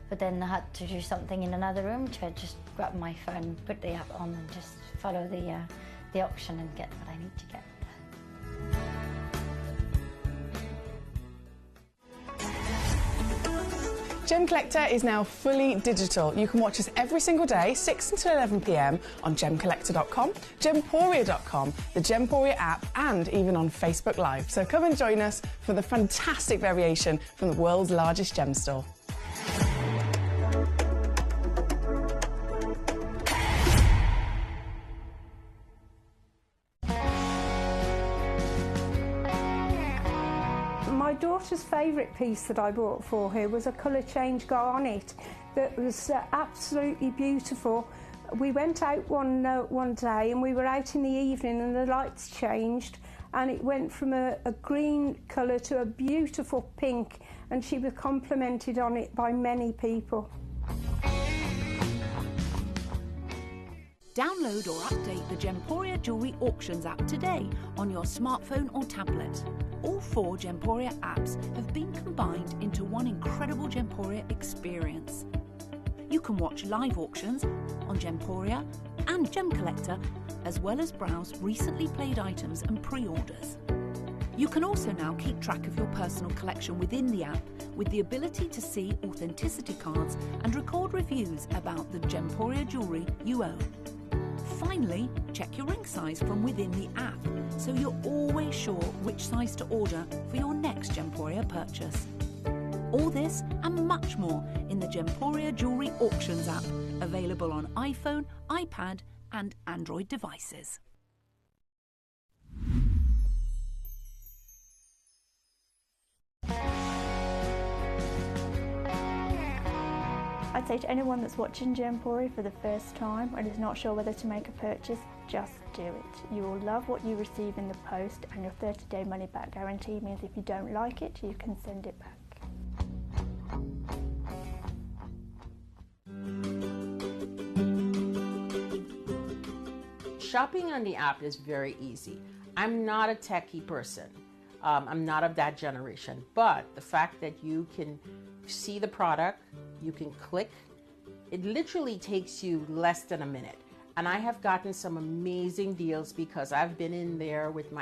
[SPEAKER 6] but then I had to do something in another room, so I just grab my phone, put the app on and just follow the auction and get what I need to get.
[SPEAKER 3] Gemcollector is now fully digital. You can watch us every single day, 6 until 11 p.m. on Gemcollector.com, Gemporia.com, the Gemporia app, and even on Facebook Live. So come and join us for the fantastic variation from the world's largest gem store.
[SPEAKER 7] My daughter's favourite piece that I bought for her was a colour change garnet that was absolutely beautiful. We went out one day and we were out in the evening and the lights changed and it went from a green colour to a beautiful pink, and she was complimented on it by many people.
[SPEAKER 8] Download or update the Gemporia Jewellery Auctions app today on your smartphone or tablet. All 4 Gemporia apps have been combined into one incredible Gemporia experience. You can watch live auctions on Gemporia and Gemcollector, as well as browse recently played items and pre-orders. You can also now keep track of your personal collection within the app with the ability to see authenticity cards and record reviews about the Gemporia jewellery you own. Finally, check your ring size from within the app, so you're always sure which size to order for your next Gemporia purchase. All this and much more in the Gemporia Jewellery Auctions app, available on iPhone, iPad and Android devices.
[SPEAKER 9] I'd say to anyone that's watching Gemporia for the first time and is not sure whether to make a purchase, just do it. You will love what you receive in the post, and your 30-day money-back guarantee means if you don't like it, you can send it back.
[SPEAKER 10] Shopping on the app is very easy. I'm not a techie person. I'm not of that generation, but the fact that you can see the product, you can click, it literally takes you less than a minute. And I have gotten some amazing deals because I've been in there with my